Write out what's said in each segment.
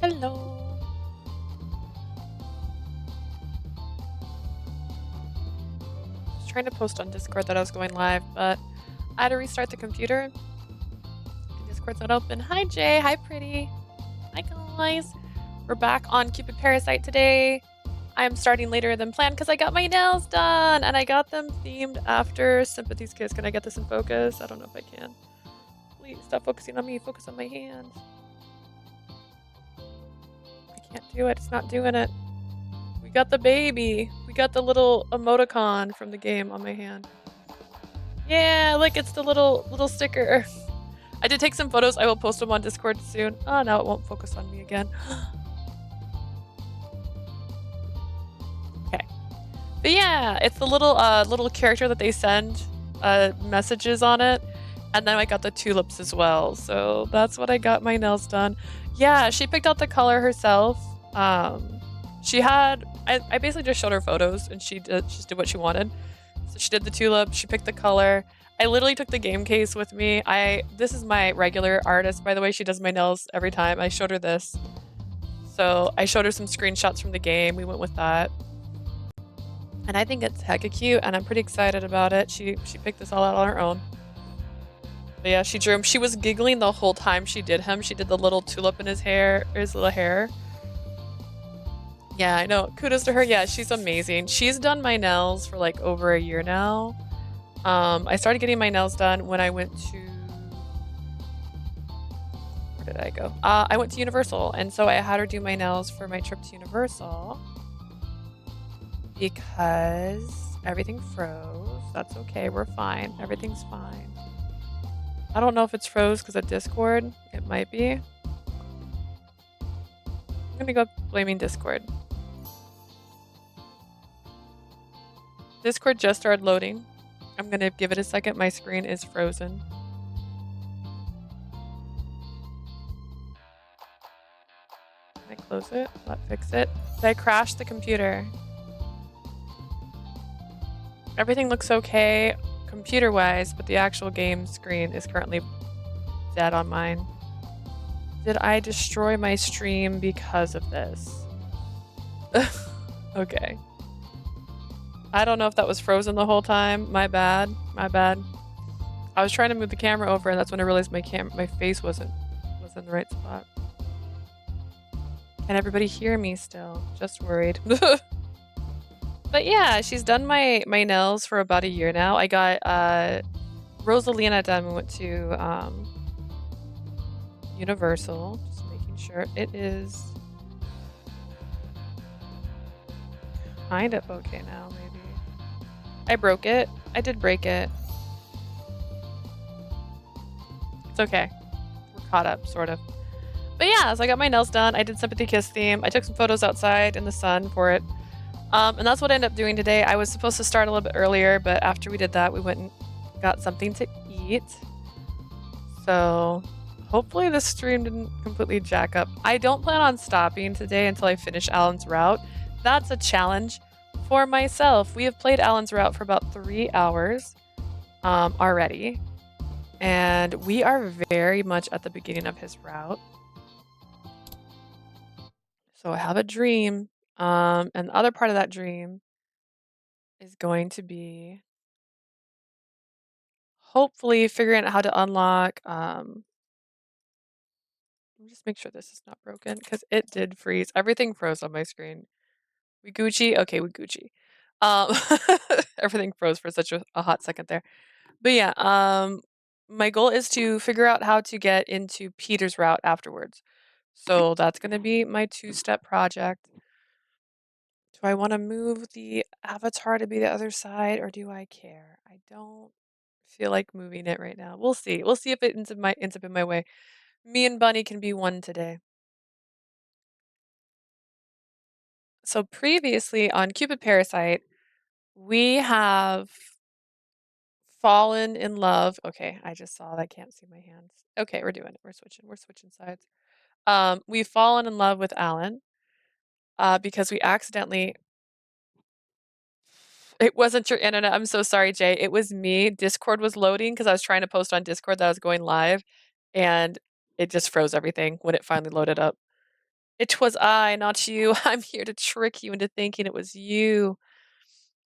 Hello. I was trying to post on Discord that I was going live, but I had to restart the computer and Discord's not open. Hi, Jay. Hi, Pretty. Hi, guys. We're back on Cupid Parasite today. I'm starting later than planned because I got my nails done and I got them themed after Sympathy's Kiss. Can I get this in focus? I don't know if I can. Please stop focusing on me. Focus on my hands. I can't do it. It's not doing it. We got the baby. We got the little emoticon from the game on my hand. Yeah, look, it's the little sticker. I did take some photos. I will post them on Discord soon. Oh, now it won't focus on me again. Okay. But yeah, it's the little character that they send messages on it. And then I got the tulips as well. So that's what I got my nails done. Yeah, she picked out the color herself. She had I basically just showed her photos and she just did what she wanted. So she did the tulip, she picked the color. I literally took the game case with me. This is my regular artist, by the way. She does my nails every time. I showed her this. So I showed her some screenshots from the game. We went with that. And I think it's hecka cute and I'm pretty excited about it. She picked this all out on her own. But yeah, she drew him. She was giggling the whole time she did him. She did the little tulip in his hair, his little hair. Yeah, I know. Kudos to her. Yeah, she's amazing. She's done my nails for like over a year now. I started getting my nails done when I went to... Where did I go? I went to Universal, and so I had her do my nails for my trip to Universal. Because everything froze. That's okay, we're fine. Everything's fine. I don't know if it's froze because of Discord. It might be. I'm gonna go blaming Discord. Discord just started loading. I'm gonna give it a second. My screen is frozen. Can I close it? Let fix it. Did I crash the computer? Everything looks okay computer-wise, but the actual game screen is currently dead on mine. Did I destroy my stream because of this? Okay. I don't know if that was frozen the whole time. My bad. My bad. I was trying to move the camera over and that's when I realized my face wasn't in the right spot. Can everybody hear me still? Just worried. But yeah, she's done my nails for about a year now. I got Rosalina done when we went to Universal. Just making sure it is kind of okay now, maybe. I broke it. I did break it. It's okay. We're caught up, sort of. But yeah, so I got my nails done. I did Sympathy Kiss theme. I took some photos outside in the sun for it. And that's what I ended up doing today. I was supposed to start a little bit earlier, but after we did that, we went and got something to eat. So hopefully this stream didn't completely jack up. I don't plan on stopping today until I finish Allan's route. That's a challenge for myself. We have played Allan's route for about 3 hours already. And we are very much at the beginning of his route. So I have a dream. And the other part of that dream is going to be hopefully figuring out how to unlock let me just make sure this is not broken because it did freeze. Everything froze on my screen. We Gucci? Okay, we Gucci. Everything froze for such a hot second there. But yeah, my goal is to figure out how to get into Peter's route afterwards. So that's gonna be my 2-step project. Do I want to move the avatar to be the other side or do I care? I don't feel like moving it right now. We'll see. We'll see if it ends up in my way. Me and Bunny can be one today. So previously on Cupid Parasite, we have fallen in love. Okay, I just saw that. I can't see my hands. Okay, we're doing it. We're switching sides. We've fallen in love with Allan because we accidentally... It wasn't your internet. I'm so sorry, Jay. It was me. Discord was loading because I was trying to post on Discord that I was going live, and it just froze everything when it finally loaded up. It was I, not you. I'm here to trick you into thinking it was you.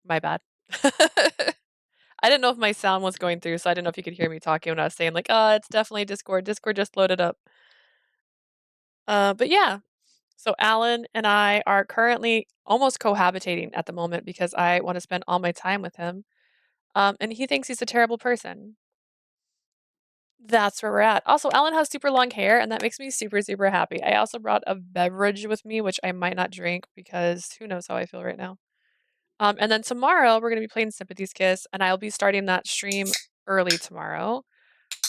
My bad. I didn't know if my sound was going through, so I didn't know if you could hear me talking when I was saying like, "Oh, it's definitely Discord. Discord just loaded up." But yeah. So Alan and I are currently almost cohabitating at the moment because I want to spend all my time with him. And he thinks he's a terrible person. That's where we're at. Also, Alan has super long hair, and that makes me super, super happy. I also brought a beverage with me, which I might not drink because who knows how I feel right now. And then tomorrow we're gonna be playing Sympathy's Kiss, and I'll be starting that stream early tomorrow.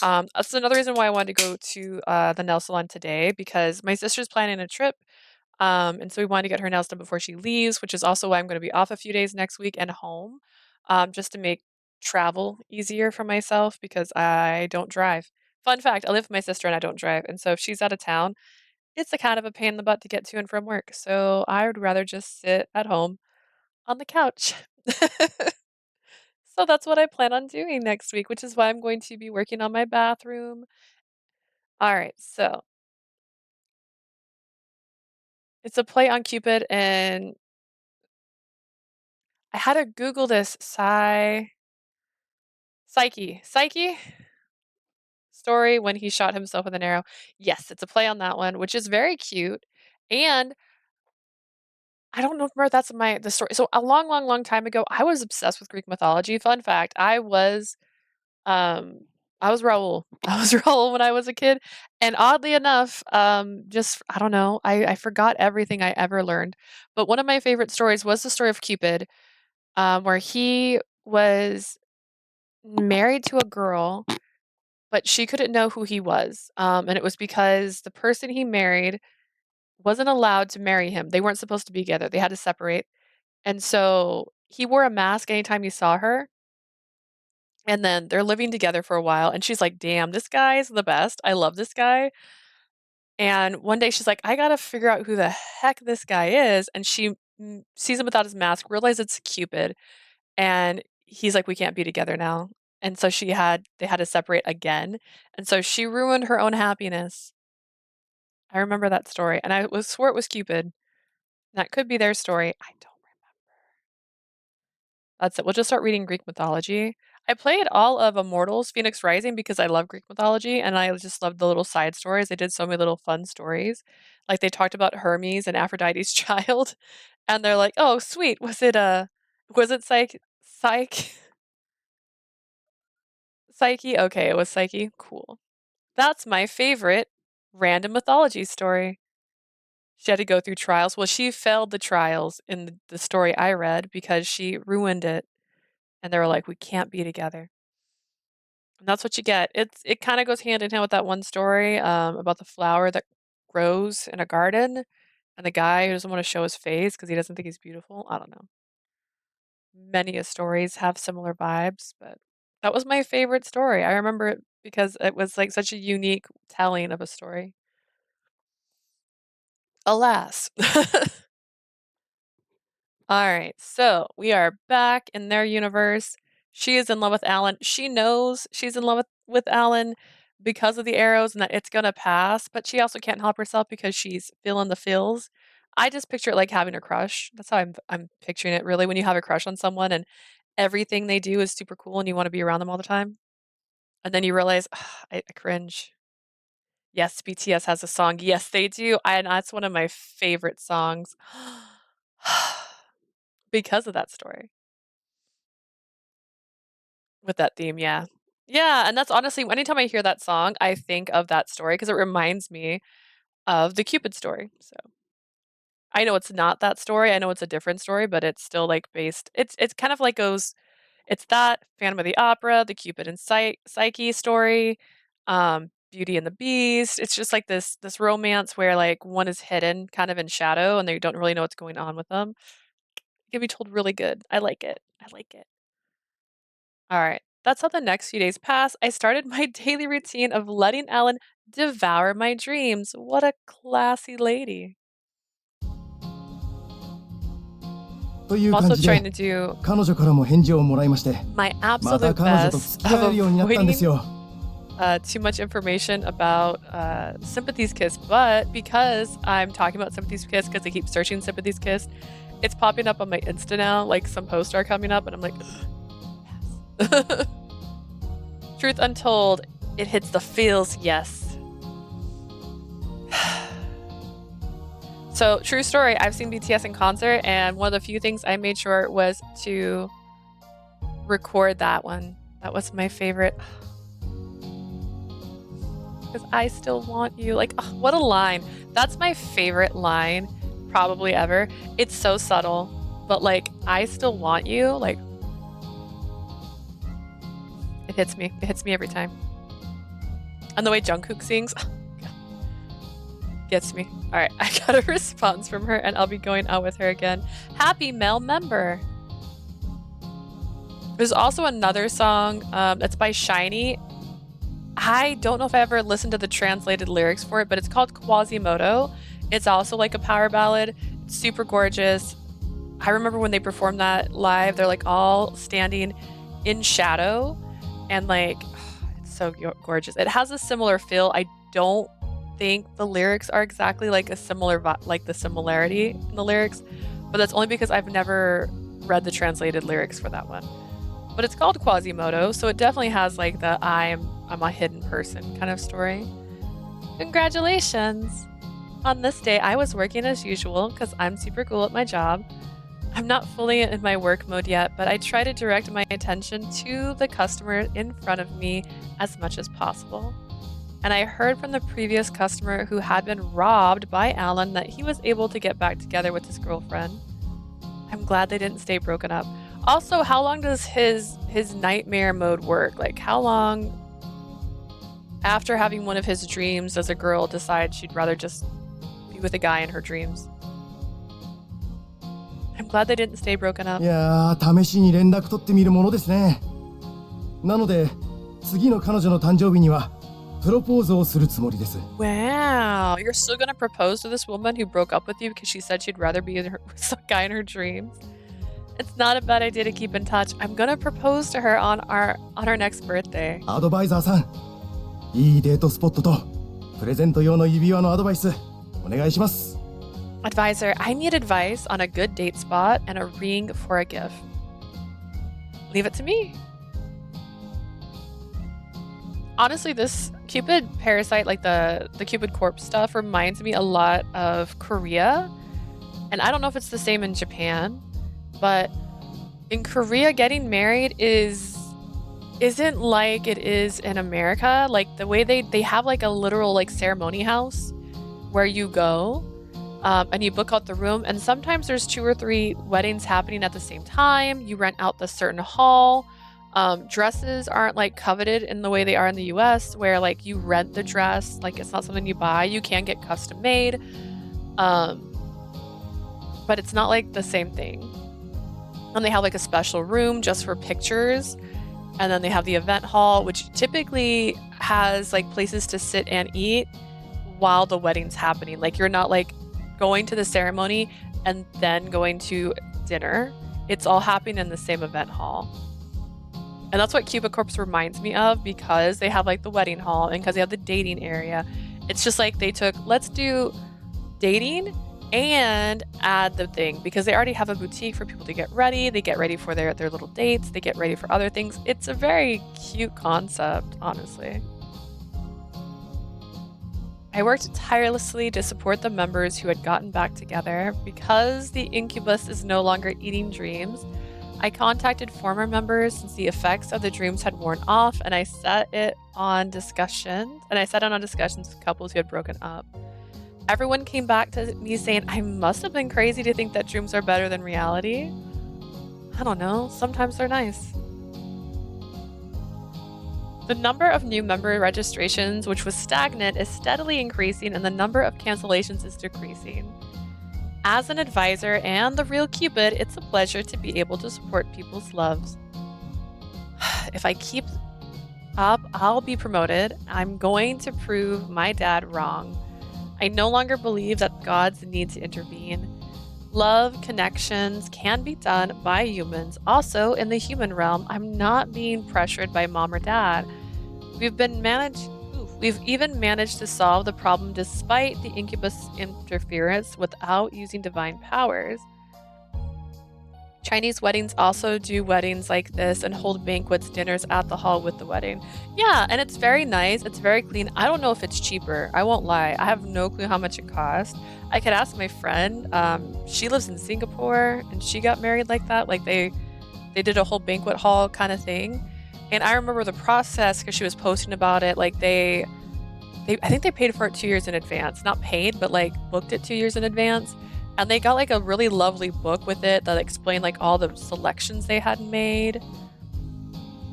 That's another reason why I wanted to go to the nail salon today because my sister's planning a trip. And so we wanted to get her nails done before she leaves, which is also why I'm going to be off a few days next week and home, just to make travel easier for myself because I don't drive. Fun fact, I live with my sister and I don't drive. And so if she's out of town, it's a kind of a pain in the butt to get to and from work. So I would rather just sit at home on the couch. So that's what I plan on doing next week, which is why I'm going to be working on my bathroom. All right, so it's a play on Cupid, and I had to Google this Psyche story when he shot himself with an arrow. Yes, it's a play on that one, which is very cute. And I don't know if that's the story. So a long, long, long time ago, I was obsessed with Greek mythology. Fun fact, um I was Raoul. I was Raoul when I was a kid. And oddly enough, just I don't know, I forgot everything I ever learned. But one of my favorite stories was the story of Cupid, where he was married to a girl, but she couldn't know who he was. And it was because the person he married wasn't allowed to marry him. They weren't supposed to be together. They had to separate. And so he wore a mask anytime he saw her. And then they're living together for a while. And she's like, damn, this guy's the best. I love this guy. And one day she's like, I got to figure out who the heck this guy is. And she sees him without his mask, realizes it's Cupid. And he's like, we can't be together now. And so they had to separate again. And so she ruined her own happiness. I remember that story. And swore it was Cupid. That could be their story. I don't remember. That's it. We'll just start reading Greek mythology. I played all of Immortals Phoenix Rising because I love Greek mythology and I just loved the little side stories. They did so many little fun stories. Like they talked about Hermes and Aphrodite's child. And they're like, oh, sweet. Was it Psyche? Okay, it was Psyche. Cool. That's my favorite random mythology story. She had to go through trials. Well, she failed the trials in the story I read because she ruined it. And they were like, we can't be together. And that's what you get. It kind of goes hand in hand with that one story about the flower that grows in a garden and the guy who doesn't want to show his face because he doesn't think he's beautiful. I don't know. Many a stories have similar vibes, but that was my favorite story. I remember it because it was like such a unique telling of a story. Alas. All right, so we are back in their universe. She is in love with Alan. She knows she's in love with Alan because of the arrows and that it's gonna pass, but she also can't help herself because she's feeling the feels. I just picture it like having a crush. That's how I'm picturing it really when you have a crush on someone and everything they do is super cool and you want to be around them all the time. And then you realize, "Ugh, I cringe." Yes, BTS has a song. Yes, they do. And that's one of my favorite songs. Because of that story. With that theme, yeah. Yeah, and that's honestly anytime I hear that song, I think of that story because it reminds me of the Cupid story, so I know it's not that story, I know it's a different story, but it's still, like, based it's kind of like goes it's that, Phantom of the Opera, the Cupid and Psyche story, Beauty and the Beast, it's just like this romance where, like, one is hidden kind of in shadow and they don't really know what's going on with them. It can be told really good. I like it. I like it. All right. That's how the next few days pass. I started my daily routine of letting Ellen devour my dreams. What a classy lady. とい I'm う感 also じ trying で to do 彼女からも返事をもらいまして my また absolute 彼女と best 付き合えるようになったんです of よ too much information about Sympathy's Kiss, but because I'm talking about Sympathy's Kiss because I keep searching Sympathy's Kiss, it's popping up on my Insta now, like some posts are coming up, and I'm like, yes. Truth Untold, it hits the feels, yes. So, true story, I've seen BTS in concert, and one of the few things I made sure was to record that one. That was my favorite. Because I still want you. Like, oh, what a line. That's my favorite line probably ever. It's so subtle, but like, I still want you. Like, it hits me. It hits me every time. And the way Jungkook sings gets me. All right, I got a response from her and I'll be going out with her again. Happy male member. There's also another song that's by Shiny. I don't know if I ever listened to the translated lyrics for it, but it's called Quasimodo. It's also like a power ballad. It's super gorgeous. I remember when they performed that live, they're like all standing in shadow and like, it's so gorgeous. It has a similar feel. I don't think the lyrics are exactly like a similar, like the similarity in the lyrics, but that's only because I've never read the translated lyrics for that one. But it's called Quasimodo, so it definitely has like the I'm a hidden person kind of story. Congratulations! On this day, I was working as usual because I'm super cool at my job. I'm not fully in my work mode yet, but I try to direct my attention to the customer in front of me as much as possible. And I heard from the previous customer who had been robbed by Allan that he was able to get back together with his girlfriend. I'm glad they didn't stay broken up. Also, how long does his nightmare mode work? Like, how long after having one of his dreams does a girl decide she'd rather just be with a guy in her dreams? I'm glad they didn't stay broken up. いやー、試しに連絡取ってみるものですね。なので、次の彼女の誕生日にはプロポーズをするつもりです。 Wow, you're still gonna propose to this woman who broke up with you because she said she'd rather be with some guy in her dreams? It's not a bad idea to keep in touch. I'm gonna propose to her on our next birthday. アドバイザーさん、いいデートスポットとプレゼント用の指輪のアドバイスお願いします。 Advisor, I need advice on a good date spot and a ring for a gift. Leave it to me. Honestly, this Cupid Parasite, like the Cupid Corpse stuff, reminds me a lot of Korea. And I don't know if it's the same in Japan, but in Korea, getting married isn't like it is in America. Like the way they have like a literal like ceremony house where you go and you book out the room. And sometimes there's 2 or 3 weddings happening at the same time. You rent out the certain hall. Dresses aren't like coveted in the way they are in the US, where like you rent the dress, like it's not something you buy. You can get custom made, but it's not like the same thing. And they have like a special room just for pictures, and then they have the event hall, which typically has like places to sit and eat while the wedding's happening. Like you're not like going to the ceremony and then going to dinner. It's all happening in the same event hall. And that's what Cupid Corpse reminds me of, because they have like the wedding hall and because they have the dating area. It's just like they took, let's do dating and add the thing, because they already have a boutique for people to get ready. They get ready for their little dates. They get ready for other things. It's a very cute concept, honestly. I worked tirelessly to support the members who had gotten back together. Because the incubus is no longer eating dreams, I contacted former members since the effects of the dreams had worn off, and I set it on discussions. With couples who had broken up. Everyone came back to me saying I must have been crazy to think that dreams are better than reality. I don't know, sometimes they're nice. The number of new member registrations, which was stagnant, is steadily increasing, and the number of cancellations is decreasing. As an advisor and the real Cupid, it's a pleasure to be able to support people's loves. If I keep up, I'll be promoted. I'm going to prove my dad wrong. I no longer believe that gods need to intervene. Love connections can be done by humans. Also, in the human realm, I'm not being pressured by mom or dad. We've been managed. We've even managed to solve the problem despite the incubus interference without using divine powers. Chinese weddings also do weddings like this and hold banquets, dinners at the hall with the wedding. Yeah, and it's very nice. It's very clean. I don't know if it's cheaper. I won't lie. I have no clue how much it cost. I could ask my friend. She lives in Singapore and she got married like that. Like they did a whole banquet hall kind of thing. And I remember the process because she was posting about it. Like I think they paid for it 2 years in advance. Not paid, but like booked it 2 years in advance. And they got like a really lovely book with it that explained like all the selections they had made.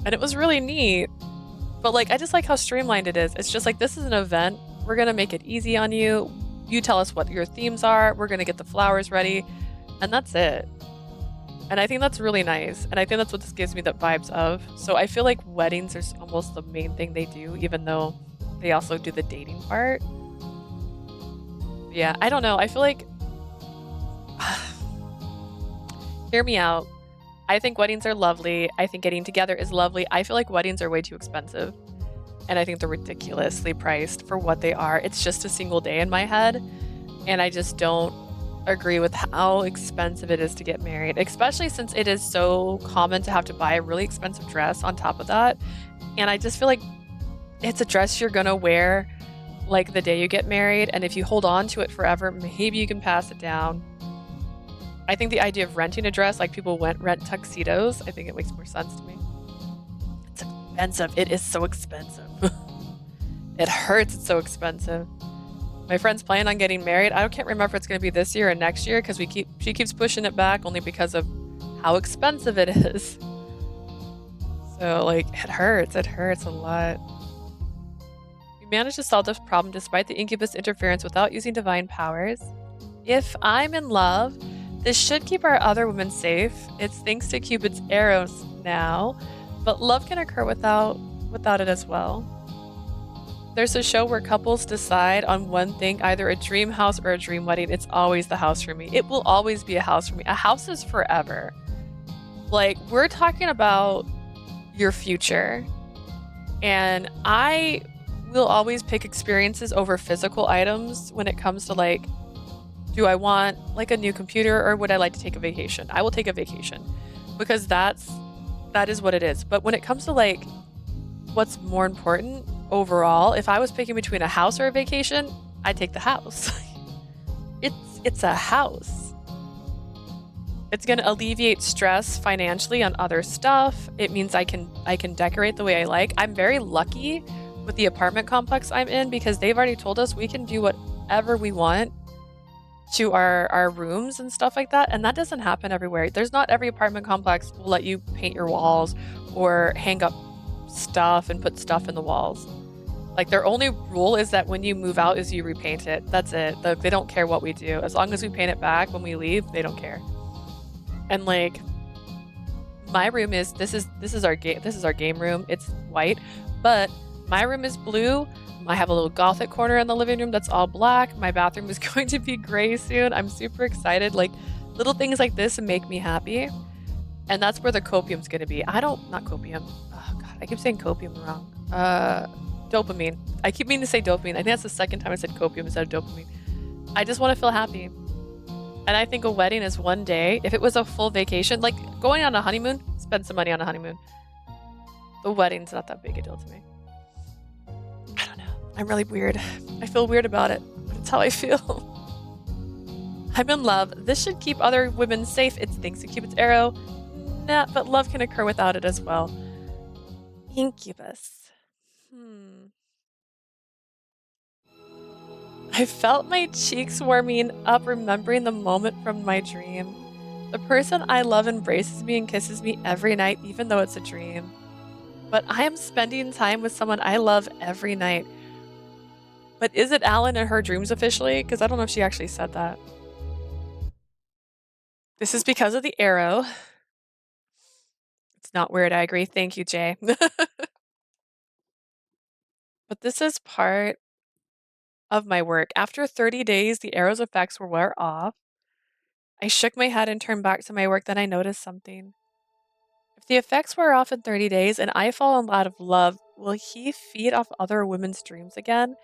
And it was really neat. But like I just like how streamlined it is. It's just like this is an event. We're gonna make it easy on you. You tell us what your themes are. We're gonna get the flowers ready. And that's it. And I think that's really nice. And I think that's what this gives me the vibes of. So I feel like weddings are almost the main thing they do, even though they also do the dating part. Yeah, I don't know. I feel like hear me out. I think weddings are lovely. I think getting together is lovely. I feel like weddings are way too expensive. And I think they're ridiculously priced for what they are. It's just a single day in my head. And I just don't agree with how expensive it is to get married, especially since it is so common to have to buy a really expensive dress on top of that. And I just feel like it's a dress you're gonna wear like the day you get married. And if you hold on to it forever, maybe you can pass it down. I think the idea of renting a dress, like people rent tuxedos, I think it makes more sense to me. It's expensive. It is so expensive. It hurts. It's so expensive. My friend's planning on getting married. I can't remember if it's going to be this year or next year because she keeps pushing it back only because of how expensive it is. So like it hurts. It hurts a lot. We managed to solve this problem despite the incubus interference without using divine powers. If I'm in love, this should keep our other women safe. It's thanks to Cupid's arrows now, but love can occur without it as well. There's a show where couples decide on one thing, either a dream house or a dream wedding. It's always the house for me. It will always be a house for me. A house is forever. Like, we're talking about your future. And I will always pick experiences over physical items when it comes to like, do I want like a new computer or would I like to take a vacation? I will take a vacation because that is what it is. But when it comes to like what's more important overall, if I was picking between a house or a vacation, I'd take the house. It's a house. It's going to alleviate stress financially on other stuff. It means I can decorate the way I like. I'm very lucky with the apartment complex I'm in because they've already told us we can do whatever we want to our rooms and stuff like that, and that doesn't happen everywhere. There's not every apartment complex will let you paint your walls or hang up stuff and put stuff in the walls. Like their only rule is that when you move out is you repaint it. That's it. They don't care what we do. As long as we paint it back when we leave, they don't care. And like my room is this is our game room. It's white, but my room is blue. I have a little gothic corner in the living room that's all black. My bathroom is going to be gray soon. I'm super excited. Like little things like this make me happy. And that's where the copium's going to be. Not copium. Oh God, I keep saying copium wrong. Dopamine. I keep meaning to say dopamine. I think that's the second time I said copium instead of dopamine. I just want to feel happy. And I think a wedding is one day. If it was a full vacation, like going on a honeymoon, spend some money on a honeymoon. The wedding's not that big a deal to me. I don't know. I'm really weird. I feel weird about it, but it's how I feel. I'm in love. This should keep other women safe. It's thanks to Cupid's arrow. Nah, but love can occur without it as well. Incubus. I felt my cheeks warming up remembering the moment from my dream. The person I love embraces me and kisses me every night, even though it's a dream. But I am spending time with someone I love every night. But is it Allan in her dreams officially? Because I don't know if she actually said that. This is because of the arrow. It's not weird, I agree. Thank you, Jay. But this is part of my work. After 30 days, the arrow's effects wore off. I shook my head and turned back to my work, then I noticed something. If the effects wear off in 30 days and I fall out of love, will he feed off other women's dreams again?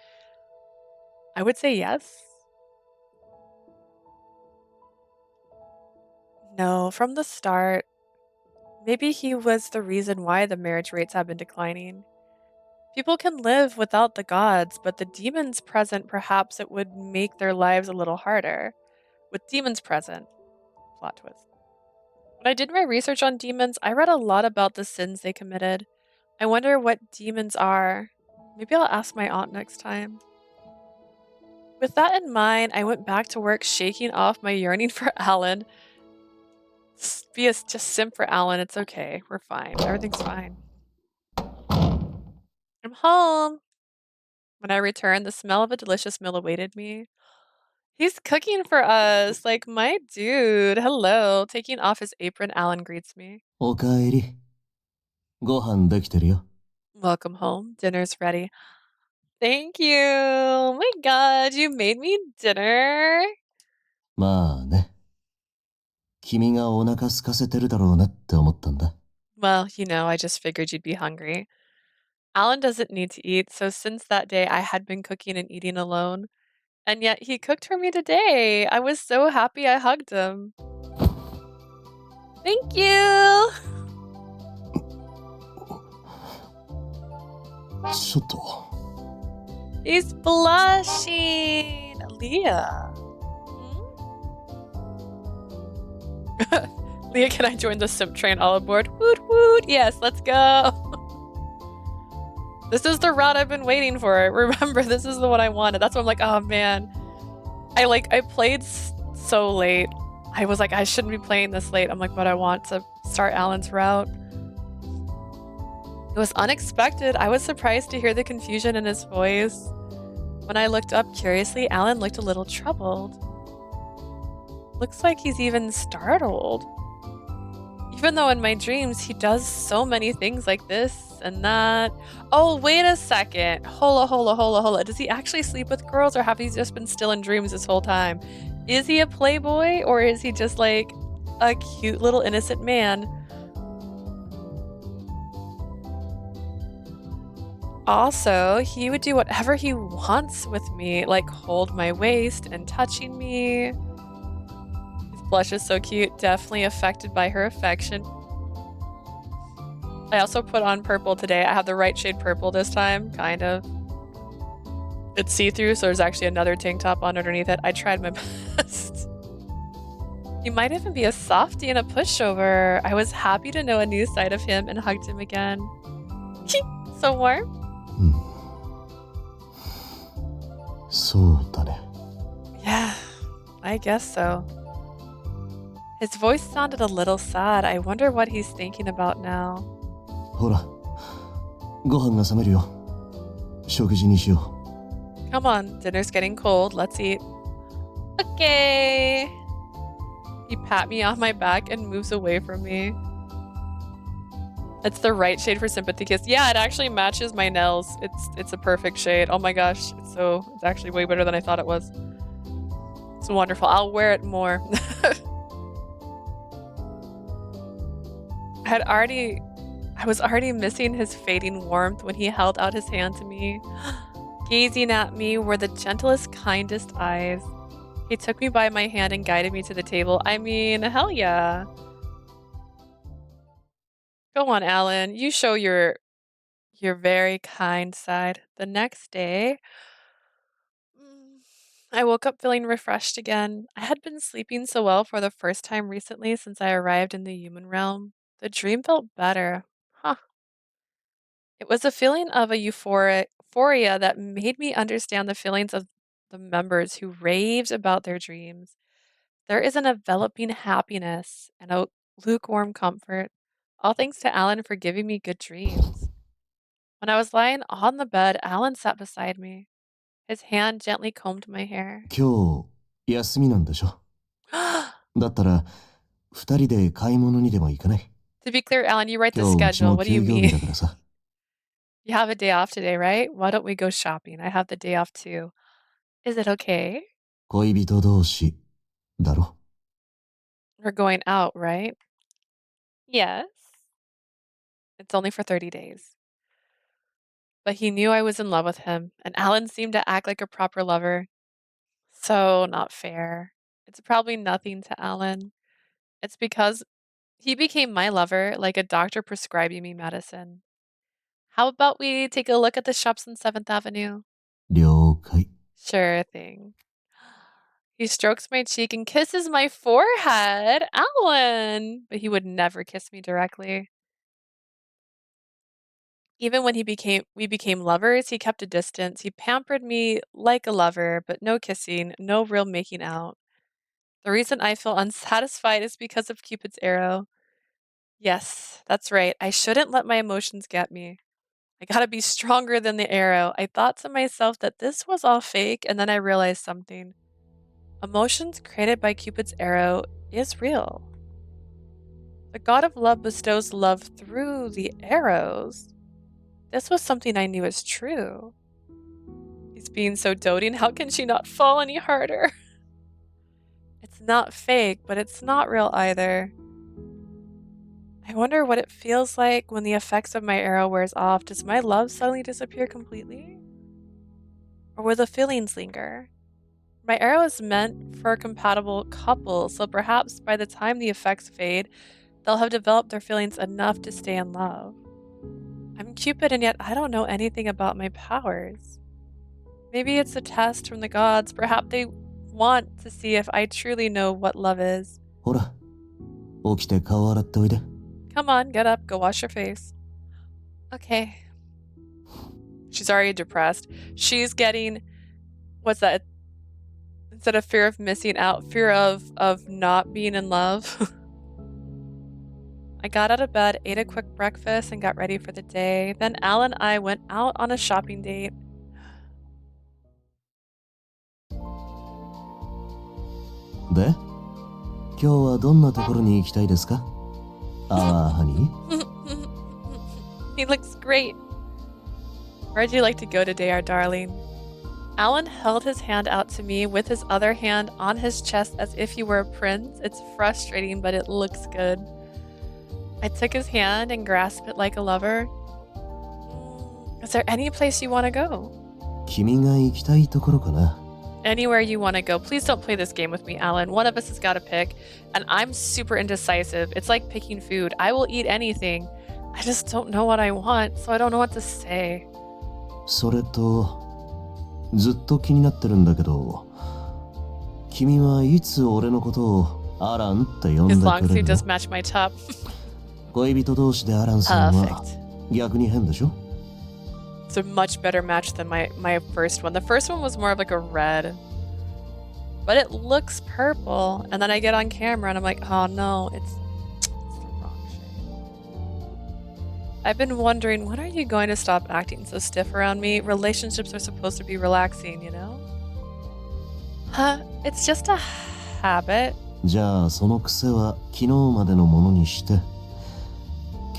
I would say yes. No, from the start. Maybe he was the reason why the marriage rates have been declining. People can live without the gods, but the demons present, perhaps it would make their lives a little harder. With demons present, plot twist. When I did my research on demons, I read a lot about the sins they committed. I wonder what demons are. Maybe I'll ask my aunt next time. With that in mind, I went back to work shaking off my yearning for Allan. Just simp for Allan, it's okay. We're fine. Everything's fine. I'm home. When I returned, the smell of a delicious meal awaited me. He's cooking for us, like my dude. Hello. Taking off his apron, Allan greets me. おかえり。ご飯できてるよ。Welcome home. Dinner's ready. Thank you. Oh my god, you made me dinner. まあね。君がお腹空かせてるだろうなって思ったんだ。Well, I just figured you'd be hungry. Allan doesn't need to eat, so since that day I had been cooking and eating alone. And yet he cooked for me today. I was so happy I hugged him. Thank you. ちょっと。He's blushing. Leah. Leah, can I join the simp train all aboard? Woot woot. Yes, let's go. This is the route I've been waiting for. Remember, this is the one I wanted. That's why I'm like, oh man. I played so late. I was like, I shouldn't be playing this late. I'm like, but I want to start Allan's route. It was unexpected. I was surprised to hear the confusion in his voice. When I looked up curiously, Allan looked a little troubled. Looks like he's even startled. Even though in my dreams he does so many things like this and that. Oh, wait a second. Hola. Does he actually sleep with girls or have he just been still in dreams this whole time? Is he a playboy or is he just like a cute little innocent man? Also, he would do whatever he wants with me, like hold my waist and touching me. His blush is so cute, definitely affected by her affection. I also put on purple today. I have the right shade purple this time, kind of. It's see-through, so there's actually another tank top on underneath it. I tried my best. He might even be a softie and a pushover. I was happy to know a new side of him and hugged him again. So warm. そうだね。Yeah, I guess so. His voice sounded a little sad. I wonder what he's thinking about now. ほら、ご飯が冷めるよ。食事にしよう。Come on, dinner's getting cold. Let's eat. Okay. He pat me on my back and moves away from me. It's the right shade for sympathy kiss. Yeah, it actually matches my nails. It's a perfect shade. Oh my gosh, it's actually way better than I thought it was. It's wonderful. I'll wear it more. I was already missing his fading warmth when he held out his hand to me. Gazing at me were the gentlest, kindest eyes. He took me by my hand and guided me to the table. I mean, hell yeah. Go on, Allan. You show your very kind side. The next day, I woke up feeling refreshed again. I had been sleeping so well for the first time recently since I arrived in the human realm. The dream felt better. Huh. It was a feeling of a euphoria that made me understand the feelings of the members who raved about their dreams. There is an enveloping happiness and a lukewarm comfort. All thanks to Allan for giving me good dreams. When I was lying on the bed, Allan sat beside me. His hand gently combed my hair. 今日休みなんでしょ。だったら二人で買い物にでも行かない。 To be clear, Allan, you write the 今日うち schedule. も What do you 休業日だ mean? からさ。You have a day off today, right? Why don't we go shopping? I have the day off too. Is it okay? 恋人同士だろ。 We're going out, right? Yes. It's only for 30 days. But he knew I was in love with him, and Allan seemed to act like a proper lover. So not fair. It's probably nothing to Allan. It's because he became my lover, like a doctor prescribing me medicine. How about we take a look at the shops on 7th Avenue? 了解。 Sure thing. He strokes my cheek and kisses my forehead. Allan! But he would never kiss me directly. Even when we became lovers, he kept a distance. He pampered me like a lover, but no kissing, no real making out. The reason I feel unsatisfied is because of Cupid's arrow. Yes, that's right. I shouldn't let my emotions get me. I gotta be stronger than the arrow. I thought to myself that this was all fake, and then I realized something. Emotions created by Cupid's arrow is real. The god of love bestows love through the arrows. This was something I knew was true. He's being so doting. How can she not fall any harder? It's not fake, but it's not real either. I wonder what it feels like when the effects of my arrow wears off. Does my love suddenly disappear completely? Or will the feelings linger? My arrow is meant for a compatible couple, so perhaps by the time the effects fade, they'll have developed their feelings enough to stay in love. I'm Cupid, and yet I don't know anything about my powers. Maybe it's a test from the gods. Perhaps they want to see if I truly know what love is. ほら、起きて顔洗っておいで。 Come on, get up, go wash your face. Okay. She's already depressed. She's getting, what's that? Instead of fear of missing out, fear of not being in love. I got out of bed, ate a quick breakfast, and got ready for the day. Then Allan and I went out on a shopping date. で、今日はどんなところに行きたいですか？ハニー？ He looks great. Where'd you like to go today, our darling? Allan held his hand out to me with his other hand on his chest as if he were a prince. It's frustrating, but it looks good. I took his hand and grasped it like a lover. Is there any place you want to go? 君が行きたいところかな。 Anywhere you want to go. Please don't play this game with me, Allan. One of us has got to pick, and I'm super indecisive. It's like picking food. I will eat anything. I just don't know what I want, so I don't know what to say. それと、ずっと気になってるんだけど、君はいつ俺のことをアランって呼んで As く long as れ he るの？ does match my top. 恋人同士でアランさんは Perfect. 逆に変でしょ？ It's a much better match than my first one. The first one was more of like a red. But it looks purple. And then I get on camera and I'm like, oh no, it's the wrong shade. I've been wondering, when are you going to stop acting so stiff around me? Relationships are supposed to be relaxing, you know? It's just a habit. じゃあその癖は昨日までのものにして、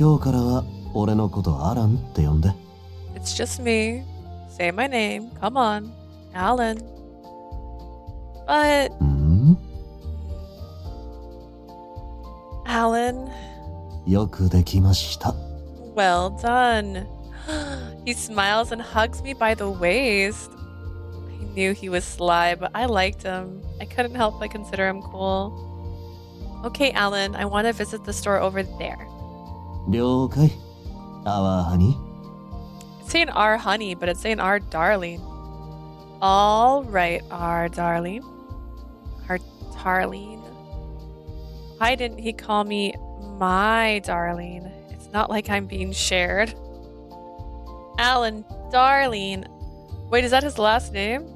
今日からは俺のことアランって呼んで。 It's just me. Say my name. Come on. Allan. But... Allan. よくできました。 Well done. He smiles and hugs me by the waist. I knew he was sly, but I liked him. I couldn't help but consider him cool. Okay, Allan, I want to visit the store over there. 了解。Our honey. It's saying our honey, but it's saying our darling. All right, our darling. Our darling. Why didn't he call me my darling? It's not like I'm being shared. Allan, darling. Wait, is that his last name?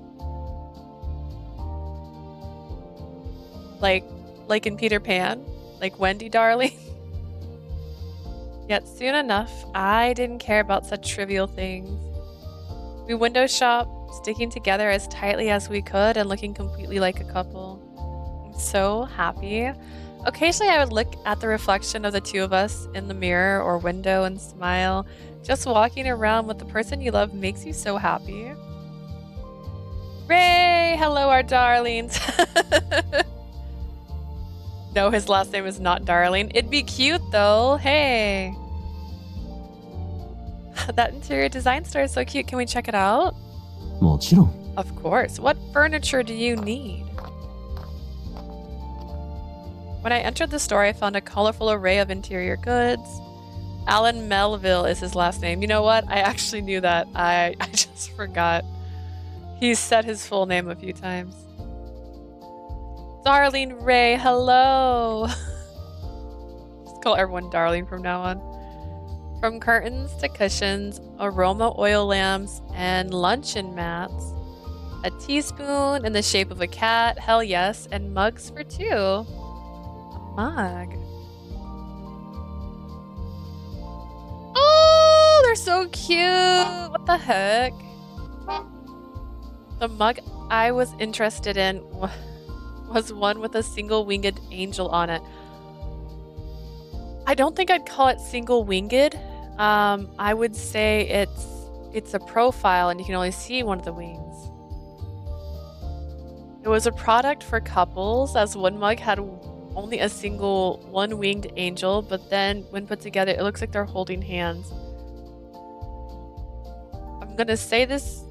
Like in Peter Pan? Like Wendy, darling? Yet soon enough, I didn't care about such trivial things. We window shop, sticking together as tightly as we could and looking completely like a couple. I'm so happy. Occasionally I would look at the reflection of the two of us in the mirror or window and smile. Just walking around with the person you love makes you so happy. Ray! Hello, our darlings. No, his last name is not Darling. It'd be cute though. Hey. That interior design store is so cute. Can we check it out? もちろん。 Of course. What furniture do you need? When I entered the store, I found a colorful array of interior goods. Allan Melville is his last name. You know what? I actually knew that. I just forgot. He's said his full name a few times. Darlene Ray, hello. Just call everyone Darlene from now on. From curtains to cushions, aroma oil lamps, and luncheon mats. A teaspoon in the shape of a cat, hell yes, and mugs for two. A mug. Oh, they're so cute. What the heck? The mug I was interested in was one with a single winged angel on it. I don't think I'd call it single winged. I would say it's a profile and you can only see one of the wings. It was a product for couples, as one mug had only a single one-winged angel, but then when put together, it looks like they're holding hands. I'm gonna say this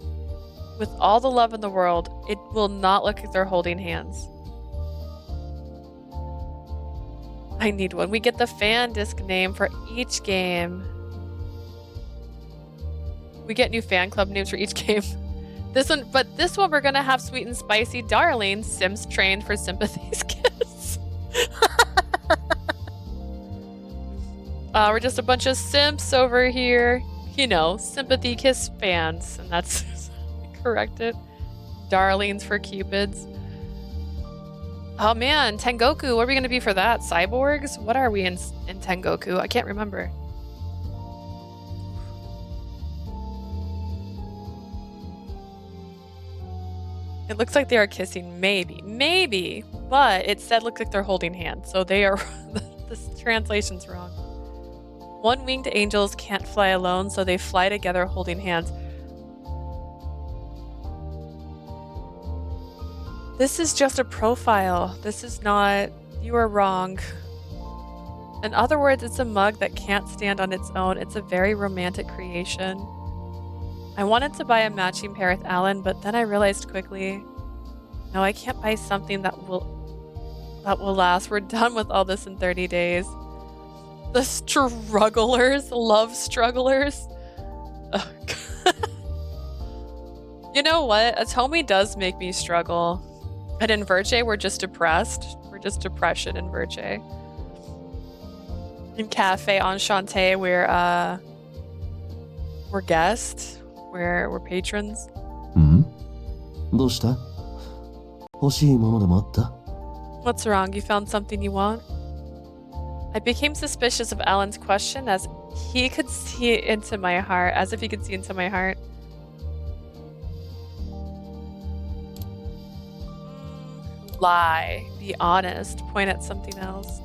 with all the love in the world, it will not look like they're holding hands. I need one. We get the fan disc name for each game. We get new fan club names for each game. This one we're gonna have Sweet and Spicy Darling, Sims trained for Sympathy's Kiss. We're just a bunch of simps over here. You know, Sympathy Kiss fans, and that's correct it. Darlings for Cupids. Oh man, Tengoku, what are we gonna be for that? Cyborgs? What are we in Tengoku? I can't remember. It looks like they are kissing, maybe, but it said looks like they're holding hands, so they are, this translation's wrong. One-winged angels can't fly alone, so they fly together holding hands. This is just a profile. This is not, you are wrong. In other words, it's a mug that can't stand on its own. It's a very romantic creation. I wanted to buy a matching pair with Allan, but then I realized quickly, no, I can't buy something that will last. We're done with all this in 30 days. The strugglers, love strugglers. Oh, you know what? Atomi does make me struggle. And in Verge, we're just depressed. We're just depression in Verge. In Cafe Enchanté, we're guests. We're patrons. どうした? 欲しいものでもあった? What's wrong? You found something you want? I became suspicious of Allan's question as he could see into my heart, as if he could see into my heart. Lie. Be honest. Point at something else.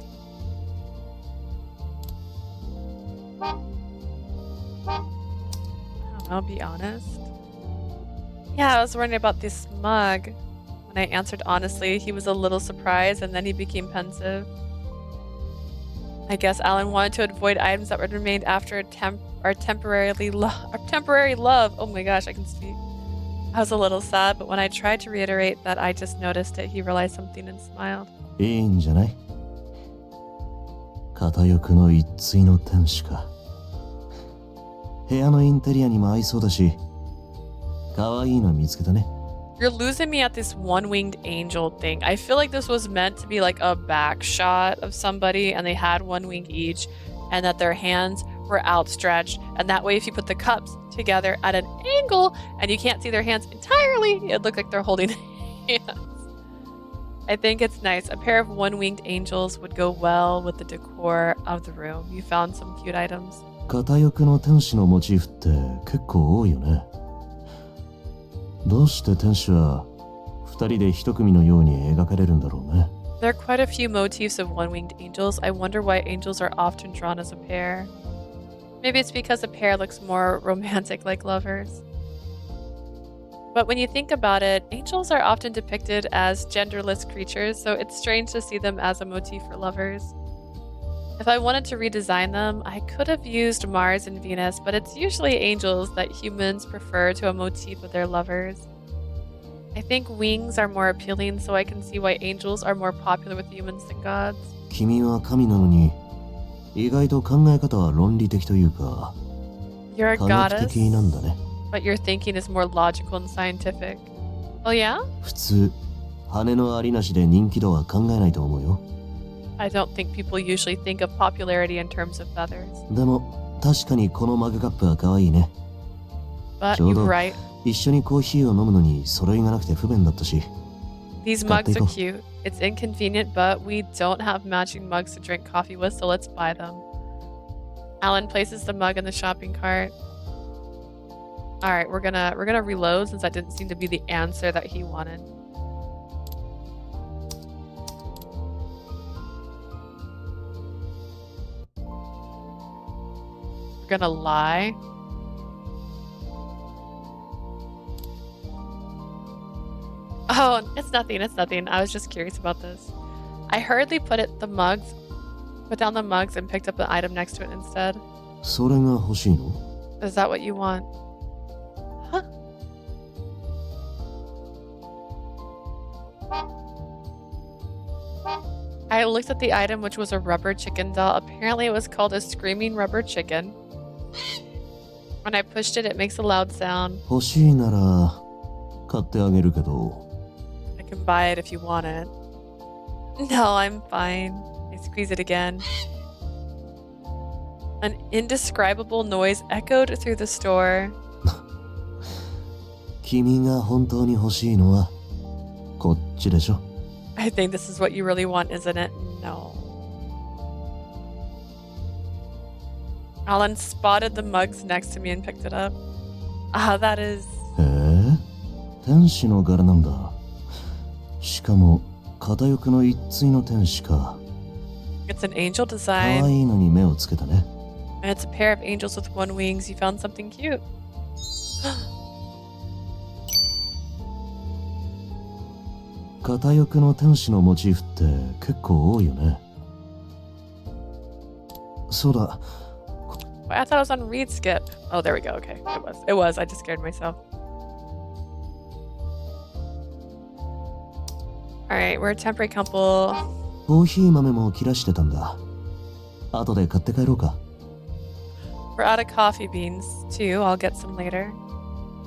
I'll be honest. Yeah, I was worrying about this mug. When I answered honestly, he was a little surprised and then he became pensive. I guess Allan wanted to avoid items that would remain after our temporary love. Oh my gosh, I can speak. I was a little sad, but when I tried to reiterate that I just noticed it, he realized something and smiled. いいんじゃない? 片翼の一対の天使か。部屋のインテリアにも合いそうだし、可愛いの見つけたね。You're losing me at this one-winged angel thing. I feel like this was meant to be like a back shot of somebody and they had one wing each and that their hands were outstretched. And that way if you put the cups together at an angle and you can't see their hands entirely, it'd look like they're holding hands. I think it's nice. A pair of one-winged angels would go well with the decor of the room. You found some cute items. 片翼の天使のモチーフって結構多いよね。どうして天使は二人で一組のように描かれるんだろうね。There are quite a few motifs of one-winged angels. I wonder why angels are often drawn as a pair. Maybe it's because a pair looks more romantic like lovers. But when you think about it, angels are often depicted as genderless creatures, so it's strange to see them as a motif for lovers. If I wanted to redesign them, I could have used Mars and Venus, but it's usually angels that humans prefer to a motif of their lovers. I think wings are more appealing, so I can see why angels are more popular with humans than gods. 君は神なのに、意外と考え方は論理的というか、 You're a 科学 goddess, 的なんだね。 but your thinking is more logical and scientific. Oh yeah? 普通、羽のありなしで人気度は考えないと思うよ。I don't think people usually think of popularity in terms of feathers. でも、確かにこのマグカップは可愛いね。 But ちょう you're ど right. 一緒にコーヒーを飲むのに揃いがなくて不便だったし。 These mugs are cute. It's inconvenient, but we don't have matching mugs to drink coffee with, so let's buy them. Alan places the mug in the shopping cart. All right, we're gonna reload since that didn't seem to be the answer that he wanted. We're gonna lie. Oh, it's nothing, it's nothing. I was just curious about this. I hurriedly put down the mugs and picked up the item next to it instead. それが欲しいの？ Is that what you want? Huh? I looked at the item, which was a rubber chicken doll. Apparently it was called a screaming rubber chicken. When I pushed it, it makes a loud sound. 欲しいなら買ってあげるけど。 I can buy it if you want it. No, I'm fine. I squeeze it again. An indescribable noise echoed through the store. 君が本当に欲しいのはこっちでしょ？ I think this is what you really want, isn't it? No. Alan spotted the mugs next to me and picked it up. Ah, that is... へえ、天使の柄なんだ。しかも片翼の一対の天使か。 It's an angel 可 design. 愛いのに目をつけたね。 And it's a pair of angels with one wings. You found something cute. 片翼の天使のモチーフって結構多いよね。そうだ。 I thought it was on read skip. Oh, there we go. Okay, it was. It was. I just scared myself. All right, we're a temporary couple. コーヒー豆も切らしてたんだ。後で買って帰ろうか。 We're out of coffee beans too. I'll get some later.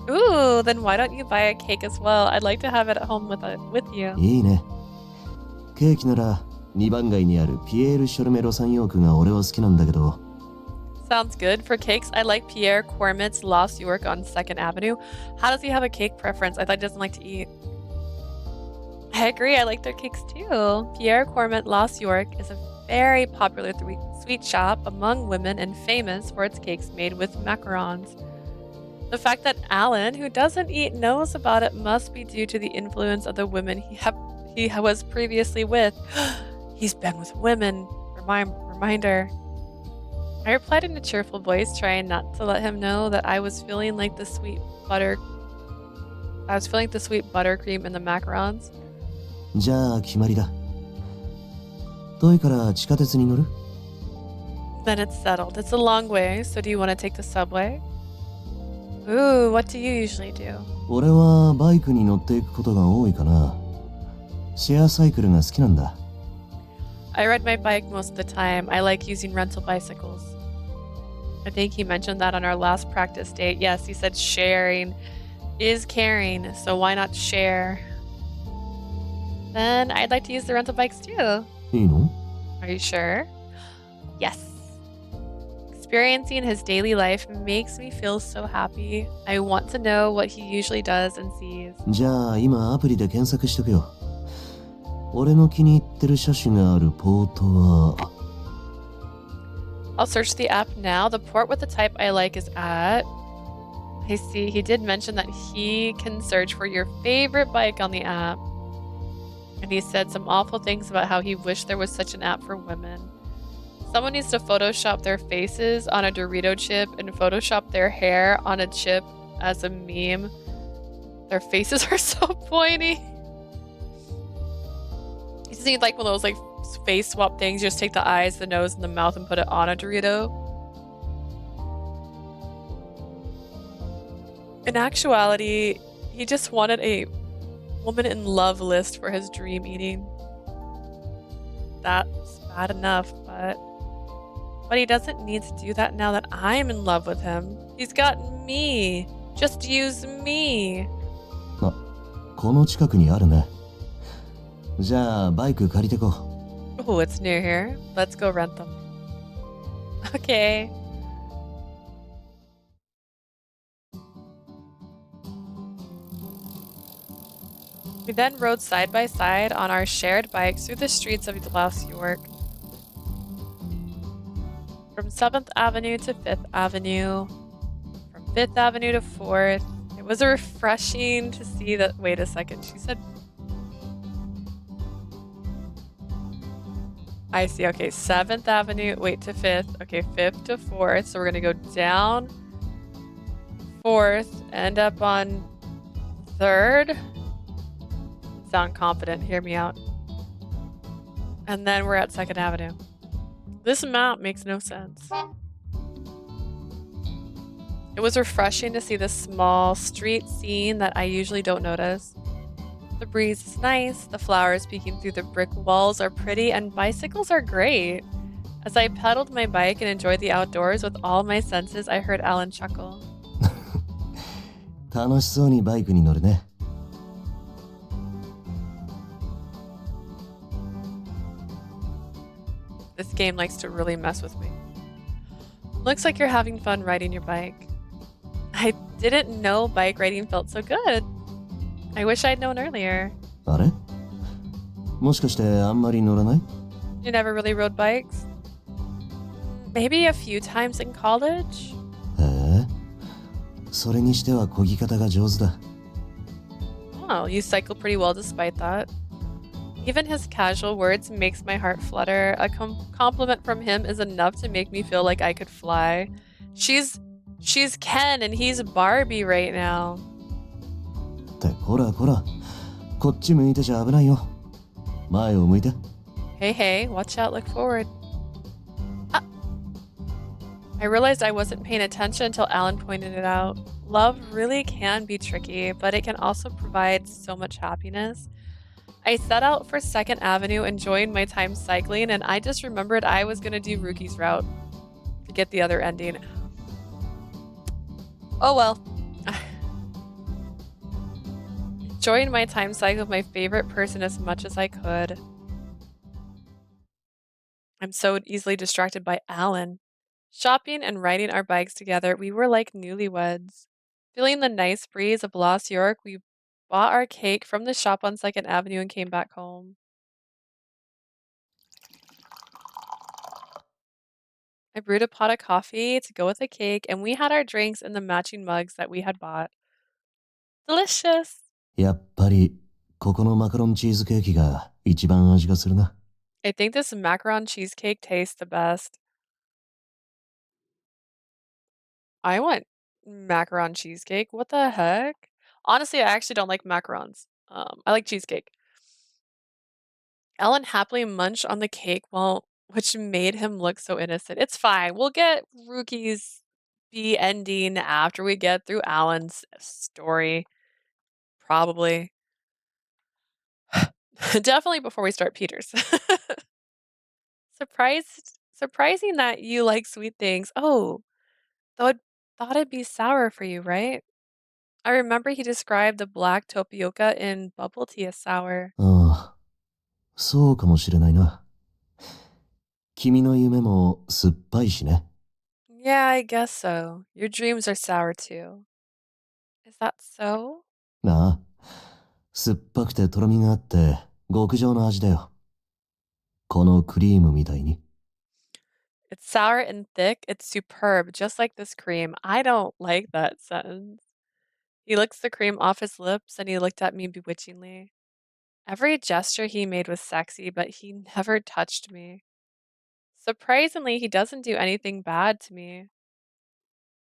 Ooh, then why don't you buy a cake as well? I'd like to have it at home with you. いいね。ケーキなら2番街にあるピエール・ショルメロサンヨークが俺は好きなんだけど。 Sounds good. For cakes, I like Pierre Cormit's Lost York on 2nd Avenue. How does he have a cake preference? I thought he doesn't like to eat. I agree. I like their cakes too. Pierre Cormit Lost York is a very popular sweet shop among women and famous for its cakes made with macarons. The fact that Alan, who doesn't eat, knows about it must be due to the influence of the women he was previously with. He's been with women. Reminder. I replied in a cheerful voice, trying not to let him know that I was feeling the sweet buttercream in the macarons. じゃあ決まりだ。遠いから地下鉄に乗る？ Then it's settled. It's a long way, so do you want to take the subway? Ooh, what do you usually do? 俺はバイクに乗っていくことが多いかな。シェアサイクルが好きなんだ。I ride my bike most of the time. I like using rental bicycles. I think he mentioned that on our last practice date. Yes, he said sharing is caring, so why not share? Then I'd like to use the rental bikes too. いいの？ Are you sure? Yes. Experiencing his daily life makes me feel so happy. I want to know what he usually does and sees. じゃあ今アプリで検索しとくよ。俺の気に入ってる車種があるポートは。 I'll search the app now. The port with the type I like is at... I see. He did mention that he can search for your favorite bike on the app. And he said some awful things about how he wished there was such an app for women. Someone needs to Photoshop their faces on a Dorito chip and Photoshop their hair on a chip as a meme. Their faces are so pointy. He doesn't need one of those face swap things. You just take the eyes, the nose, and the mouth and put it on a Dorito. In actuality, he just wanted a woman in love list for his dream eating. That's bad enough, but he doesn't need to do that now that I'm in love with him. He's got me. Just use me. あ、この近くにあるね。じゃあバイク借りてこう。Oh, it's near here. Let's go rent them. Okay. We then rode side by side on our shared bikes through the streets of Los York. From 7th Avenue to 5th Avenue, from 5th Avenue to 4th. It was refreshing to see that. Wait a second, she said. I see, okay, 7th Avenue, wait to 5th, okay, 5th to 4th, so we're gonna go down 4th, end up on 3rd. Sound confident, hear me out. And then we're at 2nd Avenue. This map makes no sense. It was refreshing to see this small street scene that I usually don't notice. The breeze is nice, the flowers peeking through the brick walls are pretty, and bicycles are great. As I pedaled my bike and enjoyed the outdoors with all my senses, I heard Allan chuckle. 楽しそうにバイクに乗るね。This game likes to really mess with me. Looks like you're having fun riding your bike. I didn't know bike riding felt so good. I wish I'd known earlier. あれ？もしかしてあんまり乗らない？ You never really rode bikes? Maybe a few times in college? へえ。それにしては漕ぎ方が上手だ。Oh, you cycle pretty well despite that. Even his casual words makes my heart flutter. A compliment from him is enough to make me feel like I could fly. She's Ken and he's Barbie right now. ってこらこら、こっち向いてちゃ危ないよ。前を向いて。Hey, hey, watch out, look forward. Ah. I realized I wasn't paying attention until Allan pointed it out. Love really can be tricky, but it can also provide so much happiness. I set out for 2nd Avenue, enjoying my time cycling, and I just remembered I was going to do Rookie's route to get the other ending. Oh well. Enjoying my time cycle with my favorite person as much as I could. I'm so easily distracted by Allan. Shopping and riding our bikes together, we were like newlyweds. Feeling the nice breeze of Los York, we bought our cake from the shop on 2nd Avenue and came back home. I brewed a pot of coffee to go with the cake, and we had our drinks in the matching mugs that we had bought. Delicious! やっぱりここのマカロンチーズケーキが一番味がするな。I think this macaron cheesecake tastes the best. I want macaron cheesecake. What the heck? Honestly, I actually don't like macarons. I like cheesecake. Allan happily munched on the cake which made him look so innocent. It's fine. We'll get Rookie's B ending after we get through Allan's story. Probably. Definitely before we start Peter's. Surprising that you like sweet things. Oh, thought it'd be sour for you, right? I remember he described the black tapioca in bubble tea as sour. ああ、そうかもしれないな。君の夢も酸っぱいしね。Yeah, I guess so. Your dreams are sour too. Is that so? ああ、酸っぱくてとろみがあって極上の味だよ。このクリームみたいに。It's sour and thick. It's superb, just like this cream. I don't like that sentence. He licks the cream off his lips and he looked at me bewitchingly. Every gesture he made was sexy, but he never touched me. Surprisingly, he doesn't do anything bad to me.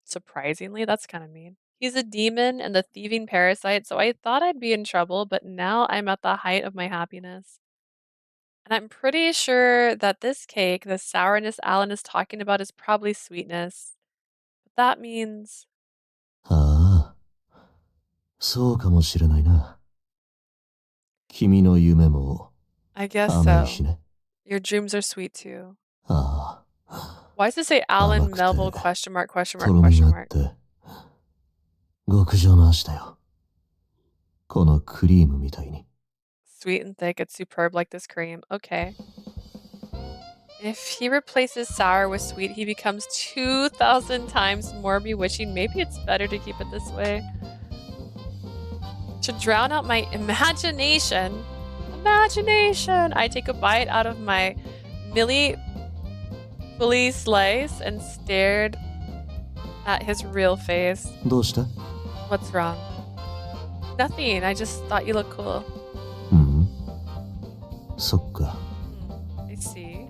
Surprisingly? That's kind of mean. He's a demon and the thieving parasite, so I thought I'd be in trouble, but now I'm at the height of my happiness. And I'm pretty sure that this cake, the sourness Alan is talking about, is probably sweetness. But that means ああ、そうかもしれないな。君の夢も I guess 甘いし so. ね。 Your dreams are sweet too. ああ、 Why does it say 甘 Allan くて Melville question mark question と mark ろみ question があっ mark? て極上の味だよ。このクリームみたいに。 Sweet and thick, it's superb like this cream. Okay. If he replaces sour with sweet, he becomes 2,000 times more bewitching. Maybe it's better to keep it this way. To drown out my imagination, I take a bite out of my Millie fully slice and stared at his real face. どうした？ What's wrong? Nothing. I just thought you looked cool. そっか。 I see.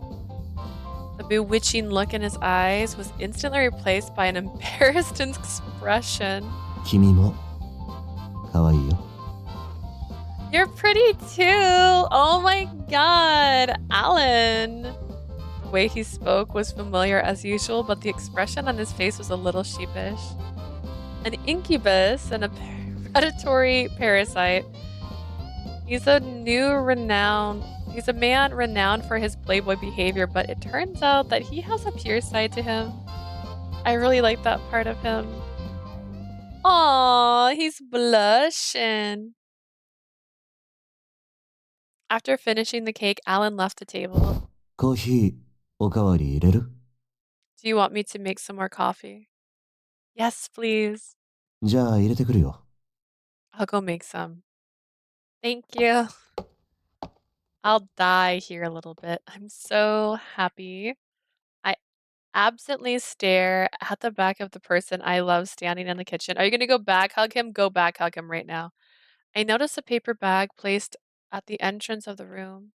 The bewitching look in his eyes was instantly replaced by an embarrassed expression. 君も可愛いよ。 You're pretty too! Oh my god! Alan! The way he spoke was familiar as usual, but the expression on his face was a little sheepish. An incubus and a predatory parasite. He's a man renowned for his playboy behavior, but it turns out that he has a pure side to him. I really like that part of him. Aww, he's blushing. After finishing the cake, Alan left the table. コーヒーおかわり入れる？ Do you want me to make some more coffee? Yes, please. じゃあ入れてくるよ。 I'll go make some. Thank you. I'll die here a little bit. I'm so happy. I absently stare at the back of the person I love standing in the kitchen. Are you going to go back hug him? Go back hug him right now. I notice a paper bag placed at the entrance of the room.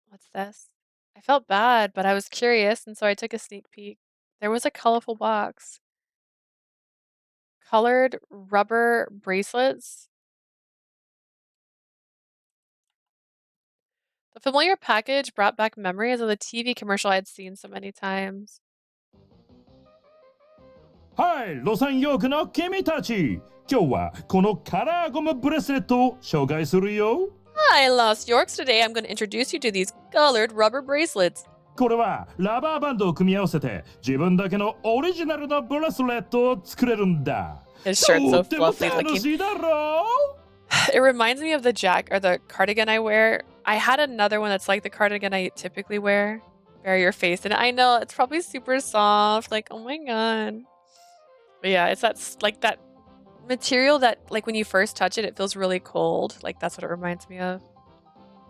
What's this? I felt bad, but I was curious, and so I took a sneak peek. There was a colorful box. Colored rubber bracelets. The familiar package brought back memories of the TV commercial I had seen so many times. はい、ロサンヨークの君たち。今日はこのカラーゴムブレスレットを紹介するよ。Hi, Lost Yorks. Today I'm going to introduce you to these colored rubber bracelets. これはラバーバンドを組み合わせて自分だけのオリジナルのブレスレットを作れるんだ。 His shirt's so とっても fluffy 楽 looking. しいだろう？ It reminds me of the the cardigan I wear. I had another one that's like the cardigan I typically wear. Bury your face in it. I know it's probably super soft. Like, oh my god. But yeah, it's like that material that like when you first touch it, it feels really cold. Like that's what it reminds me of.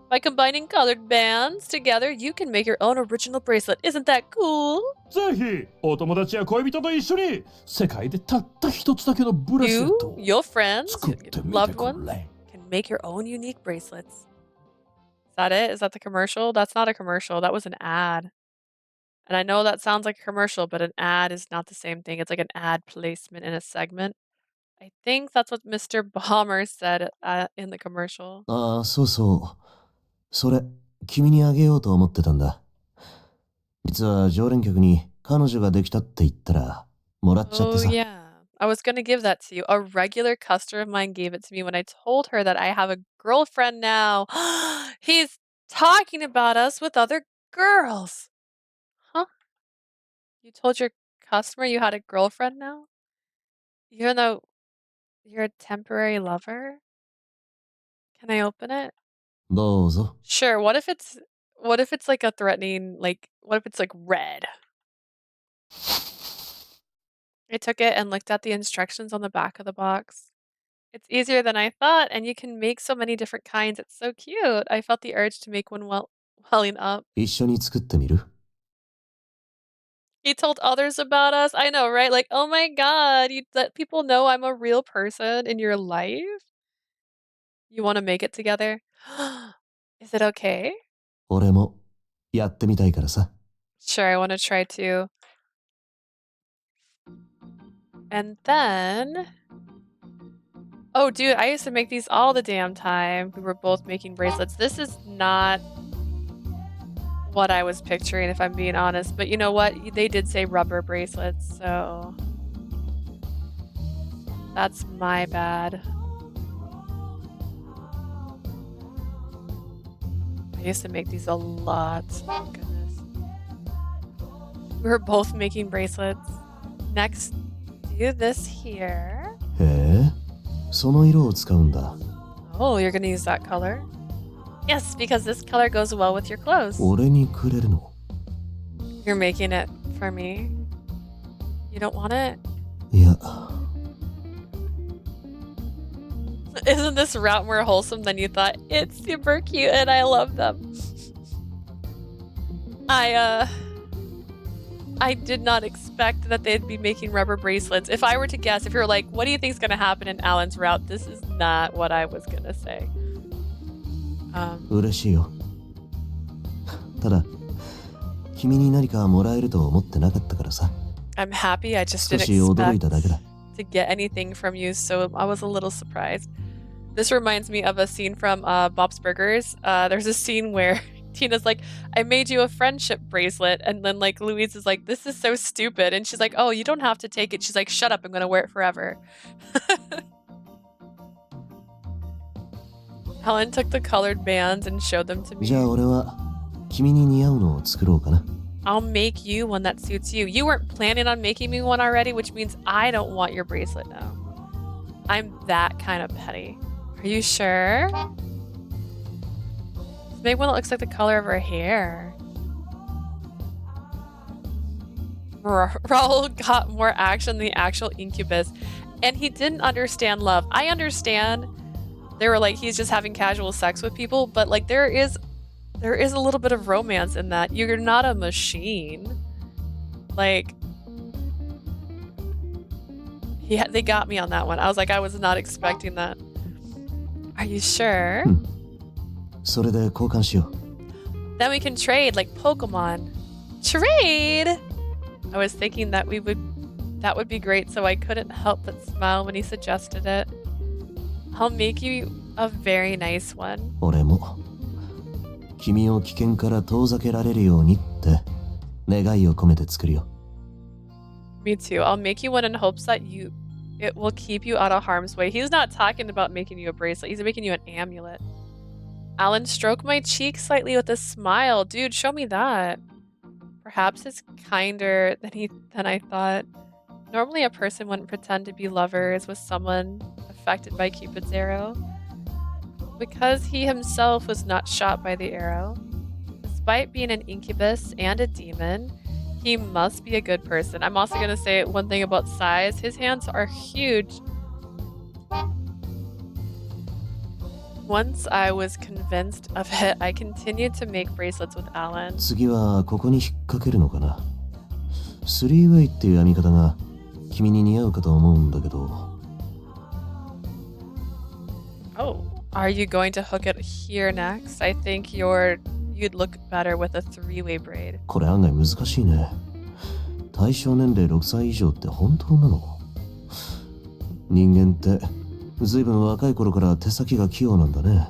By combining colored bands together, you can make your own original bracelet. Isn't that cool? ぜひお友達や恋人と一緒に世界でたった一つだけのブレスレッ You, トを your friends, 作ってみ loved てく ones れ。 can make your own unique bracelets. Is that it? Is that the commercial? That's not a commercial. That was an ad. And I know that sounds like a commercial, but an ad is not the same thing. It's like an ad placement in a segment. I think that's what Mr. Bomber said in the commercial. ああ、そうそう。それ、君にあげようと思ってたんだ。実は常連客に彼女ができたって言ったら、もらっちゃって Oh, さ。 yeah. I was going to give that to you. A regular customer of mine gave it to me when I told her that I have a girlfriend now. He's talking about us with other girls. Huh? You told your customer you had a girlfriend now? Even though you're a temporary lover? Can I open it? どうぞ。 Sure. What if it's like a threatening, like what if it's like red? I took it and looked at the instructions on the back of the box. It's easier than I thought, and you can make so many different kinds. It's so cute. I felt the urge to make one welling up. 一緒に作ってみる？ He told others about us. I know, right? Like, oh my god, you let people know I'm a real person in your life? You want to make it together? Is it okay? 俺もやってみたいからさ。 Sure, I want to try too. And then... Oh, dude, I used to make these all the damn time. We were both making bracelets. This is not what I was picturing, if I'm being honest. But you know what? They did say rubber bracelets, so that's my bad. I used to make these a lot. Oh, goodness. We were both making bracelets. Next, do this here. へえ、その色を使うんだ。 Oh, you're gonna use that color? Yes, because this color goes well with your clothes. 俺にくれるの？ You're making it for me. You don't want it? いや、 Isn't this route more wholesome than you thought? It's super cute and I love them. I did not expect that they'd be making rubber bracelets. If I were to guess, if you're like, what do you think's gonna happen in Allan's route? This is not what I was gonna say. 嬉しいよ。ただ、君に何かもらえると思ってなかったからさ。 I'm happy. I just 少 didn't し驚い expect ただけだ。 to get anything from you, so I was a little surprised. This reminds me of a scene from Bob's Burgers. There's a scene where Tina's like, I made you a friendship bracelet, and then like Louise is like, this is so stupid, and she's like, oh, you don't have to take it. She's like, shut up, I'm gonna wear it forever. Helen took the colored bands and showed them to me. じゃあ俺は君に似合うのを作ろうかな。 I'll make you one that suits you. You weren't planning on making me one already, which means I don't want your bracelet now. I'm that kind of petty. Are you sure? Make one that looks like the color of her hair. Raul got more action than the actual incubus, and he didn't understand love. I understand they were like, he's just having casual sex with people, but like there is a little bit of romance in that. You're not a machine. Like, they got me on that one. I was like, I was not expecting that. Are you sure? それで交換しよう。 Then we can trade like Pokemon. Trade? I was thinking that that would be great, so I couldn't help but smile when he suggested it. I'll make you a very nice one. 俺も君を危険から遠ざけられるようにって願いを込めて作るよ。 Me too. I'll make you one in hopes that it will keep you out of harm's way. He's not talking about making you a bracelet. He's making you an amulet. Allan stroked my cheek slightly with a smile. Dude, show me that. Perhaps it's kinder than I thought. Normally a person wouldn't pretend to be lovers with someone affected by Cupid's arrow. Because he himself was not shot by the arrow. Despite being an incubus and a demon, he must be a good person. I'm also going to say one thing about size. His hands are huge. Once I was convinced of it, I continued to make bracelets with Allan. 次はここに引っ掛けるのかな。スリーウェイっていう編み方が君に似合うかと思うんだけど。 Oh, are you going to hook it here next? I think you'd look better with a three-way braid. これ案外難しいね。対象年齢6歳以上って本当なの？人間ってずいぶん若い頃から手先が器用なんだね。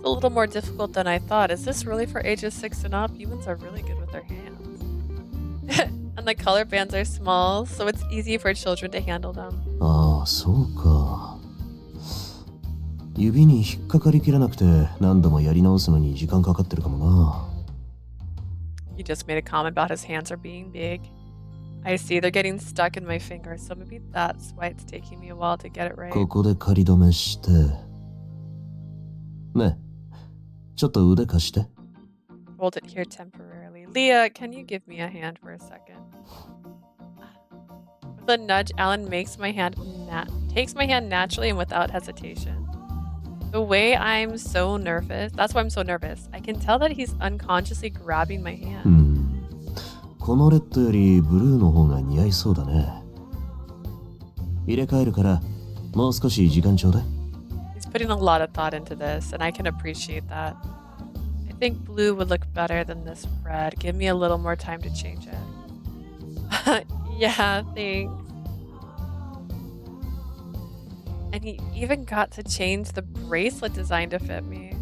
It's a little more difficult than I thought. Is this really for ages 6 and up? Humans are really good with their hands. And the color bands are small, so it's easy for children to handle them. ああ、そうか。指に引っかかりきらなくて何度もやり直すのに時間かかってるかもな。 He just made a comment about his hands are being big. I see, they're getting stuck in my fingers, so maybe that's why it's taking me a while to get it right. ここで仮止めして。ねえ、ちょっと腕貸して。 Hold it here temporarily. Leah, can you give me a hand for a second? With a nudge, Allan takes my hand naturally and without hesitation. The way I'm so nervous, that's why I'm so nervous. I can tell that he's unconsciously grabbing my hand. このレッドよりブルーの方が似合いそうだね。入れ替えるからもう少し時間ちょうだい。 He's putting a lot of thought into this, and I can appreciate that. I think blue would look better than this red. Give me a little more time to change it. Yeah, thanks. And he even got to change the bracelet design to fit me.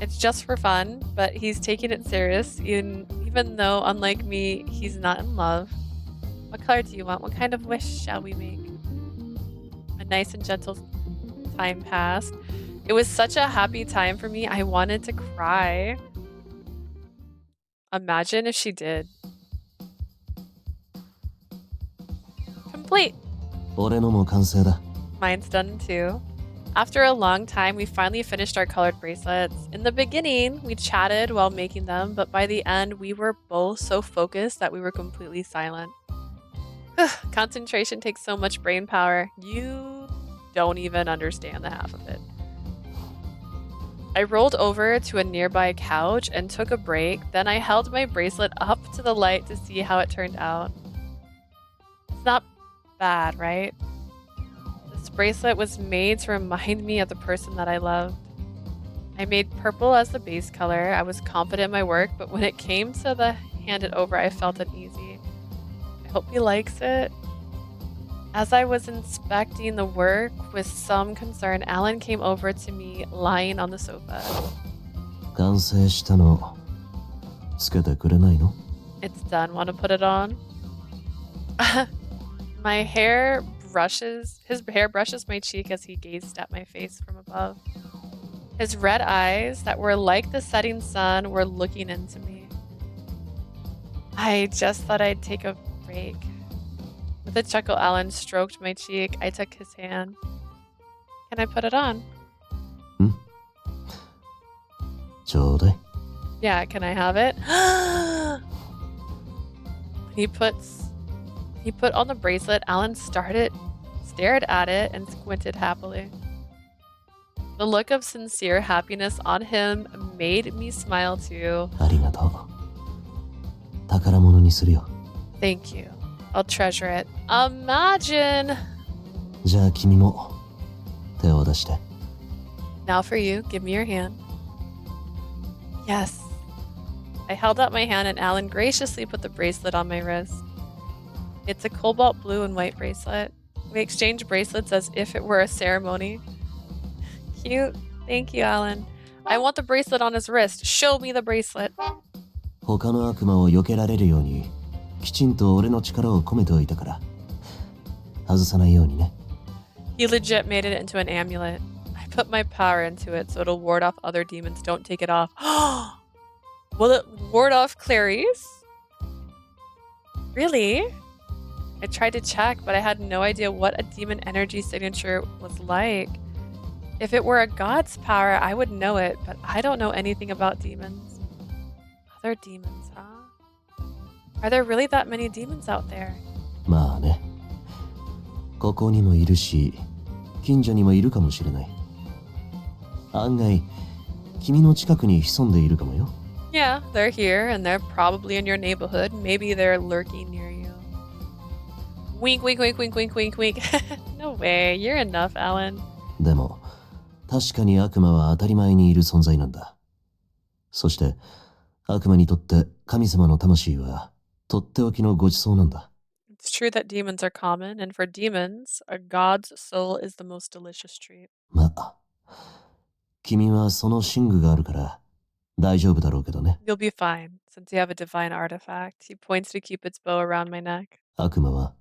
It's just for fun, but he's taking it serious, even though, unlike me, he's not in love. What color do you want? What kind of wish shall we make? A nice and gentle time passed. It was such a happy time for me. I wanted to cry. Imagine if she did. Complete. 俺のも完成だ。 Mine's done too. After a long time, we finally finished our colored bracelets. In the beginning, we chatted while making them, but by the end, we were both so focused that we were completely silent. Concentration takes so much brain power. You don't even understand the half of it. I rolled over to a nearby couch and took a break. Then I held my bracelet up to the light to see how it turned out. It's not bad, right? This bracelet was made to remind me of the person that I loved. I made purple as the base color. I was confident in my work, but when it came to the hand it over, I felt uneasy. I hope he likes it. As I was inspecting the work with some concern, Allan came over to me lying on the sofa. 完成したのつけてくれないの？ It's done. Want to put it on? His hair brushes my cheek as he gazed at my face from above. His red eyes that were like the setting sun were looking into me. I just thought I'd take a break. With a chuckle, Allan stroked my cheek. I took his hand. Can I put it on? ちょうだい。 Yeah, can I have it? He put on the bracelet. Allan stared at it, and squinted happily. The look of sincere happiness on him made me smile too. ありがとう。宝物にするよ。 Thank you. I'll treasure it. Imagine! じゃあ君も手を出して。 Now for you, give me your hand. Yes. I held out my hand and Allan graciously put the bracelet on my wrist. It's a cobalt blue and white bracelet. We exchanged bracelets as if it were a ceremony. Cute. Thank you, Allan. I want the bracelet on his wrist. Show me the bracelet. 他の悪魔を避けられるようにきちんと俺の力を込めておいたから外さないようにね。 He legit made it into an amulet. I put my power into it so it'll ward off other demons. Don't take it off. Will it ward off Clarice? Really? I tried to check, but I had no idea what a demon energy signature was like. If it were a god's power, I would know it, but I don't know anything about demons. Other demons, huh? Are there really that many demons out there? まあね。ここにもいるし、近所にもいるかもしれない。案外、君の近くに潜んでいるかもよ。Yeah, they're here, and they're probably in your neighborhood. Maybe they're lurking near you. Wink, wink, wink, wink, wink, wink, wink. No way, you're enough, Allan. でも、確かに悪魔は当たり前にいる存在なんだ。そして、悪魔にとって神様の魂はとっておきのごちそうなんだ。It's true that demons are common, and for demons, a god's soul is the most delicious treat. まあ、君はその寝具があるから大丈夫だろうけどね。 You'll be fine, since you have a divine artifact. He points to Cupid's bow around my neck. 悪魔は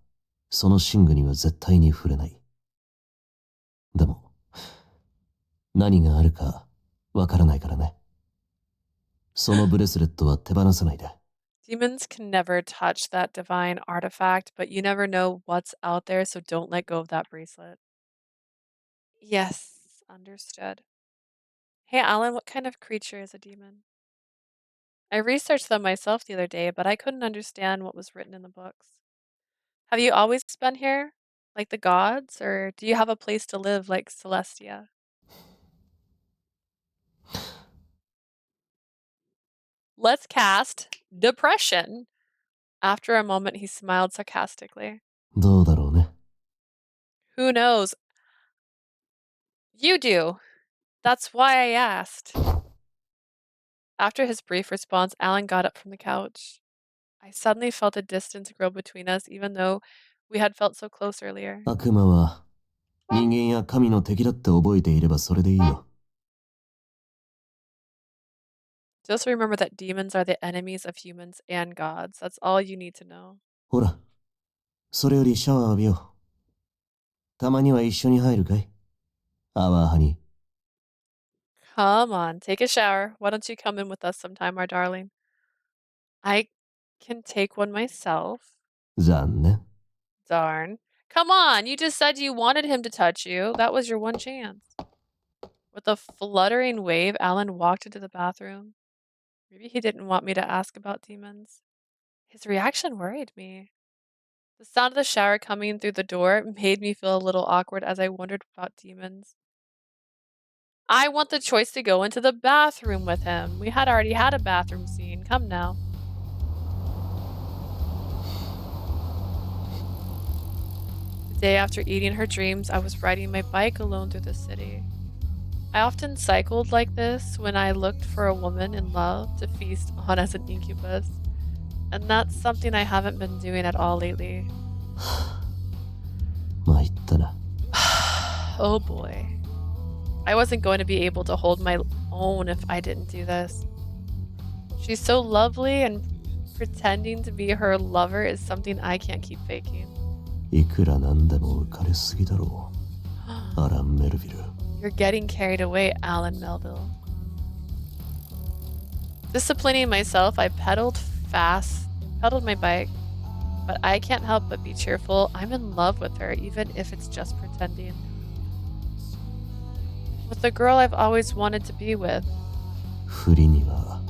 その寝具には絶対に触れない。でも、何があるかわからないからね。そのブレスレットは手放さないで。 Demons can never touch that divine artifact, but you never know what's out there, so don't let go of that bracelet. Yes, understood. Hey, Allan, what kind of creature is a demon? I researched them myself the other day, but I couldn't understand what was written in the books. Have you always been here, like the gods, or do you have a place to live like Celestia? Let's cast Depression. After a moment, he smiled sarcastically. どうだろうね。 Who knows? You do. That's why I asked. After his brief response, Allan got up from the couch. I suddenly felt a distance grow between us, even though we had felt so close earlier. 悪魔は人間や神の敵だって覚えていればそれでいいよ。Just remember that demons are the enemies of humans and gods. That's all you need to know. ほら、それよりシャワー浴びよう。たまには一緒に入るかい？アワーハニ Come on, take a shower. Why don't you come in with us sometime, our darling? I can take one myself. ー。残念。Darn. Come on, you just said you wanted him to touch you. That was your one chance. With a fluttering wave, Alan walked into the bathroom. Maybe he didn't want me to ask about demons. His reaction worried me. The sound of the shower coming through the door made me feel a little awkward as I wondered about demons. I want the choice to go into the bathroom with him. We had already had a bathroom scene. Come now. The day after eating her dreams, I was riding my bike alone through the city. I often cycled like this when I looked for a woman in love to feast on as an incubus. And that's something I haven't been doing at all lately. 参ったな。Oh boy. I wasn't going to be able to hold my own if I didn't do this. She's so lovely, and pretending to be her lover is something I can't keep faking. いくらなんでも浮かれすぎだろう。アラン・メルヴィル。You're getting carried away, Allan Melville. Disciplining myself, I pedaled my bike, but I can't help but be cheerful. I'm in love with her, even if it's just pretending. With the girl I've always wanted to be with. 振りには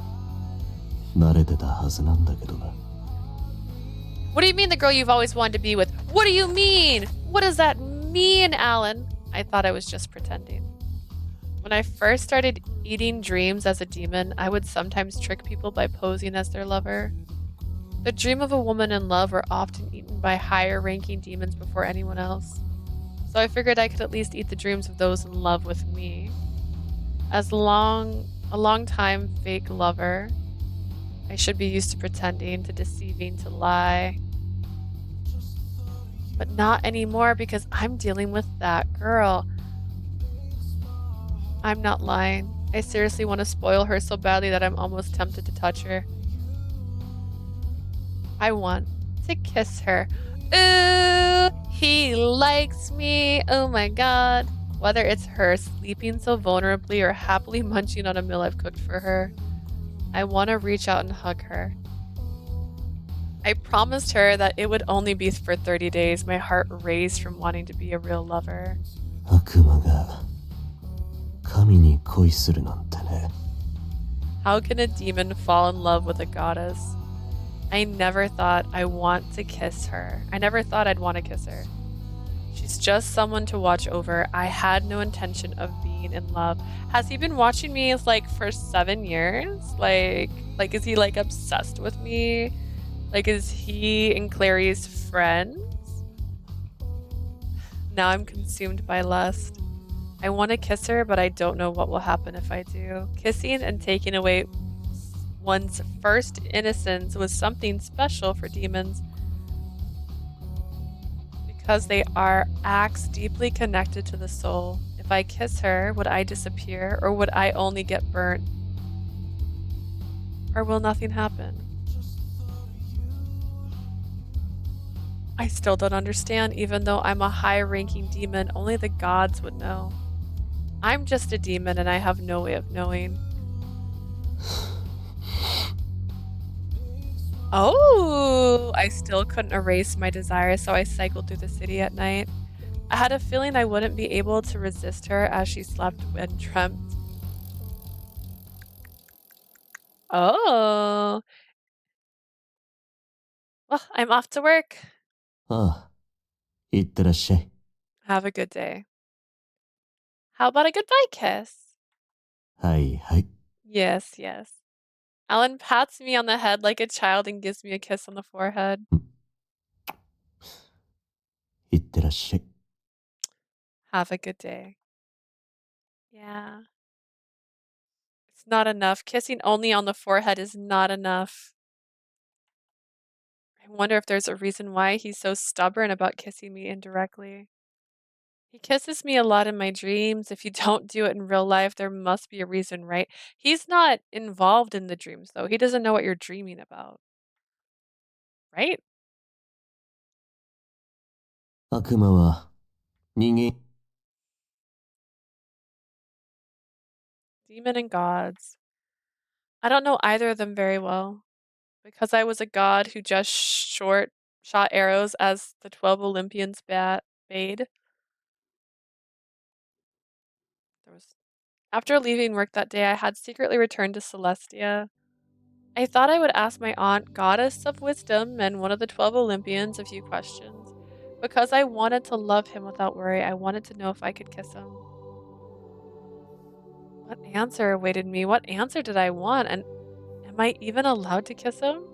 慣れてたはずなんだけどな。What do you mean the girl you've always wanted to be with? What do you mean? What does that mean, Alan? I thought I was just pretending. When I first started eating dreams as a demon, I would sometimes trick people by posing as their lover. The dream of a woman in love were often eaten by higher-ranking demons before anyone else. So I figured I could at least eat the dreams of those in love with me. As a long-time fake lover, I should be used to pretending, to deceiving, to lie. But not anymore because I'm dealing with that girl. I'm not lying. I seriously want to spoil her so badly that I'm almost tempted to touch her. I want to kiss her. Ooh, he likes me. Oh my god. Whether it's her sleeping so vulnerably or happily munching on a meal I've cooked for her, I want to reach out and hug her. I promised her that it would only be for 30 days. My heart raced from wanting to be a real lover. 悪魔が神に恋するなんてね。 How can a demon fall in love with a goddess? I never thought I want to kiss her. I never thought I'd want to kiss her. She's just someone to watch over. I had no intention of being in love. Has he been watching me like for 7 years? Like is he like obsessed with me? Like, is he and Clary's friends? Now I'm consumed by lust. I want to kiss her, but I don't know what will happen if I do. Kissing and taking away one's first innocence was something special for demons, because they are acts deeply connected to the soul. If I kiss her, would I disappear, or would I only get burnt? Or will nothing happen? I still don't understand, even though I'm a high-ranking demon. Only the gods would know. I'm just a demon and I have no way of knowing. Oh, I still couldn't erase my desire, so I cycled through the city at night. I had a feeling I wouldn't be able to resist her as she slept and dreamt. Oh. Well, I'm off to work. ああ、いってらっしゃい。 Have a good day. How about a goodbye kiss? はいはい。 Yes, yes. Alan pats me on the head like a child and gives me a kiss on the forehead. いってらっしゃい。 Have a good day. Yeah. It's not enough. Kissing only on the forehead is not enough. I wonder if there's a reason why he's so stubborn about kissing me indirectly. He kisses me a lot in my dreams. If you don't do it in real life, there must be a reason, right? He's not involved in the dreams, though. He doesn't know what you're dreaming about, right? 悪魔は人間 Demon and gods. I don't know either of them very well. Because I was a god who just shot arrows as the 12 Olympians bade. There was After leaving work that day, I had secretly returned to Celestia. I thought I would ask my aunt, goddess of wisdom and one of the 12 Olympians, a few questions. Because I wanted to love him without worry, I wanted to know if I could kiss him. What answer awaited me? What answer did I want? And am I even allowed to kiss him?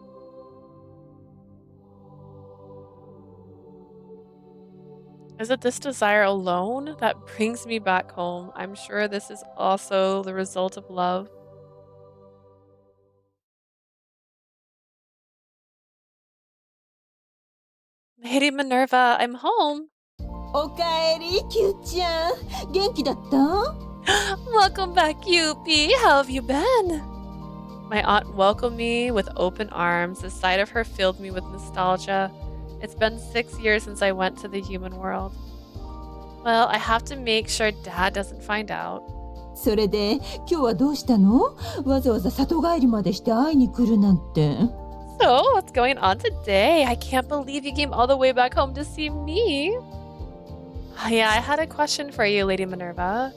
Is it this desire alone that brings me back home? I'm sure this is also the result of love. Lady Minerva, I'm home. おかえり、キューちゃん。元気だった？ Welcome back, Cupid. How have you been? My aunt welcomed me with open arms. The sight of her filled me with nostalgia. It's been 6 years since I went to the human world. Well, I have to make sure Dad doesn't find out. それで、今日はどうしたの？わざわざ里帰りまでして会いに来るなんて。So, what's going on today? I can't believe you came all the way back home to see me. Yeah, I had a question for you, Lady Minerva.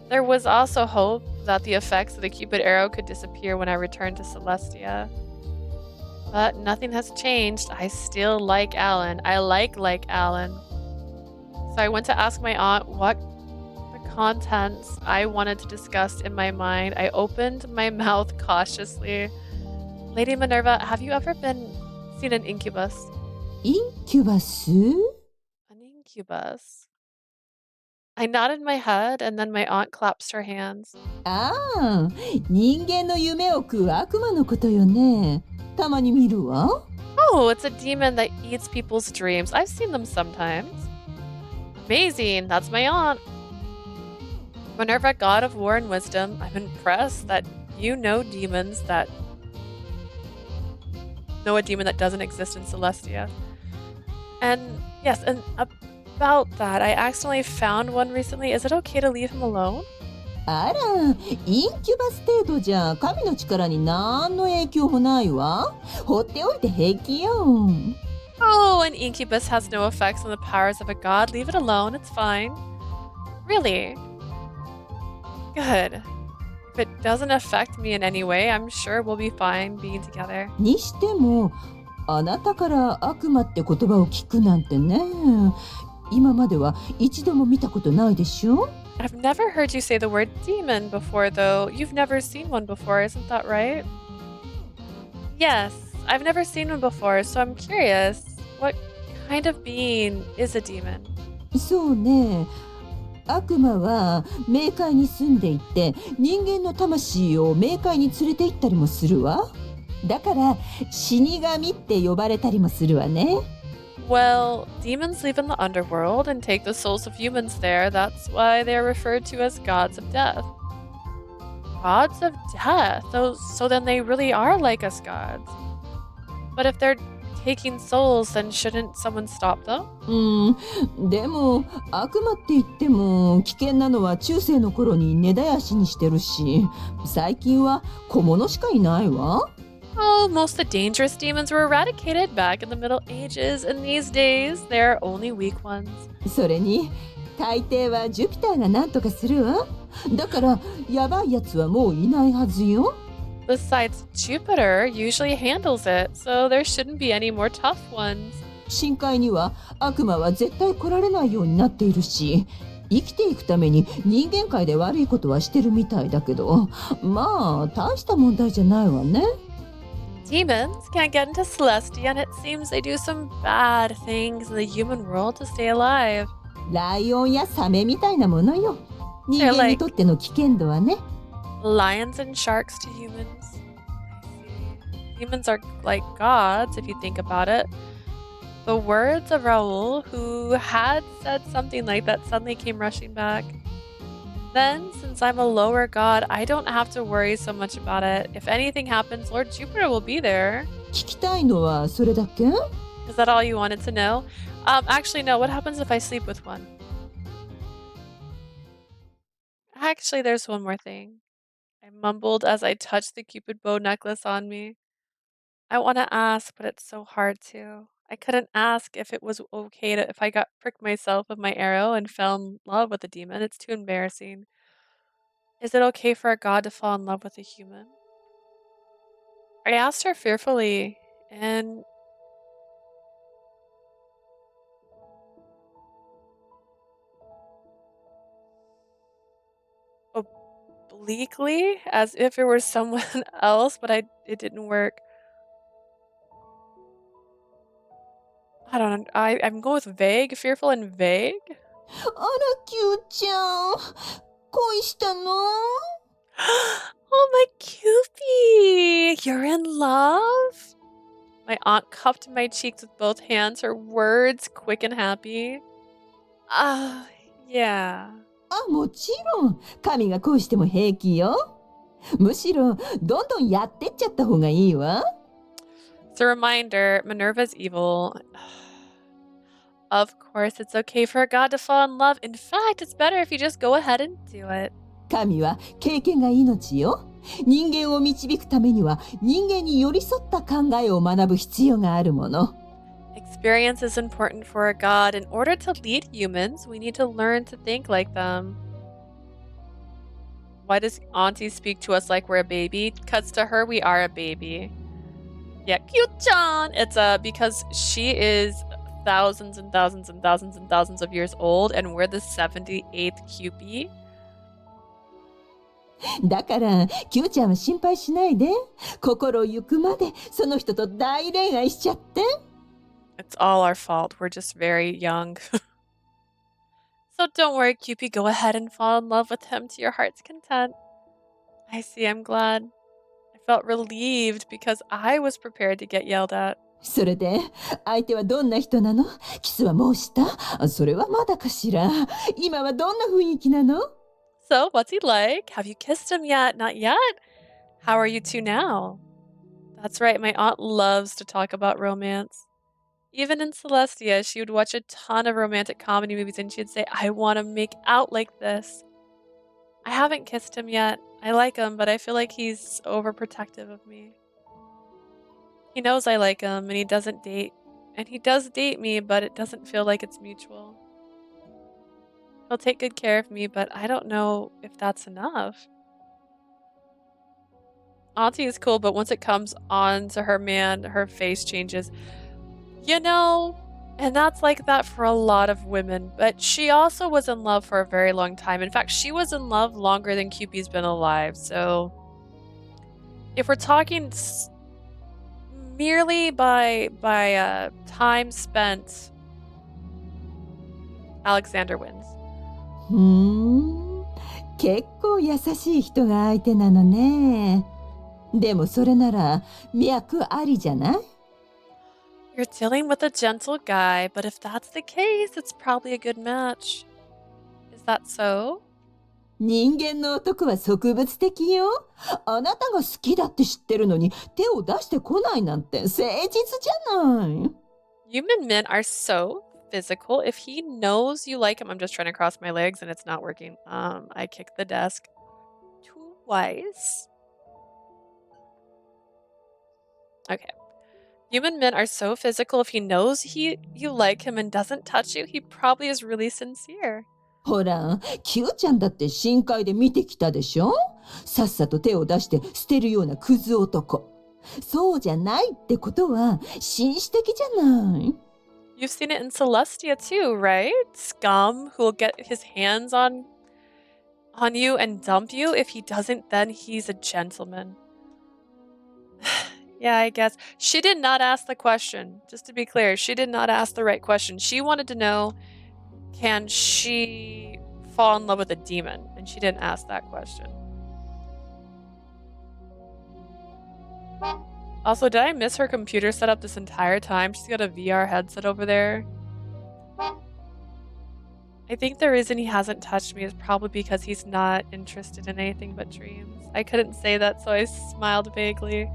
There was also hope that the effects of the Cupid arrow could disappear when I returned to Celestia. But nothing has changed. I still like Allan. I like Allan. So I went to ask my aunt what the contents I wanted to discuss in my mind. I opened my mouth cautiously. Lady Minerva, have you ever seen an incubus? インキュバス？ An incubus. I nodded my head and then my aunt clasped her hands. ああ、人間の夢を食う悪魔のことよね。たまに見るわ。Oh, it's a demon that eats people's dreams. I've seen them sometimes. Amazing, that's my aunt. Minerva, god of war and wisdom, I'm impressed that you know demons that know a demon that doesn't exist in Celestia. And yes, and about that, I accidentally found one recently. Is it okay to leave him alone? あら、インキュバス程度じゃ神の力に何の影響もないわ。放っておいて平気よ。Oh, an incubus has no effects on the powers of a god. Leave it alone, it's fine. Really? Good. If it doesn't affect me in any way, I'm sure we'll be fine being together. にしても、あなたから悪魔って言葉を聞くなんてね。今までは一度も見たことないでしょ？ I've never heard you say the word demon before, though. You've never seen one before, isn't that right? Yes, I've never seen one before, so I'm curious. What kind of being is a demon? そうね。悪魔は冥界に住んでいて、人間の魂を冥界に連れて行ったりもするわ。だから死神って呼ばれたりもするわね。Well, demons live in the underworld and take the souls of humans there. That's why they are referred to as gods of death. Gods of death? So then they really are like us gods. But if they're taking souls, then shouldn't someone stop them? でも悪魔って言っても危険なのは中世の頃に根絶やしにしてるし、最近は小物しかいないわ。Oh, most of the dangerous demons were eradicated back in the Middle Ages, and these days, there are only weak ones. それに大抵はジュピターが何とかするわ。だからヤバいやつはもういないはずよ。Besides, Jupiter usually handles it, so there shouldn't be any more tough ones. 深海には悪魔は絶対来られないようになっているし、生きていくために人間界で悪いことはしてるみたいだけど、まあ大した問題じゃないわね。Demons can't get into Celestia, and it seems they do some bad things in the human world to stay alive. ライオンやサメみたいなものよ。人間にとっての危険度はね。Lions and sharks to humans. I see. Humans are like gods, if you think about it. The words of Raoul, who had said something like that, suddenly came rushing back. Then, since I'm a lower god, I don't have to worry so much about it. If anything happens, Lord Jupiter will be there. 聞きたいのはそれだけ？ Is that all you wanted to know? Actually, no. What happens if I sleep with one? Actually, there's one more thing. I mumbled as I touched the Cupid bow necklace on me. I want to ask, but it's so hard to. I couldn't ask if it was okay if I got pricked myself with my arrow and fell in love with a demon. It's too embarrassing. Is it okay for a god to fall in love with a human? I asked her fearfully, and obliquely, as if it were someone else, but it didn't work. I don't know. I'm going with vague, fearful, and vague. あら、キューちゃん。恋したの？ Oh my Cupid! You're in love? My aunt cupped my cheeks with both hands, her words quick and happy. Yeah. あ、もちろん。神が恋しても平気よ。むしろ、どんどんやってっちゃった方がいいわ。It's a reminder, Minerva's evil. Of course, it's okay for a god to fall in love. In fact, it's better if you just go ahead and do it. 神は経験が命よ。人間を導くためには人間に寄り添った考えを学ぶ必要があるもの。Experience is important for a god. In order to lead humans, we need to learn to think like them. Why does Auntie speak to us like we're a baby? Cuts to her, we are a baby. Yeah, cute-chan! It's because she is thousands and thousands and thousands and thousands of years old, and we're the 78th Cupid. だから、キューちゃんは心配しないで。心ゆくまでその人と大恋愛しちゃって。It's all our fault. We're just very young. So don't worry, Cupid. Go ahead and fall in love with him to your heart's content. I see. I'm glad. I felt relieved because I was prepared to get yelled at. それで、相手はどんな人なの？キスはもうした？それはまだかしら。今はどんな雰囲気なの？ So, what's he like? Have you kissed him yet? Not yet? How are you two now? That's right, my aunt loves to talk about romance. Even in Celestia, she would watch a ton of romantic comedy movies and she'd say, I want to make out like this. I haven't kissed him yet. I like him, but I feel like he's overprotective of me. He knows I like him and he doesn't date. And he does date me, but it doesn't feel like it's mutual. He'll take good care of me, but I don't know if that's enough. Auntie is cool, but once it comes on to her man, her face changes. You know, and that's like that for a lot of women, but she also was in love for a very long time. In fact, she was in love longer than Cupid's been alive, so if we're talking merely by time spent, Alexander wins. 結構優しい人が相手なのね。でもそれなら脈ありじゃない？ You're dealing with a gentle guy, but if that's the case, it's probably a good match. Is that so? 人間の男は植物的よ。あなたが好きだって知ってるのに手を出してこないなんて誠実じゃない。Human men are so physical. If he knows you like him, I'm just trying to cross my legs and it's not working. I kicked the desk twice. Okay. Human men are so physical. If he knows you like him and doesn't touch you, he probably is really sincere. ほら、キューちゃんだって深海で見てきたでしょ？さっさと手を出して捨てるようなクズ男。そうじゃないってことは紳士的じゃない。You've seen it in Celestia too, right? Scum who will get his hands on you and dump you. If he doesn't, then he's a gentleman. Yeah, I guess. She did not ask the question. Just to be clear, she did not ask the right question. She wanted to know, can she fall in love with a demon? And she didn't ask that question. Also, did I miss her computer setup this entire time? She's got a VR headset over there. I think the reason he hasn't touched me is probably because he's not interested in anything but dreams. I couldn't say that, so I smiled vaguely.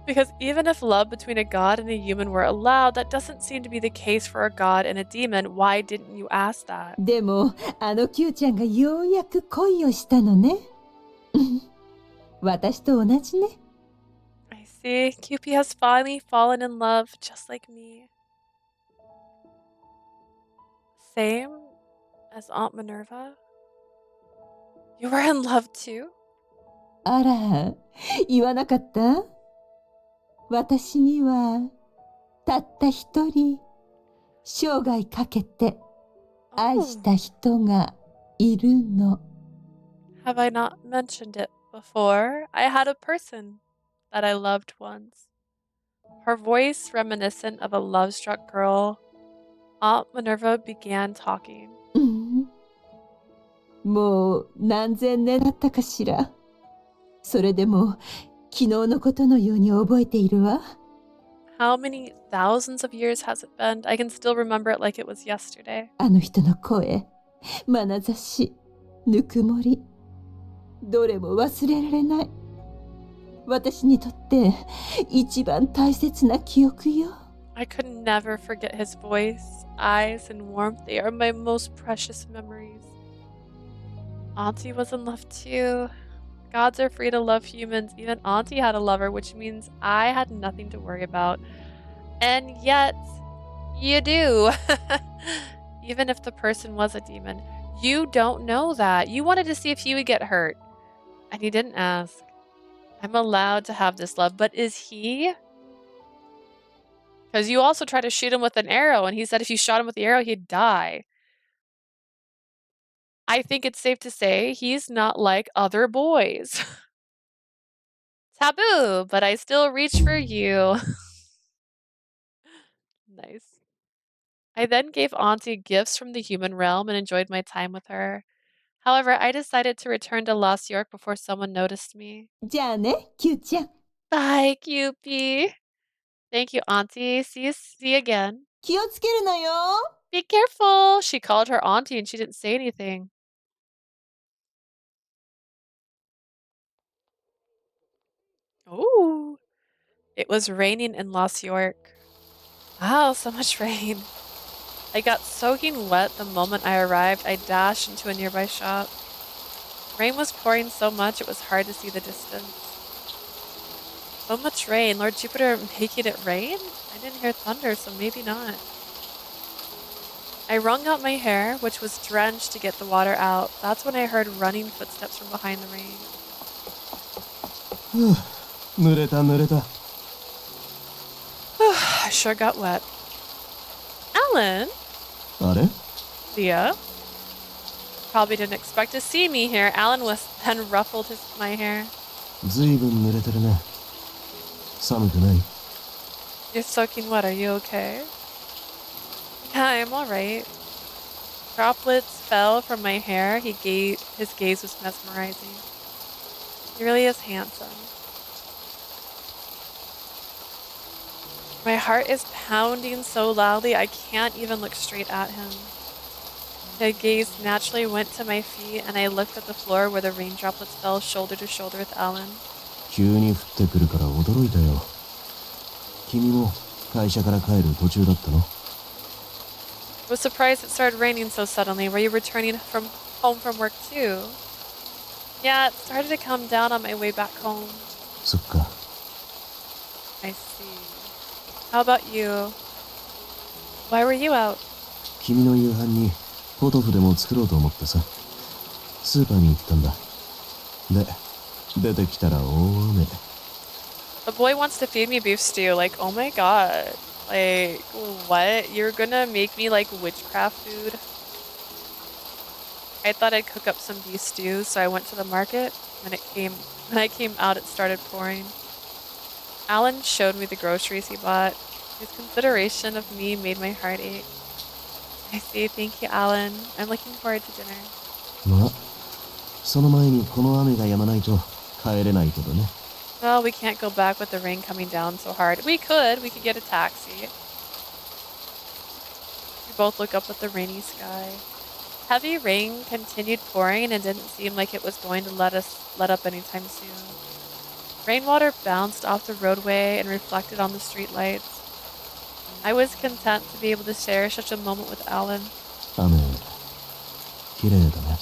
Because even if love between a god and a human were allowed, that doesn't seem to be the case for a god and a demon. Why didn't you ask that? でもあの Q ちゃんがようやく恋をしたのね。私と同じね。I see. Cupid has finally fallen in love, just like me. Same as Aunt Minerva? You were in love too? あら、言わなかった？私にはたった一人生涯かけて愛した人がいるの。Have I not mentioned it before? I had a person that I loved once. Her voice reminiscent of a love-struck girl. Aunt Minerva began talking. もう何千年だったかしら。それでも昨日のことのように覚えているわ。How many thousands of years has it been? I can still remember it like it was yesterday. あの人の声、眼差し、ぬくもり、どれも忘れられない。私にとって一番大切な記憶よ。I could never forget his voice, eyes, and warmth. They are my most precious memories. Auntie was in love too. Gods are free to love humans. Even Auntie had a lover, which means I had nothing to worry about. And yet, you do. Even if the person was a demon. You don't know that. You wanted to see if he would get hurt. And you didn't ask. I'm allowed to have this love, but is he? Because you also tried to shoot him with an arrow, and he said if you shot him with the arrow, he'd die. I think it's safe to say he's not like other boys. Taboo, but I still reach for you. Nice. I then gave Auntie gifts from the human realm and enjoyed my time with her. However, I decided to return to Lost York before someone noticed me. じゃあね、Q ちゃん。 Bye, Cupid. Thank you, Auntie. See you again. 気をつけるのよ。 Be careful. She called her auntie and she didn't say anything. Ooh. It was raining in Lost York. Wow, so much rain. I got soaking wet the moment I arrived. I dashed into a nearby shop. Rain was pouring so much it was hard to see the distance. So much rain. Lord Jupiter making it rain? I didn't hear thunder, so maybe not. I wrung out my hair, which was drenched to get the water out. That's when I heard running footsteps from behind the rain. 濡れた濡れた。I sure got wet. Allan? あれ？ Thea? Probably didn't expect to see me here. Allan was then ruffled my hair. ずいぶん濡れてるね。寒くない？ You're soaking wet. Are you okay? Yeah, I'm alright. Droplets fell from my hair. His gaze was mesmerizing. He really is handsome. My heart is pounding so loudly I can't even look straight at him. My gaze naturally went to my feet and I looked at the floor where the rain droplets fell shoulder to shoulder with Allan. 急に降ってくるから驚いたよ。君も会社から帰る途中だったの？ I was surprised it started raining so suddenly. Were you returning home from work too? Yeah, it started to come down on my way back home. そっか。 I see. How about you? Why were you out? 君の夕飯にポトフでも作ろうと思ってさ。スーパーに行ったんだ。で、出てきたら大雨。 The boy wants to feed me beef stew. Like, oh my god. Like, what? You're gonna make me like witchcraft food? I thought I'd cook up some beef stew, so I went to the market. When I came out, it started pouring. Allan showed me the groceries he bought. His consideration of me made my heart ache. I see. Thank you, Allan. I'm looking forward to dinner. まあ、その前にこの雨が止まないと帰れないけどね。Well, we can't go back with the rain coming down so hard. We could get a taxi. We both look up at the rainy sky. Heavy rain continued pouring and didn't seem like it was going to let up anytime soon. Rainwater bounced off the roadway and reflected on the streetlights. I was content to be able to share such a moment with Allan. 雨、綺麗だね。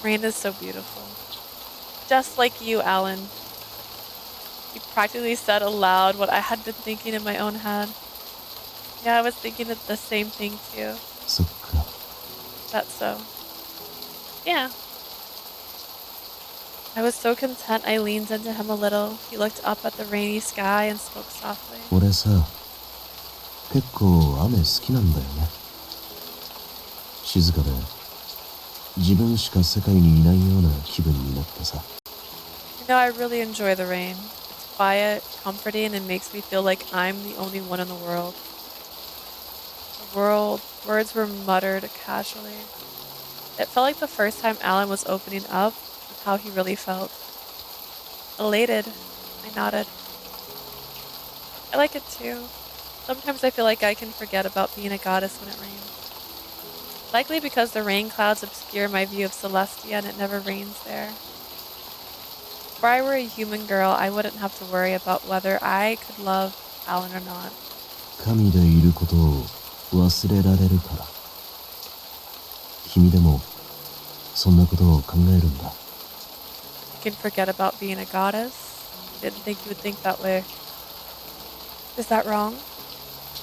Rain is so beautiful. Just like you, Allan. He practically said aloud what I had been thinking in my own head. Yeah, I was thinking the same thing too. そっか。That's so. Yeah. I was so content I leaned into him a little. He looked up at the rainy sky and spoke softly. 俺さ、結構雨好きなんだよね。静かで、自分しか世界にいないような気分になってさ。You know, I really enjoy the rain. It's quiet, comforting, and makes me feel like I'm the only one in the world. Words were muttered casually. It felt like the first time Allan was opening up with how he really felt. Elated, I nodded. I like it too. Sometimes I feel like I can forget about being a goddess when it rains. Likely because the rain clouds obscure my view of Celestia and it never rains there. If I were a human girl, I wouldn't have to worry about whether I could love Allan or not. 神でいることを忘れられるから。君でもそんなことを考えるんだ。You can forget about being a goddess? I didn't think you would think that way. Is that wrong?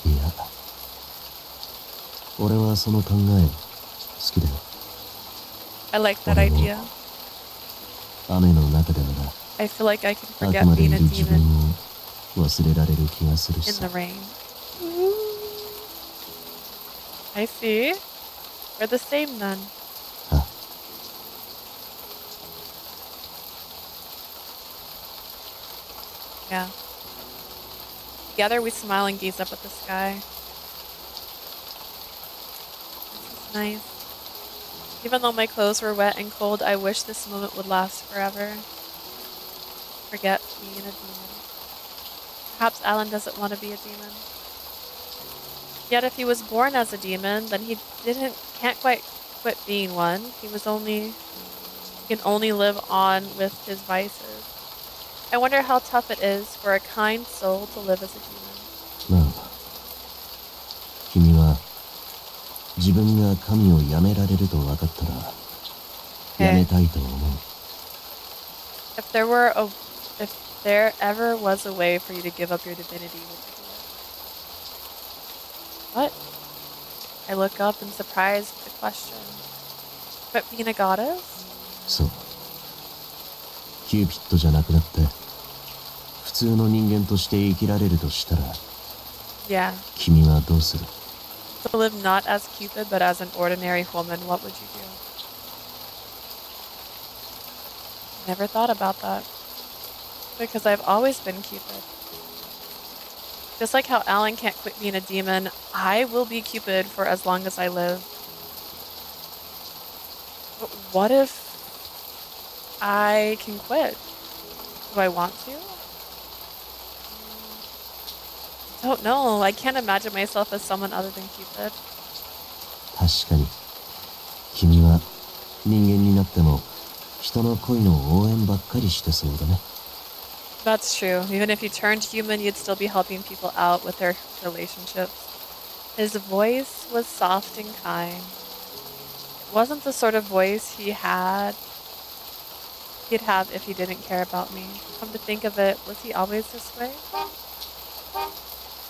いや、俺はその考え好きだよ。I like that idea. 雨の中でなら I feel like I can あ forget くまでい being a る自分 demon を忘れられる気がする in さ the。rain. I see. We're the same then. あ、Yeah. Together we smile and gaze up at the sky. This is nice. Even though my clothes were wet and cold, I wish this moment would last forever. Forget being a demon. Perhaps Allan doesn't want to be a demon. Yet if he was born as a demon, then he can't quite quit being one. He can only live on with his vices. I wonder how tough it is for a kind soul to live as a demon. まあ、君は自分が神をやめられると分かったらやめたいと思う。If there ever was a way for you to give up your divinity, would you do it? What? I look up in surprise at the question. But being a goddess? そう。キューピッドじゃなくなって普通の人間として生きられるとしたら Yeah. 君はどうする？ To live not as Cupid, but as an ordinary woman, what would you do? Never thought about that. Because I've always been Cupid. Just like how Allan can't quit being a demon, I will be Cupid for as long as I live. But what if I can quit? Do I want to? I don't know. I can't imagine myself as someone other than Cupid. 確かに君は人間になっても人の恋の応援ばっかりしてそうだね。 That's true. Even if you turned human, you'd still be helping people out with their relationships. His voice was soft and kind. It wasn't the sort of voice he'd have if he didn't care about me. Come to think of it, was he always this way?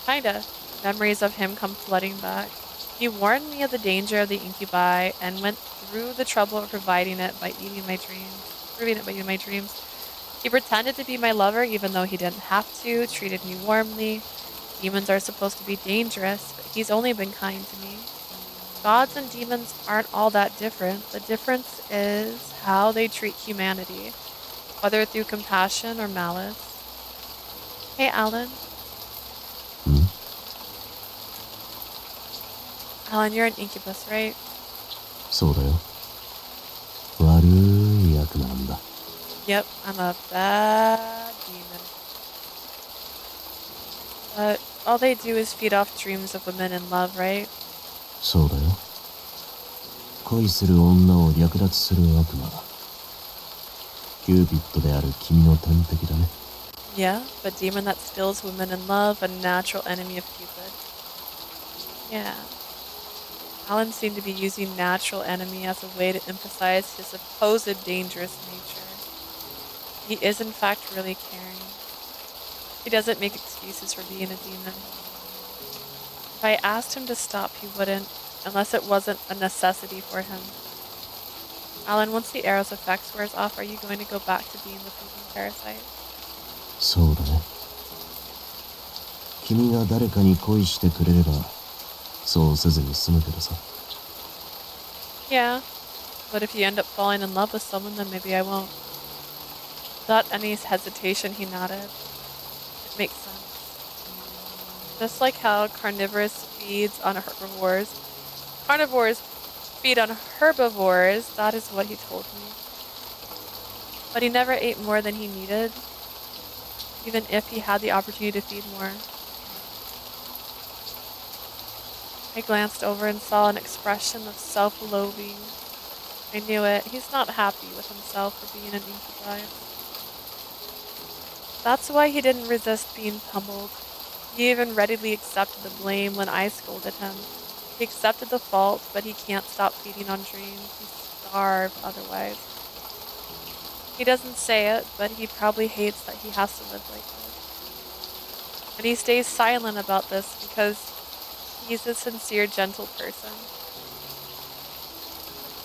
Kinda. Memories of him come flooding back. He warned me of the danger of the incubi and went through the trouble of proving it by eating my dreams. He pretended to be my lover even though he didn't have to, treated me warmly. Demons are supposed to be dangerous, but he's only been kind to me. Gods and demons aren't all that different. The difference is how they treat humanity, whether through compassion or malice. Hey, Allan. Allan, you're an incubus, right? そうだよ。悪い悪魔なんだ。 Yep, I'm a bad But all they do is feed off dreams of women in love, right? そうだよ。恋する女を略奪する悪魔。キューピッドである君の天敵だね。Yeah, a demon that steals women in love, a natural enemy of Cupid. Yeah. Allan seemed to be using natural enemy as a way to emphasize his supposed dangerous nature. He is in fact really caring. He doesn't make excuses for being a demon. If I asked him to stop, he wouldn't, unless it wasn't a necessity for him. Allan, once the arrow's effects wears off, are you going to go back to being the feeding parasite? そうだね。君が誰かに恋してくれれば、そうせずに済むけどさ。Yeah, but if you end up falling in love with someone, then maybe I won't. Without any hesitation, he nodded. It makes sense. Just like how carnivorous feeds on herbivores, carnivores feed on herbivores, that is what he told me. But he never ate more than he needed, even if he had the opportunity to feed more. I glanced over and saw an expression of self-loathing. I knew it. He's not happy with himself for being an incubi. That's why he didn't resist being pummeled. He even readily accepted the blame when I scolded him. He accepted the fault, but he can't stop feeding on dreams. He's starved otherwise. He doesn't say it, but he probably hates that he has to live like this. And he stays silent about this because he's a sincere, gentle person.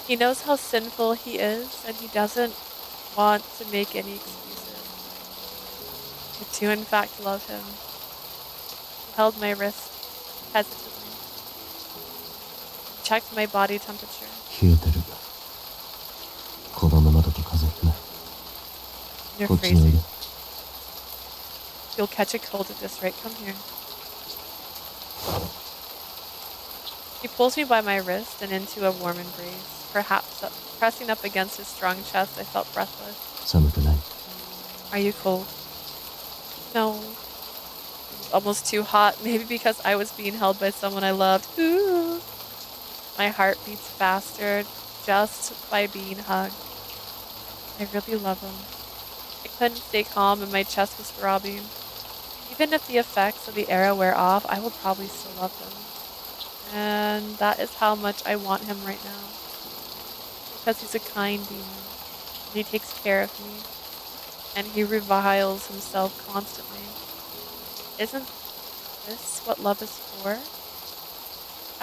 He knows how sinful he is, and he doesn't want to make any excuses. I do in fact love him. He held my wrist hesitantly. Checked my body temperature. 冷えてる。このままだと風邪ひくね。 You're こっちにおいで。 freezing. You'll catch a cold at this rate. Come here. He pulls me by my wrist and into a warm embrace. Perhaps pressing up against his strong chest, I felt breathless. 寒くない。 Are you cold? No. Almost too hot, maybe because I was being held by someone I loved. Ooh. My heart beats faster just by being hugged. I really love him. I couldn't stay calm and my chest was throbbing. Even if the effects of the arrow wear off, I will probably still love him. And that is how much I want him right now. Because he's a kind demon. And he takes care of me. And he reviles himself constantly. Isn't this what love is for?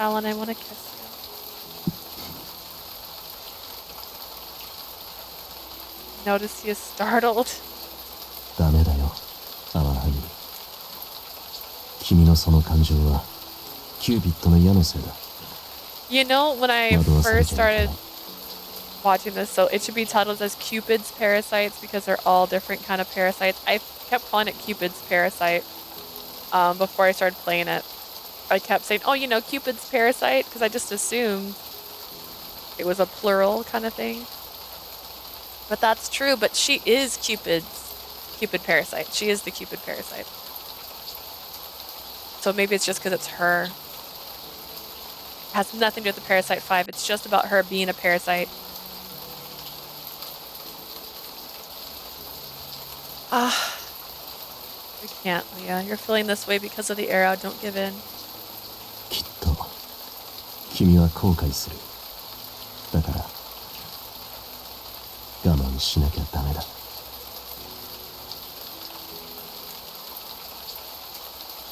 Allan, I want to kiss you. Notice he is startled. ダメだよ、アワハギ。君のその感情はキューピッドの矢のせいだ。You know, when I first started watching this, so it should be titled as Cupid's Parasites because they're all different kind of parasites. I kept calling it Cupid's Parasite before I started playing it. I kept saying, oh, you know, Cupid's Parasite, because I just assumed it was a plural kind of thing. But that's true, but she is Cupid Parasite. She is the Cupid Parasite. So maybe it's just because it's her. It has nothing to do with the Parasite 5. It's just about her being a parasite. You can't, Leah. You're feeling this way because of the arrow. Don't give in. きっと君は後悔する。だから我慢しなきゃダメだ。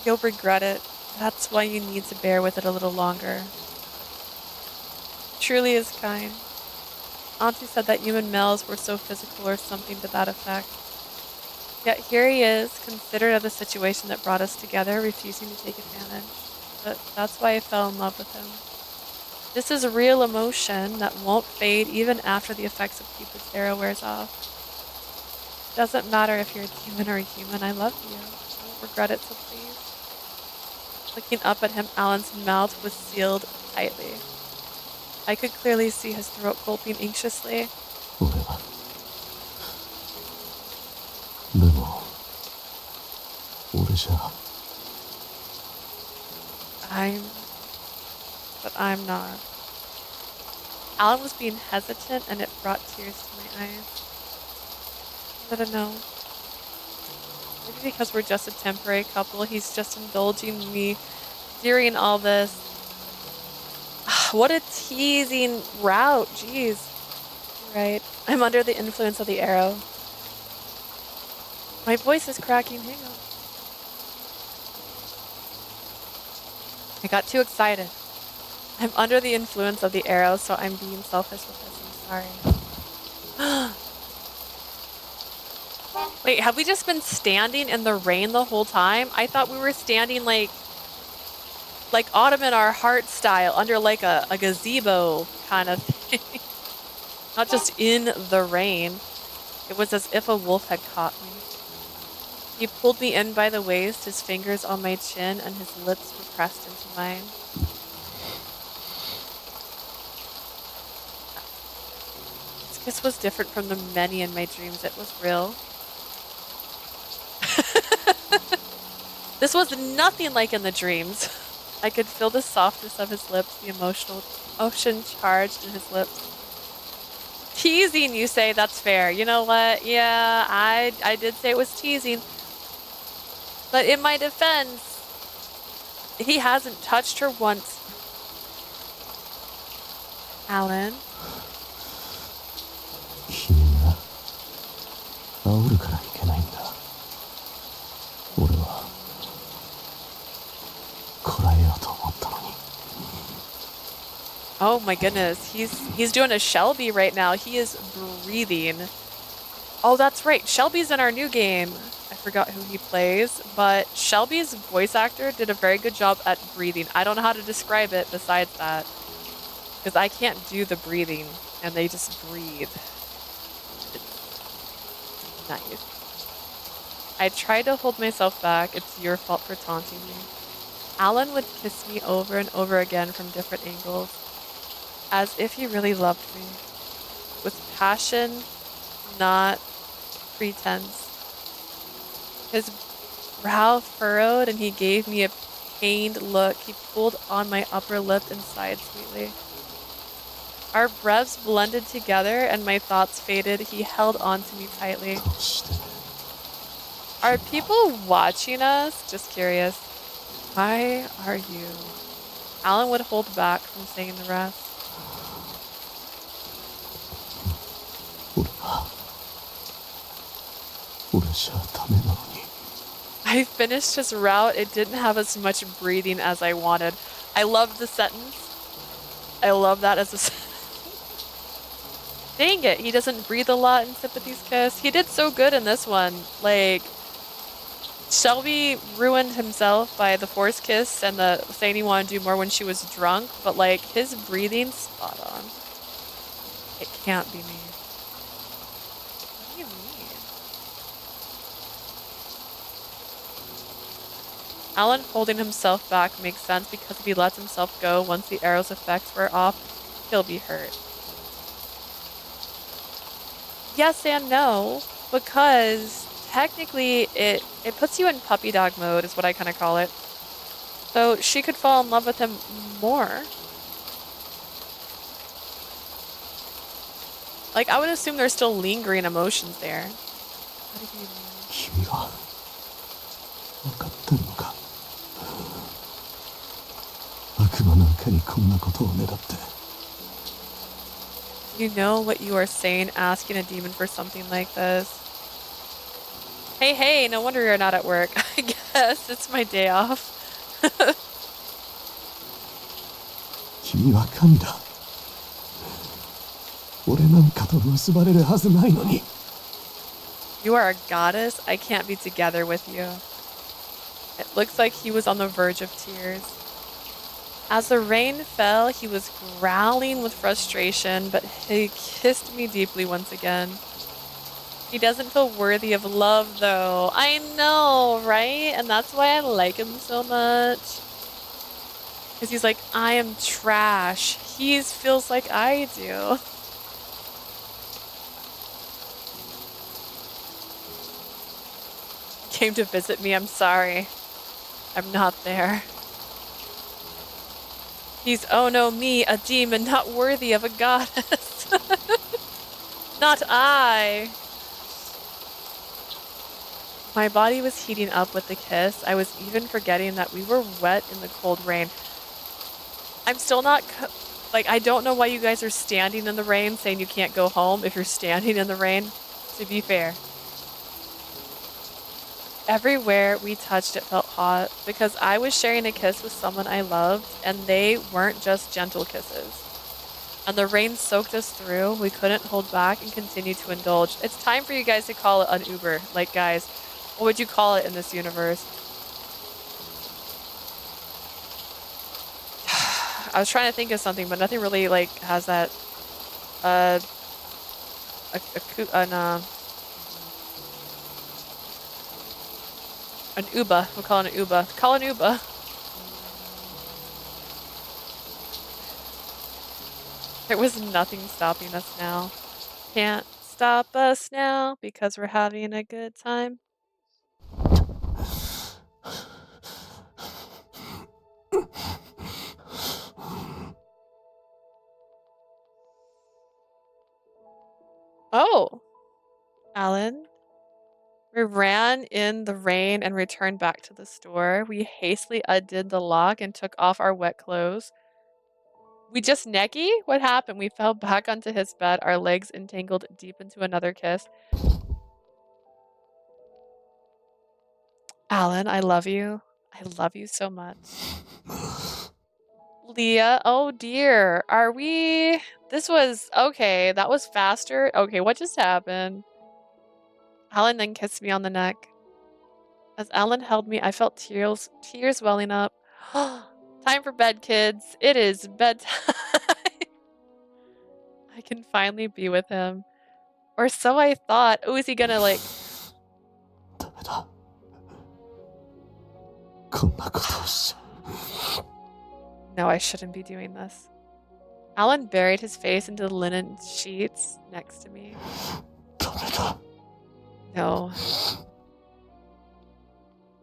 You'll regret it. That's why you need to bear with it a little longer. Truly is kind. Auntie said that human males were so physical or something to that effect. Yet here he is, considerate of the situation that brought us together, refusing to take advantage. But that's why I fell in love with him. This is real emotion that won't fade even after the effects of Cupid's arrow wears off. Doesn't matter if you're a demon or a human, I love you. I won't regret it, so please. Looking up at him, Allan's mouth was sealed tightly. I could clearly see his throat gulping anxiously. 俺はでも俺じゃ I'm not. Allan was being hesitant and it brought tears to my eyes. I don't know. Maybe because we're just a temporary couple, he's just indulging me during all this. What a teasing route, jeez. Right. I'm under the influence of the arrow. My voice is cracking, hang on. I got too excited. I'm under the influence of the arrow, so I'm being selfish with this, I'm sorry. Wait, have we just been standing in the rain the whole time? I thought we were standing like Autumn in Our Heart style, under like a gazebo kind of thing. Not just in the rain. It was as if a wolf had caught me. He pulled me in by the waist, his fingers on my chin, and his lips were pressed into mine. This kiss was different from the many in my dreams. It was real. This was nothing like in the dreams. I could feel the softness of his lips, the emotion charged in his lips. Teasing, you say? That's fair. You know what? Yeah, I did say it was teasing. But in my defense, he hasn't touched her once. Allan? 君が煽るからいけないんだ。俺はこらえようと思ったのに。 Oh my goodness, he's doing a Shelby right now. He is breathing. Oh, that's right. Shelby's in our new game. I forgot who he plays, but Shelby's voice actor did a very good job at breathing. I don't know how to describe it besides that, because I can't do the breathing, and they just breathe. It's nice. I tried to hold myself back. It's your fault for taunting me. Allan would kiss me over and over again from different angles, as if he really loved me, with passion, not pretense. His brow furrowed and he gave me a pained look. He pulled on my upper lip and sighed sweetly. Our breaths blended together and my thoughts faded. He held on to me tightly. Are people watching us? Just curious. Why are you? Allan would hold back from saying the rest. I finished his route. It didn't have as much breathing as I wanted. I loved the sentence. I love that as a sentence. Dang it, he doesn't breathe a lot in Sympathy's Kiss. He did so good in this one. Like, Shelby ruined himself by the forced kiss and the saying he wanted to do more when she was drunk, but like, his breathing, spot on. It can't be me. What do you mean? Allan holding himself back makes sense because if he lets himself go once the arrow's effects wear off, he'll be hurt. Yes and no, because technically it puts you in puppy dog mode is what I kind of call it. So she could fall in love with him more. Like, I would assume there's still lingering emotions there. What do you mean? You know what you are saying, asking a demon for something like this. Hey, no wonder you're not at work. I guess it's my day off. You are a goddess. I can't be together with you. It looks like he was on the verge of tears. As the rain fell, he was growling with frustration, but he kissed me deeply once again. He doesn't feel worthy of love, though. I know, right? And that's why I like him so much. Because he's like, I am trash. He feels like I do. Came to visit me. I'm sorry. I'm not there. He's, oh no, me, a demon not worthy of a goddess. Not I. My body was heating up with the kiss. I was even forgetting that we were wet in the cold rain. I'm still not, like, I don't know why you guys are standing in the rain saying you can't go home if you're standing in the rain, to be fair. Everywhere we touched, it felt hot because I was sharing a kiss with someone I loved, and they weren't just gentle kisses. And the rain soaked us through. We couldn't hold back and continue to indulge. It's time for you guys to call it an Uber. Like, guys, what would you call it in this universe? I was trying to think of something, but nothing really, like, has that, an Uber. We'll call it an Uber. Call an Uber. There was nothing stopping us now. Can't stop us now because we're having a good time. Oh, Allan. We ran in the rain and returned back to the store. We hastily undid the lock and took off our wet clothes. We just necky? What happened? We fell back onto his bed, our legs entangled deep into another kiss. Allan, I love you. I love you so much. Leah, oh dear. Are we... This was... Okay, that was faster. Okay, what just happened? Allan then kissed me on the neck. As Allan held me, I felt tears welling up. Time for bed, kids. It is bedtime. I can finally be with him. Or so I thought. Oh, is he gonna, like... ダメだ。こんなことをしちゃ。No, I shouldn't be doing this. Allan buried his face into the linen sheets next to me. ダメだ。No.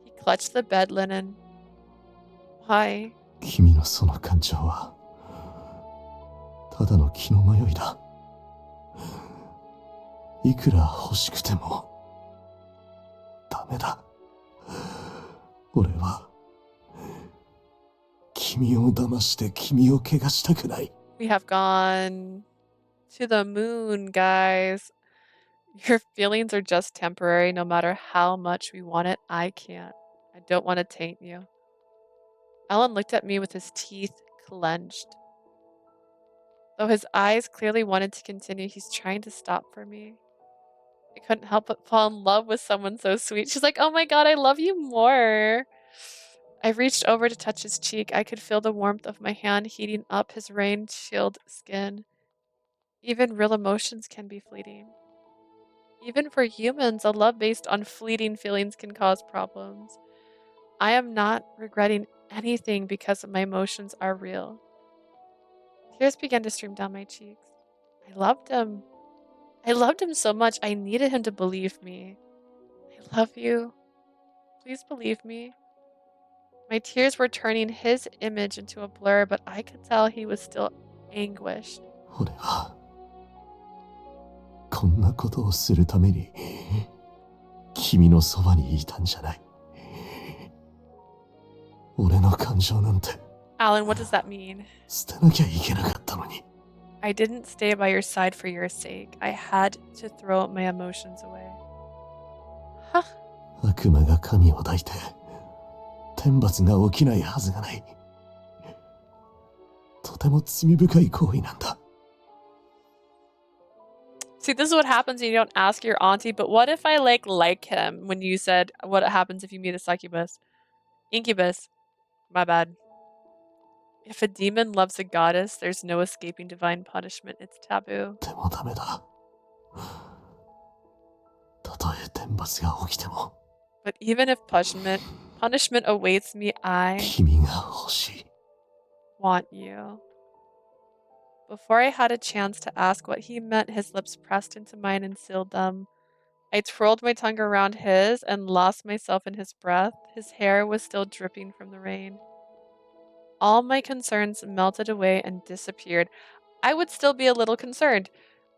He clutched the bed linen. Why? 君のその感情はただの気の迷いだ。いくら欲しくてもダメだ。俺は君を騙して君を怪我したくない。We have gone to the moon, guys. Your feelings are just temporary. No matter how much we want it, I can't. I don't want to taint you. Allan looked at me with his teeth clenched. Though his eyes clearly wanted to continue, he's trying to stop for me. I couldn't help but fall in love with someone so sweet. She's like, oh my god, I love you more. I reached over to touch his cheek. I could feel the warmth of my hand heating up his rain-chilled skin. Even real emotions can be fleeting. Even for humans, a love based on fleeting feelings can cause problems. I am not regretting anything because my emotions are real. Tears began to stream down my cheeks. I loved him. I loved him so much. I needed him to believe me. I love you. Please believe me. My tears were turning his image into a blur, but I could tell he was still anguished. 俺はこんなことをするために君のそばにいたんじゃない。俺の感情なんて Allan, what does that mean? 捨てなきゃいけなかったのに。I didn't stay by your side for your sake. I had to throw my emotions away. Huh. 悪魔が神を抱いて天罰が起きないはずがない。とても罪深い行為なんだ。See, this is what happens when you don't ask your auntie, but what if I like him when you said, what happens if you meet a succubus? Incubus. My bad. If a demon loves a goddess, there's no escaping divine punishment. It's taboo. でもダメだ。たとえ天罰が起きても。But even if punishment awaits me, I 君が欲しい。want you. Before I had a chance to ask what he meant, his lips pressed into mine and sealed them. I twirled my tongue around his and lost myself in his breath. His hair was still dripping from the rain. All my concerns melted away and disappeared. I would still be a little concerned.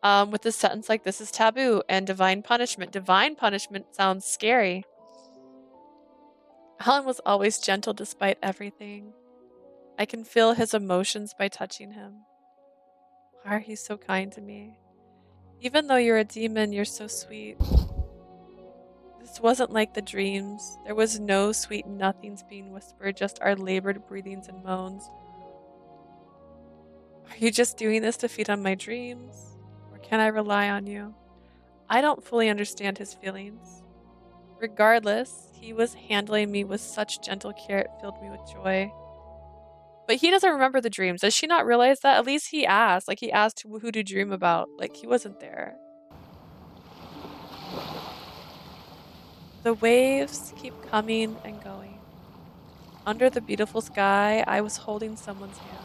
With a sentence like this is taboo and divine punishment. Divine punishment sounds scary. Allan was always gentle despite everything. I can feel his emotions by touching him. Why are you so kind to me? Even though you're a demon, you're so sweet. This wasn't like the dreams. There was no sweet nothings being whispered, just our labored breathings and moans. Are you just doing this to feed on my dreams? Or can I rely on you? I don't fully understand his feelings. Regardless, he was handling me with such gentle care it filled me with joy. But he doesn't remember the dreams. Does she not realize that? At least he asked. Like, he asked who to dream about. Like, he wasn't there. The waves keep coming and going. Under the beautiful sky, I was holding someone's hand.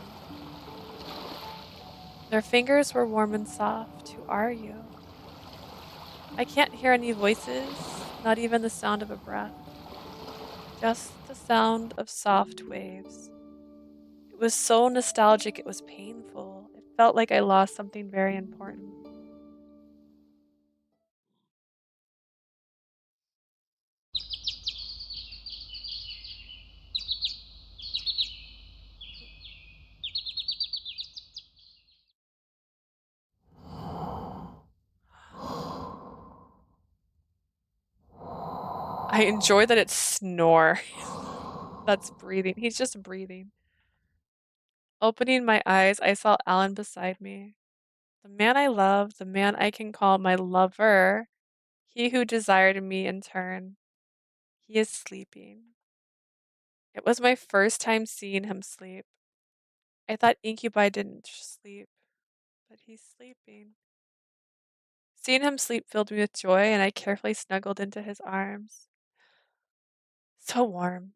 Their fingers were warm and soft. Who are you? I can't hear any voices, not even the sound of a breath. Just the sound of soft waves. It was so nostalgic, it was painful. It felt like I lost something very important. I enjoy that it's snore. That's breathing. He's just breathing. Opening my eyes, I saw Allan beside me. The man I love, the man I can call my lover, he who desired me in turn. He is sleeping. It was my first time seeing him sleep. I thought incubi didn't sleep, but he's sleeping. Seeing him sleep filled me with joy, and I carefully snuggled into his arms. So warm.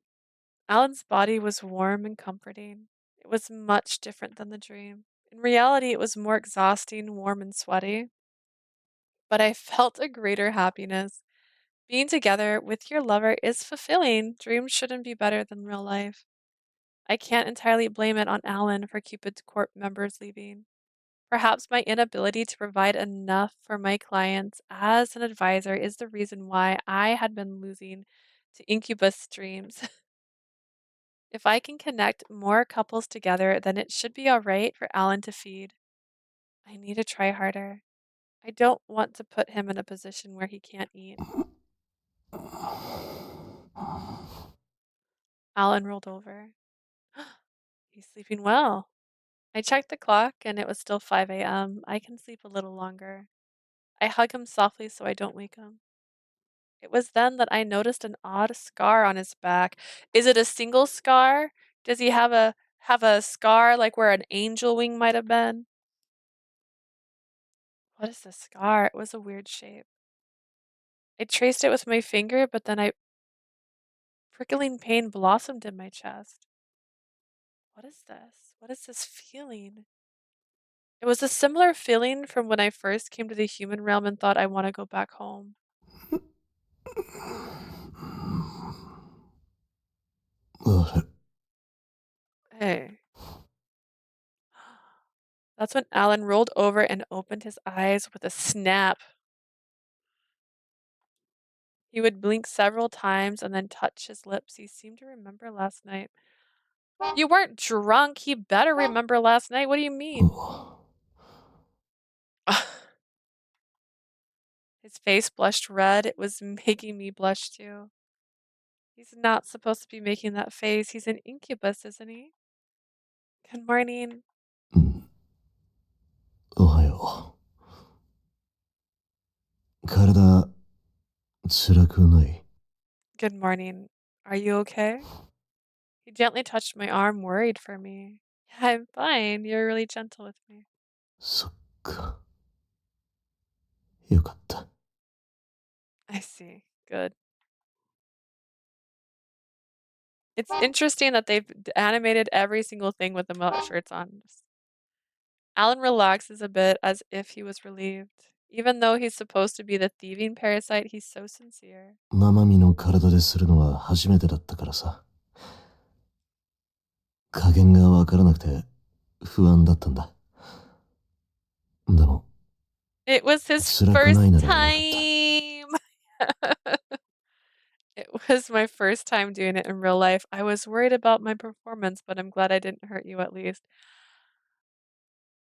Allan's body was warm and comforting. It was much different than the dream. In reality, it was more exhausting, warm, and sweaty. But I felt a greater happiness. Being together with your lover is fulfilling. Dreams shouldn't be better than real life. I can't entirely blame it on Allan for Cupid's court members leaving. Perhaps my inability to provide enough for my clients as an advisor is the reason why I had been losing to incubus dreams. If I can connect more couples together, then it should be alright for Allan to feed. I need to try harder. I don't want to put him in a position where he can't eat. Allan rolled over. He's sleeping well. I checked the clock and it was still 5 a.m. I can sleep a little longer. I hug him softly so I don't wake him. It was then that I noticed an odd scar on his back. Is it a single scar? Does he have a scar like where an angel wing might have been? What is this scar? It was a weird shape. I traced it with my finger, but then prickling pain blossomed in my chest. What is this? What is this feeling? It was a similar feeling from when I first came to the human realm and thought I want to go back home. Hey. That's when Allan rolled over and opened his eyes with a snap. He would blink several times and then touch his lips. He seemed to remember last night. You weren't drunk. He better remember last night. What do you mean? His face blushed red. It was making me blush too. He's not supposed to be making that face. He's an incubus, isn't he? Good morning. おはよう。体、辛くない。Good morning. Are you okay? He gently touched my arm, worried for me. Yeah, I'm fine. You're really gentle with me. そっか。よかった。I see. Good. It's interesting that they've animated every single thing with the melt shirts on. Allan relaxes a bit as if he was relieved. Even though he's supposed to be the thieving parasite, he's so sincere. 生身の体でするのは初めてだったからさ。加減がわからなくて不安だったんだ。でも、 It was his 辛くない first ならよかった。 time. It was my first time doing it in real life. I was worried about my performance, but I'm glad I didn't hurt you at least.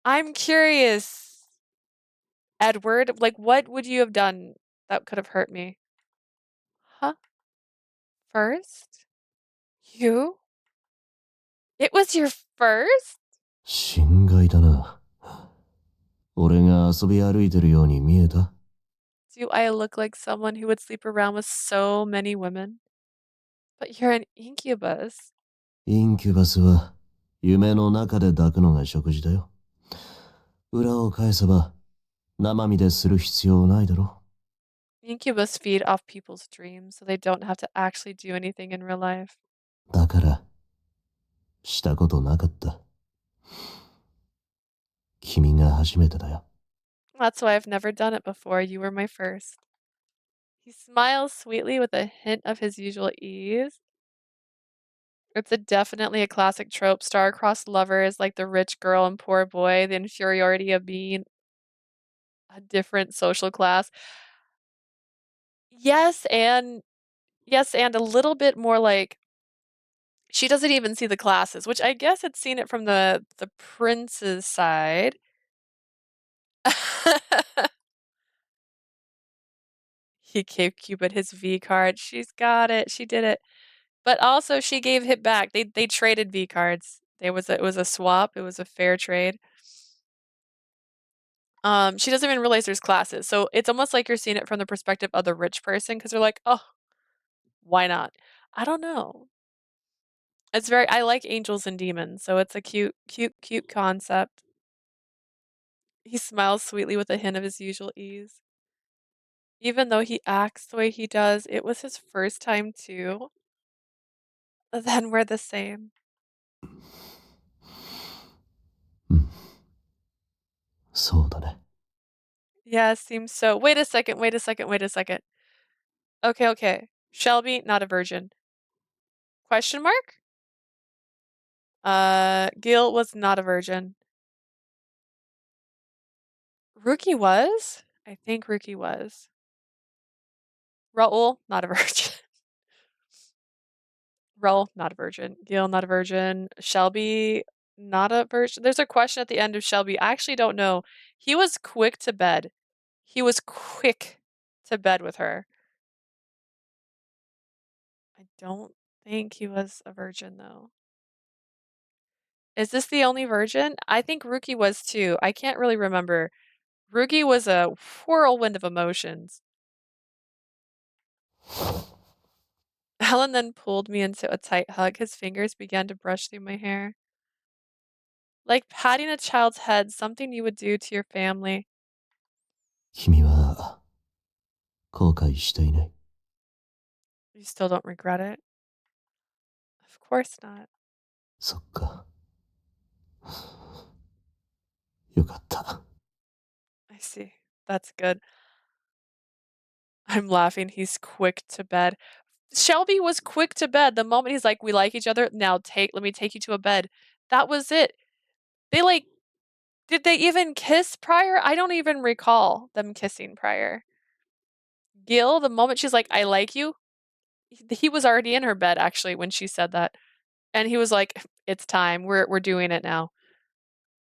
I'm curious, Edward, like what would you have done that could have hurt me? Huh? First? You? It was your first? 心外だな。俺が遊び歩いてるように見えた？ Do I look like someone who would sleep around with so many women? But you're an incubus. インキュバスは夢の中で抱くのが食事だよ。裏を返せば生身でする必要ないだろ。 Incubus feed off people's dreams, so they don't have to actually do anything in real life. だからしたことなかった。君が初めてだよ。 That's why I've never done it before. You were my first. He smiles sweetly with a hint of his usual ease. It's definitely a classic trope. Star-crossed lovers like the rich girl and poor boy, the inferiority of being a different social class. Yes, and a little bit more like she doesn't even see the classes, which I guess it's seen it from the prince's side. He gave Cupid his V card. She's got it. She did it. But also she gave it back. They traded V cards. It was a swap. It was a fair trade. She doesn't even realize there's classes. So it's almost like you're seeing it from the perspective of the rich person because they're like, oh, why not? I don't know. I like angels and demons, so it's a cute concept. He smiles sweetly with a hint of his usual ease. Even though he acts the way he does, it was his first time too. Then we're the same. そうだね。 Yeah, seems so. Wait a second. Okay. Shelby, not a virgin. Question mark? Gil was not a virgin. Rookie was? I think Rookie was. Raul, not a virgin. Raul, not a virgin. Gil, not a virgin. Shelby, not a virgin. There's a question at the end of Shelby. I actually don't know. He was quick to bed. He was quick to bed with her. I don't think he was a virgin, though. Is this the only virgin? I think Rookie was too. I can't really remember. Rookie was a whirlwind of emotions. Alan then pulled me into a tight hug. His fingers began to brush through my hair. Like patting a child's head, something you would do to your family. 君は後悔していない。 You still don't regret it? Of course not. そっか。よかった。 I see. That's good. I'm laughing. He's quick to bed. Shelby was quick to bed. The moment he's like, we like each other, now let me take you to a bed. That was it. Did they even kiss prior? I don't even recall them kissing prior. Gil, the moment she's like, I like you, he was already in her bed actually when she said that. And he was like, it's time. We're doing it now.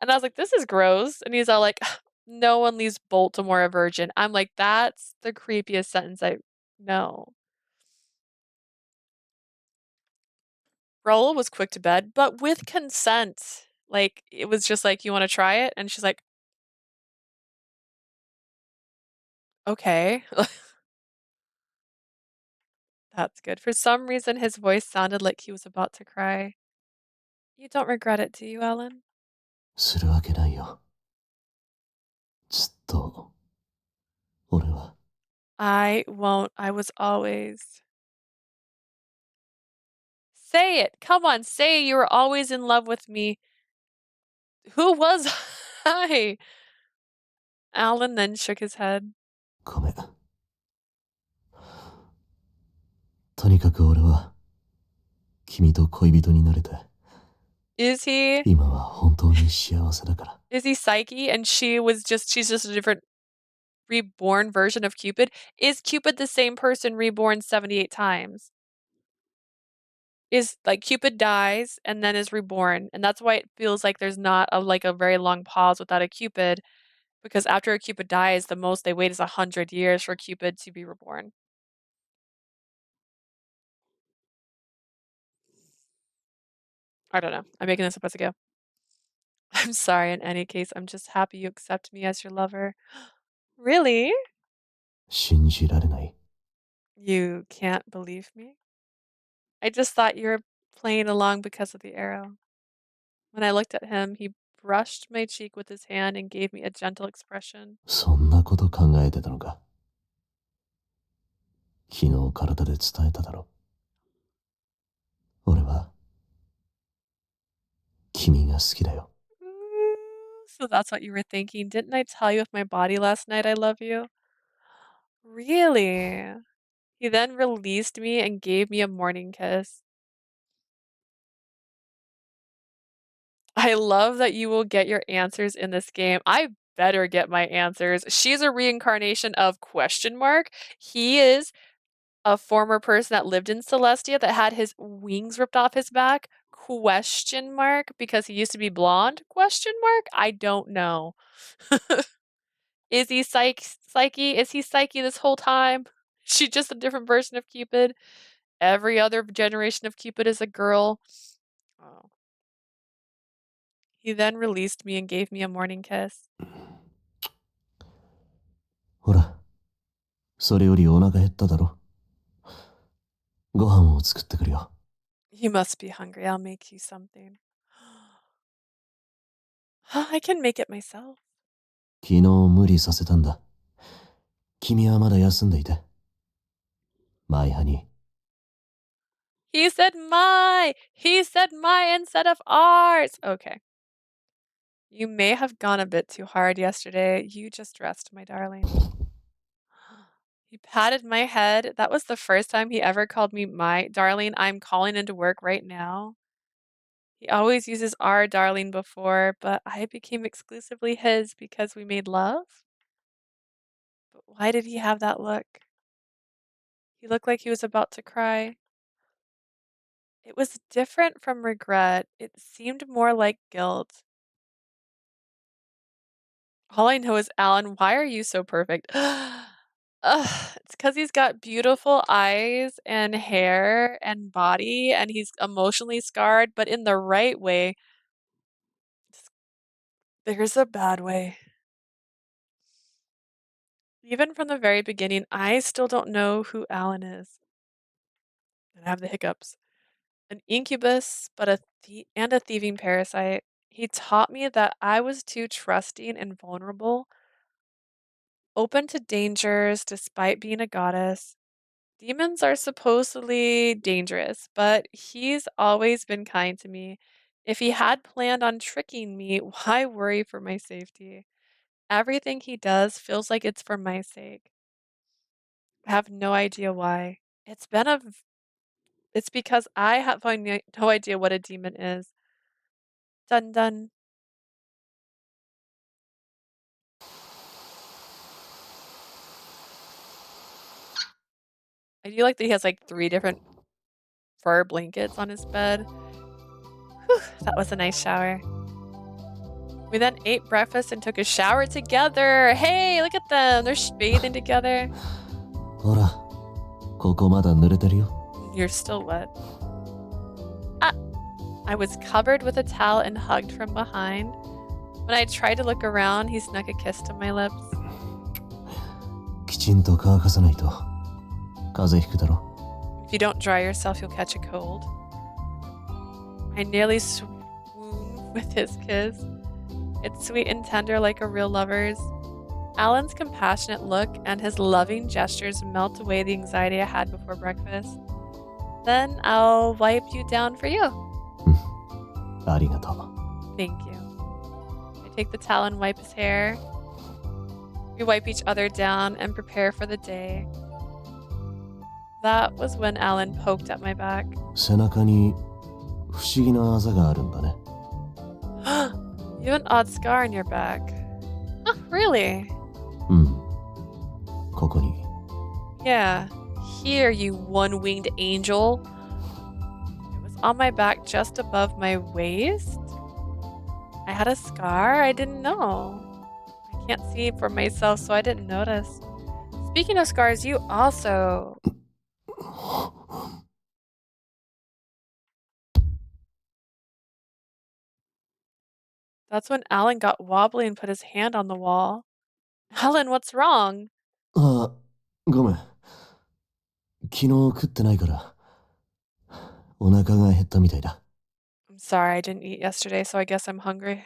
And I was like, this is gross. And he's all like, no one leaves Baltimore a virgin. I'm like, that's the creepiest sentence I know. Raul was quick to bed, but with consent. Like, it was just like, you want to try it? And she's like, okay. That's good. For some reason, his voice sounded like he was about to cry. You don't regret it, do you, Ellen? するわけないよ。ずっと俺は。 I won't. I was always. Say it. Come on, say you were always in love with me. Who was I? Alan then shook his head. ごめん。とにかく俺は君と恋人になれて Is he? 今は本当に幸せだから。 Is he Psyche and she's just a different reborn version of Cupid? Is Cupid the same person reborn 78 times? Is like Cupid dies and then is reborn, and that's why it feels like there's not a very long pause without a Cupid, because after a Cupid dies, the most they wait is 100 years for Cupid to be reborn. I don't know. I'm making this up as I go. I'm sorry in any case. I'm just happy you accept me as your lover. Really? 信じられない。 You can't believe me? I just thought you were playing along because of the arrow. When I looked at him, he brushed my cheek with his hand and gave me a gentle expression. そんなこと考えてたのか。昨日体で伝えただろ。俺は君が好きだよ。 So that's what you were thinking. Didn't I tell you with my body last night I love you? Really? He then released me and gave me a morning kiss. I love that you will get your answers in this game. I better get my answers. She's a reincarnation of question mark. He is a former person that lived in Celestia that had his wings ripped off his back. Question mark, because he used to be blonde? Question mark? I don't know. Is he Psyche? Is he Psyche this whole time? She's just a different version of Cupid. Every other generation of Cupid is a girl. Oh. He then released me and gave me a morning kiss. ほら、それよりお腹減っただろ。ご飯を作ってくるよ。 You must be hungry. I'll make you something. I can make it myself. 昨日無理させたんだ。君はまだ休んでいて。マイハニー。 He said my! He said my instead of ours! Okay. You may have gone a bit too hard yesterday. You just rest, my darling. He patted my head. That was the first time he ever called me my darling. I'm calling into work right now. He always uses our darling before, but I became exclusively his because we made love? But why did he have that look? He looked like he was about to cry. It was different from regret. It seemed more like guilt. All I know is, Allan, why are you so perfect? It's because he's got beautiful eyes and hair and body, and he's emotionally scarred, but in the right way. There's a bad way. Even from the very beginning, I still don't know who Allan is. And I have the hiccups. An incubus, but a thieving parasite. He taught me that I was too trusting and vulnerable, open to dangers despite being a goddess. Demons are supposedly dangerous, but he's always been kind to me. If he had planned on tricking me, why worry for my safety? Everything he does feels like it's for my sake. I have no idea why. It's because I have no idea what a demon is. Dun dun. I do like that he has like 3 different fur blankets on his bed. Whew, that was a nice shower. We then ate breakfast and took a shower together. Hey, look at them. They're bathing together. ほら、ここまだ濡れてるよ。 You're still wet. Ah! I was covered with a towel and hugged from behind. When I tried to look around, he snuck a kiss to my lips. きちんと乾かさないと風邪ひくだろ。 If you don't dry yourself, you'll catch a cold. I nearly swooned with his kiss. It's sweet and tender like a real lover's. Allan's compassionate look and his loving gestures melt away the anxiety I had before breakfast. Then I'll wipe you down for you. ありがとう。 Thank you. I take the towel and wipe his hair. We wipe each other down and prepare for the day. That was when Allan poked at my back. 背中に不思議なあざがあるんだね。You have an odd scar on your back. Oh, really? うん。ここに。Yeah. Here, you one-winged angel. It was on my back just above my waist. I had a scar? I didn't know. I can't see it for myself, so I didn't notice. Speaking of scars, you also... That's when Allan got wobbly and put his hand on the wall. Allan, what's wrong? ああ、ごめん。昨日食ってないから、お腹が減ったみたいだ。I'm sorry, I didn't eat yesterday, so I guess I'm hungry.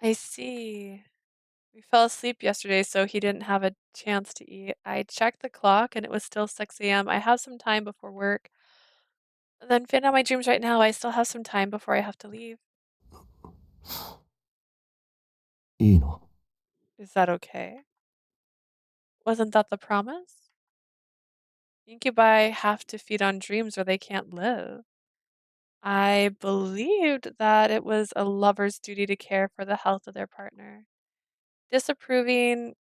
I see. We fell asleep yesterday, so he didn't have a chance to eat. I checked the clock and it was still 6 a.m. I have some time before work. And then fin out my dreams right now. I still have some time before I have to leave. いいの？ Is that okay? Wasn't that the promise? Incubi have to feed on dreams or they can't live. I believed that it was a lover's duty to care for the health of their partner. Disapproving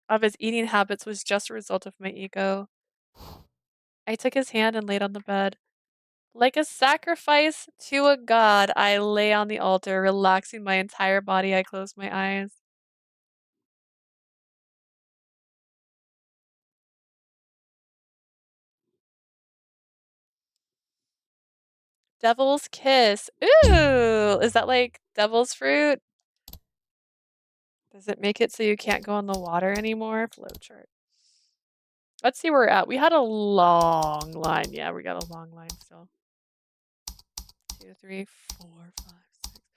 of his eating habits was just a result of my ego. I took his hand and laid on the bed. Like a sacrifice to a god, I lay on the altar, relaxing my entire body. I closed my eyes. Devil's kiss. Ooh, is that like devil's fruit? Does it make it so you can't go in the water anymore? Flowchart. Let's see where we're at. We had a long line. Yeah, we got a long line still. 2, 3, 4,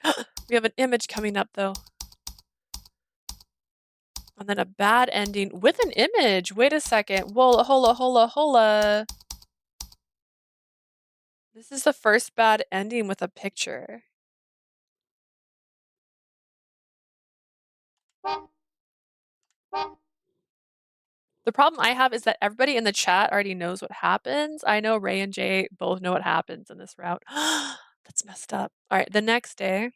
5, 6. We have an image coming up though. And then a bad ending with an image. Wait a second. Whoa, hola. This is the first bad ending with a picture. The problem I have is that everybody in the chat already knows what happens. I know Ray and Jay both know what happens in this route. That's messed up. All right, the next day,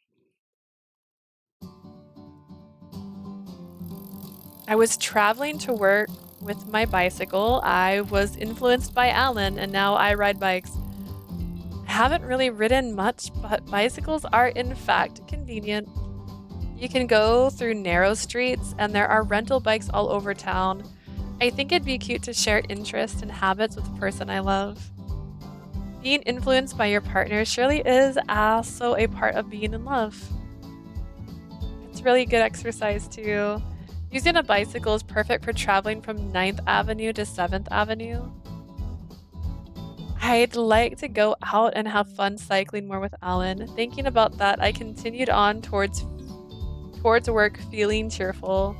I was traveling to work with my bicycle. I was influenced by Allan, and now I ride bikes. I haven't really ridden much, but bicycles are in fact convenient. You can go through narrow streets, and there are rental bikes all over town. I think it'd be cute to share interests and habits with the person I love. Being influenced by your partner surely is also a part of being in love. It's really good exercise too. Using a bicycle is perfect for traveling from 9th Avenue to 7th Avenue. I'd like to go out and have fun cycling more with Allan. Thinking about that, I continued on towards work feeling cheerful.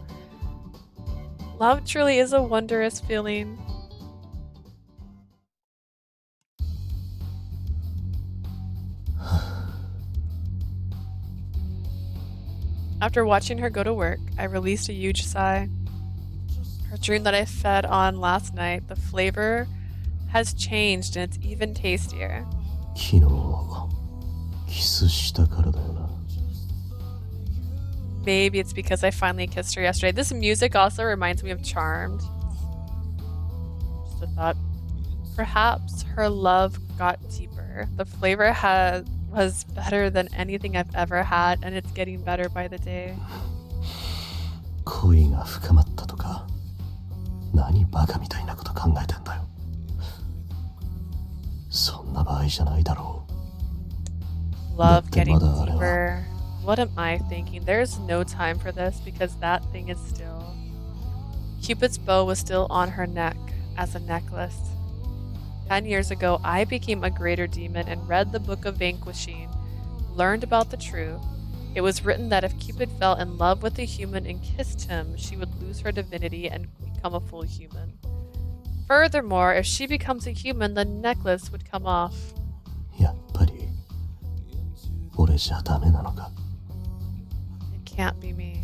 Love truly is a wondrous feeling. After watching her go to work, I released a huge sigh. Her dream that I fed on last night, the flavor has changed and it's even tastier. 昨日キスしたからだよな。 Maybe it's because I finally kissed her yesterday. This music also reminds me of Charmed. Just a thought. Perhaps her love got deeper. The flavor was better than anything I've ever had, and it's getting better by the day. 恋が深まったとか、何バカみたいなこと考えてんだよ。そんな場合じゃないだろう。 Love getting deeper. What am I thinking? There's no time for this because that thing is still... Cupid's bow was still on her neck as a necklace. 10 years ago, I became a greater demon and read the Book of Vanquishing, learned about the truth. It was written that if Cupid fell in love with a human and kissed him, she would lose her divinity and become a full human. Furthermore, if she becomes a human, the necklace would come off. やっぱり俺じゃダメなのか。 It can't be me.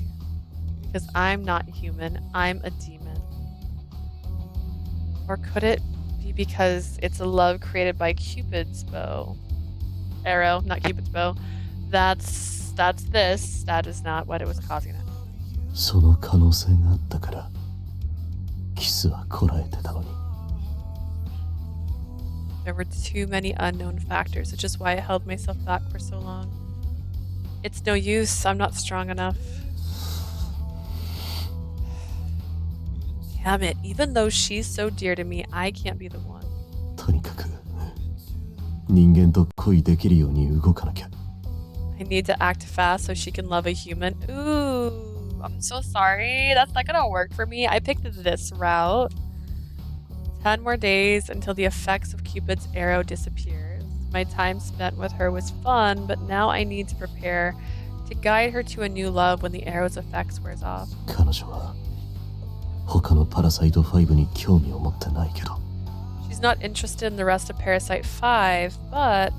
Because I'm not human, I'm a demon. Or could it be because it's a love created by Cupid's bow? arrow, not Cupid's bow. That's this. That is not what it was causing it. その可能性があったからキスはこらえてたのに。 There were too many unknown factors, which is why I held myself back for so long. It's no use, I'm not strong enough. Damn it, even though she's so dear to me, I can't be the one. とにかく人間と恋できるように動かなきゃ。 I need to act fast so she can love a human. Ooh, I'm so sorry. That's not gonna work for me. I picked this route. 10 more days until the effects of Cupid's arrow disappears. My time spent with her was fun, but now I need to prepare to guide her to a new love when the arrow's effects wears off. 彼女は他のパラサイト5に興味を持ってないけど。 She's not interested in the rest of Parasite 5, but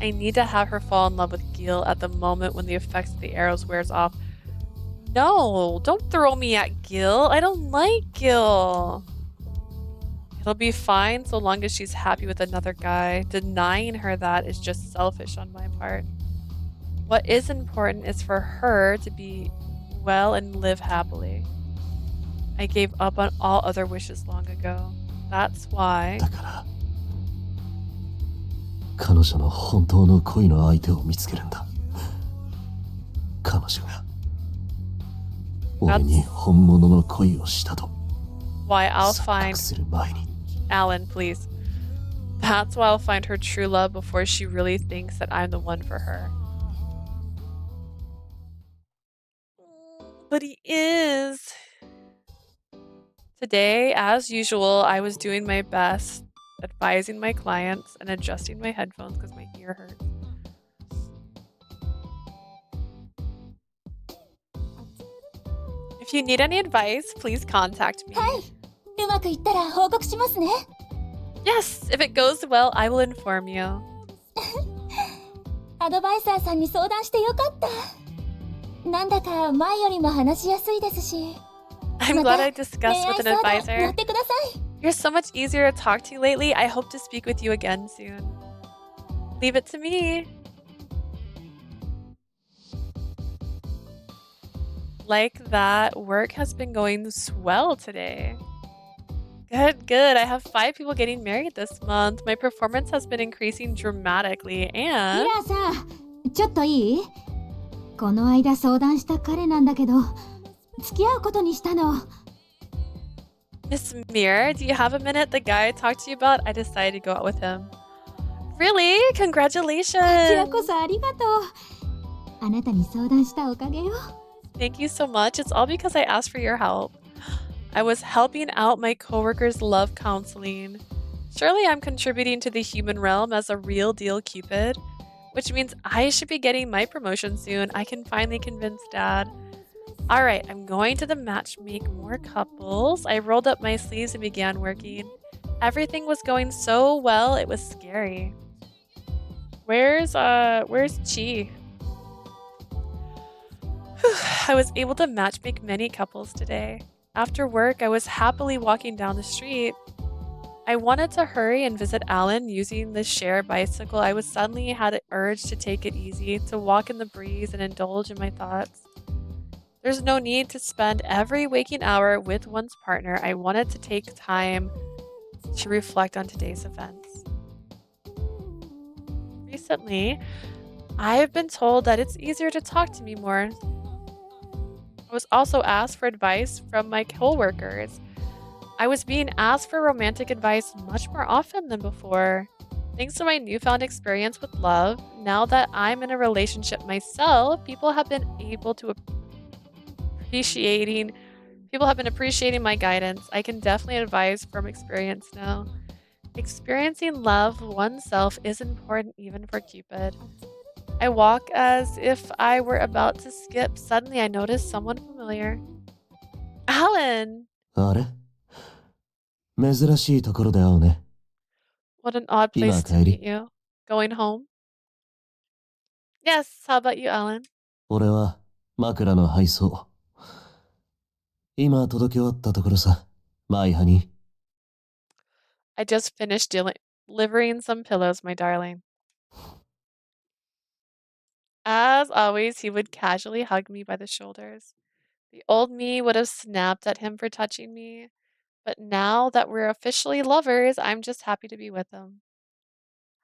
I need to have her fall in love with Gil at the moment when the effects of the arrows wears off. No, don't throw me at Gil. I don't like Gil. It'll be fine so long as she's happy with another guy. Denying her that is just selfish on my part. What is important is for her to be well and live happily. I gave up on all other wishes long ago. That's why. だから彼女の本当の恋の相手を見つけるんだ。彼女が俺に本物の恋をしたと Why I'll 錯 find 覚する前に。 Allan, please. That's why I'll find her true love before she really thinks that I'm the one for her. But he is. Today, as usual, I was doing my best, advising my clients and adjusting my headphones because my ear hurts. If you need any advice, please contact me. うまくいったら報告しますね。 Yes, if it goes well, I will inform you. アドバイザーさんに相談してよかった。なんだか前よりも話しやすいですし。 I'm glad I discussed with an 恋愛相談 advisor. 乗ってください。 You're so much easier to talk to lately. I hope to speak with you again soon. Leave it to me. Like that, work has been going swell today. Good, good. I have 5 people getting married this month. My performance has been increasing dramatically ミ and... ラーさん、ちょっといい？この間相談した彼なんだけど、付き合うことにしたの。 Miss Mir, do you have a minute? The guy I talked to you about, I decided to go out with him. Really? こちら Congratulations! こそありがとう。あなたに相談したおかげよ。 Thank you so much. It's all because I asked for your help. I was helping out my coworkers' love counseling. Surely I'm contributing to the human realm as a real deal Cupid, which means I should be getting my promotion soon. I can finally convince Dad. All right, I'm going to the match make more couples. I rolled up my sleeves and began working. Everything was going so well, it was scary. Where's Chi? I was able to matchmake many couples today. After work, I was happily walking down the street. I wanted to hurry and visit Allan using the shared bicycle. I was suddenly had an urge to take it easy, to walk in the breeze and indulge in my thoughts. There's no need to spend every waking hour with one's partner. I wanted to take time to reflect on today's events. Recently, I have been told that it's easier to talk to me more. I was also asked for advice from my coworkers. I was being asked for romantic advice much more often than before. Thanks to my newfound experience with love, now that I'm in a relationship myself, people have been appreciating my guidance. I can definitely advise from experience now. Experiencing love oneself is important even for Cupid. I walk as if I were about to skip. Suddenly I noticed someone familiar. Allan! あれ珍しいところで会うね。 What an odd place to 今帰り？ meet you. Going home? Yes, how about you, Allan? 俺は枕の配送。今届け終わったところさ。マイハニー。 I just finished delivering some pillows, my darling. As always, he would casually hug me by the shoulders. The old me would have snapped at him for touching me, but now that we're officially lovers, I'm just happy to be with him.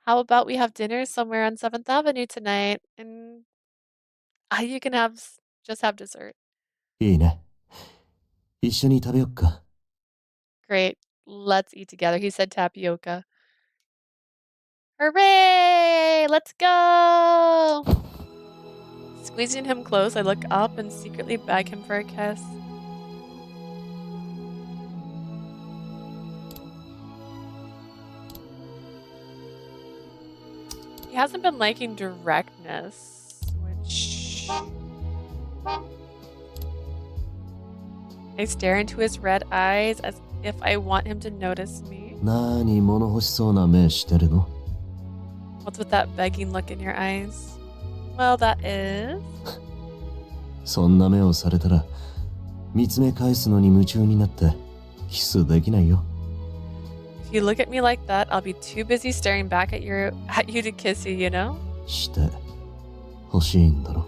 How about we have dinner somewhere on 7th Avenue tonight, and you can just have dessert. いいね。一緒に食べよっか。Great. Let's eat together. He said tapioca. Hooray! Let's go! Squeezing him close, I look up and secretly beg him for a kiss. He hasn't been liking directness, which... I stare into his red eyes as if I want him to notice me. なに物欲しそうな目してるの？ What's with that begging look in your eyes? Well, that is... そんな目をされたら見つめ返すのに夢中になってキスできないよ。 If you look at me like that, I'll be too busy staring back at you to kiss you, you know? して欲しいんだろ。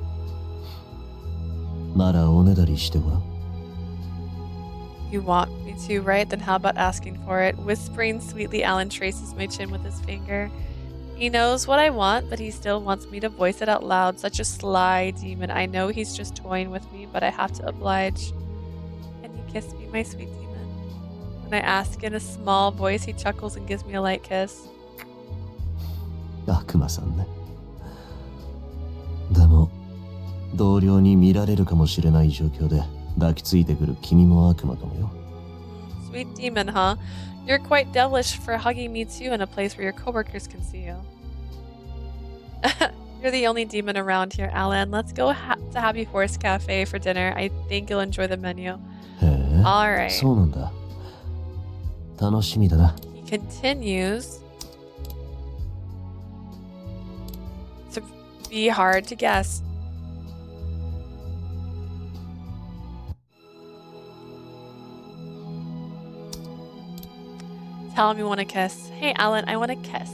ならおねだりしてごらん。 You want me to, right? Then how about asking for it? Whispering sweetly, Allan traces my chin with his finger. He knows what I want, but he still wants me to voice it out loud. Such a sly demon. I know he's just toying with me, but I have to oblige. Can you kiss me, my sweet demon? When I ask in a small voice, he chuckles and gives me a light kiss. 悪魔さんね。でも同僚に見られるかもしれない状況で抱きついてくる君も悪魔かもよ。 Sweet demon, huh? You're quite devilish for hugging me too in a place where your coworkers can see you. You're the only demon around here, Allan. Let's go to Happy Forest Cafe for dinner. I think you'll enjoy the menu. へえ、 Alright. そうなんだ。楽しみだな。 He continues to be hard to guess. Tell him you want to kiss. Hey, Allan, I want to kiss.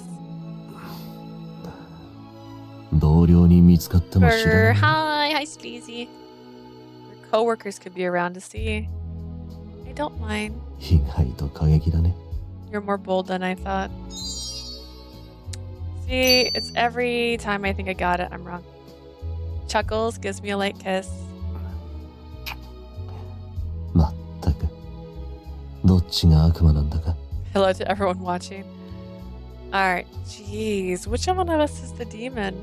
同僚に見つかっても知らない。 Hi, Sleazy. Your coworkers could be around to see. I don't mind. 意外と過激だね。 You're more bold than I thought. See, it's every time I think I got it, I'm wrong. Chuckles, gives me a light kiss. まったく。どっちが悪魔なんだか。 Hello to everyone watching. Alright, jeez. Which one of us is the demon?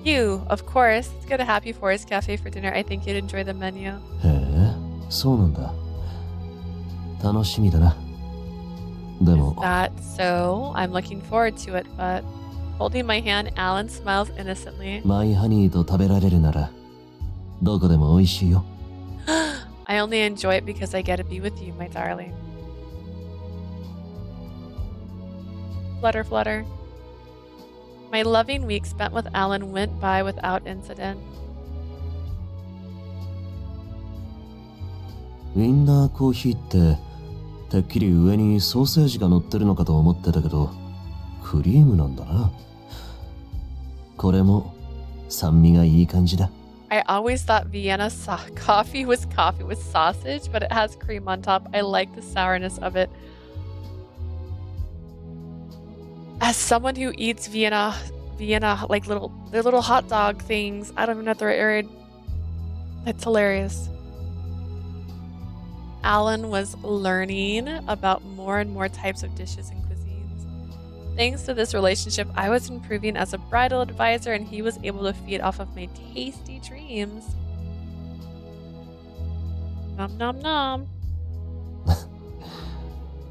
You, of course. Let's go to Happy Forest Cafe for dinner. I think you'd enjoy the menu. へえ、そうなんだ。楽しみだな。でも、 That so? I'm looking forward to it, but holding my hand, Allan smiles innocently. マイハニーと食べられるなら、どこでも美味しいよ。 I only enjoy it because I get to be with you, my darling. Flutter, flutter. My loving week spent with Allan went by without incident. ウィンナーコーヒーっててっきり上にソーセージが乗ってるのかと思ってたけどクリームなんだな。これも酸味がいい感じだ。 I always thought Vienna coffee was coffee with sausage, but it has cream on top. I like the sourness of it. As someone who eats Vienna like they're little hot dog things. I don't even know if they're area. It's hilarious. Allan was learning about more and more types of dishes and cuisines. Thanks to this relationship, I was improving as a bridal advisor and he was able to feed off of my tasty dreams. Nom nom nom.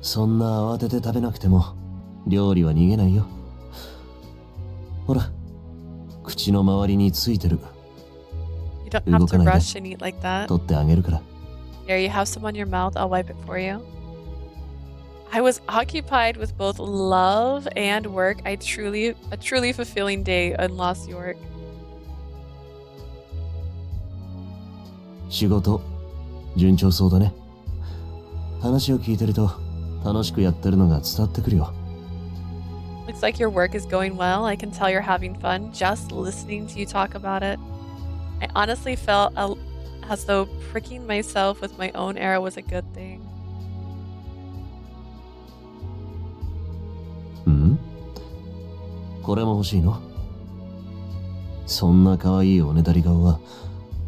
そんな慌てて食べなくても料理は逃げないよ。ほら、口の周りについてる。 You don't have to rush and eat like that. 取ってあげるから。 Here, you have some on your mouth. I'll wipe it for you. I was occupied with both love and work. A truly fulfilling day in Lost York. 仕事、順調そうだね。話を聞いてると楽しくやってるのが伝わってくるよ。Looks like your work is going well. I can tell you're having fun just listening to you talk about it. I honestly felt as though pricking myself with my own arrow was a good thing. ん？これも欲しいの？そんな可愛いおねだり顔は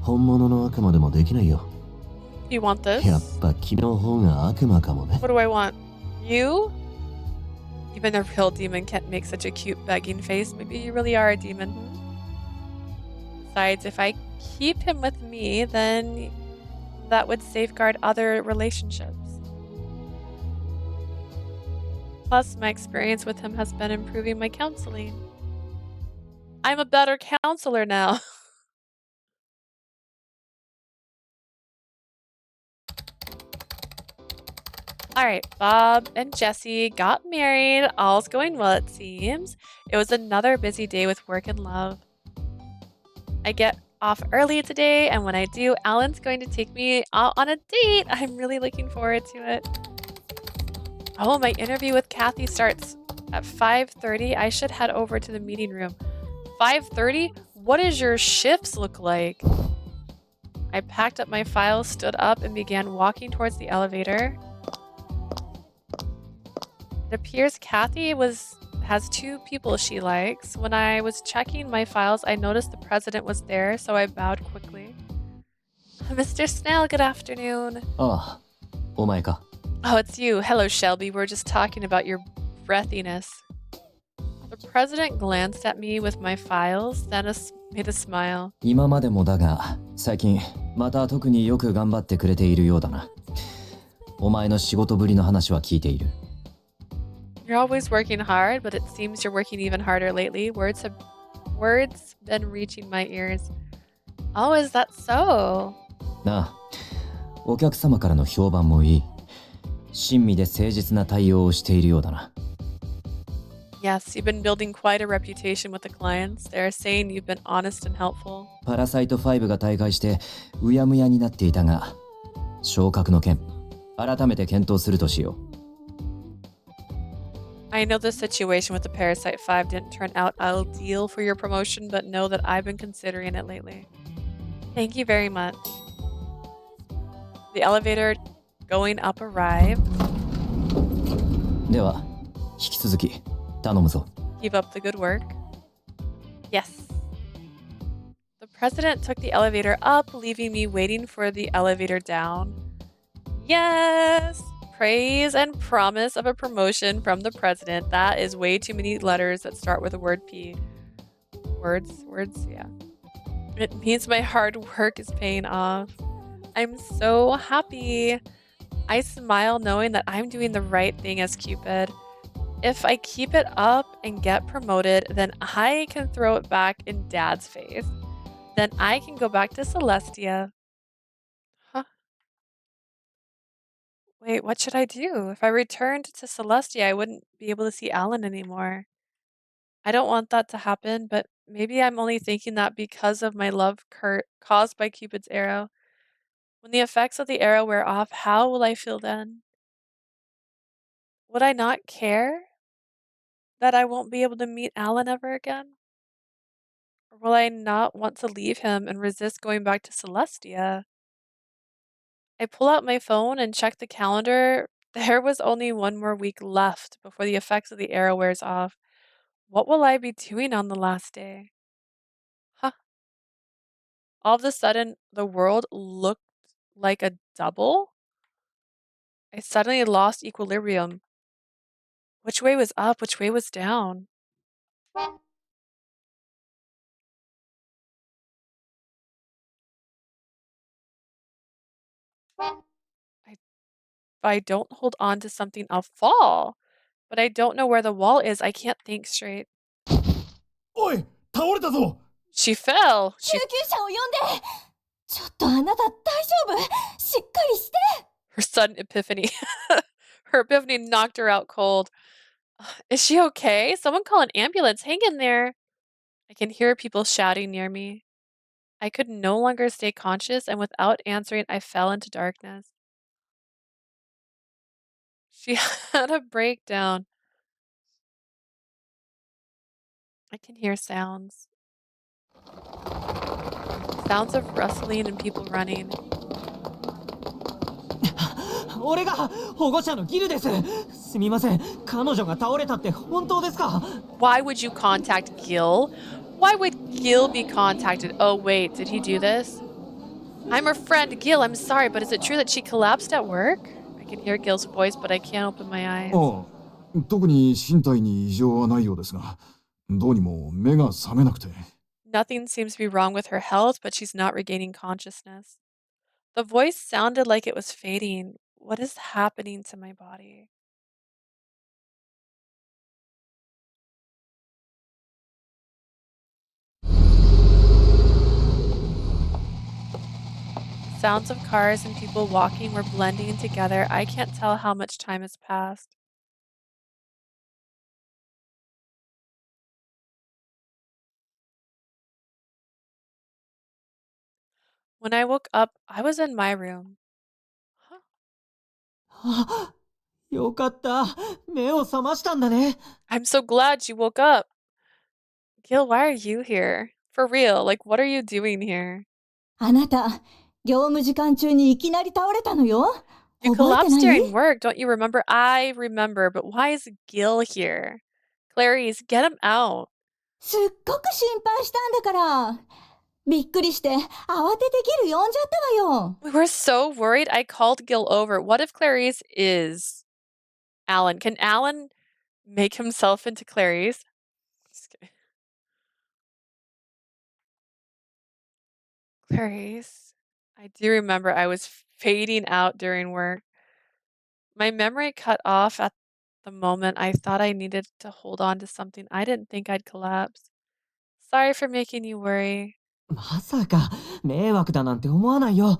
本物の悪魔でもできないよ。You want this? やっぱ君の方が悪魔かもね。What do I want? You? Even a real demon can't make such a cute begging face. Maybe you really are a demon. Besides, if I keep him with me, then that would safeguard other relationships. Plus, my experience with him has been improving my counseling. I'm a better counselor now. Alright, Bob and Jesse got married. All's going well, it seems. It was another busy day with work and love. I get off early today, and when I do, Alan's going to take me out on a date. I'm really looking forward to it. Oh, my interview with Kathy starts at 5:30. I should head over to the meeting room. 5:30? What does your shifts look like? I packed up my files, stood up, and began walking towards the elevator. It appears Kathy has two people she likes. When I was checking my files, I noticed the president was there, so I bowed quickly. Mr. Snell, good afternoon. ああ、お前か。 Oh, it's you. Hello, Shelby. We're just talking about your breathiness. The president glanced at me with my files, then made a smile. 今までもだが、最近また特によく頑張ってくれているようだな。お前の仕事ぶりの話は聞いている。 You're always working hard, but it seems you're working even harder lately. Words been reaching my ears. Oh, is that so? なあ、お客様からの評判もいい。親身で誠実な対応をしているようだな。 Yes, you've been building quite a reputation with the clients. They're saying you've been honest and helpful. パラサイト5が大会してうやむやになっていたが、昇格の件、改めて検討するとしよう。 I know the situation with the Parasite 5 didn't turn out ideal for your promotion, but know that I've been considering it lately. Thank you very much. The elevator going up arrived. では、引き続き頼むぞ。 Keep up the good work. Yes. The president took the elevator up, leaving me waiting for the elevator down. Yes! Praise and promise of a promotion from the president. That is way too many letters that start with the word P. Words, yeah. It means my hard work is paying off. I'm so happy. I smile knowing that I'm doing the right thing as Cupid. If I keep it up and get promoted, then I can throw it back in Dad's face. Then I can go back to Celestia. Huh? Wait, what should I do? If I returned to Celestia, I wouldn't be able to see Alan anymore. I don't want that to happen, but maybe I'm only thinking that because of my love caused by Cupid's arrow. When the effects of the arrow wear off, how will I feel then? Would I not care that I won't be able to meet Alan ever again? Or will I not want to leave him and resist going back to Celestia? I pull out my phone and check the calendar. There was only one more week left before the effects of the arrow wears off. What will I be doing on the last day? Huh. All of a sudden, the world looked like a double. I suddenly lost equilibrium. Which way was up? Which way was down? If I don't hold on to something, I'll fall. But I don't know where the wall is. I can't think straight. おい、倒れたぞ。 She fell. 救急車を呼んで。ちょっとあなた大丈夫？しっかりして。 Her sudden epiphany. Her epiphany knocked her out cold. Is she okay? Someone call an ambulance. Hang in there. I can hear people shouting near me. I could no longer stay conscious, and without answering, I fell into darkness. She had a breakdown. I can hear sounds. Sounds of rustling and people running. 俺が保護者のギルです。すみません。彼女が倒れたって本当ですか？ Why would you contact Gil? Why would Gil be contacted? Oh, wait, did he do this? I'm her friend, Gil. I'm sorry, but is it true that she collapsed at work? I can hear Gil's voice, but I can't open my eyes. ああ、特に身体に異常はないようですが、どうにも目が覚めなくて。Nothing seems to be wrong with her health, but she's not regaining consciousness. The voice sounded like it was fading. What is happening to my body? Sounds of cars and people walking were blending together. I can't tell how much time has passed. When I woke up, I was in my room. Huh. あ、よかった。目を覚ましたんだね。I'm so glad you woke up. Gil, why are you here? For real, like, what are you doing here? あなた、業務時間中にいきなり倒れたのよ。 You 覚えて collapsed ない？ during work, don't you remember? I remember, but why is Gil here? Clarice, get him out. すっごく心配したんだから。びっくりして慌ててギル呼んじゃったわよ。 We were so worried. I called Gil over. What if Clarice is Allan? Can Allan make himself into Clarice? Just kidding. Clarice. I do remember I was fading out during work. My memory cut off at the moment I thought I needed to hold on to something. I didn't think I'd collapse. Sorry for making you worry. まさか迷惑だなんて思わないよ。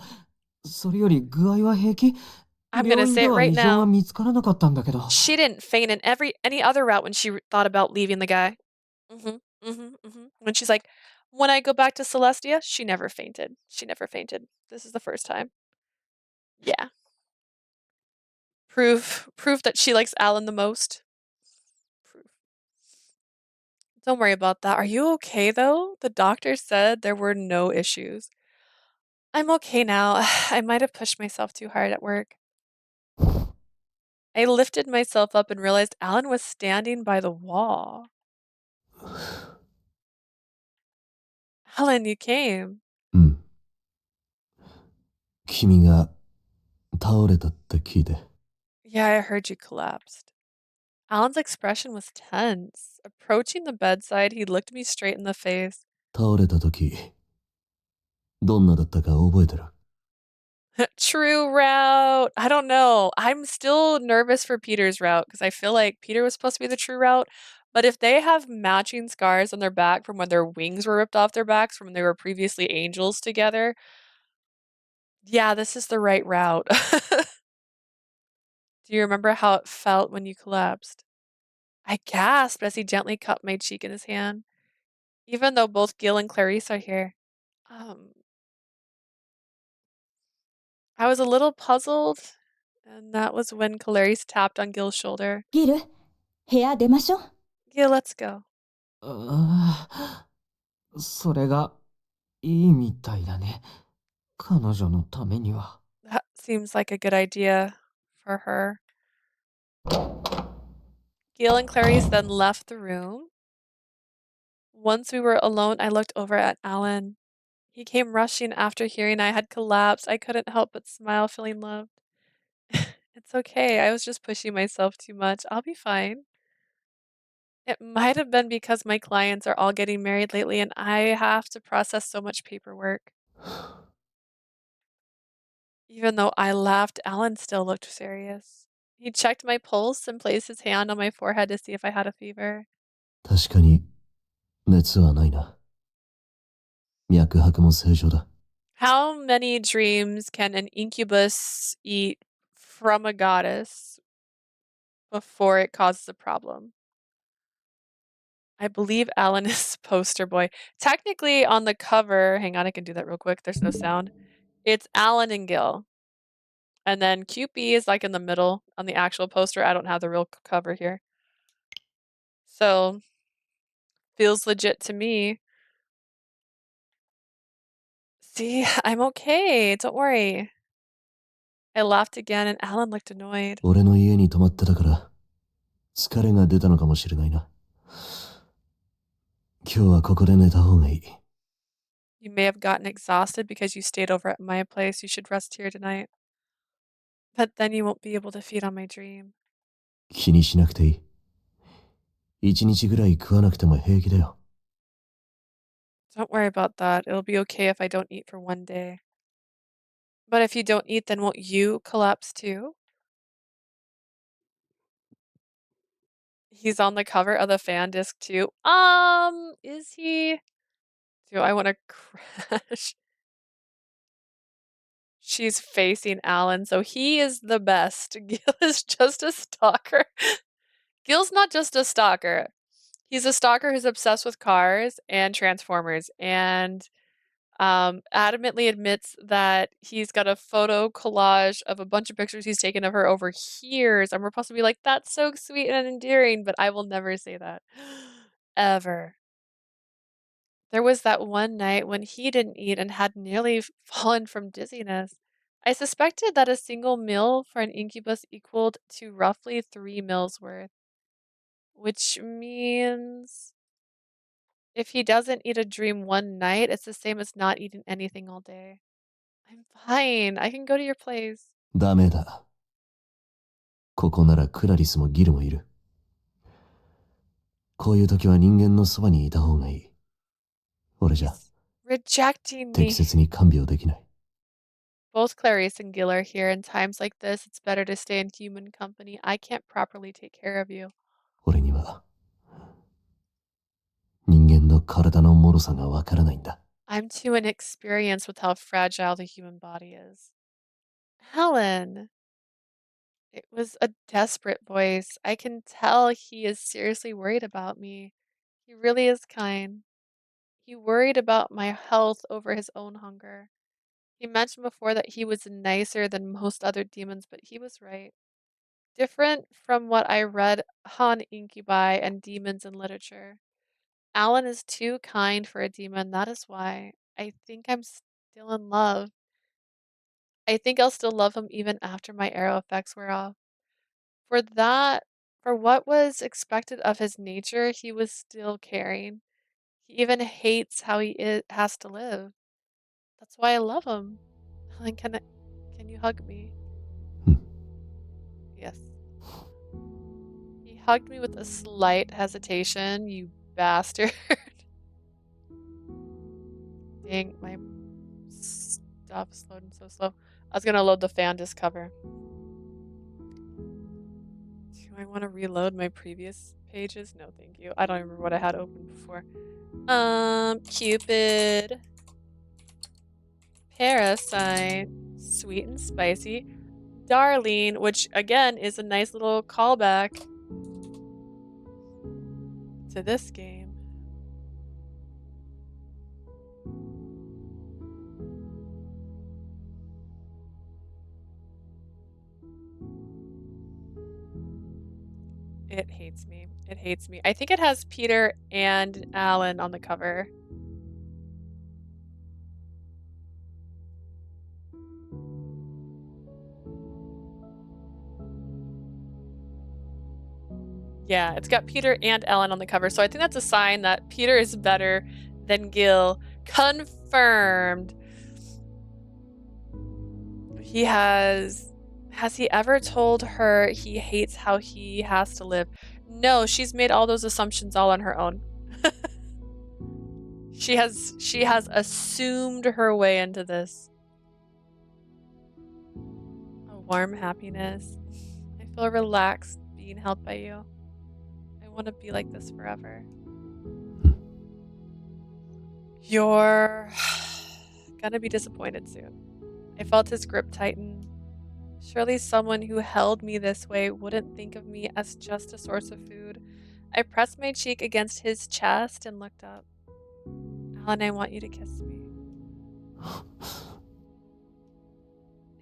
それより具合は平気？ I'm 病 gonna 院 say で it は right 異常は now. 見つからなかったんだけど。 She didn't faint in any other route when she thought about leaving the guy. When she's like, when I go back to Celestia, she never fainted. She never fainted. This is the first time. Yeah. Proof that she likes Allan the most. Proof. Don't worry about that. Are you okay though? The doctor said there were no issues. I'm okay now. I might have pushed myself too hard at work. I lifted myself up and realized Allan was standing by the wall. Allan, you came. うん。君が倒れたって聞いて。Yeah, I heard you collapsed. Allan's expression was tense. Approaching the bedside, he looked me straight in the face. 倒れた時、どんなだったか覚えてる？True route. I don't know. I'm still nervous for Peter's route because I feel like Peter was supposed to be the true route. But if they have matching scars on their back from when their wings were ripped off their backs from when they were previously angels together, yeah, this is the right route. Do you remember how it felt when you collapsed? I gasped as he gently cupped my cheek in his hand, even though both Gil and Clarice are here. I was a little puzzled, and that was when Clarice tapped on Gil's shoulder. ギル、部屋出ましょう。 Gil, let's go. それがいいみたいだね。彼女のためには。 That seems like a good idea for her. Gil and Clarice then left the room. Once we were alone, I looked over at Allan. He came rushing after hearing I had collapsed. I couldn't help but smile, feeling loved. It's okay. I was just pushing myself too much. I'll be fine. It might have been because my clients are all getting married lately and I have to process so much paperwork. Even though I laughed, Allan still looked serious. He checked my pulse and placed his hand on my forehead to see if I had a fever. 確かに熱はないな。脈拍も正常だ。How many dreams can an incubus eat from a goddess before it causes a problem? I believe Allan is poster boy. Technically, on the cover, hang on, I can do that real quick. There's no sound. It's Allan and Gil. And then Cupid is like in the middle on the actual poster. I don't have the real cover here. So Feels legit to me. See, I'm okay. Don't worry. I laughed again and Alan looked annoyed. 俺の家に泊まってたから疲れが出たのかもしれないな。今日はここで寝た方がいい。You may have gotten exhausted because you stayed over at my place. You should rest here tonight. But then you won't be able to feed on my dream. 気にしなくていい。一日ぐらい食わなくても平気だよ。Don't worry about that. It'll be okay if I don't eat for one day. But if you don't eat, then won't you collapse too? He's on the cover of the fan disc too. Is he? Do I want to crash? She's facing Alan, so he is the best. Gil is just a stalker. Gil's not just a stalker. He's a stalker who's obsessed with cars and Transformers and adamantly admits that he's got a photo collage of a bunch of pictures he's taken of her over years. And we're supposed to be like, that's so sweet and endearing, but I will never say that. Ever. There was that one night when he didn't eat and had nearly fallen from dizziness. I suspected that a single meal for an incubus equaled to roughly 3 meals worth. Which means if he doesn't eat a dream one night, it's the same as not eating anything all day. I'm fine. I can go to your place. ダメだ。ここならクラリスもギルもいる。こういう時は人間のそばにいた方がいい。俺じゃ Rejecting 適 me. 切に看病できない。Both Clarice and Gil are here. In times like this, it's better to stay in human company. I can't properly take care of you. 俺には人間の体の脆さがわからないんだ。I'm too inexperienced with how fragile the human body is. Helen. It was a desperate voice. I can tell he is seriously worried about me. He really is kind. He worried about my health over his own hunger. He mentioned before that he was nicer than most other demons, but he was right. Different from what I read on incubi and demons in literature. Alan is too kind for a demon. That is why I think I'm still in love. I think I'll still love him even after my arrow effects wear off. For that, for what was expected of his nature, he was still caring. He even hates how has to live. That's why I love him. Helen, can you hug me? Yes. He hugged me with a slight hesitation, you bastard. Dang, my stuff is loading so slow. I was gonna load the fan disc cover. Do I want to reload my previous pages? No, thank you. I don't remember what I had open before. Cupid Parasite, sweet and spicy. Darling, which again is a nice little callback to this game. It hates me. It hates me. I think it has Peter and Alan on the cover. Yeah, it's got Peter and Ellen on the cover, so I think that's a sign that Peter is better than Gil. Confirmed. He has he ever told her he hates how he has to live? No, she's made all those assumptions all on her own. She has assumed her way into this. A warm happiness. I feel relaxed being held by you. I want to be like this forever. You're gonna be disappointed soon. I felt his grip tighten. Surely someone who held me this way wouldn't think of me as just a source of food. I pressed my cheek against his chest and looked up. Alan, I want you to kiss me.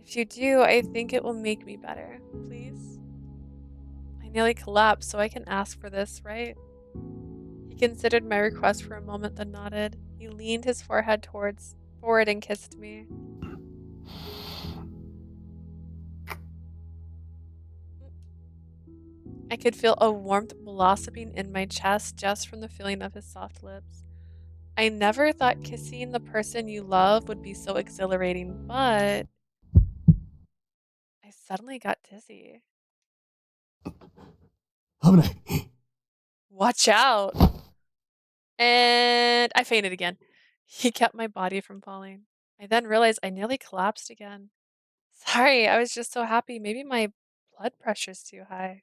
If you do, I think it will make me better. Please? I nearly collapsed, so I can ask for this, right? He considered my request for a moment, then nodded. He leaned his forehead forward and kissed me. I could feel a warmth blossoming in my chest just from the feeling of his soft lips. I never thought kissing the person you love would be so exhilarating, but I suddenly got dizzy. 危ない。 Watch out! And I fainted again. He kept my body from falling. I then realized I nearly collapsed again. Sorry, I was just so happy. Maybe my blood pressure's too high.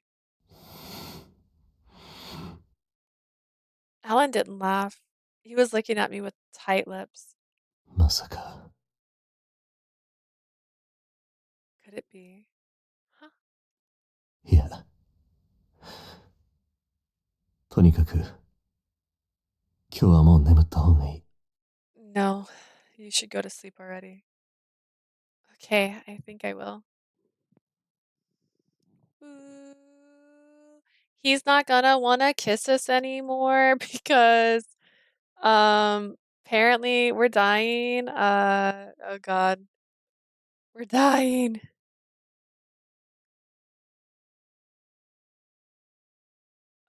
Alan didn't laugh. He was looking at me with tight lips. まさか Could it be? Huh? いやとにかく今日はもう眠った方がいい。 No, you should go to sleep already. Okay, I think I will. Ooh. He's not gonna wanna kiss us anymore because apparently we're dying. Oh god. We're dying.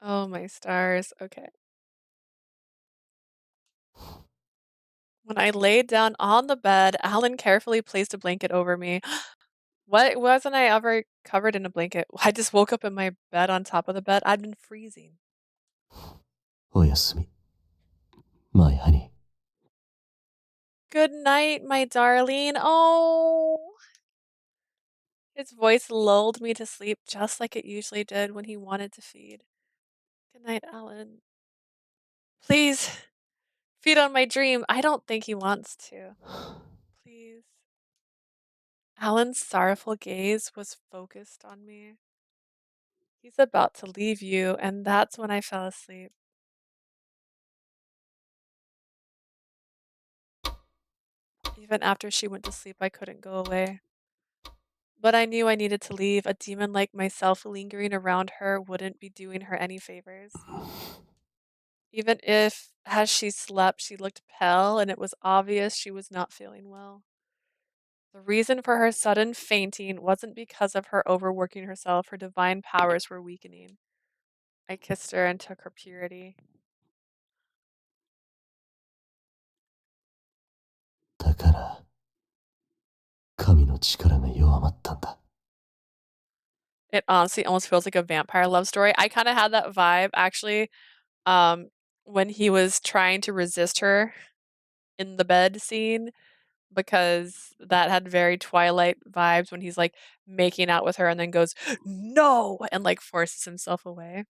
Oh my stars. Okay. When I laid down on the bed, Alan carefully placed a blanket over me. What wasn't I ever covered in a blanket? I just woke up in my bed on top of the bed. I'd been freezing. おやすみ。My honey. Good night, my darling. Oh. His voice lulled me to sleep just like it usually did when he wanted to feed. Good night, Alan. Please feed on my dream. I don't think he wants to. Please. Alan's sorrowful gaze was focused on me. He's about to leave you, and that's when I fell asleep. Even after she went to sleep, I couldn't go away. But I knew I needed to leave. A demon like myself lingering around her wouldn't be doing her any favors. Even if, as she slept, she looked pale and it was obvious she was not feeling well. The reason for her sudden fainting wasn't because of her overworking herself, her divine powers were weakening. I kissed her and took her purity. だから神の力が弱まったんだ。 It honestly almost feels like a vampire love story. I kind of had that vibe actually when he was trying to resist her in the bed scene because that had very Twilight vibes when he's like making out with her and then goes, "No!" and like forces himself away.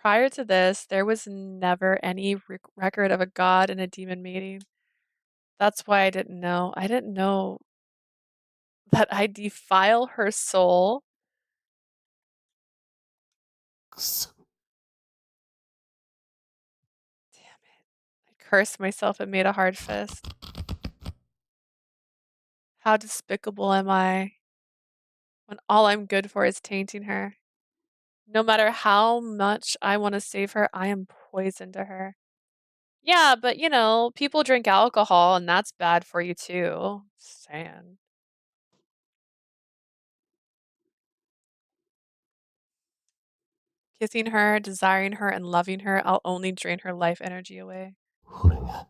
Prior to this, there was never any record of a god and a demon mating. That's why I didn't know. I didn't know that I defile her soul. くそ Damn it. I cursed myself and made a hard fist. How despicable am I when all I'm good for is tainting her? No matter how much I want to save her, I am poison to her. Yeah, but you know, people drink alcohol and that's bad for you too. Just saying. Kissing her, desiring her, and loving her, I'll only drain her life energy away. 俺が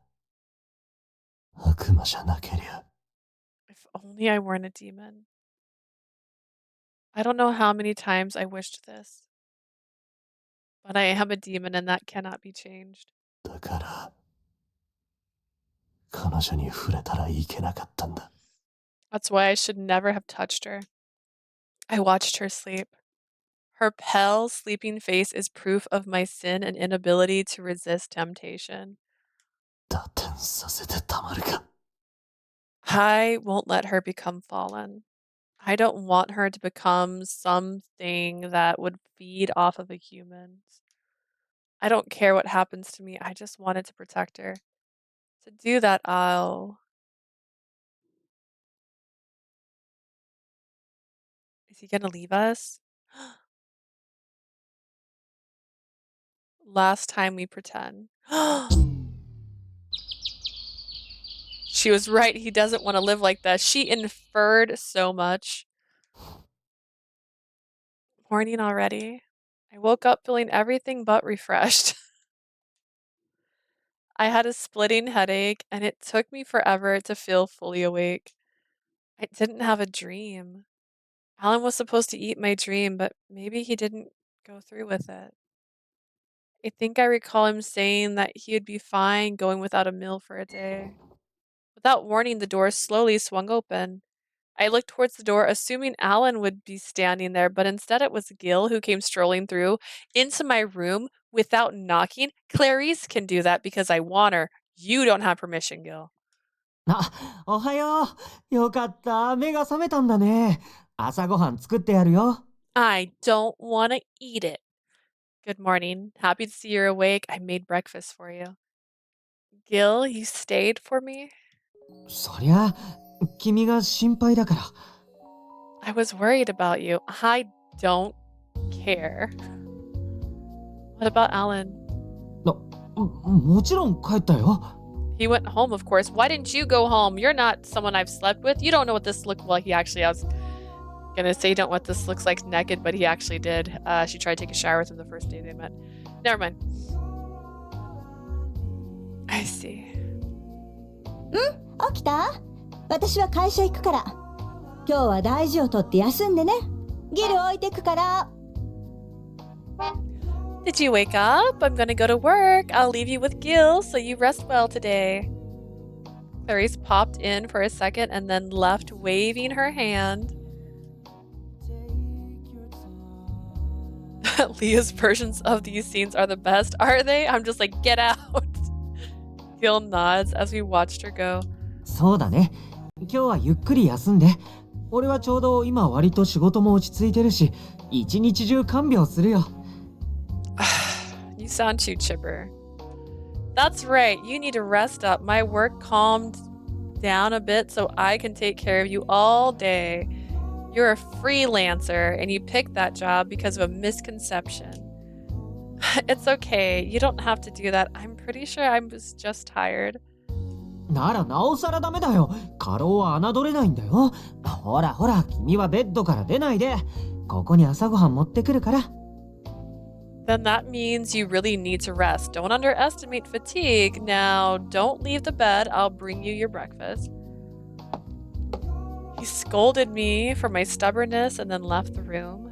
悪魔じゃなけりゃ If only I weren't a demon. I don't know how many times I wished this, but I am a demon and that cannot be changed. だから彼女に触れたらいけなかったんだ。 That's why I should never have touched her. I watched her sleep. Her pale, sleeping face is proof of my sin and inability to resist temptation. 打点させてたまるか。 I won't let her become fallen. I don't want her to become something that would feed off of a human. I don't care what happens to me. I just wanted to protect her. To do that, I'll. Is he gonna leave us? last time we pretend. She was right. He doesn't want to live like that. She inferred so much. Morning already. I woke up feeling everything but refreshed. I had a splitting headache, and it took me forever to feel fully awake. I didn't have a dream. Alan was supposed to eat my dream, but maybe he didn't go through with it. I think I recall him saying that he would be fine going without a meal for a day. Without warning, the door slowly swung open. I looked towards the door, assuming Alan would be standing there, but instead it was Gil who came strolling through into my room without knocking. Clarice can do that because I want her. You don't have permission, Gil. あ、おはよう。よかった。目が覚めたんだね。朝ごはん作ってやるよ。I don't want to eat it. Good morning. Happy to see you're awake. I made breakfast for you. Gil, you stayed for me? そりゃ、君が心配だから。I was worried about you. I don't care. What about Alan? もちろん帰ったよ。He went home, of course. Why didn't you go home? You're not someone I've slept with. You don't know what this looks like. Well, I was gonna say you don't know what this looks like naked, but he actually did. She tried to take a shower with him the first day they met. Never mind. I see. 起きた？私は会社行くから。今日は大事をとって休んでね。ギル置いてくから。Did you wake up? I'm gonna go to work. I'll leave you with Gil, so you rest well today. Clarice popped in for a second and then left, waving her hand. Leah's versions of these scenes are the best, are they? I'm just like, get out. Gil nods as we watched her go. そうだね。今日はゆっくり休んで。俺はちょうど今割と仕事も落ち着いてるし、一日中看病するよ。You sound too chipper. That's right. You need to rest up. My work calmed down a bit so I can take care of you all day. You're a freelancer and you picked that job because of a misconception. It's okay. You don't have to do that. I'm pretty sure I was just tired. ならなおさらダメだよ。過労は侮れないんだよ。ほらほら、君はベッドから出ないで。ここに朝ごはん持ってくるから。Then that means you really need to rest. Don't underestimate fatigue. Now, don't leave the bed. I'll bring you your breakfast. He scolded me for my stubbornness and then left the room.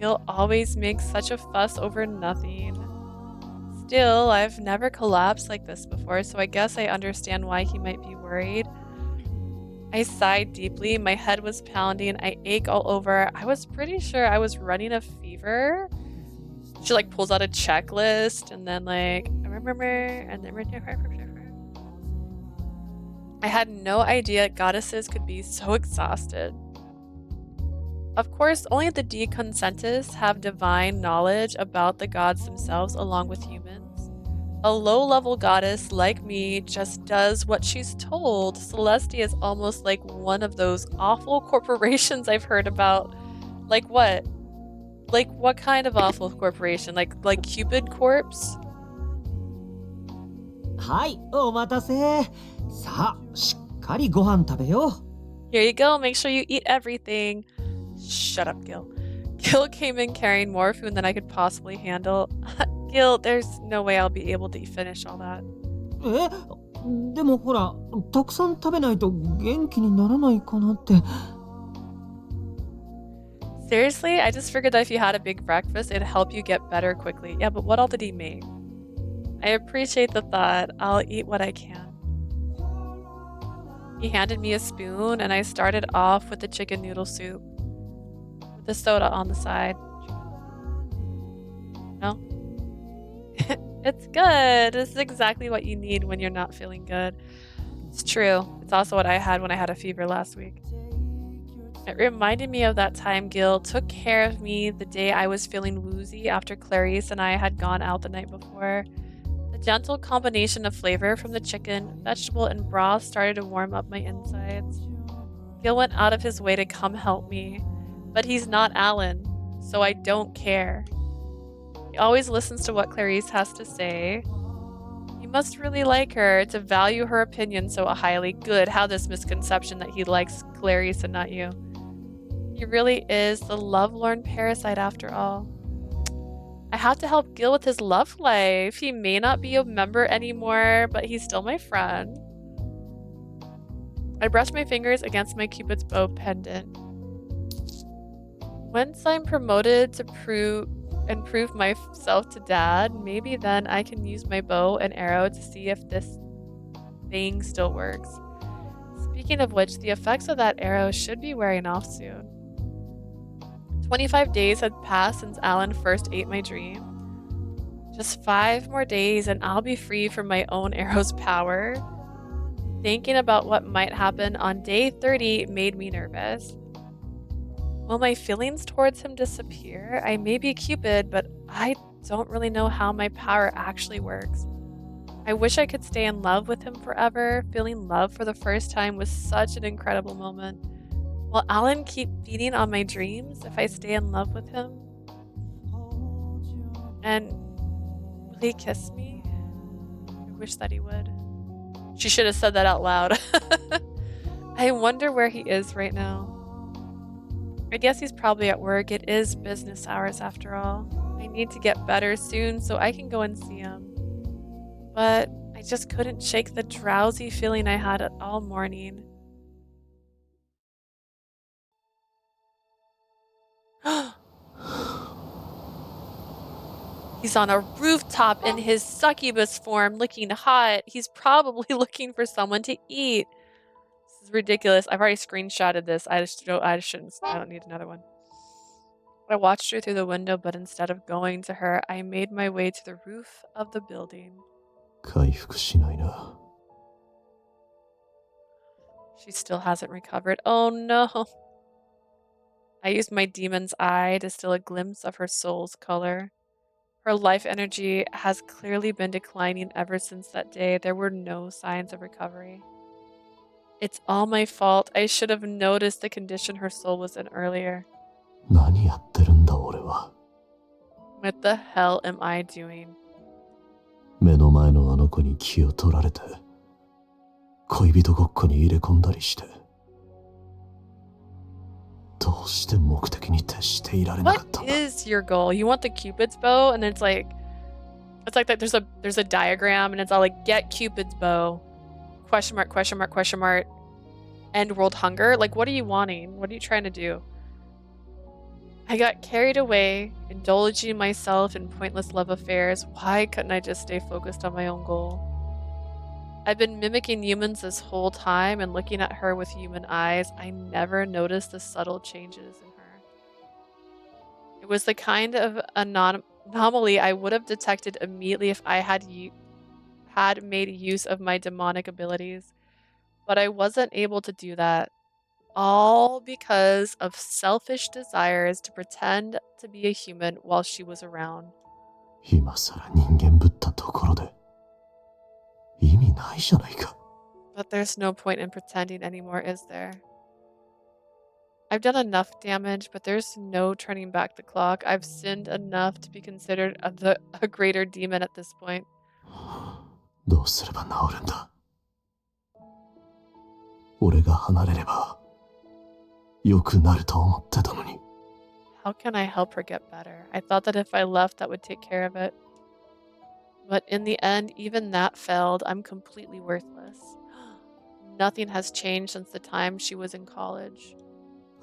Gil always makes such a fuss over nothing. Still, I've never collapsed like this before, so I guess I understand why he might be worried. I sighed deeply. My head was pounding. I ache all over. I was pretty sure I was running a fever. She like pulls out a checklist and then like I had no idea goddesses could be so exhausted. Of course, only the deconsentists have divine knowledge about the gods themselves along with humans. A low-level goddess like me just does what she's told. Celestia is almost like one of those awful corporations I've heard about. Like what? Like what kind of awful corporation? Like Cupid Corpse? はい、お待たせ。さあ、しっかりご飯食べよう。 Here you go. Make sure you eat everything. Shut up, Gil. Gil came in carrying more food than I could possibly handle. Gil, there's no way I'll be able to finish all that. でもほら、たくさん食べないと元気にならないかなって。Seriously? I just figured that if you had a big breakfast, it'd help you get better quickly. Yeah, but what all did he make? I appreciate the thought. I'll eat what I can. He handed me a spoon, and I started off with the chicken noodle soup. With the soda on the side. No? It's good. This is exactly what you need when you're not feeling good. It's true. It's also what I had when I had a fever last week. It reminded me of that time Gil took care of me the day I was feeling woozy after Clarice and I had gone out the night before. The gentle combination of flavor from the chicken, vegetable, and broth started to warm up my insides. Gil went out of his way to come help me, but he's not Alan, so I don't care. He always listens to what Clarice has to say. You must really like her to value her opinion so highly. Good. How this misconception that he likes Clarice and not you. He really is the lovelorn parasite after all. I have to help Gil with his love life. He may not be a member anymore, but he's still my friend. I brush my fingers against my Cupid's bow pendant. Once I'm promoted to prove myself to Dad, maybe then I can use my bow and arrow to see if this thing still works. Speaking of which, the effects of that arrow should be wearing off soon. 25 days had passed since Allan first ate my dream. Just 5 more days and I'll be free from my own arrow's power. Thinking about what might happen on day 30 made me nervous. Will my feelings towards him disappear? I may be Cupid, but I don't really know how my power actually works. I wish I could stay in love with him forever. Feeling love for the first time was such an incredible moment. Will Allan keep feeding on my dreams if I stay in love with him? And will he kiss me? I wish that he would. She should have said that out loud. I wonder where he is right now. I guess he's probably at work. It is business hours after all. I need to get better soon so I can go and see him. But I just couldn't shake the drowsy feeling I had all morning. He's on a rooftop in his succubus form, looking hot. He's probably looking for someone to eat. This is ridiculous. I've already screenshotted this. I don't need another one. I watched her through the window, but instead of going to her, I made my way to the roof of the building. 回復しないな。 She still hasn't recovered. Oh no. I used my demon's eye to steal a glimpse of her soul's color. Her life energy has clearly been declining ever since that day. There were no signs of recovery. It's all my fault. I should have noticed the condition her soul was in earlier. 何やってるんだ俺は。 What the hell am I doing? 目の前のあの子に気を取られて、恋人ごっこに入れ込んだりして。どうして目的に徹していられなかったんだ。 What is your goal? You want the Cupid's bow, and it's like that. There's a diagram, and it's all like get Cupid's bow, question mark, question mark, question mark, end world hunger. Like, what are you wanting? What are you trying to do? I got carried away, indulging myself in pointless love affairs. Why couldn't I just stay focused on my own goal? I've been mimicking humans this whole time and looking at her with human eyes. I never noticed the subtle changes in her. It was the kind of anomaly I would have detected immediately if I had made use of my demonic abilities. But I wasn't able to do that. All because of selfish desires to pretend to be a human while she was around. 今さら人間ぶったところで意味ないじゃないか。 But there's no point in pretending anymore, is there? I've done enough damage, but there's no turning back the clock. I've sinned enough to be considered a greater demon at this point. どうすれば治るんだ。俺が離れれば良くなると思ってたのに。 How can I help her get better? I thought that if I left, that would take care of it. But in the end, even that failed. I'm completely worthless. Nothing has changed since the time she was in college.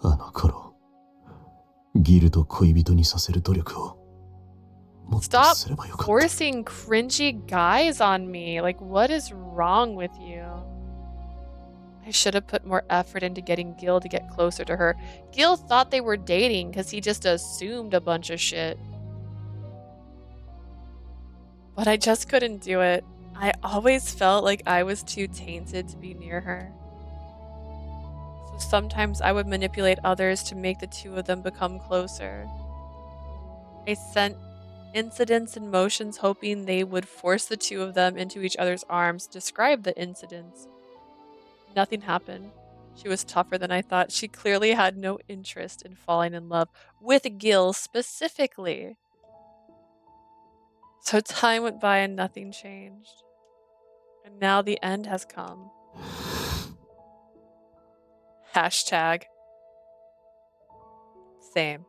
あの頃、ギルと恋人にさせる努力をもっと Stop すればよかった。 forcing cringy guys on me. Like, what is wrong with you? I should have put more effort into getting Gil to get closer to her. Gil thought they were dating because he just assumed a bunch of shit. But I just couldn't do it. I always felt like I was too tainted to be near her. So sometimes I would manipulate others to make the two of them become closer. I sent incidents and motions hoping they would force the two of them into each other's arms. Describe the incidents. Nothing happened. She was tougher than I thought. She clearly had no interest in falling in love with Gil specifically. So time went by and nothing changed. And now the end has come. Hashtag. Same.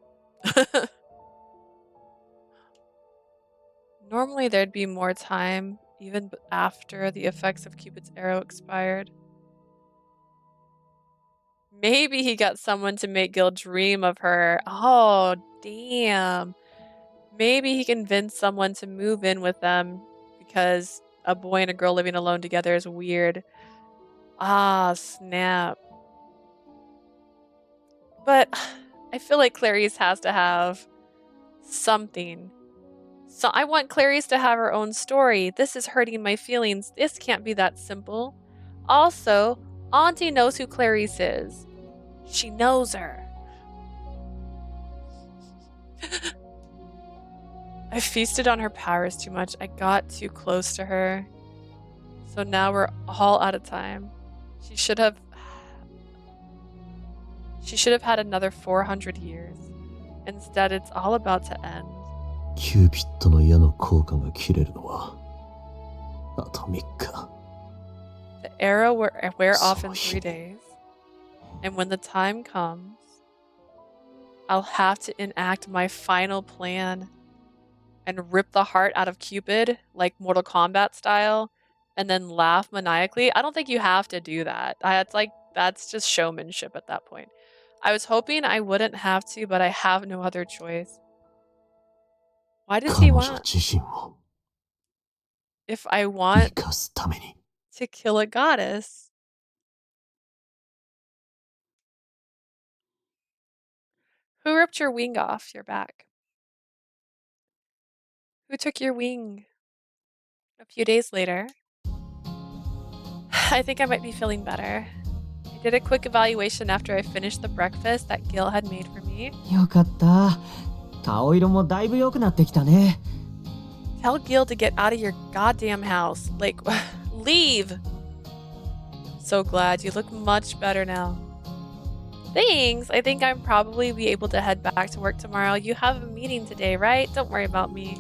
Normally there'd be more time, even after the effects of Cupid's arrow expired. Maybe he got someone to make Gil dream of her. Oh, damn. Maybe he convinced someone to move in with them because a boy and a girl living alone together is weird. Ah, snap. But I feel like Clarice has to have something. So I want Clarice to have her own story. This is hurting my feelings. This can't be that simple. Also, Auntie knows who Clarice is. She knows her. I feasted on her powers too much. I got too close to her. So now we're all out of time. She should have had another 400 years. Instead, it's all about to end. キューピッドの矢の効果が切れるのはあと3日。 The arrow will wear off in 3 days. And when the time comes, I'll have to enact my final plan and rip the heart out of Cupid, like Mortal Kombat style, and then laugh maniacally. I don't think you have to do that. That's just showmanship at that point. I was hoping I wouldn't have to, but I have no other choice. Why does he want? If I want to kill a goddess. Who ripped your wing off your back? Who took your wing? A few days later, I think I might be feeling better. I did a quick evaluation after I finished the breakfast that Gil had made for me. よかった。顔色もだいぶ良くなってきたね。 Tell Gil to get out of your goddamn house. Like, leave! So glad. You look much better now. Thanks! I think I'll probably be able to head back to work tomorrow. You have a meeting today, right? Don't worry about me.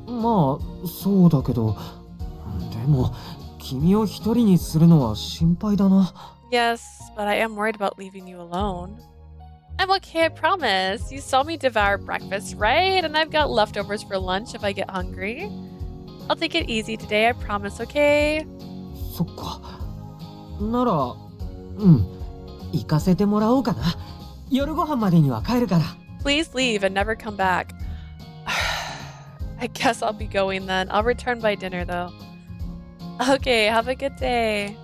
まあ、そうだけど。でも、君を一人にするのは心配だな。 Yes, but I am worried about leaving you alone. I'm okay, I promise. You saw me devour breakfast, right? And I've got leftovers for lunch if I get hungry. I'll take it easy today, I promise, okay? そっか。なら、行かせてもらおうかな。夜ご飯までには帰るから。 Please leave and never come back. I guess I'll be going then. I'll return by dinner though. Okay, have a good day.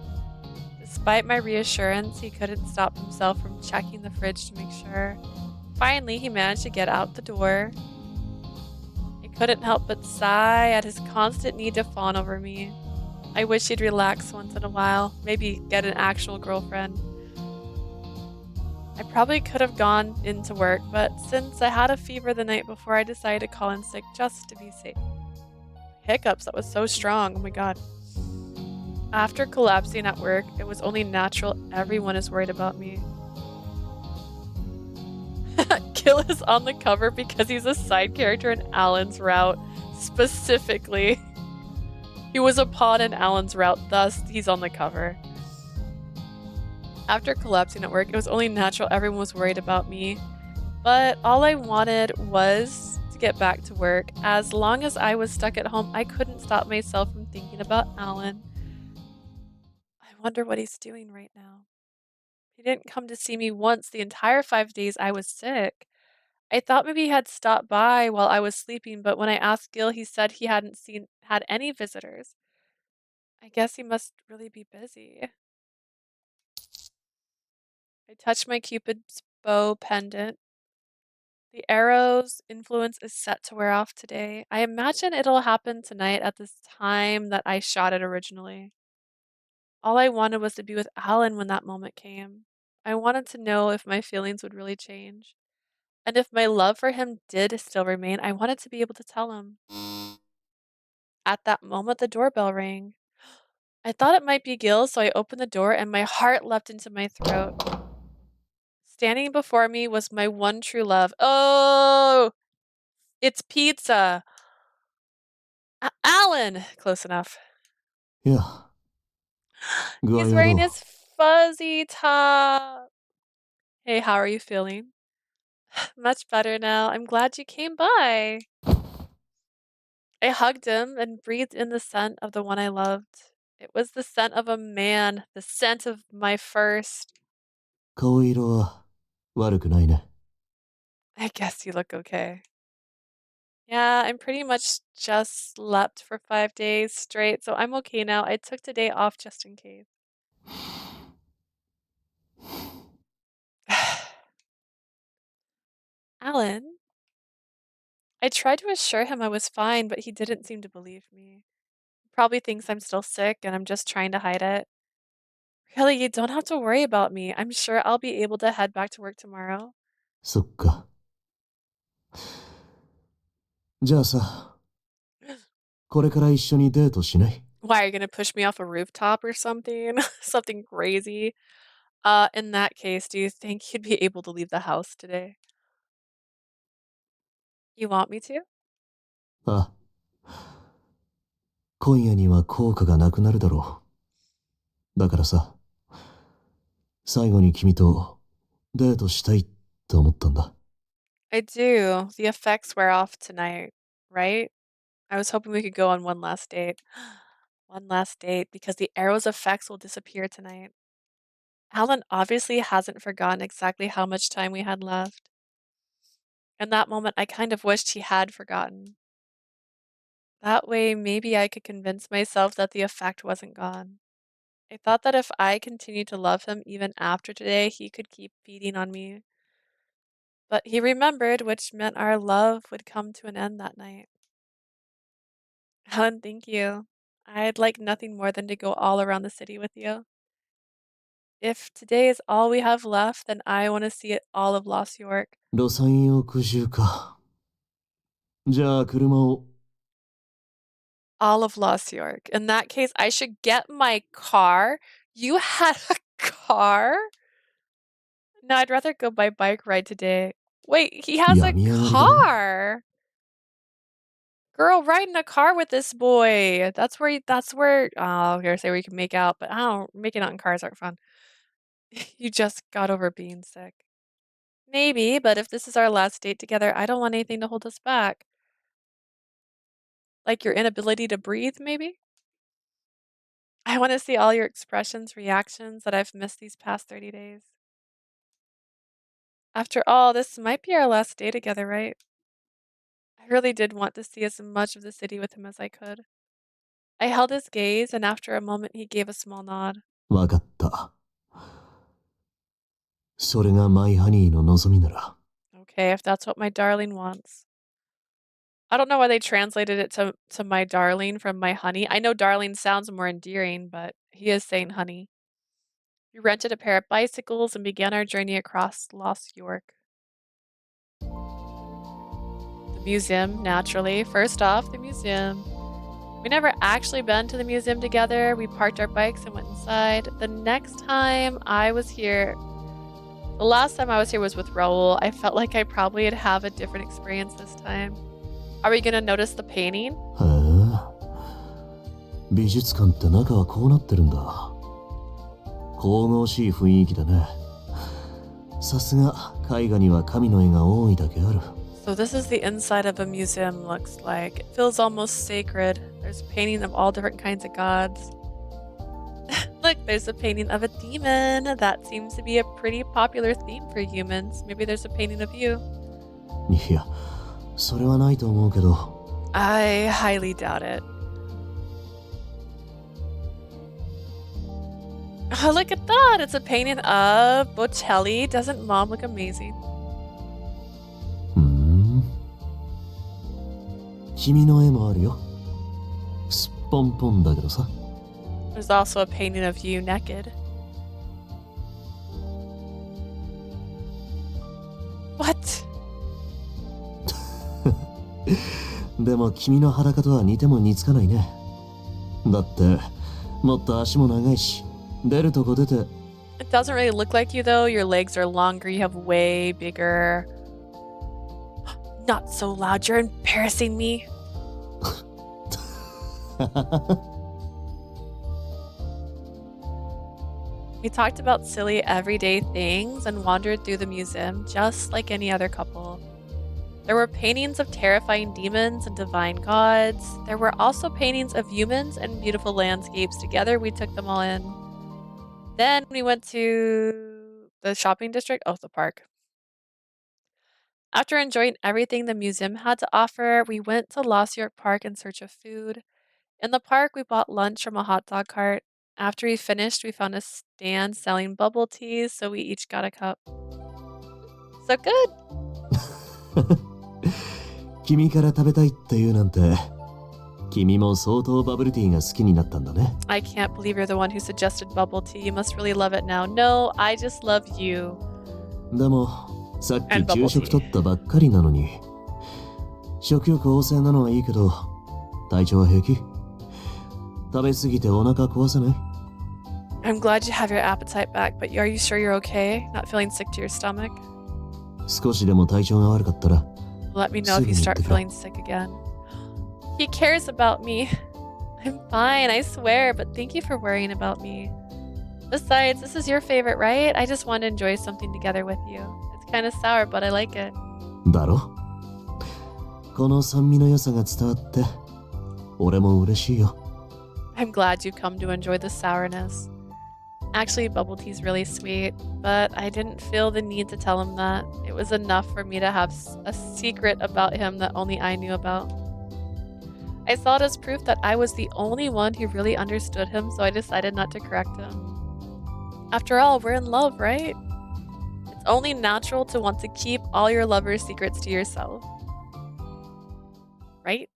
Despite my reassurance, he couldn't stop himself from checking the fridge to make sure. Finally, he managed to get out the door. I couldn't help but sigh at his constant need to fawn over me. I wish he'd relax once in a while, maybe get an actual girlfriend. I probably could have gone into work, but since I had a fever the night before, I decided to call in sick just to be safe. Hiccups, that was so strong, oh my god. After collapsing at work, it was only natural everyone is worried about me. Gil is on the cover because he's a side character in Allan's route, specifically. He was a pawn in Allan's route, thus he's on the cover. After collapsing at work, it was only natural everyone was worried about me. But all I wanted was to get back to work. As long as I was stuck at home, I couldn't stop myself from thinking about Allan. I wonder what he's doing right now. He didn't come to see me once the entire 5 days I was sick. I thought maybe he had stopped by while I was sleeping, but when I asked Gil, he said he hadn't had any visitors. I guess he must really be busy. I touched my Cupid's bow pendant. The arrow's influence is set to wear off today. I imagine it'll happen tonight at this time that I shot it originally. All I wanted was to be with Allan when that moment came. I wanted to know if my feelings would really change. And if my love for him did still remain, I wanted to be able to tell him. At that moment, the doorbell rang. I thought it might be Gil, so I opened the door and my heart leapt into my throat. Standing before me was my one true love. Oh, it's pizza. Allan! Close enough. いや、具合 He's はど wearing う？ his fuzzy top. Hey, how are you feeling? Much better now. I'm glad you came by. I hugged him and breathed in the scent of the one I loved. It was the scent of a man, the scent of my first. 顔色は悪くないね。 I guess you look okay. Yeah, I'm pretty much just slept for 5 days straight, so I'm okay now. I took today off just in case. Allan, I tried to assure him I was fine, but he didn't seem to believe me. He probably thinks I'm still sick and I'm just trying to hide it. Really, you don't have to worry about me. I'm sure I'll be able to head back to work tomorrow. そっか。じゃあさ、これから一緒にデートしない？ Why, are you gonna push me off a rooftop or something? Something crazy? In that case, do you think you'd be able to leave the house today? You want me to? ああ。今夜には効果がなくなるだろう。だからさ、最後に君とデートしたいって思ったんだ。 I do. The effects wear off tonight, right? I was hoping we could go on one last date. One last date, because the arrow's effects will disappear tonight. Allan obviously hasn't forgotten exactly how much time we had left. In that moment, I kind of wished he had forgotten. That way, maybe I could convince myself that the effect wasn't gone. I thought that if I continued to love him even after today, he could keep feeding on me. But he remembered, which meant our love would come to an end that night. Allan, thank you. I'd like nothing more than to go all around the city with you. If today is all we have left, then I want to see it all of Lost York. ロサンヨーク中か。じゃあ車を。 All of Lost York. In that case, I should get my car. You had a car? No, I'd rather go by bike ride today. Wait, he has a car. Girl, ride in a car with this boy. That's where oh, I was gonna say where you can make out, but I don't, making out in cars aren't fun. You just got over being sick. Maybe, but if this is our last date together, I don't want anything to hold us back. Like your inability to breathe, maybe? I want to see all your expressions, reactions that I've missed these past 30 days. After all, this might be our last day together, right? I really did want to see as much of the city with him as I could. I held his gaze, and after a moment, he gave a small nod. わかった。それがマイハニーの望みなら。 Okay, if that's what my darling wants. I don't know why they translated it to my darling from my honey. I know darling sounds more endearing, but he is saying honey. We rented a pair of bicycles and began our journey across Lost York. The museum, naturally. First off, the museum. We never actually been to the museum together. We parked our bikes and went inside. The next time I was here, the last time I was here was with Raul. I felt like I probably would have a different experience this time. Are we gonna notice the painting? へえ。美術館って中はこうなってるんだ。神々しい雰囲気だね。さすが絵画には神の絵が多いだけある。 So this is the inside of a museum looks like. It feels almost sacred. There's a painting of all different kinds of gods. Look, there's a painting of a demon. That seems to be a pretty popular theme for humans. Maybe there's a painting of you. いや、それはないと思うけど。 I highly doubt it. Oh, look at that! It's a painting of Bocelli. Doesn't Mom look amazing? 君の絵もあるよ。すっぽんぽんだけどさ。 There's also a painting of you naked. What? でも君の裸とは似ても似つかないね。だってもっと足も長いし、出るとこ出て。 It doesn't really look like you though. Your legs are longer. You have way bigger. Not so loud. You're embarrassing me. We talked about silly everyday things and wandered through the museum just like any other couple. There were paintings of terrifying demons and divine gods. There were also paintings of humans and beautiful landscapes. Together, we took them all in. Then we went to the shopping district, the park. After enjoying everything the museum had to offer, we went to Lost York Park in search of food. In the park, we bought lunch from a hot dog cart. After we finished, we found a stand selling bubble teas, so we each got a cup. So good! 君から食べたいって言うなんて、君も相当バブルティーが好きになったんだね。I can't believe you're the one who suggested bubble tea. You must really love it now. No, I just love you. でも、さっき昼食取ったばっかりなのに、食欲旺盛なのはいいけど、体調は平気？食べ過ぎてお腹壊さない？ I'm glad you have your appetite back, but are you sure you're okay? Not feeling sick to your stomach? 少しでも体調が悪かったら、 Let me know if you start feeling sick again. He cares about me. I'm fine, I swear, but thank you for worrying about me. Besides, this is your favorite, right? I just want to enjoy something together with you. It's kind of sour, but I like it. だろ？この酸味の良さが伝わって、俺も嬉しいよ。I'm glad you've come to enjoy the sourness. Actually, bubble tea's really sweet, but I didn't feel the need to tell him that. It was enough for me to have a secret about him that only I knew about. I saw it as proof that I was the only one who really understood him, so I decided not to correct him. After all, we're in love, right? It's only natural to want to keep all your lover's secrets to yourself. Right?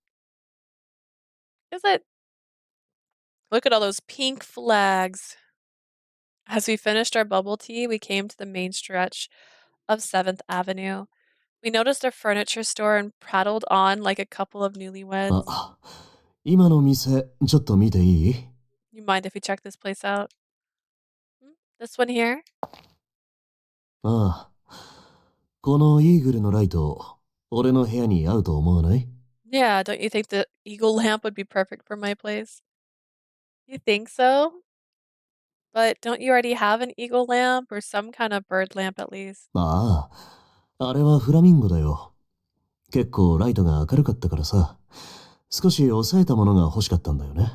Is it? Look at all those pink flags. As we finished our bubble tea, we came to the main stretch of 7th Avenue. We noticed a furniture store and prattled on like a couple of newlyweds. あ、今の店、ちょっと見ていい？ You mind if we check this place out? This one here? ああ。このイーグルのライト、俺の部屋に合うと思わない？ Yeah, don't you think the eagle lamp would be perfect for my place? You think so? But don't you already have an eagle lamp or some kind of bird lamp at least? ああ、あれはフラミンゴだよ。結構ライトが明るかったからさ、少し抑えたものが欲しかったんだよね。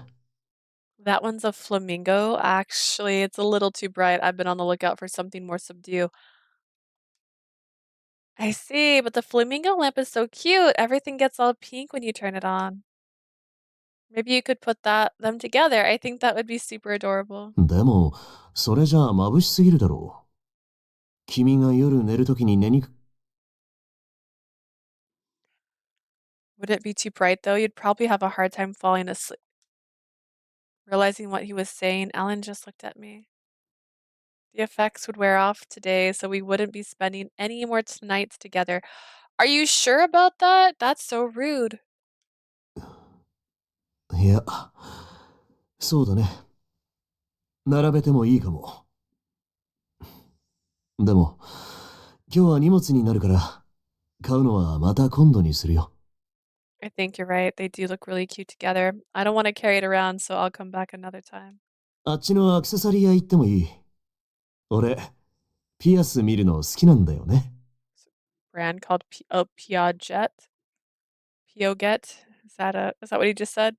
That one's a flamingo. Actually, it's a little too bright. I've been on the lookout for something more subdued. I see, but the flamingo lamp is so cute. Everything gets all pink when you turn it on. Maybe you could put them together. I think that would be super adorable. でも、それじゃあ眩しすぎるだろう。君が夜寝るときに寝にく... Would it be too bright though? You'd probably have a hard time falling asleep. Realizing what he was saying, Alan just looked at me. The effects would wear off today, so we wouldn't be spending any more nights together. Are you sure about that? That's so rude. いや、そうだね。並べてもいいかも。でも、今日は荷物になるから、買うのはまた今度にするよ。I think you're right. They do look really cute together. I don't want to carry it around, so I'll come back another time. あっちのアクセサリー屋行ってもいい。俺、ピアス見るの好きなんだよね。Brand called Piaget? Pioget? Is that what he just said?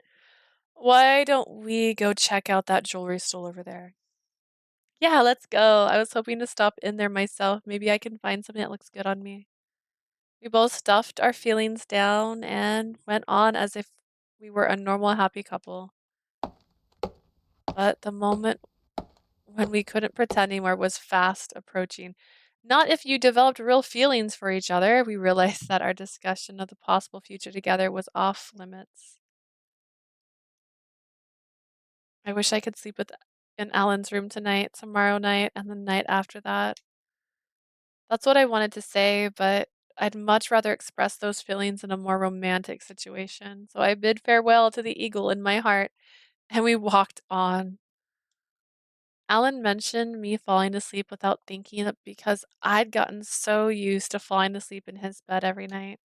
Why don't we go check out that jewelry store over there? Yeah, let's go. I was hoping to stop in there myself. Maybe I can find something that looks good on me. We both stuffed our feelings down and went on as if we were a normal, happy couple. But the moment when we couldn't pretend anymore was fast approaching. Not if you developed real feelings for each other. We realized that our discussion of the possible future together was off limits. I wish I could sleep in Alan's room tonight, tomorrow night, and the night after that. That's what I wanted to say, but I'd much rather express those feelings in a more romantic situation. So I bid farewell to the eagle in my heart, and we walked on. Alan mentioned me falling asleep without thinking it because I'd gotten so used to falling asleep in his bed every night.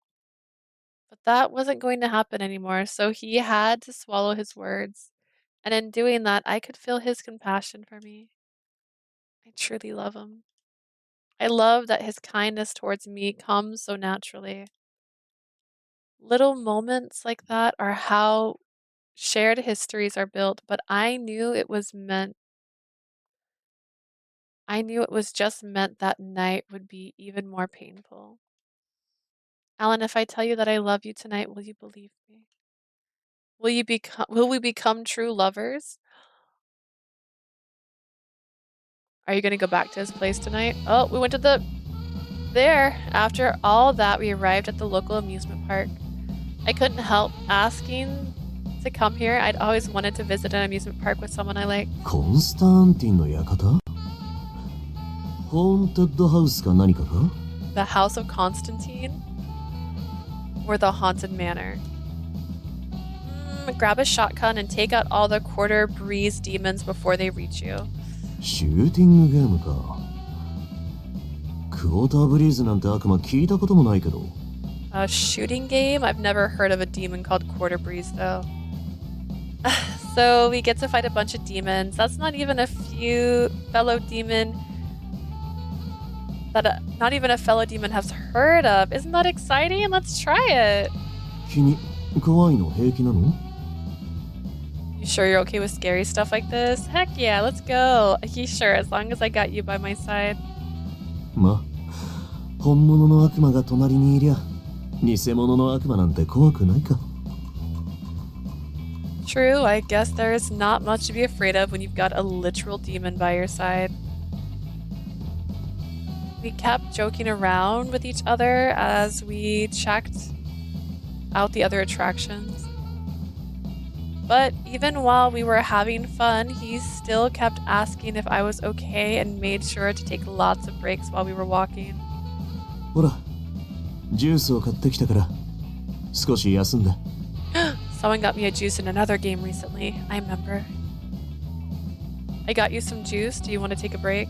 But that wasn't going to happen anymore, so he had to swallow his words. And in doing that, I could feel his compassion for me. I truly love him. I love that his kindness towards me comes so naturally. Little moments like that are how shared histories are built, but I knew it was just meant that night would be even more painful. Alan, if I tell you that I love you tonight, will you believe me? Will we become true lovers? Are you gonna go back to his place tonight? Oh, we went to there. After all that, we arrived at the local amusement park. I couldn't help asking to come here. I'd always wanted to visit an amusement park with someone I like. コンスタンティンの館？ホーンテッドハウスか何かか？ The House of Constantine? Or the Haunted Manor? Grab a shotgun and take out all the quarter breeze demons before they reach you. シューティングゲームか。クォーターブリーズなんて悪魔聞いたこともないけど。A shooting game? I've never heard of a demon called Quarter Breeze, though. So we get to fight a bunch of demons. That's not even a fellow demon that not even a fellow demon has heard of. Isn't that exciting? Let's try it. 君、怖いの平気なの？ You sure you're okay with scary stuff like this? Heck yeah, let's go. He's sure, as long as I got you by my side. ま、本物の悪魔が隣にいりゃ、偽物の悪魔なんて怖くないか。True, I guess there's not much to be afraid of when you've got a literal demon by your side. We kept joking around with each other as we checked out the other attractions. But even while we were having fun, he still kept asking if I was okay and made sure to take lots of breaks while we were walking. ほら、ジュースを買ってきたから、少し休んで。Someone got me a juice in another game recently, I remember. I got you some juice. Do you want to take a break?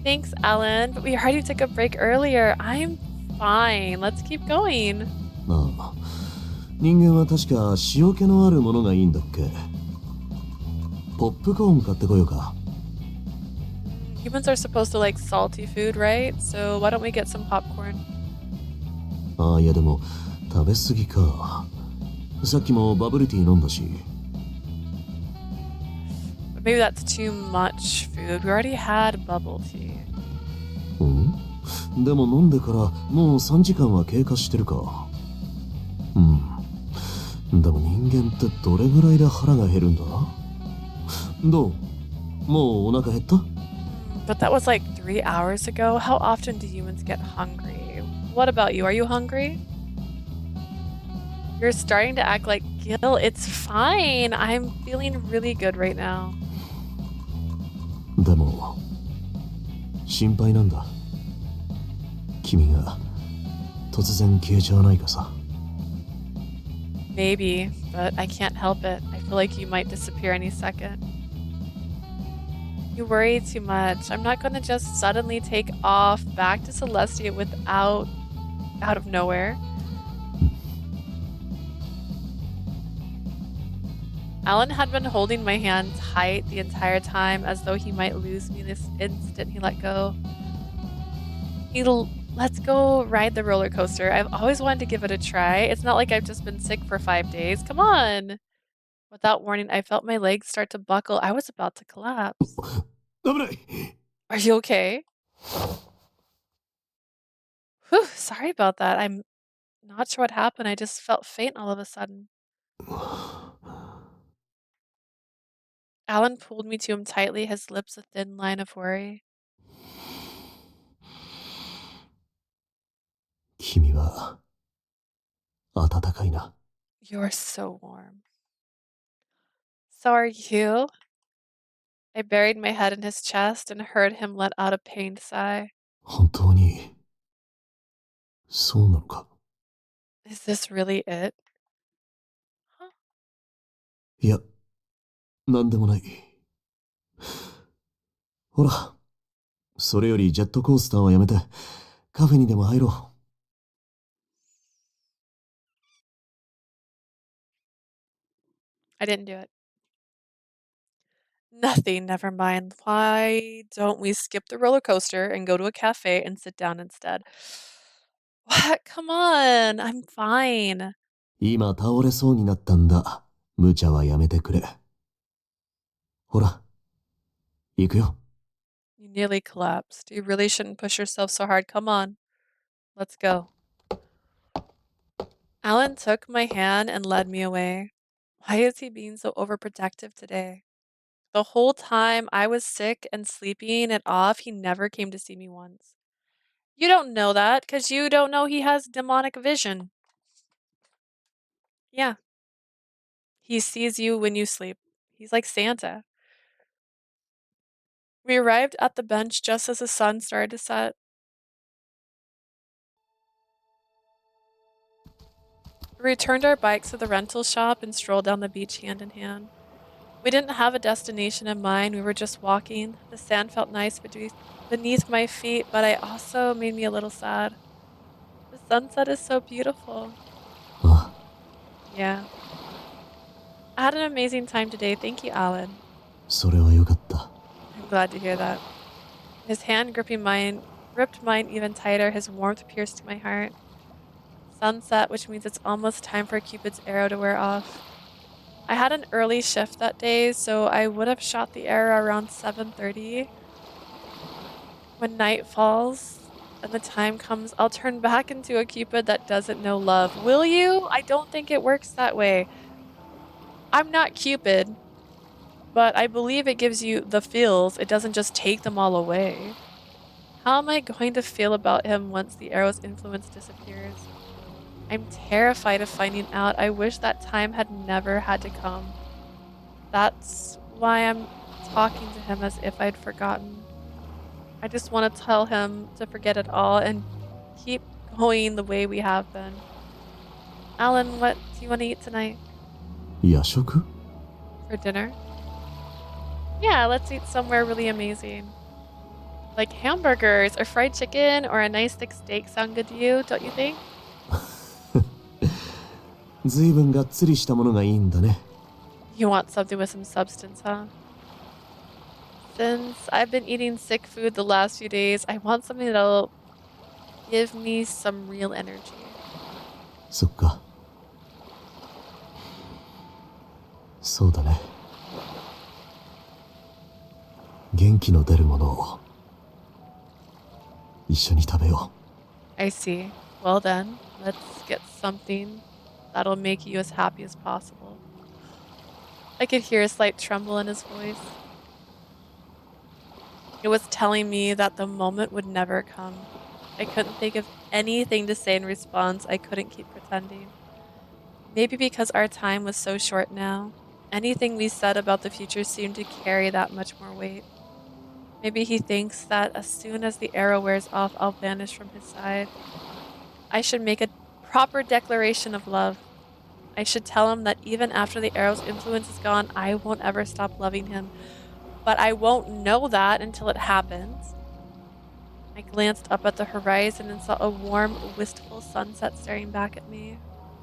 Thanks, Alan, but we already took a break earlier. I'm fine. Let's keep going. ああ、人間は確か塩気のあるものがいいんだっけ。ポップコーン買ってこようか。Humans are supposed to like salty food, right? So why don't we get some popcorn? ああ、いやでも食べ過ぎか。さっきもバブルティー飲んだし。Maybe that's too much food. We already had bubble tea. うん？でも飲んでからもう3時間は経過してるか。うん。でも人間ってどれぐらいで腹が減るんだ？どう？もうお腹減った？ But that was like 3 hours ago. How often do humans get hungry? What about you? Are you hungry? You're starting to act like Gil. It's fine. I'm feeling really good right now. でも心配なんだ。君が突然消えちゃわないかさ。Maybe, but I can't help it. I feel like you might disappear any second. You worry too much. I'm not gonna just suddenly take off back to Celestia out of nowhere. Alan had been holding my hand tight the entire time, as though he might lose me this instant he let go. Let's go ride the roller coaster. I've always wanted to give it a try. It's not like I've just been sick for 5 days. Come on! Without warning, I felt my legs start to buckle. I was about to collapse. Are you okay? Whew, sorry about that. I'm not sure what happened. I just felt faint all of a sudden. Alan pulled me to him tightly, his lips a thin line of worry. 君は暖かいな。 You're so warm. So are you? I buried my head in his chest and heard him let out a pained sigh. 本当にそうなのか。 Is this really it? Huh? いや、なんでもない。ほら、それよりジェットコースターはやめてカフェにでも入ろう。I didn't do it. Nothing, never mind. Why don't we skip the roller coaster and go to a cafe and sit down instead? What? Come on, I'm fine. 今倒れそうになったんだ。無茶はやめてくれ。ほら、行くよ。You nearly collapsed. You really shouldn't push yourself so hard. Come on. Let's go. Alan took my hand and led me away. Why is he being so overprotective today? The whole time I was sick and sleeping it off, he never came to see me once. You don't know that because you don't know he has demonic vision. Yeah. He sees you when you sleep. He's like Santa. We arrived at the bench just as the sun started to set. We returned our bikes to the rental shop and strolled down the beach hand in hand. We didn't have a destination in mind, we were just walking. The sand felt nice beneath my feet, but it also made me a little sad. The sunset is so beautiful. Ah. Yeah. I had an amazing time today. Thank you, Alan. それはよかった。 I'm glad to hear that. His hand gripped mine even tighter. His warmth pierced my heart. Sunset, which means it's almost time for Cupid's arrow to wear off. I had an early shift that day, so I would have shot the arrow around 7:30. When night falls and the time comes, I'll turn back into a Cupid that doesn't know love. Will you? I don't think it works that way. I'm not Cupid, but I believe it gives you the feels. It doesn't just take them all away. How am I going to feel about him once the arrow's influence disappears? I'm terrified of finding out. I wish that time had never had to come. That's why I'm talking to him as if I'd forgotten. I just want to tell him to forget it all and keep going the way we have been. Alan, what do you want to eat tonight? 夜食? For dinner? Yeah, let's eat somewhere really amazing. Like hamburgers or fried chicken or a nice thick steak sound good to you, don't you think? ずいぶんがっつりしたものがいいんだね。 You want something with some substance, huh? Since I've been eating sick food the last few days, I want something that'll give me some real energy. そっか。そうだね。元気の出るものを一緒に食べよう。 I see. Well then, let's get something that'll make you as happy as possible. I could hear a slight tremble in his voice. It was telling me that the moment would never come. I couldn't think of anything to say in response. I couldn't keep pretending. Maybe because our time was so short now, anything we said about the future seemed to carry that much more weight. Maybe he thinks that as soon as the arrow wears off, I'll vanish from his side. I should make a proper declaration of love. I should tell him that even after the arrow's influence is gone, I won't ever stop loving him. But I won't know that until it happens. I glanced up at the horizon and saw a warm, wistful sunset staring back at me.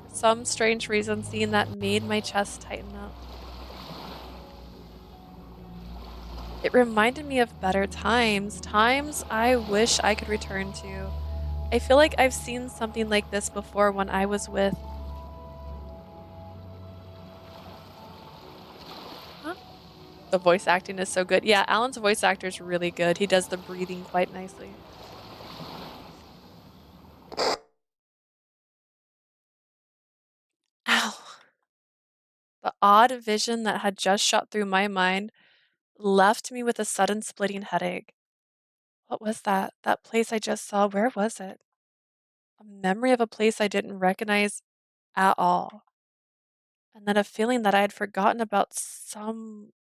For some strange reason, seeing that made my chest tighten up. It reminded me of better times, times I wish I could return to. I feel like I've seen something like this before when I was with... Huh? The voice acting is so good. Yeah, Alan's voice actor is really good. He does the breathing quite nicely. Ow. The odd vision that had just shot through my mind left me with a sudden splitting headache. What was that? That place I just saw, where was it? A memory of a place I didn't recognize at all. And then a feeling that I had forgotten about someone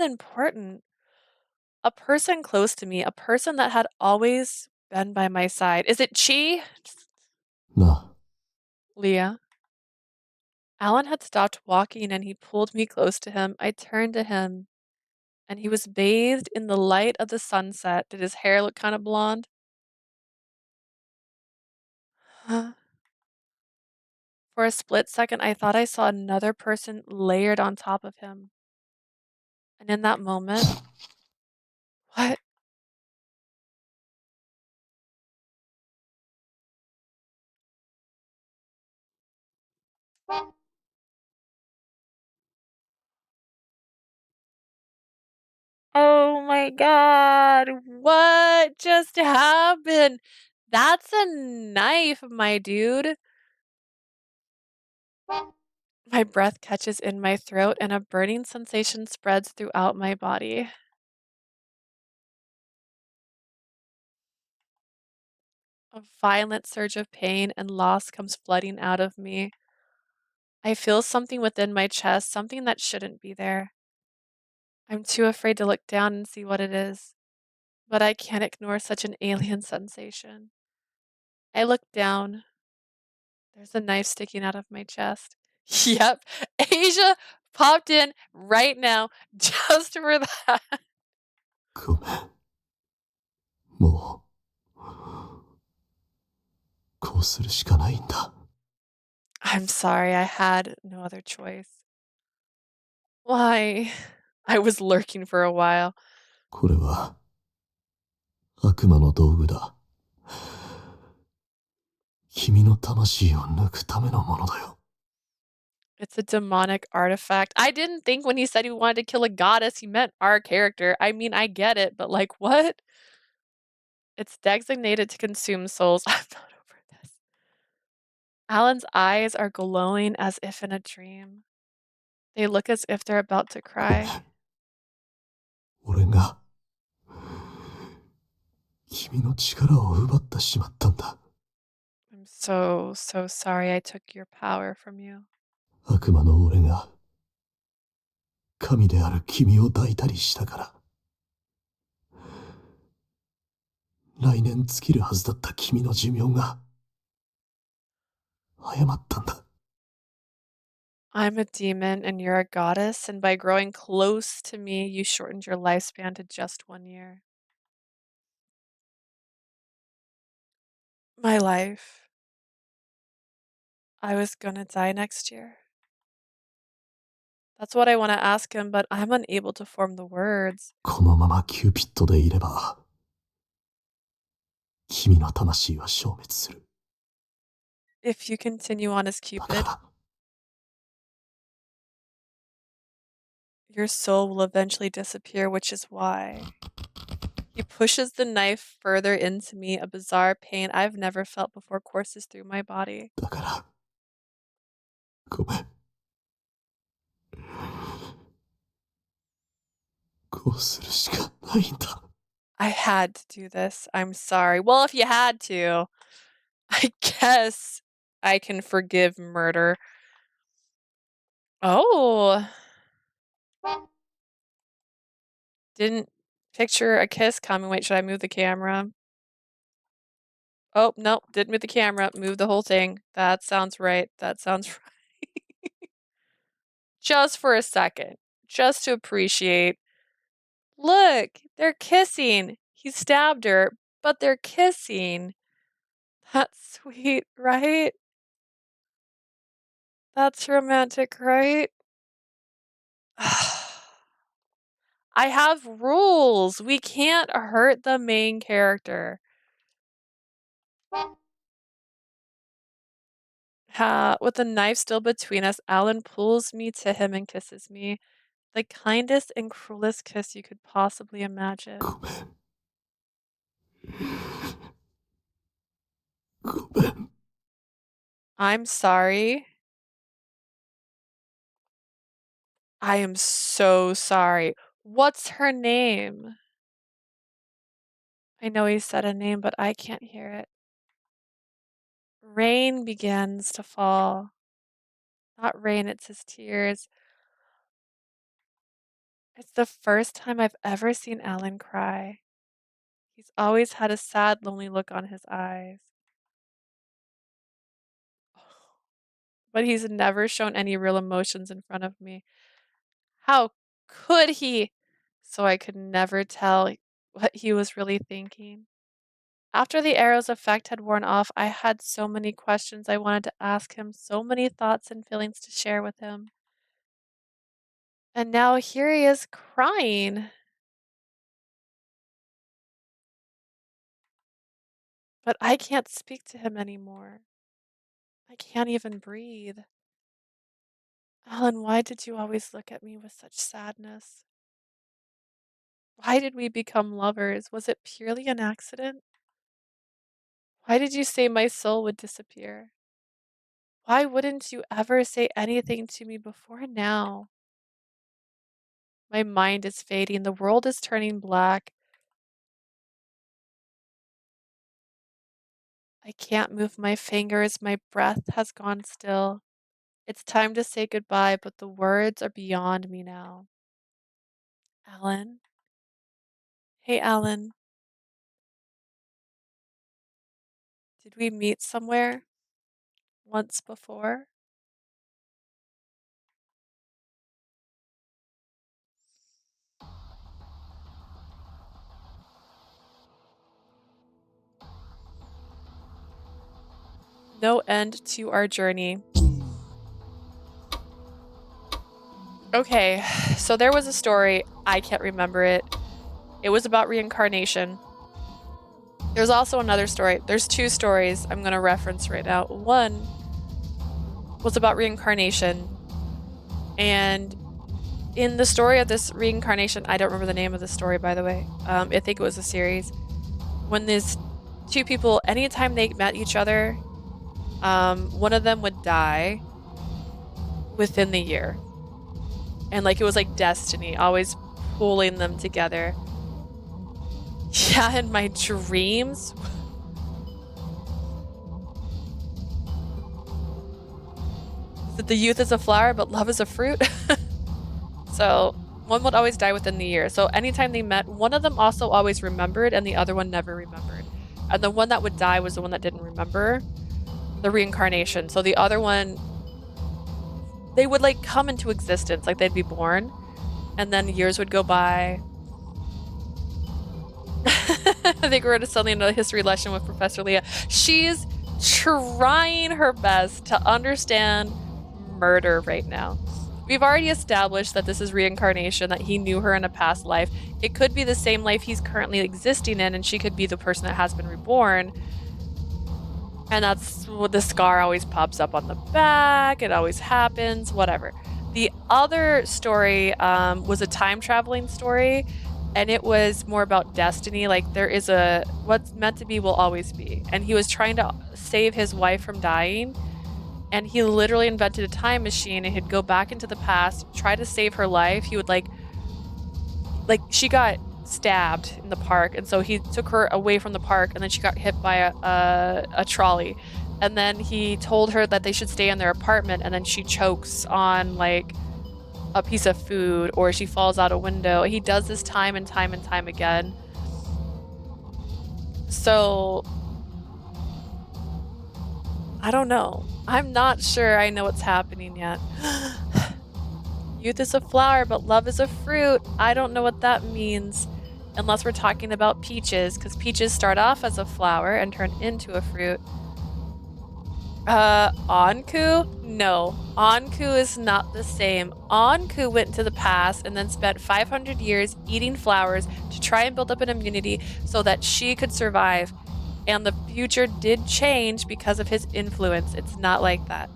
important. A person close to me, a person that had always been by my side. Is it Chi? なあ、 Leah. Alan had stopped walking and he pulled me close to him. I turned to him and he was bathed in the light of the sunset. Did his hair look kind of blonde? For a split second, I thought I saw another person layered on top of him. And in that moment, what? Oh my god, what just happened? That's a knife, my dude. My breath catches in my throat and a burning sensation spreads throughout my body. A violent surge of pain and loss comes flooding out of me. I feel something within my chest, something that shouldn't be there. I'm too afraid to look down and see what it is, but I can't ignore such an alien sensation. I look down. There's a knife sticking out of my chest. Yep, Asia popped in right now just for that. ごめん。もう、こうするしかないんだ。I'm sorry, I had no other choice. Why? I was lurking for a while. これは、悪魔の道具だ。君の魂を抜くためのものだよ。 It's a demonic artifact. I didn't think when he said he wanted to kill a goddess, he meant our character. I mean, I get it, but like, what? It's designated to consume souls. I'm not over this. Alan's eyes are glowing as if in a dream. They look as if they're about to cry. 俺が、君の力を奪ってしまったんだ。 I'm so sorry I took your power from you. 悪魔の俺が、神である君を抱いたりしたから。来年尽きるはずだった君の寿命が、早まったんだ。 I'm a demon and you're a goddess, and by growing close to me, you shortened your lifespan to just 1 year. My life. I was gonna die next year. That's what I want to ask him, but I'm unable to form the words. このままキューピッドでいれば、君の魂は消滅する。 If you continue on as だか Cupid, ら、 your soul will eventually disappear, which is why. He pushes the knife further into me, a bizarre pain I've never felt before courses through my body. だから、ごめん。こうするしかないんだ。 I had to do this. I'm sorry. Well, if you had to, I guess I can forgive murder. Oh. Didn't picture a kiss coming. Wait, should I move the camera? Oh, nope, didn't move the camera. Move the whole thing. That sounds right. That sounds right. Just for a second. Just to appreciate. Look, they're kissing. He stabbed her, but they're kissing. That's sweet, right? That's romantic, right? I have rules. We can't hurt the main character. With the knife still between us, Alan pulls me to him and kisses me. The kindest and cruelest kiss you could possibly imagine. ごめん。ごめん。 I'm sorry. I am so sorry. What's her name? I know he said a name, but I can't hear it. Rain begins to fall. Not rain, it's his tears. It's the first time I've ever seen Alan cry. He's always had a sad, lonely look on his eyes. But he's never shown any real emotions in front of me. How could he? So I could never tell what he was really thinking. After the arrow's effect had worn off, I had so many questions I wanted to ask him, so many thoughts and feelings to share with him. And now here he is crying. But I can't speak to him anymore. I can't even breathe. Alan, why did you always look at me with such sadness? Why did we become lovers? Was it purely an accident? Why did you say my soul would disappear? Why wouldn't you ever say anything to me before now? My mind is fading. The world is turning black. I can't move my fingers. My breath has gone still. It's time to say goodbye, but the words are beyond me now. Alan? Hey, Alan. Did we meet somewhere once before? No end to our journey. Okay, so there was a story. I can't remember it. It was about reincarnation. There's also another story. There's two stories I'm going to reference right now. One was about reincarnation. And in the story of this reincarnation, I don't remember the name of the story, by the way. I think it was a series. When these two people, anytime they met each other, one of them would die within the year. And like it was like destiny, always pulling them together. Yeah, in my dreams. That the youth is a flower, but love is a fruit. So one would always die within the year. So anytime they met, one of them also always remembered and the other one never remembered. And the one that would die was the one that didn't remember the reincarnation. So the other one, they would like come into existence, like they'd be born, and then years would go by. I think we're suddenly in a history lesson with Professor Leah. She's trying her best to understand murder right now. We've already established that this is reincarnation, that he knew her in a past life. It could be the same life he's currently existing in, and she could be the person that has been reborn. And that's what the scar always pops up on the back. It always happens, whatever. The other story was a time traveling story, and it was more about destiny. Like there is what's meant to be will always be. And he was trying to save his wife from dying. And he literally invented a time machine and he'd go back into the past, try to save her life. He would like she got stabbed in the park, and so he took her away from the park, and then she got hit by a trolley. And then he told her that they should stay in their apartment, and then she chokes on like a piece of food, or she falls out a window. He does this time and time and time again. So I don't know. I'm not sure I know what's happening yet. Youth is a flower, but love is a fruit. I don't know what that means. Unless we're talking about peaches, because peaches start off as a flower and turn into a fruit. Anku? No. Anku is not the same. Anku went into the past and then spent 500 years eating flowers to try and build up an immunity so that she could survive. And the future did change because of his influence. It's not like that.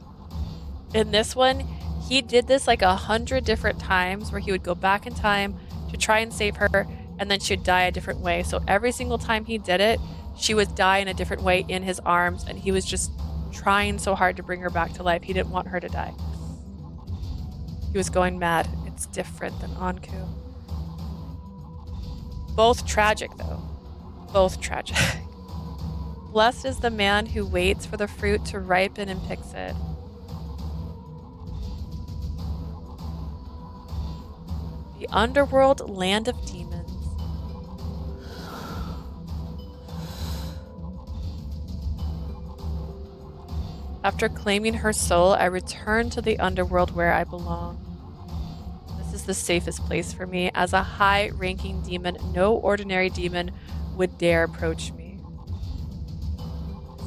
In this one, he did this like 100 different times where he would go back in time to try and save her, and then she'd die a different way. So every single time he did it, she would die in a different way in his arms, and he was just trying so hard to bring her back to life. He didn't want her to die. He was going mad. It's different than Anku. Both tragic, though. Both tragic. Blessed is the man who waits for the fruit to ripen and picks it. The underworld, land of demons. After claiming her soul, I return to the underworld where I belong. This is the safest place for me. As a high-ranking demon, no ordinary demon would dare approach me.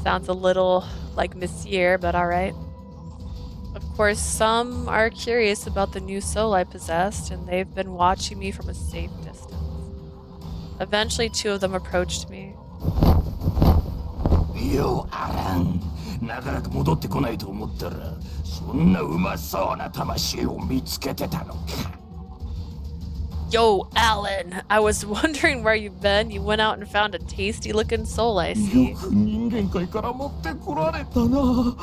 Sounds a little like Monsieur, but alright. Of course, some are curious about the new soul I possessed, and they've been watching me from a safe distance. Eventually, 2 of them approached me. Yo, Allan. 長らく戻ってこないと思ったら、そんなうまそうな魂を見つけてたのか。Yo, Allan! I was wondering where you've been. You went out and found a tasty-looking soul, I see. よく人間界から持ってこられたな。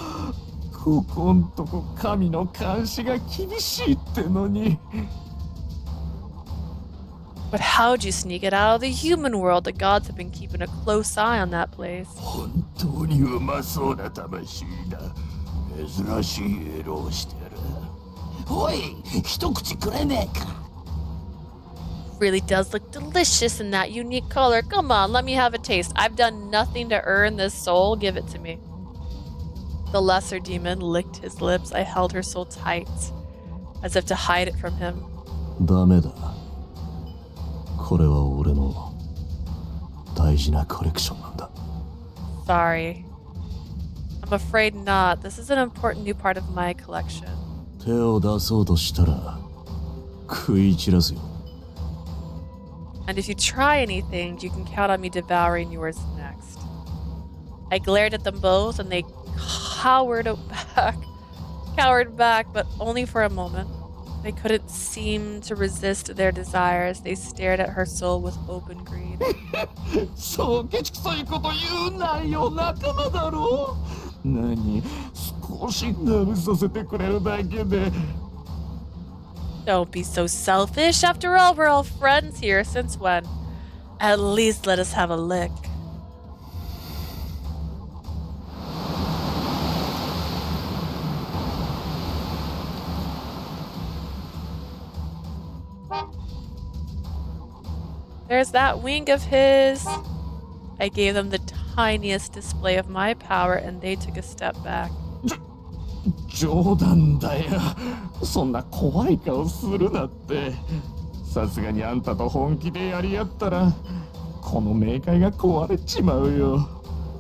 ここんとこ神の監視が厳しいってのに。But how'd you sneak it out of the human world? The gods have been keeping a close eye on that place. 本当にうまそうな魂だ。珍しい色をしてる。おい、一口くれねえか。Really does look delicious in that unique color. Come on, let me have a taste. I've done nothing to earn this soul. Give it to me. The lesser demon licked his lips. I held her soul tight, as if to hide it from him. ダメだ。これは俺の大事なコレクションなんだ。Sorry. I'm afraid not. This is an important new part of my collection. 手を出そうとしたら食い散らすよ。And if you try anything, you can count on me devouring yours next. I glared at them both, and they cowered back, but only for a moment. They couldn't seem to resist their desires. They stared at her soul with open greed. そうケチくさいこと言うなよ、仲間だろ。何、少し舐めさせてくれるだけで。Don't be so selfish. After all, we're all friends here. Since when? At least let us have a lick. There's that wing of his. I gave them the tiniest display of my power, and they took a step back. 冗談だよ。そんな怖い顔するなって。さすがにあんたと本気でやり合ったら、この冥界が壊れちまうよ。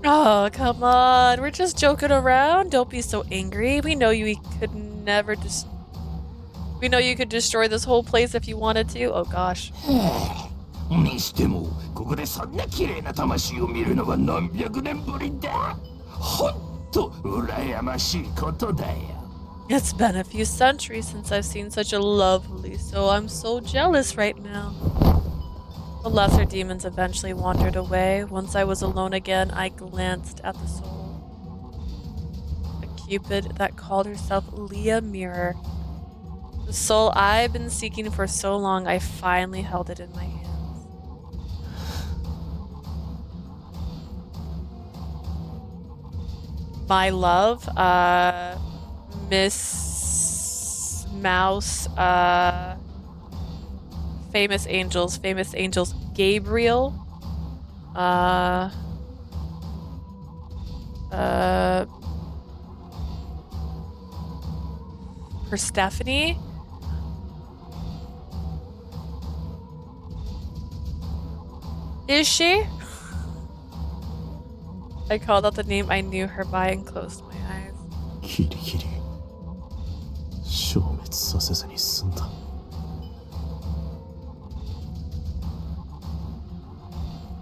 Oh, come on. We're just joking around. Don't be so angry. We know you could never We know you could destroy this whole place if you wanted to. Oh gosh. にしても、ここでそんな綺麗な魂を見るのは何百年ぶりだ。ほんと羨ましいことだよ。It's been a few centuries since I've seen such a lovely soul. I'm so jealous right now. The lesser demons eventually wandered away. Once I was alone again, I glanced at the soul. A cupid that called herself Leah Mirror. The soul I've been seeking for so long, I finally held it in my hands. My love, Miss Mouse, famous angels, Gabriel, Persephone, is she? I called out the name I knew her by and closed my eyes. ギリギリ消滅させずに済んだ。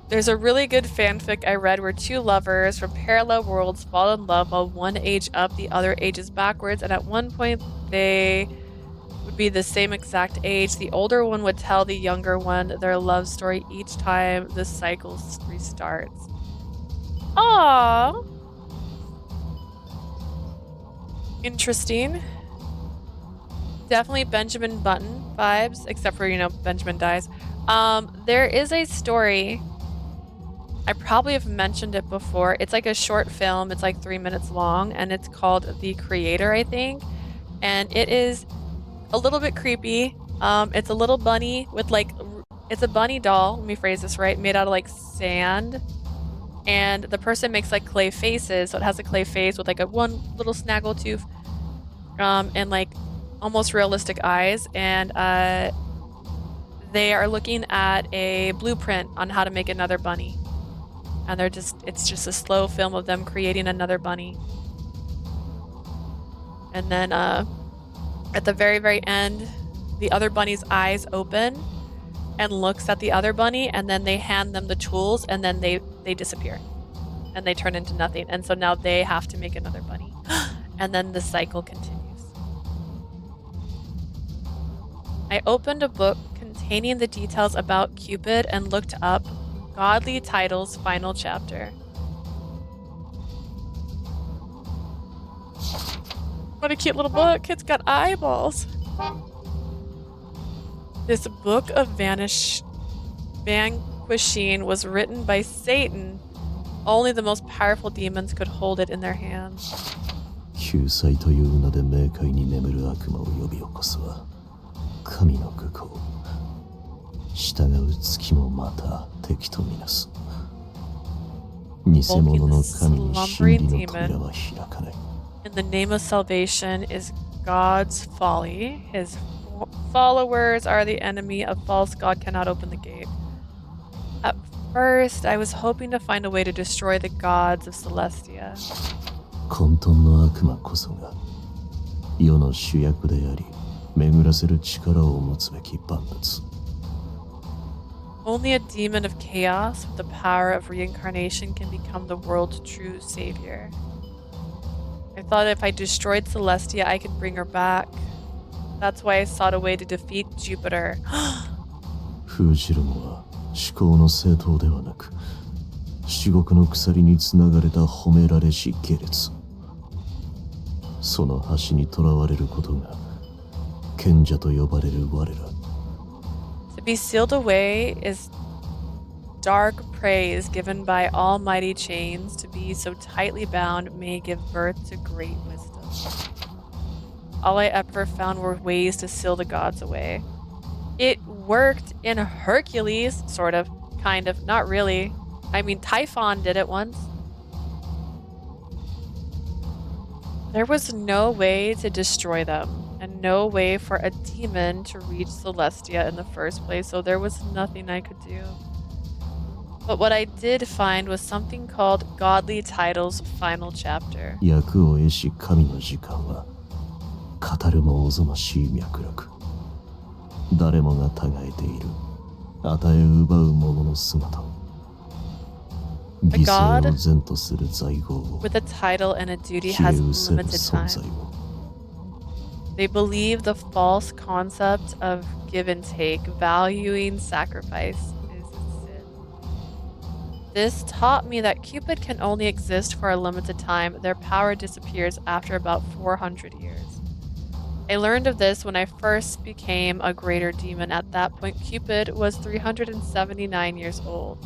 There's a really good fanfic I read where 2 lovers from parallel worlds fall in love while one age up, the other ages backwards, and at one point they would be the same exact age. The older one would tell the younger one their love story each time the cycle restarts. Aww. Interesting. Definitely Benjamin Button vibes, except for, Benjamin dies. There is a story. I probably have mentioned it before. It's like a short film. It's like 3 minutes long, and it's called The Creator, I think. And it is a little bit creepy. It's a little bunny with it's a bunny doll, let me phrase this right, made out of sand. And the person makes clay faces, so it has a clay face with one little snaggle tooth, and almost realistic eyes. And they are looking at a blueprint on how to make another bunny. And it's just a slow film of them creating another bunny. And then at the very, very end, the other bunny's eyes open and looks at the other bunny, and then they hand them the tools, and then they disappear. And they turn into nothing. And so now they have to make another bunny. And then the cycle continues. I opened a book containing the details about Cupid and looked up Godly Title's final chapter. What a cute little book. It's got eyeballs. This book of vanquishing was written by Satan. Only the most powerful demons could hold it in their hands. 救済という名で冥界に眠る悪魔を呼び起こすは神の愚行。従う月もまた敵とみなす。偽物の神に真理の扉は開かない。In the name of salvation is God's folly. His followers are the enemy of false God cannot open the gate. At first, I was hoping to find a way to destroy the gods of Celestia. 混沌の悪魔こそが世の主役であり、巡らせる力を持つべき万物。Only a demon of chaos with the power of reincarnation can become the world's true savior. I thought if I destroyed Celestia, I could bring her back. That's why I sought a way to defeat Jupiter. 封じるのは思考の正当ではなく、至極の鎖につながれた褒められし下劣。その橋に囚われることが賢者と呼ばれる我ら。To be sealed away is dark praise given by almighty chains. To be so tightly bound may give birth to great wisdom. All I ever found were ways to seal the gods away. It worked in Hercules, sort of, kind of, not really. I mean, Typhon did it once. There was no way to destroy them, and no way for a demon to reach Celestia in the first place, so there was nothing I could do. But what I did find was something called Godly Title's final chapter. 役を得し神の時間は語るもおぞましい脈絡。誰もがたがえている与え奪う者の姿を。 A god with a title and a duty has limited time. They believe the false concept of give and take, valuing sacrifice, is a sin. This taught me that Cupid can only exist for a limited time. Their power disappears after about 400 years. I learned of this when I first became a greater demon. At that point, Cupid was 379 years old.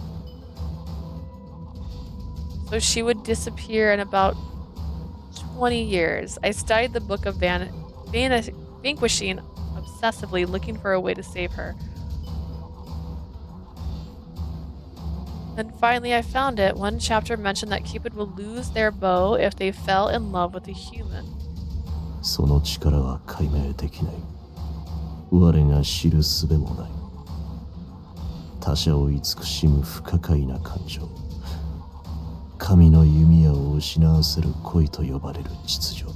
So she would disappear in about 20 years. I studied the book of vanquishing obsessively, looking for a way to save her. Then finally I found it. One chapter mentioned that Cupid would lose their bow if they fell in love with a human. その力は解明できない。我が知る術もない。他者を慈しむ不可解な感情。 神の弓矢を失わせる恋と呼ばれる秩序。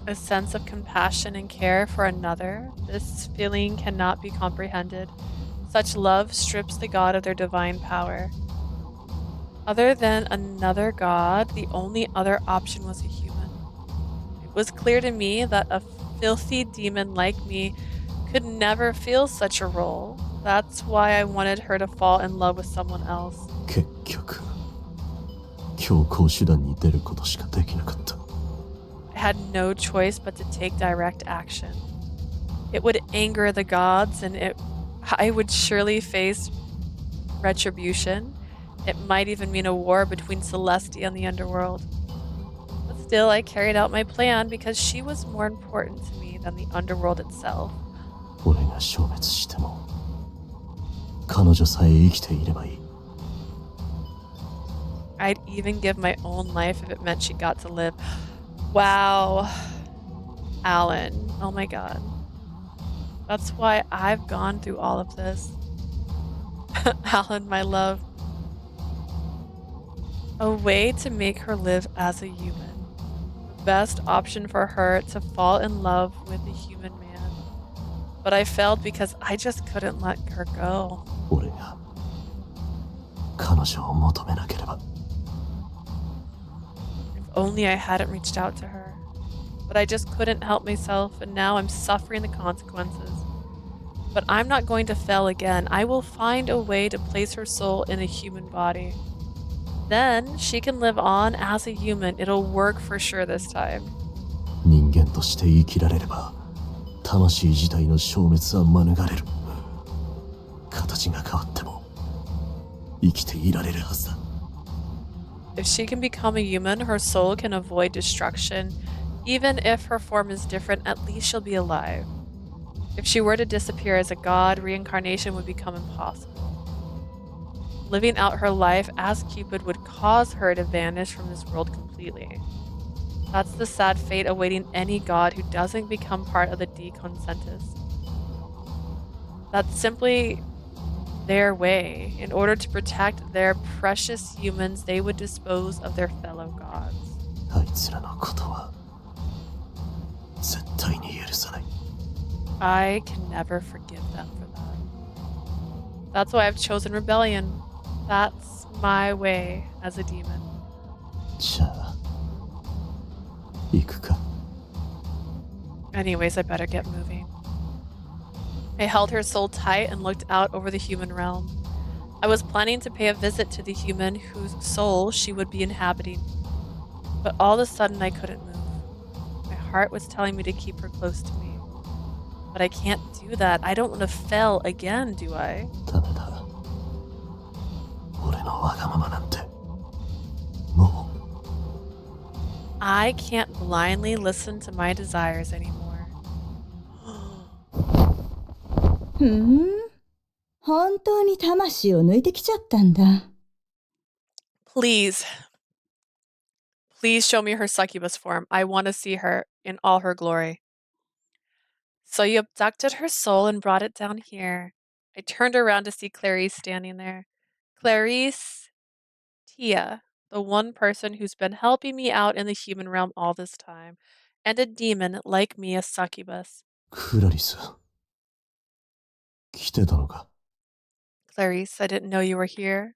A sense of compassion and care for another. This feeling cannot be comprehended. Such love strips the god of their divine power. Other than another god, the only other option was a human. It was clear to me that a filthy demon like me could never feel such a role. That's why I wanted her to fall in love with someone else. 結局 強硬手段に出ることしかできなかった。 I had no choice but to take direct action. It would anger the gods, and I would surely face retribution. It might even mean a war between Celestia and the underworld. But still, I carried out my plan because she was more important to me than the underworld itself. 俺が消滅しても彼女さえ生きていればいい。 I'd even give my own life if it meant she got to live. Wow. Allan. Oh my god. That's why I've gone through all of this. Allan, my love. A way to make her live as a human. The best option for her to fall in love with a human man. But I failed because I just couldn't let her go. 俺が彼女を求めなければ。 If only I hadn't reached out to her. But I just couldn't help myself, and now I'm suffering the consequences. But I'm not going to fail again. I will find a way to place her soul in a human body. Then she can live on as a human. It'll work for sure this time. 人間として生きられれば魂自体の消滅は免れる。形が変わっても生きていられるはずだ。 If she can become a human, her soul can avoid destruction. Even if her form is different, at least she'll be alive. If she were to disappear as a god, reincarnation would become impossible. Living out her life as Cupid would cause her to vanish from this world completely. That's the sad fate awaiting any god who doesn't become part of the deconsensus. That's simply their way. In order to protect their precious humans, they would dispose of their fellow gods. あいつらのことは絶対に許さない。 I can never forgive them for that. That's why I've chosen rebellion. That's my way as a demon. じゃあ行くか。 Anyways, I better get moving. I held her soul tight and looked out over the human realm. I was planning to pay a visit to the human whose soul she would be inhabiting. But all of a sudden, I couldn't move. My heart was telling me to keep her close to me. But I can't do that. I don't want to fail again, do I? ダメだ。俺のわがままなんてもう。 I can't blindly listen to my desires anymore. 本当に魂を抜いてきちゃったんだ。Please. Please show me her succubus form. I want to see her in all her glory. So you abducted her soul and brought it down here. I turned around to see Clarice standing there. Clarice, Tia, the one person who's been helping me out in the human realm all this time, and a demon like me, a succubus. クラリス来てたのか。 Clarice, I didn't know you were here.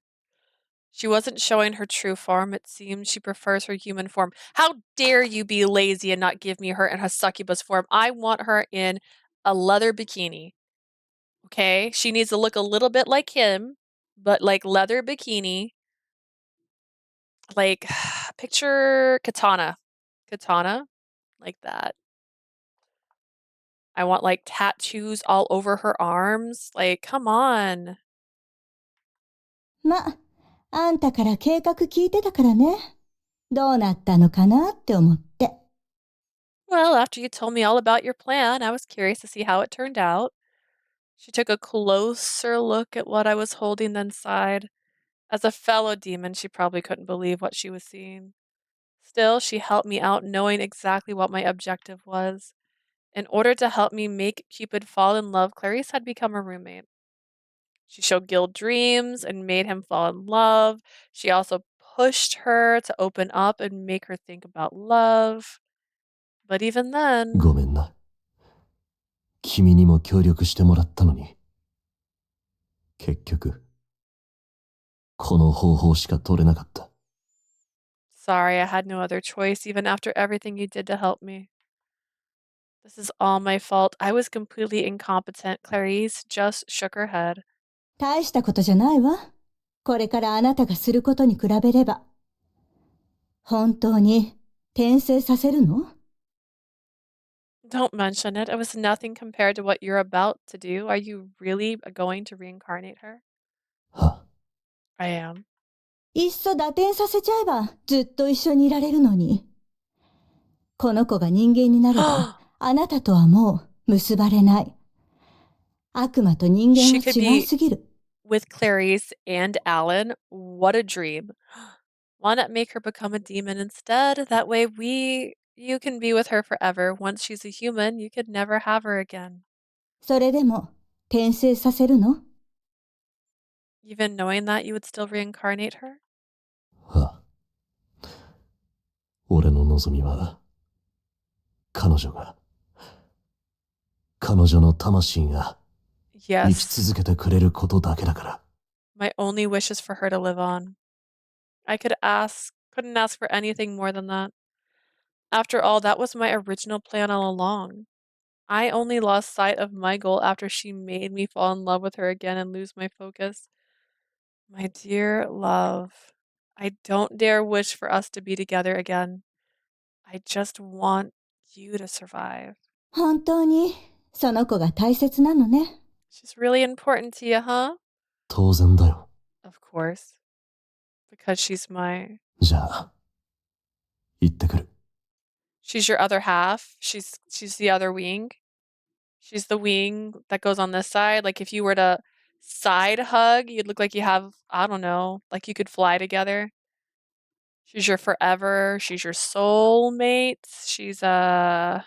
She wasn't showing her true form. It seems she prefers her human form. How dare you be lazy and not give me her in her succubus form? I want her in a leather bikini. Okay? She needs to look a little bit like him, but like leather bikini. Like, picture Katana. Katana, like that. I want like tattoos all over her arms. Like, come on. ま、あんたから計画聞いてたからね。どうなったのかなって思って。Well, after you told me all about your plan, I was curious to see how it turned out. She took a closer look at what I was holding, then sighed. As a fellow demon, she probably couldn't believe what she was seeing. Still, she helped me out, knowing exactly what my objective was. In order to help me make Cupid fall in love, Clarice had become a roommate. She showed Gil dreams and made him fall in love. She also pushed her to open up and make her think about love. But even then... ごめんな。君にも協力してもらったのに。結局、この方法しか取れなかった。Sorry, I had no other choice, even after everything you did to help me. This is all my fault. I was completely incompetent. Clarice just shook her head. 大したことじゃないわ。これからあなたがすることに比べれば。本当に転生させるの？ Don't mention it. It was nothing compared to what you're about to do. Are you really going to reincarnate her? は I am. いっそ打点させちゃえばずっと一緒にいられるのに。この子が人間になればあなたとはもう結ばれない。悪魔と人間は違いすぎる。With Clarice and Allan, what a dream. Why not make her become a demon instead? That way you can be with her forever. Once she's a human, you could never have her again. それでも転生させるの？ Even knowing that, you would still reincarnate her? は俺の望みは、彼女の魂が生き Yes. 続けてくれることだけだから。My only wish is for her to live on. I couldn't ask for anything more than that. After all, that was my original plan all along. I only lost sight of my goal after she made me fall in love with her again and lose my focus. My dear love, I don't dare wish for us to be together again. I just want you to survive. 本当にその子が大切なのね。She's really important to you, huh? 当然だよ。Of course. Because she's my... じゃあ、行ってくる。She's your other half. She's the other wing. She's the wing that goes on this side. Like if you were to side hug, you'd look like you have, I don't know, like you could fly together. She's your forever. She's your soulmate. She's a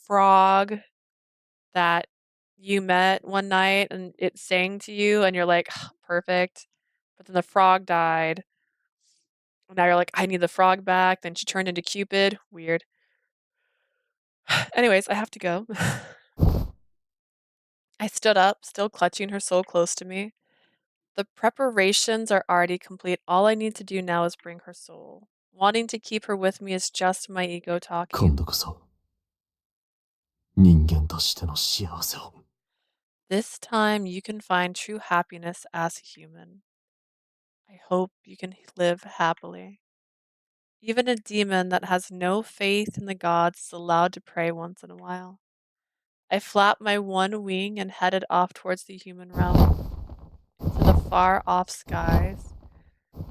frog that you met one night and it sang to you and you're like, "Ah, perfect." But then the frog died. And now you're like, I need the frog back. Then she turned into Cupid. Weird. Anyways, I have to go. I stood up, still clutching her soul close to me. The preparations are already complete. All I need to do now is bring her soul. Wanting to keep her with me is just my ego 今 talking. 度こそ、人間としての幸せを。This time you can find true happiness as a human. I hope you can live happily. Even a demon that has no faith in the gods is allowed to pray once in a while. I flapped my one wing and headed off towards the human realm, into the far off skies,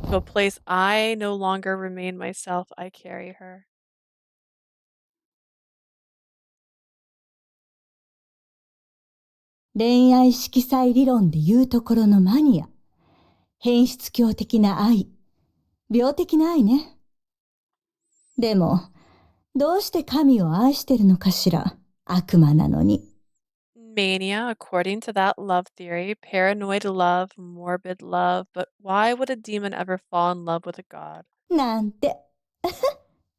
to a place I no longer remain myself. I carry her. 恋愛色彩理論でいうところのマニア。変質狂的な愛。病的な愛ね。でも、どうして神を愛してるのかしら。悪魔なのに。Mania, according to that love theory, paranoid love, morbid love, but why would a demon ever fall in love with a god? なんて。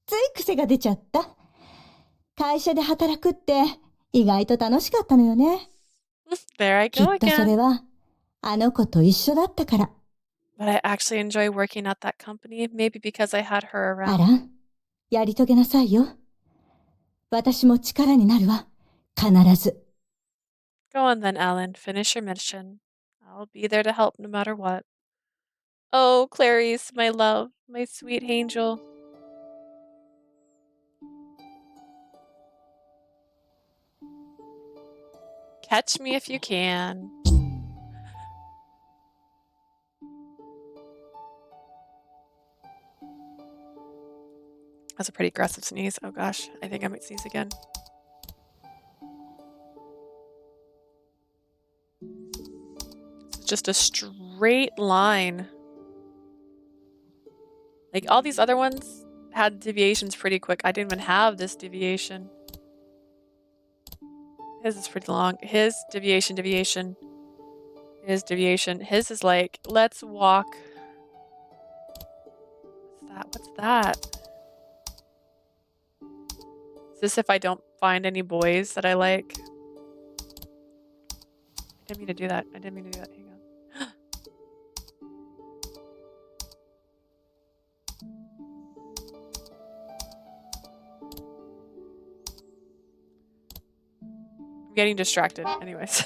つい癖が出ちゃった。会社で働くって意外と楽しかったのよね。There I きっ go とそれ again. はあの子と一緒だったから。But I actually enjoy working at that company, maybe because I had her ア around. ラン、やり遂げなさいよ。私も力になるわ。必ず。Go on then, Alan. Finish your mission. I'll be there to help no matter what. Oh, Clarice, my love, my sweet angel. Catch me if you can. That's a pretty aggressive sneeze. Oh gosh, I think I might sneeze again. It's just a straight line. Like all these other ones had deviations pretty quick. I didn't even have this deviation. His is pretty long. His deviation. His deviation. His is like, let's walk. What's that? Is this if I don't find any boys that I like? I didn't mean to do that. Hang on. I'm getting distracted. Anyways.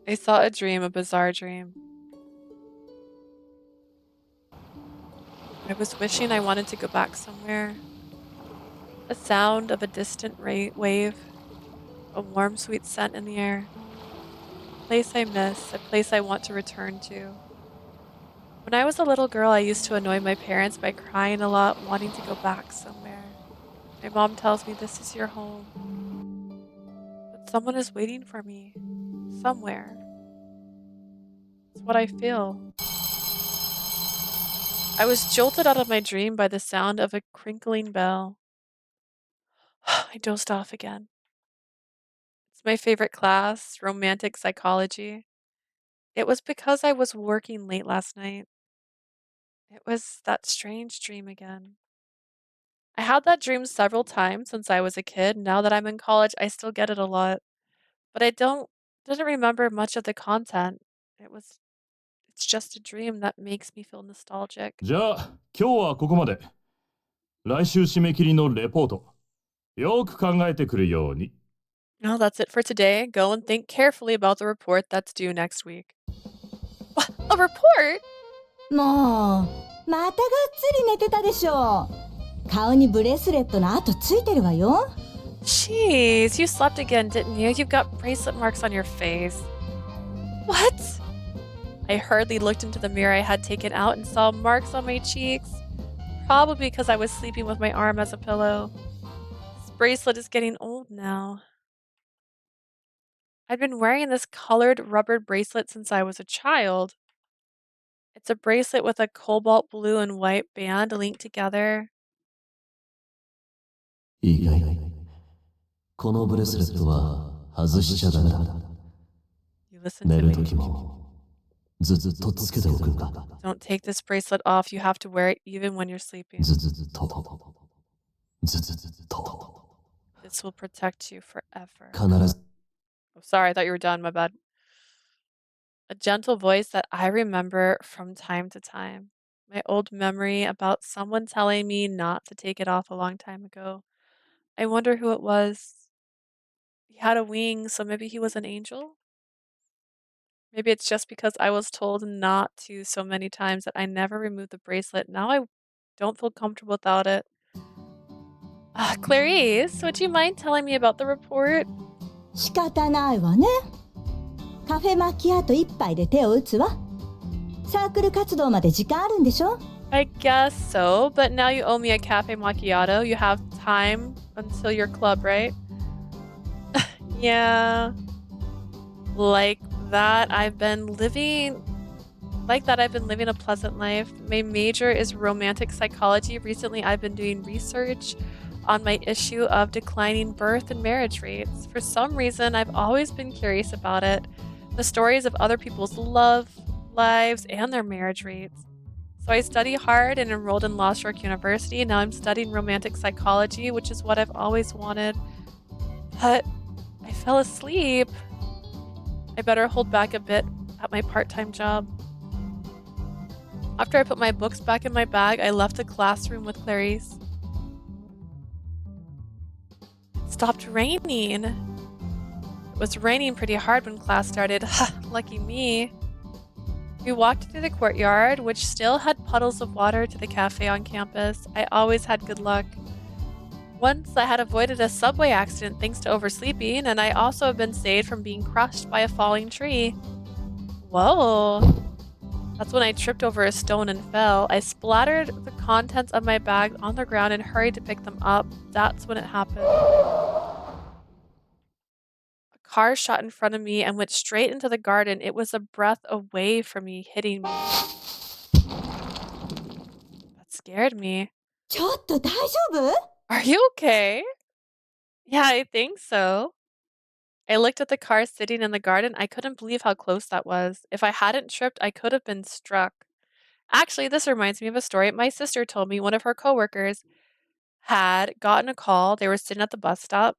I saw a dream, a bizarre dream. I was wishing I wanted to go back somewhere. The sound of a distant wave. A warm, sweet scent in the air. A place I miss, a place I want to return to. When I was a little girl, I used to annoy my parents by crying a lot, wanting to go back somewhere. My mom tells me this is your home. But someone is waiting for me. Somewhere. It's what I feel. I was jolted out of my dream by the sound of a crinkling bell. I dozed off again. It's my favorite class, romantic psychology. It was because I was working late last night. It was that strange dream again. I had that dream several times since I was a kid. Now that I'm in college, I still get it a lot. But I didn't remember much of the content. It's just a dream that makes me feel nostalgic. じゃあ、今日はここまで。来週締め切りのレポート。よく考えてくるように。 Well, that's it for today. Go and think carefully about the report that's due next week. What? A report? もう、またがっつり寝てたでしょ。顔にブレスレットの跡ついてるわよ。Jeez, you slept again, didn't you? You've got bracelet marks on your face. What? I hurriedly looked into the mirror I had taken out and saw marks on my cheeks. Probably because I was sleeping with my arm as a pillow. This bracelet is getting old now. I'd been wearing this colored rubber bracelet since I was a child. It's a bracelet with a cobalt blue and white band linked together. いいかい。このブレスレットは外しちゃダメだ。 You listen 寝 to る me. ときもずっとつけておくんだ。 Don't take this bracelet off. You have to wear it even when you're sleeping. ずっと。ずっと。 This will protect you forever. 必ず。 Oh, sorry, I thought you were done. My bad. A gentle voice that I remember from time to time. My old memory about someone telling me not to take it off a long time ago. I wonder who it was. He had a wing, so maybe he was an angel? Maybe it's just because I was told not to so many times that I never removed the bracelet. Now I don't feel comfortable without it. Clarice, would you mind telling me about the report? 仕方ないわね。カフェマキアート一杯で手を打つわ。サークル活動まで時間あるんでしょ？ I guess so, but now you owe me a cafe macchiato. You have time until your club, right? Yeah. Like that, I've been living a pleasant life. My major is romantic psychology. Recently, I've been doing research on my issue of declining birth and marriage rates. For some reason, I've always been curious about it. The stories of other people's love, lives, and their marriage rates. So I study hard and enrolled in Lost York University. Now I'm studying romantic psychology, which is what I've always wanted. But I fell asleep. I better hold back a bit at my part-time job. After I put my books back in my bag, I left the classroom with Clarice. It stopped raining. It was raining pretty hard when class started. Lucky me. We walked through the courtyard, which still had puddles of water, to the cafe on campus. I always had good luck. Once I had avoided a subway accident thanks to oversleeping, and I also have been saved from being crushed by a falling tree. Whoa. That's when I tripped over a stone and fell. I splattered the contents of my bag on the ground and hurried to pick them up. That's when it happened. A car shot in front of me and went straight into the garden. It was a breath away from me, hitting me. That scared me. ちょっと大丈夫？ Are you okay? Yeah, I think so. I looked at the car sitting in the garden. I couldn't believe how close that was. If I hadn't tripped, I could have been struck. Actually, this reminds me of a story my sister told me. One of her coworkers had gotten a call. They were sitting at the bus stop.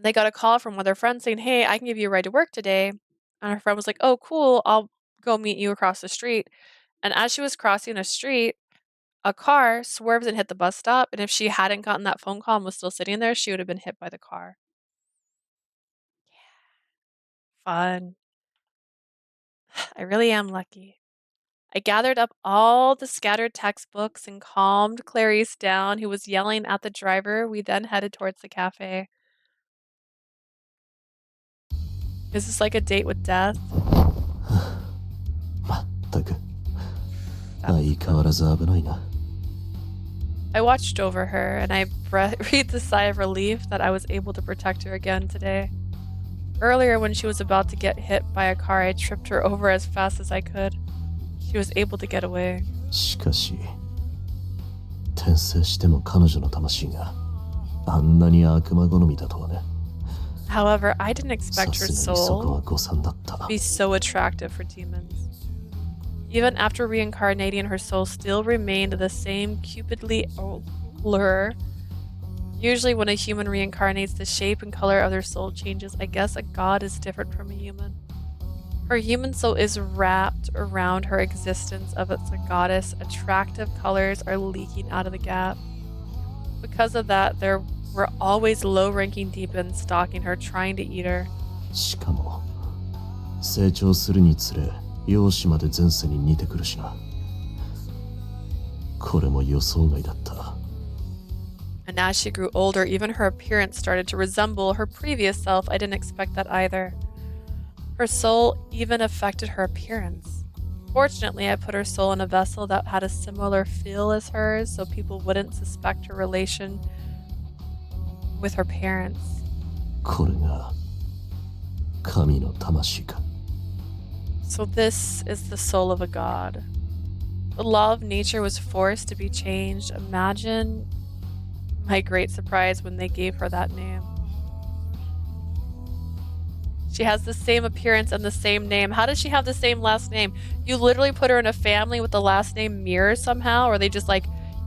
They got a call from one of their friends saying, "Hey, I can give you a ride to work today." And her friend was like, "Oh, cool. I'll go meet you across the street." And as she was crossing a street, a car swerves and hit the bus stop. And if she hadn't gotten that phone call and was still sitting there, she would have been hit by the car. Fun. I really am lucky. I gathered up all the scattered textbooks and calmed Clarice down, who was yelling at the driver. We then headed towards the cafe. Is this like a date with death? まったく。相変わらず危ないな。I watched over her, and I breathed a sigh of relief that I was able to protect her again today. Earlier, when she was about to get hit by a car, I tripped her over as fast as I could. She was able to get away. しかし、転生しても彼女の魂があんなに悪魔好みだとはね。However, I didn't さ expect her すがにそこは soul 誤算だった to be so attractive for demons. Even after reincarnating, her soul still remained the same cupidly allure. Usually when a human reincarnates, the shape and color of their soul changes. I guess a god is different from a human. Her human soul is wrapped around her existence of its a goddess. Attractive colors are leaking out of the gap. Because of that, there were always low-ranking demons stalking her, trying to eat her. しかも成長するにつれ容姿まで前世に似てくるしなこれも予想外だった And as she grew older, even her appearance started to resemble her previous self. I didn't expect that either. Her soul even affected her appearance. Fortunately, I put her soul in a vessel that had a similar feel as hers, so people wouldn't suspect her relation with her parents. これが神の魂か So this is the soul of a god. The law of nature was forced to be changed. Imagine my great surprise when they gave her that name. She has the same appearance and the same name. How does she have the same last name? You literally put her in a family with the last name Mirror somehow? Or are they just like,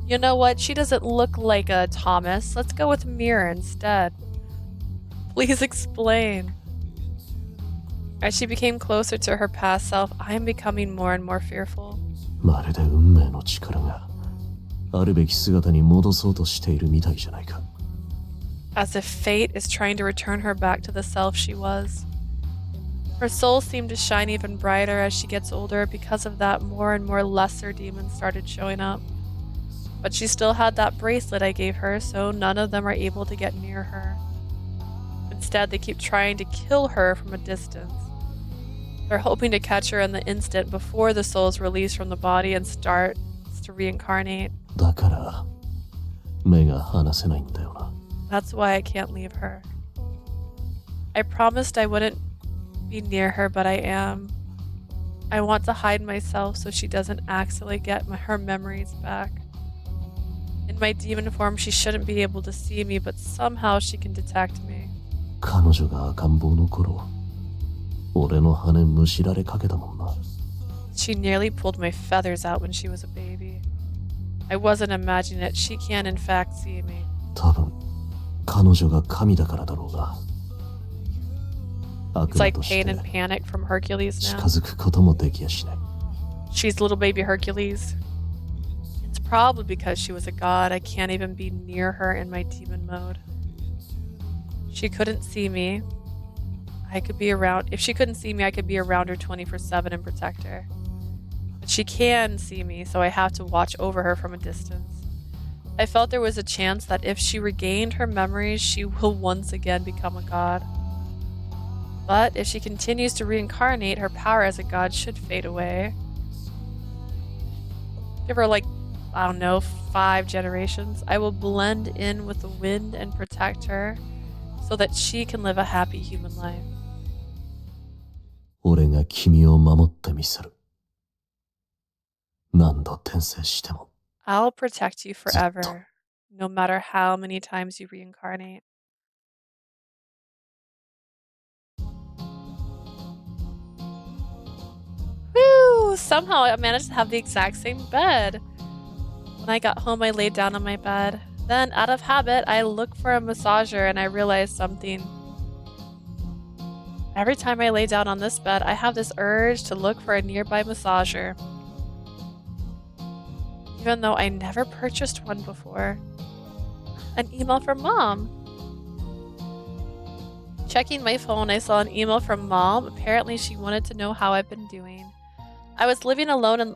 you know what? She doesn't look like a Thomas. Let's go with Mirror instead. Please explain. As she became closer to her past self, I am becoming more and more fearful. まるで運命の力があるべき姿に戻そうとしているみたいじゃないか As if fate is trying to return her back to the self she was. Her soul seemed to shine even brighter as she gets older. Because of that, more and more lesser demons started showing up. But she still had that bracelet I gave her, so none of them are able to get near her. Instead, they keep trying to kill her from a distance. They're hoping to catch her in the instant before the soul is released from the body and starts to reincarnate. だから目が離せないんだよな That's why I can't leave her. I promised I wouldn't be near her, but I am. I want to hide myself so she doesn't accidentally get her memories back. In my demon form, she shouldn't be able to see me, but somehow she can detect me. 彼女が赤ん坊の頃俺の羽むしられかけたもんな She nearly pulled my feathers out when she was a baby. I wasn't imagining it. She can in fact see me. 多分彼女が神だからだろうが It's like pain and panic from Hercules 近 now. づくこともできやしない She's little baby Hercules. It's probably because she was a god. I can't even be near her in my demon mode. She couldn't see me. I could be around. If she couldn't see me, I could be around her 24/7 and protect her. But she can see me, so I have to watch over her from a distance. I felt there was a chance that if she regained her memories, she will once again become a god. But if she continues to reincarnate, her power as a god should fade away. Give her like, I don't know, 5 generations. I will blend in with the wind and protect her so that she can live a happy human life. 俺が君を守ってみせる何度転生しても I'll protect you forever, no matter how many times you reincarnate. Woo! Somehow I managed to have the exact same bed. When I got home, I laid down on my bed. Then, out of habit, I looked for a massager and I realized something. Every time I lay down on this bed, I have this urge to look for a nearby massager. Even though I never purchased one before. An email from Mom. Checking my phone, I saw an email from Mom. Apparently, she wanted to know how I've been doing. I was living alone and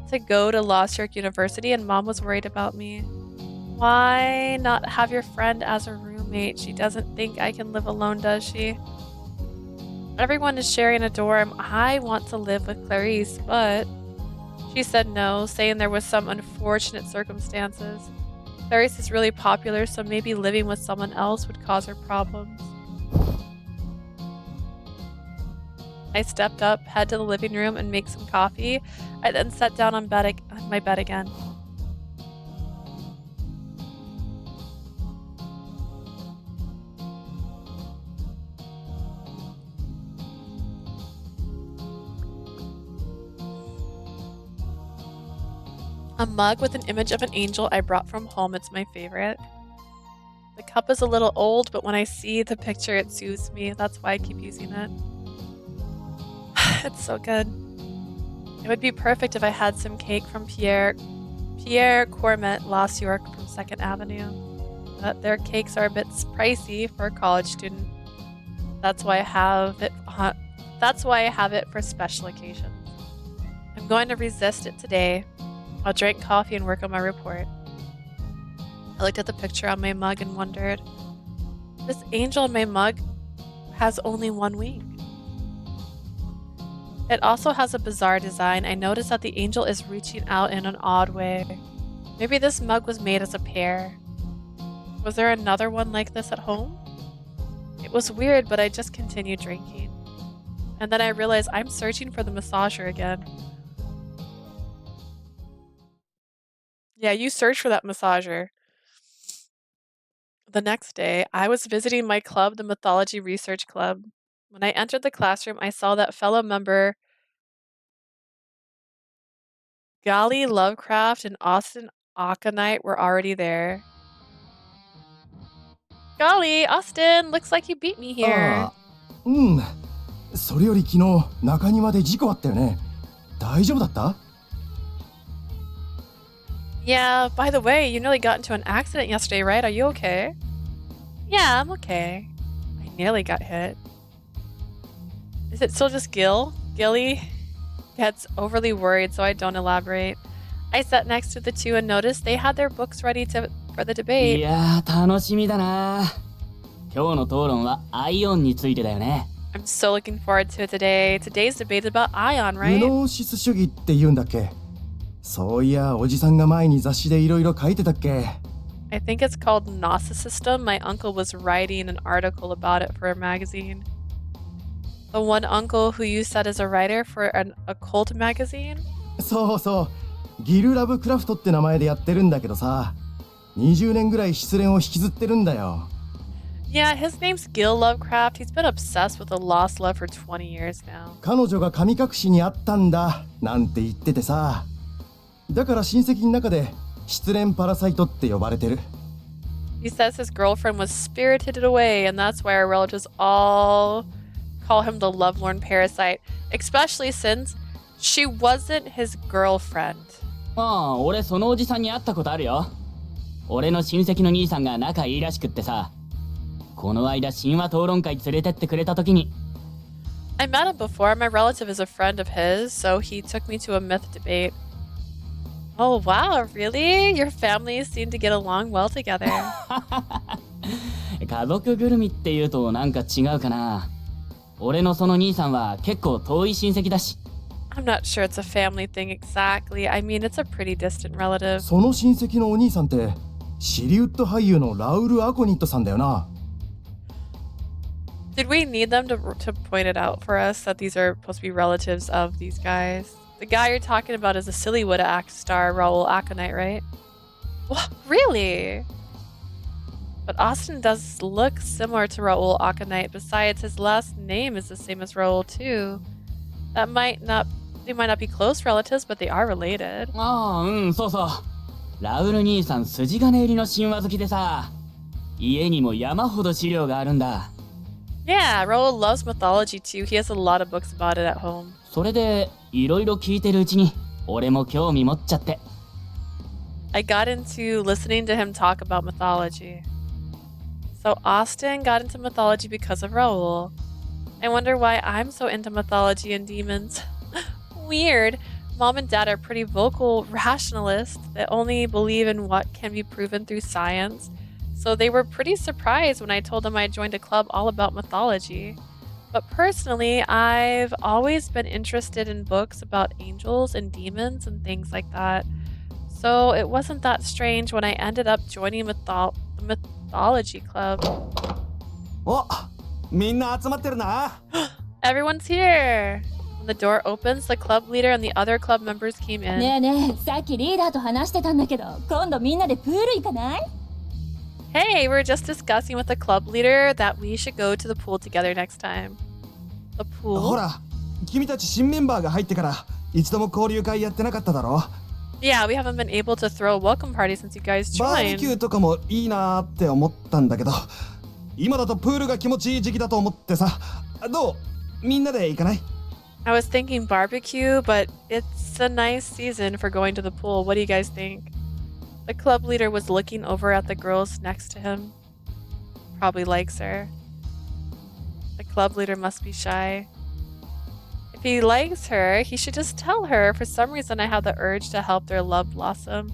to go to Lost York University, and Mom was worried about me. Why not have your friend as a roommate? She doesn't think I can live alone, does she? Everyone is sharing a dorm. I want to live with Clarice, but she said no, saying there was some unfortunate circumstances. Clarice is really popular, so maybe living with someone else would cause her problems. I stepped up, head to the living room, and make some coffee. I then sat down on my bed again. A mug with an image of an angel I brought from home. It's my favorite. The cup is a little old, but when I see the picture, it soothes me. That's why I keep using it. It's so good. It would be perfect if I had some cake from Pierre Cormet Lost York from 2nd Avenue. But their cakes are a bit pricey for a college student. That's why I have it for special occasions. I'm going to resist it today. I'll drink coffee and work on my report. I looked at the picture on my mug and wondered, this angel in my mug has only one wing. It also has a bizarre design. I noticed that the angel is reaching out in an odd way. Maybe this mug was made as a pair. Was there another one like this at home? It was weird, but I just continued drinking. And then I realized I'm searching for the massager again. Yeah, you search for that massager. The next day, I was visiting my club, the Mythology Research Club. When I entered the classroom, I saw that fellow member Gali Lovecraft and Austin Aconite were already there. Golly, Austin, looks like you beat me here. それより昨日中庭で事故あったよね。大丈夫だった？ Yeah, by the way, you nearly got into an accident yesterday, right? Are you okay? Yeah, I'm okay. I nearly got hit. Is it still just Gil? Gilly gets overly worried, so I don't elaborate. I sat next to the two and noticed they had their books ready for the debate. いやー、楽しみだな。今日の討論はアイオンについてだよね。I'm so looking forward to it today. Today's debate is about ion, グ right? ノーシス主義って言うんだっけ？そういや、おじさんが前に雑誌でいろいろ書いてたっけ？ I think it's called Gnosis System. My uncle was writing an article about it for a magazine. The one uncle who you said is a writer for an occult magazine? そうそう。ギル・ラブクラフトって名前でやってるんだけどさ、20年ぐらい失恋を引きずってるんだよ。Yeah, his name's Gil Lovecraft. He's been obsessed with a lost love for 20 years now. 彼女が神隠しにあったんだなんて言っててさ。だから親戚の中で失恋パラサイトって呼ばれてる。He says his girlfriend was spirited away, and that's why our relatives all call him the lovelorn parasite, especially since she wasn't his girlfriend. ああ、俺そのおじさんに会ったことあるよ。俺の親戚の兄さんが仲いいらしくってさ。この間神話討論会連れてってくれた時に。I met him before. My relative is a friend of his, so he took me to a myth debate. Oh wow, really? Your families seem to get along well together. 家族ぐるみって言うとなんか違うかな。俺のその兄さんは結構遠い親戚だし。I'm not sure it's a family thing exactly. I mean, it's a pretty distant relative. その親戚のお兄さんってシリウッド俳優のラウル・アコニットさんだよな。Did we need them to point it out for us that these are supposed to be relatives of these guys? The guy you're talking about is a Sillywood act star, Raoul Aconite, right? What? Really? But Austin does look similar to Raoul Aconite. Besides, his last name is the same as Raoul too. They might not be close relatives, but they are related. ああ、うん、そうそう。ラウル兄さん筋金入りの神話好きでさ、家にも山ほど資料があるんだ。Yeah, Raoul loves mythology too. He has a lot of books about it at home. それでいろいろ聞いてるうちに俺も興味持っちゃって。I got into listening to him talk about mythology. So Austin got into mythology because of Raoul. I wonder why I'm so into mythology and demons. Weird. Mom and Dad are pretty vocal rationalists that only believe in what can be proven through science. So they were pretty surprised when I told them I joined a club all about mythology. But personally, I've always been interested in books about angels and demons and things like that. So it wasn't that strange when I ended up joining the mythology club. お、みんな集まってるな。Everyone's here. When the door opens, the club leader and the other club members came in. ねえねえ、さっきリーダーと話してたんだけど、今度みんなでプール行かない？ Hey, we're just discussing with the club leader that we should go to the pool together next time. The pool? ほら、君たち新メンバーが入ってから一度も交流会やってなかっただろ。Yeah, we haven't been able to throw a welcome party since you guys バーベキュ joined. ーとかもいいなーって思ったんだけど、今だとプールが気持ちいい時期だと思ってさ。どう？みんなで行かない？ I was thinking barbecue, but it's a nice season for going to the pool. What do you guys think? The club leader was looking over at the girls next to him. Probably likes her. The club leader must be shy. If he likes her, he should just tell her. For some reason, I have the urge to help their love blossom.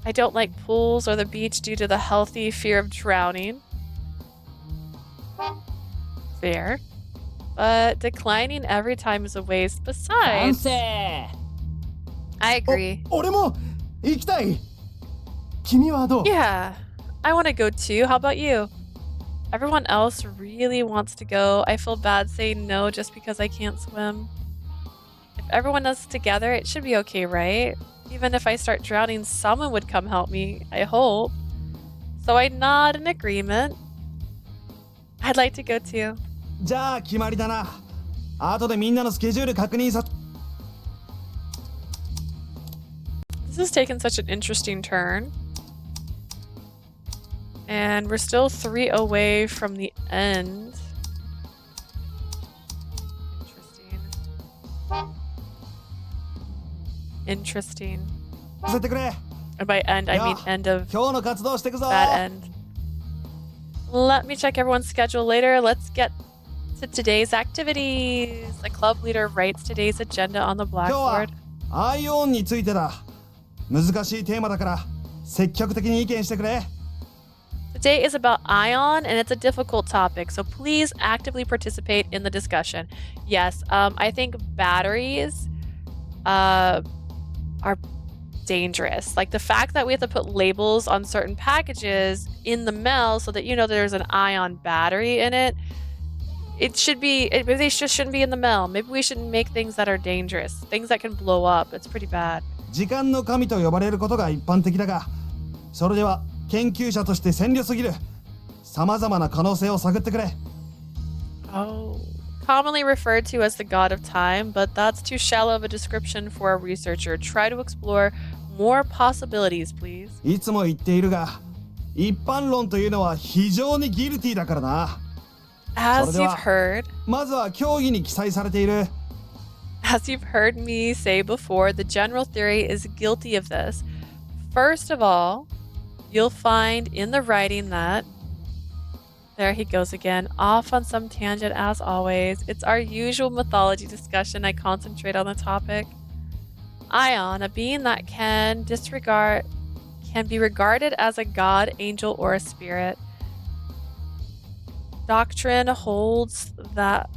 I don't like pools or the beach due to the healthy fear of drowning. Fair. But declining every time is a waste. Besides, I agree. 俺も行きたい。君はどう？ Yeah, I want to go too. How about you? Everyone else really wants to go. I feel bad saying no just because I can't swim. If everyone is together, it should be okay, right? Even if I start drowning, someone would come help me, I hope. So I nod in agreement. I'd like to go too. じゃあ決まりだな。後でみんなのスケジュール確認さ。This has taken such an interesting turn. And we're still 3 away from the end. Interesting. させてくれ。 And by end, I mean end of 今日の活動してくぞ。 that end. Let me check everyone's schedule later. Let's get to today's activities. The club leader writes today's agenda on the 今日は blackboard. アイオンについてだ。難しいテーマだから積極的に意見してくれ。 Today is about ion, and it's a difficult topic, so please actively participate in the discussion. Yes, I think batteries are dangerous. Like the fact that we have to put labels on certain packages in the mail so that you know there's an ion battery in it. It should be, maybe they just shouldn't be in the mail. Maybe we shouldn't make things that are dangerous, things that can blow up. It's pretty bad. 時間の神と呼ばれることが一般的だが、それでは研究者として鮮慮すぎる。さまざまな可能性を探ってくれ。Oh. Commonly referred to as the god of time, but that's too shallow of a description for a researcher. Try to explore more possibilities, please. いつも言っているが、一般論というのは非常にギルティだからな。 As you've heard, まずは競技に記載されている。 as you've heard me say before, the general theory is guilty of this. First of all, you'll find in the writing that there he goes again, off on some tangent as always. It's our usual mythology discussion. I concentrate on the topic. Ion, a being that can be regarded as a god, angel, or a spirit. Doctrine holds that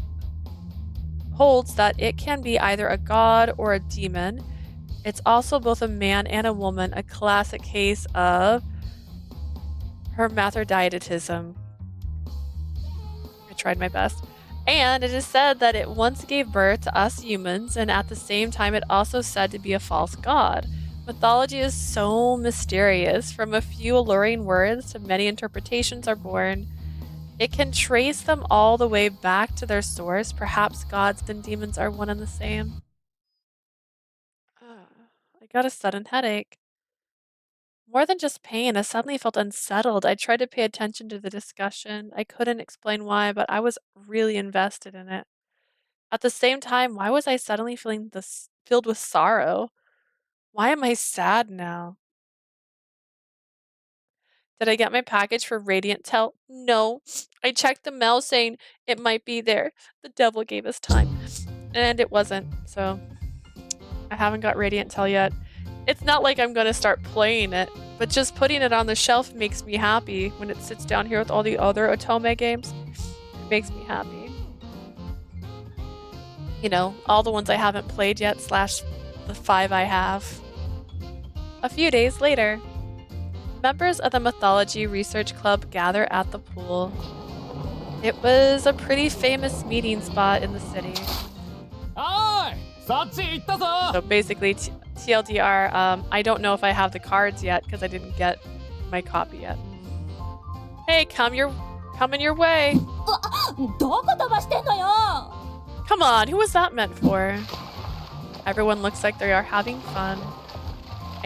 it can be either a god or a demon. It's also both a man and a woman, a classic case of hermaphroditism. I tried my best. And it is said that it once gave birth to us humans, and at the same time it also said to be a false god. Mythology is so mysterious. From a few alluring words to many interpretations are born. It can trace them all the way back to their source. Perhaps gods and demons are one and the same. I got a sudden headache. More than just pain, I suddenly felt unsettled. I tried to pay attention to the discussion. I couldn't explain why, but I was really invested in it. At the same time, why was I suddenly feeling filled with sorrow? Why am I sad now? Did I get my package for Radiant Tel? No. I checked the mail saying it might be there. The devil gave us time. And it wasn't, so I haven't got Radiant Tel yet. It's not like I'm gonna start playing it, but just putting it on the shelf makes me happy when it sits down here with all the other Otome games. It makes me happy. You know, all the ones I haven't played yet, / the 5 I have. A few days later, members of the Mythology Research Club gather at the pool. It was a pretty famous meeting spot in the city. So basically, TLDR, I don't know if I have the cards yet because I didn't get my copy yet. Hey, coming your way. Come on, who was that meant for? Everyone looks like they are having fun. どこ飛ばしてんのよ。 Come on, who was that meant for? どこ飛ばしてんのよ。 Come on, who was that meant for? どこ飛ばしてんのよ。 Come on, who was that meant for? どこ飛ばしてんのよ。 Come on, who was that meant for? どこ飛ばしてんのよ。 Come on, who was that meant for?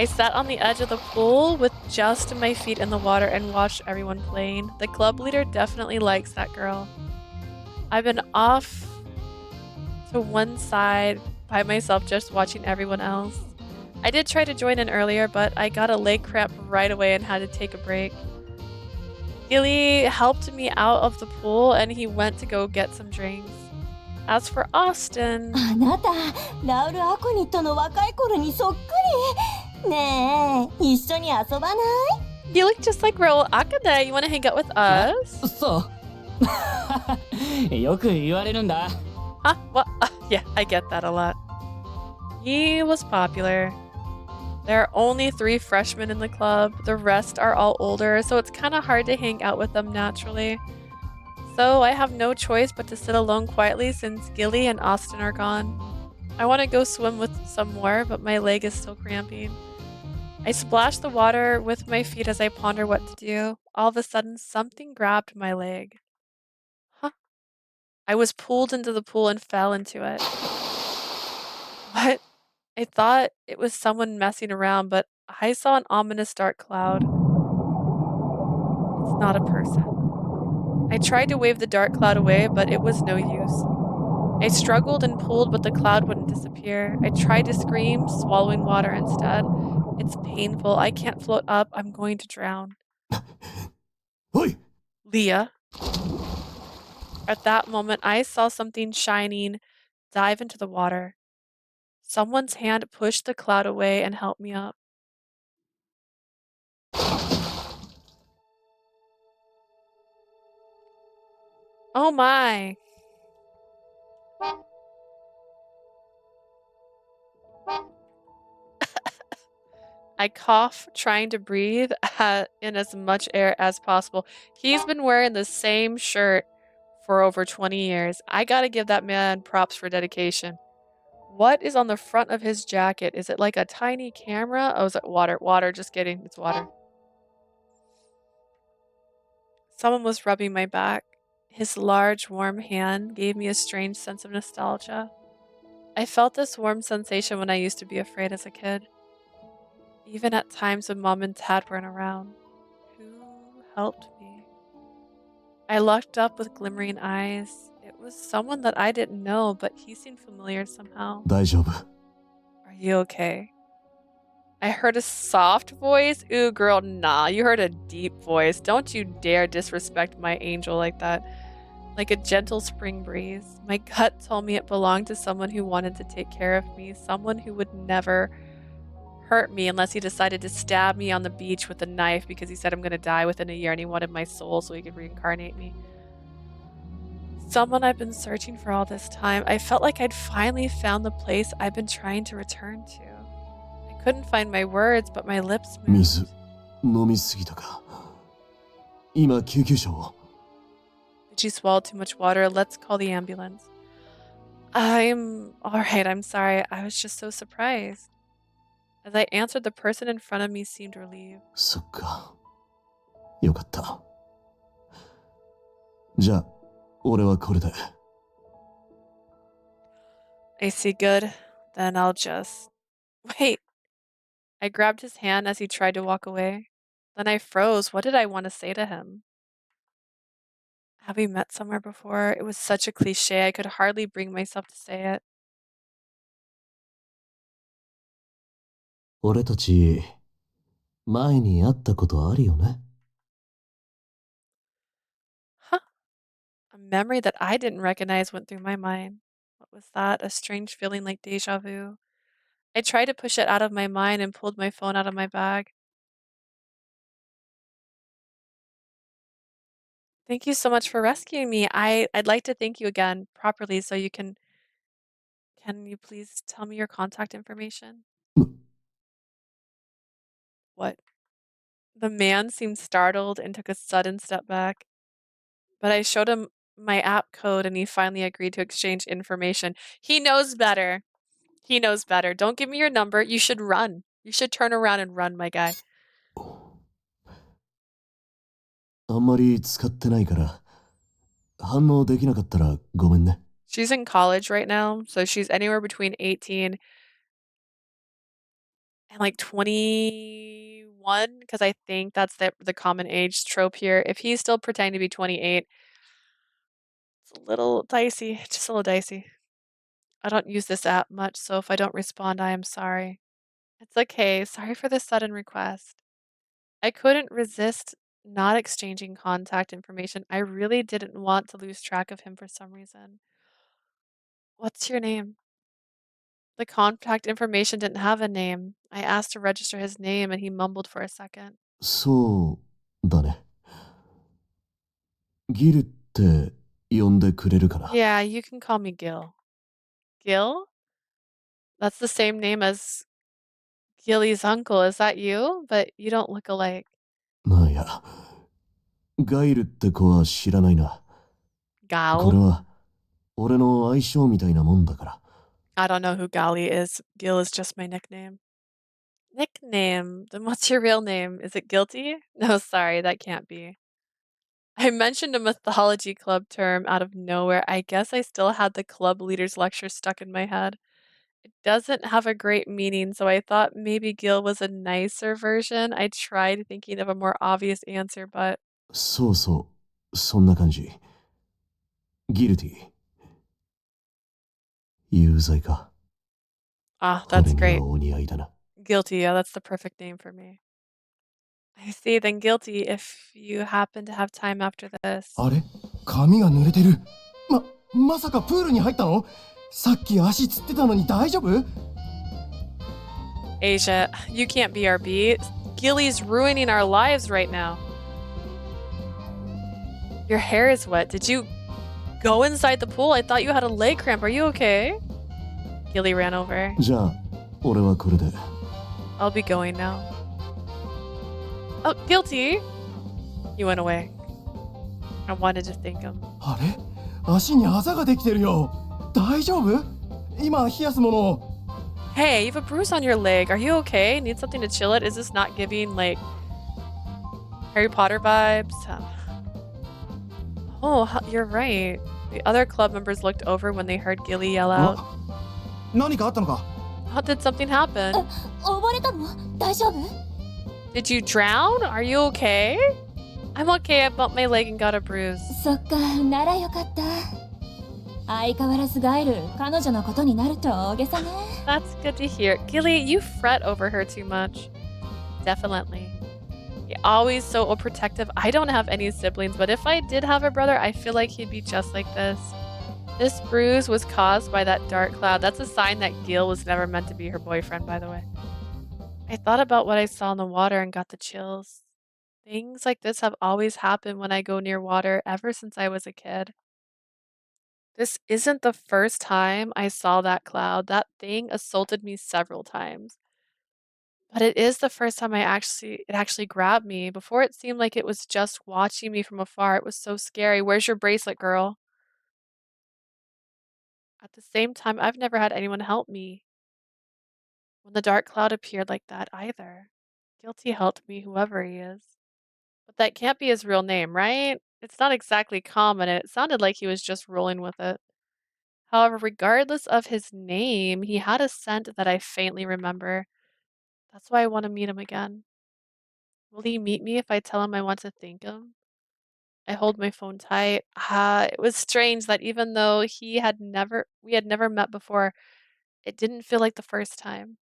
I sat on the edge of the pool with just my feet in the water and watched everyone playing. The club leader definitely likes that girl. I've been off to one side by myself just watching everyone else. I did try to join in earlier, but I got a leg cramp right away and had to take a break. Gilly helped me out of the pool and he went to go get some drinks. As for Austin... あなた、ラウル・アコニットの若い頃にそっくり。ねえ、一緒に遊ばない？ You look just like Raul Akane. You want to hang out with us? そう。よく言われるんだ。Well, yeah, I get that a lot. He was popular. There are only 3 freshmen in the club. The rest are all older, so it's kind of hard to hang out with them naturally. So I have no choice but to sit alone quietly since Gilly and Austin are gone. I want to go swim with some more, but my leg is still cramping. I splash the water with my feet as I ponder what to do. All of a sudden, something grabbed my leg. Huh? I was pulled into the pool and fell into it. What? I thought it was someone messing around, but I saw an ominous dark cloud. It's not a person. I tried to wave the dark cloud away, but it was no use. I struggled and pulled, but the cloud wouldn't disappear. I tried to scream, swallowing water instead. It's painful. I can't float up. I'm going to drown. Leah. At that moment, I saw something shining dive into the water. Someone's hand pushed the cloud away and helped me up. Oh my. I cough, trying to breathe in as much air as possible. He's been wearing the same shirt for over 20 years. I gotta give that man props for dedication. What is on the front of his jacket? Is it like a tiny camera? Oh, is it water? Water, just kidding. It's water. Someone was rubbing my back. His large, warm hand gave me a strange sense of nostalgia. I felt this warm sensation when I used to be afraid as a kid. Even at times when mom and dad weren't around. Who helped me? I looked up with glimmering eyes. It was someone that I didn't know, but he seemed familiar somehow. 大丈夫。 Are you okay? I heard a soft voice. Ooh, girl, nah. You heard a deep voice. Don't you dare disrespect my angel like that. Like a gentle spring breeze. My gut told me it belonged to someone who wanted to take care of me. Someone who would never hurt me unless he decided to stab me on the beach with a knife because he said I'm going to die within a year and he wanted my soul so he could reincarnate me. Someone I've been searching for all this time. I felt like I'd finally found the place I've been trying to return to. I couldn't find my words, but my lips moved. 水飲みすぎたか。今救急車を。 Did you swallow too much water? Let's call the ambulance. I'm alright, I'm sorry. I was just so surprised. As I answered, the person in front of me seemed relieved. そっか。よかった。じゃあ、俺はこれで。I see, good. Then I'll just... Wait. I grabbed his hand as he tried to walk away. Then I froze. What did I want to say to him? Have we met somewhere before? It was such a cliche. I could hardly bring myself to say it. 俺たち、前に会ったことあるよね。 Huh. A memory that I didn't recognize went through my mind. What was that? A strange feeling like deja vu. I tried to push it out of my mind and pulled my phone out of my bag. Thank you so much for rescuing me. I'd like to thank you again properly so you can you please tell me your contact information? What? The man seemed startled and took a sudden step back. But I showed him my app code and he finally agreed to exchange information. He knows better. He knows better. Don't give me your number. You should run. You should turn around and run, my guy. あんまり使ってないから、反応できなかったらごめんね。 She's in college right now, so she's anywhere between 18 and like 21, because I think that's the common age trope here. If he's still pretending to be 28, it's a little dicey. Just a little dicey. I don't use this app much, so if I don't respond, I am sorry. It's okay. Sorry for the sudden request. I couldn't resist not exchanging contact information. I really didn't want to lose track of him for some reason. What's your name? The contact information didn't have a name. I asked to register his name and he mumbled for a second. そうだね。ギルって呼んでくれるかな？ Yeah, you can call me Gil. Gil? That's the same name as Gilly's uncle. Is that you? But you don't look alike. まあいや、ガイルって子は知らないな。これ Gal? は俺の相性みたいなもんだから。I don't know who Gali is. Gil is just my nickname. Nickname? Then what's your real name? Is it Guilty? No, sorry, that can't be. I mentioned a mythology club term out of nowhere. I guess I still had the club leader's lecture stuck in my head. It doesn't have a great meaning, so I thought maybe Gil was a nicer version. I tried thinking of a more obvious answer, but そうそう、そんな感じ。ギルティ。有罪か。 ah, that's 俺に great. はお似合いだな。 Guilty, yeah, that's the perfect name for me. I see, then Guilty if you happen to have time after this. あれ髪が濡れてる。まさかプールに入ったの？さっき足つってたのに大丈夫？ Asia, you can't be our B. Gilly's ruining our lives right now. Your hair is wet. Did you go inside the pool? I thought you had a leg cramp. Are you okay? Gilly ran over. じゃあ、俺はこれで。 I'll be going now. Oh, Guilty! He went away. I wanted to thank him. あれ足にあざができてるよ。大丈夫？今冷やすものを。 Hey, you have a bruise on your leg. Are you okay? Need something to chill it? Is this not giving, like, Harry Potter vibes? Oh, you're right. The other club members looked over when they heard Gilly yell out. 何かあったのか？ How did something happen? 溺れたの？大丈夫？ Did you drown? Are you okay? I'm okay. I bumped my leg and got a bruise. そっか、ならよかった。相変わらずガイル、彼女のことになると大げさね。That's good to hear. Gilly, you fret over her too much. Definitely. You're always so overprotective. I don't have any siblings, but if I did have a brother, I feel like he'd be just like this. This bruise was caused by that dark cloud. That's a sign that Gil was never meant to be her boyfriend, by the way. I thought about what I saw in the water and got the chills. Things like this have always happened when I go near water ever since I was a kid. This isn't the first time I saw that cloud. That thing assaulted me several times. But it is the first time it actually grabbed me. Before it seemed like it was just watching me from afar. It was so scary. Where's your bracelet, girl? At the same time, I've never had anyone help me when the dark cloud appeared like that either. Guilty helped me, whoever he is. But that can't be his real name, right? It's not exactly common, and it sounded like he was just rolling with it. However, regardless of his name, he had a scent that I faintly remember. That's why I want to meet him again. Will he meet me if I tell him I want to thank him? I hold my phone tight. It was strange that even though we had never met before, it didn't feel like the first time.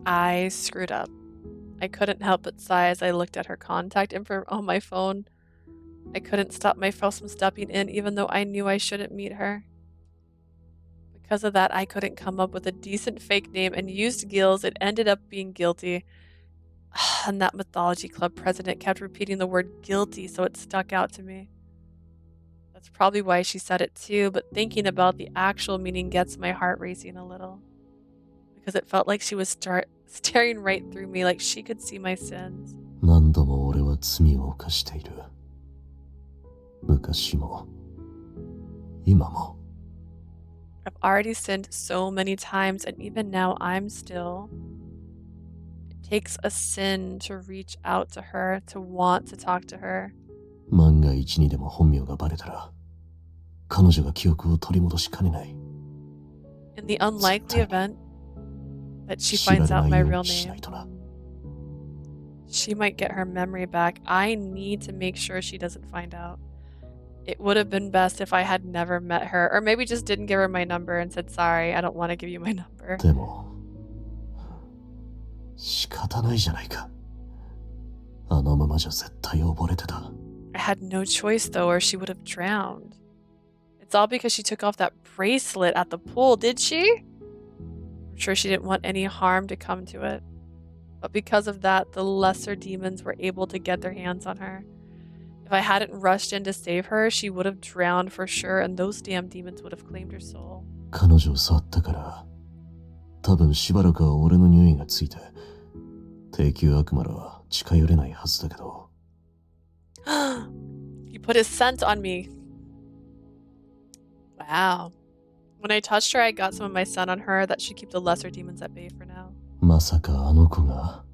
I screwed up. I couldn't help but sigh as I looked at her contact info on my phone. I couldn't stop myself from stepping in even though I knew I shouldn't meet her. Because of that, I couldn't come up with a decent fake name and used Gil's. It ended up being Guilty. And that mythology club president kept repeating the word guilty, so it stuck out to me. That's probably why she said it too, but thinking about the actual meaning gets my heart racing a little. Because it felt like she was staring right through me, like she could see my sins. 何度も俺は罪を犯している。昔も、今も。I've already sinned so many times, and even now I'm still. It takes a sin to reach out to her, to want to talk to her. 万が一にでも本名がバレたら、彼女が記憶を取り戻しかねない。In the unlikely event that she finds out my real name, she might get her memory back. I need to make sure she doesn't find out. It would have been best if I had never met her, or maybe just didn't give her my number and said, sorry, I don't want to give you my number. でも、仕方ないじゃないか。あのままじゃ絶対溺れてた。I had no choice though, or she would have drowned. It's all because she took off that bracelet at the pool, did she? I'm sure she didn't want any harm to come to it. But because of that, the lesser demons were able to get their hands on her. If I hadn't rushed in to save her, she would have drowned for sure, and those damn demons would have claimed her soul. 彼女を触ったから、多分しばらくは俺の匂いがついて、低級悪魔らは近寄れないはずだけど。He put his scent on me. Wow. When I touched her, I got some of my scent on her. That should keep the lesser demons at bay for now. まさかあの子が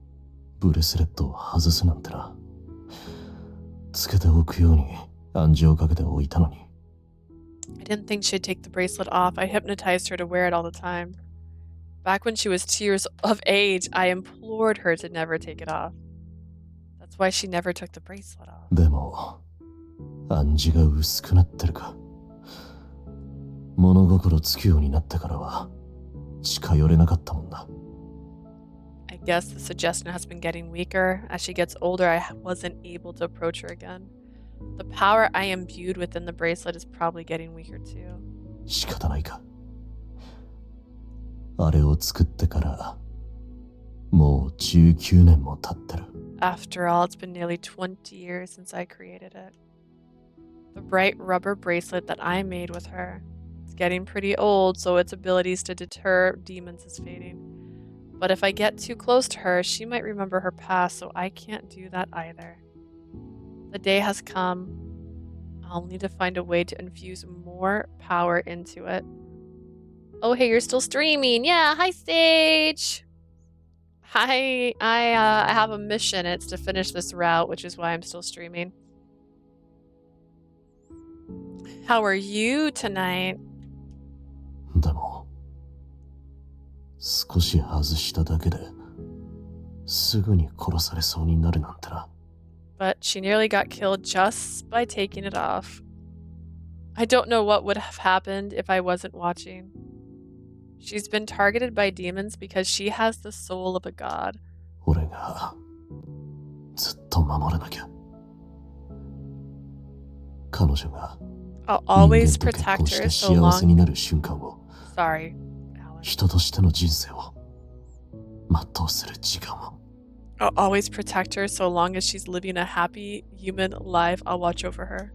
ブレスレットを外すなんてな。つけておくように暗示をかけておいたのに。I didn't think she'd take the bracelet off. I hypnotized her to wear it all the time. Back when she was 2 years of age, I implored her to never take it off. That's why she never took the bracelet off. でも、暗示が薄くなってるか。物心つくようになってからは近寄れなかったもんな。I guess the suggestion has been getting weaker. As she gets older, I wasn't able to approach her again. The power I imbued within the bracelet is probably getting weaker too. 仕方ないか。あれを作ってからもう19年も経ってる。After all, it's been nearly 20 years since I created it. The bright rubber bracelet that I made with her. It's getting pretty old, so its abilities to deter demons is fading. But if I get too close to her, she might remember her past, so I can't do that either. The day has come. I'll need to find a way to infuse more power into it. Oh, hey, you're still streaming. Yeah, hi, Sage. Hi, I have a mission. It's to finish this route, which is why I'm still streaming. How are you tonight? でも、少し外しただけですぐに殺されそうになるなんてな。But she nearly got killed just by taking it off. I don't know what would have happened if I wasn't watching. She's been targeted by demons because she has the soul of a god. 俺がずっと守らなきゃ。彼女が I'll always protect her so 幸せに long. なる瞬間を、Sorry, Alan. 人としての人生を全うする時間を。I'll always protect her so long as she's living a happy human life. I'll watch over her.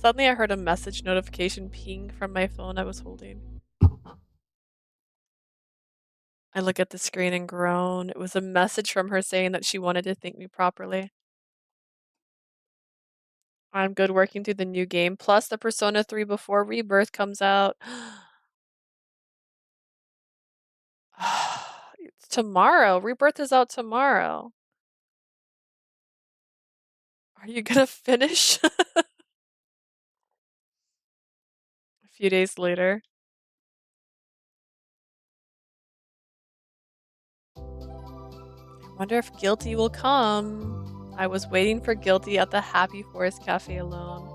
Suddenly, I heard a message notification ping from my phone I was holding. I look at the screen and groan. It was a message from her saying that she wanted to thank me properly. I'm good working through the new game. Plus, the Persona 3 before Rebirth comes out. It's tomorrow. Rebirth is out tomorrow. Are you gonna finish? A few days later. I wonder if Guilty will come. I was waiting for Guilty at the Happy Forest Cafe alone.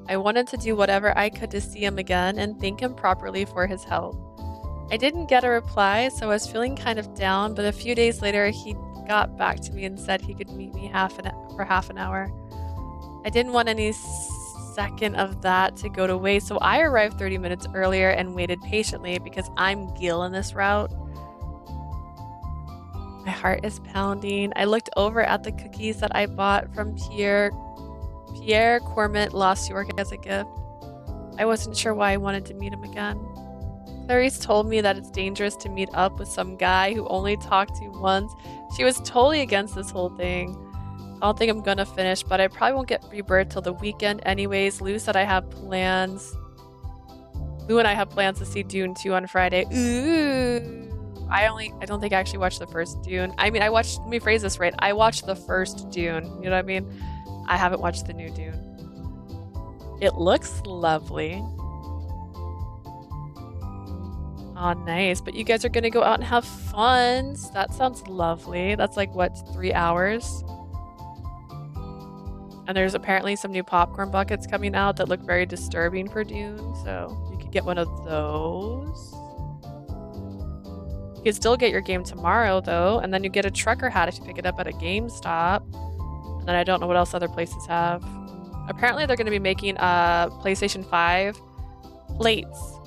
I wanted to do whatever I could to see him again and thank him properly for his help. I didn't get a reply, so I was feeling kind of down, but a few days later he got back to me and said he could meet me for half an hour. I didn't want any second of that to go to waste, so I arrived 30 minutes earlier and waited patiently because I'm Gil in this route. My heart is pounding. I looked over at the cookies that I bought from Pierre Cormant Lost York as a gift. I wasn't sure why I wanted to meet him again. Clarice told me that it's dangerous to meet up with some guy who only talked to you once. She was totally against this whole thing. I don't think I'm gonna finish, but I probably won't get Rebirth till the weekend anyways. Lou said Lou and I have plans to see Dune 2 on Friday. Ooh! I don't think I actually watched the first Dune. I mean, let me phrase this right. I watched the first Dune. You know what I mean? I haven't watched the new Dune. It looks lovely. Oh, nice. But you guys are going to go out and have fun. That sounds lovely. That's like, what, 3 hours? And there's apparently some new popcorn buckets coming out that look very disturbing for Dune. So you could get one of those. You can still get your game tomorrow, though. And then you get a trucker hat if you pick it up at a GameStop. And then I don't know what else other places have. Apparently, they're going to be making PlayStation 5 plates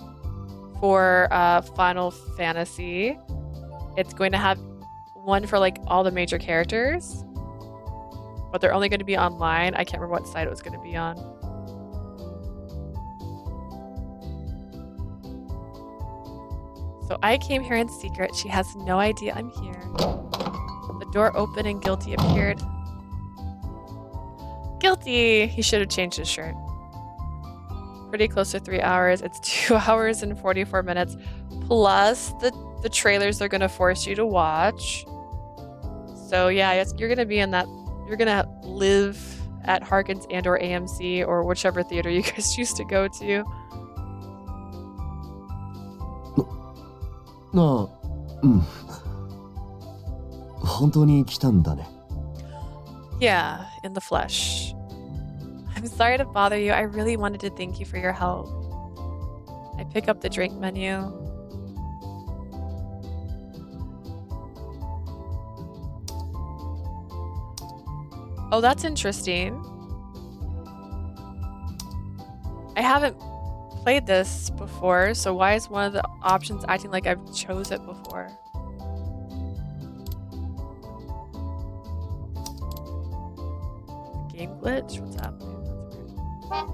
for Final Fantasy. It's going to have one for like all the major characters, but they're only going to be online. I can't remember what site it was going to be on. So I came here in secret. She has no idea I'm here. The door opened and Guilty appeared. Guilty! He should have changed his shirt. Pretty close to 3 hours. It's 2 hours and 44 minutes. Plus the trailers they're going to force you to watch. So yeah, you're going to be in that. You're going to live at Harkins and or AMC or whichever theater you guys choose to go to. なあ、うん。本当に来たんだね。Yeah, in the flesh. I'm sorry to bother you. I really wanted to thank you for your help. I pick up the drink menu. Oh, that's interesting. I haven't played this before, so why is one of the options acting like I've chose it before? Game glitch? What's happening? That's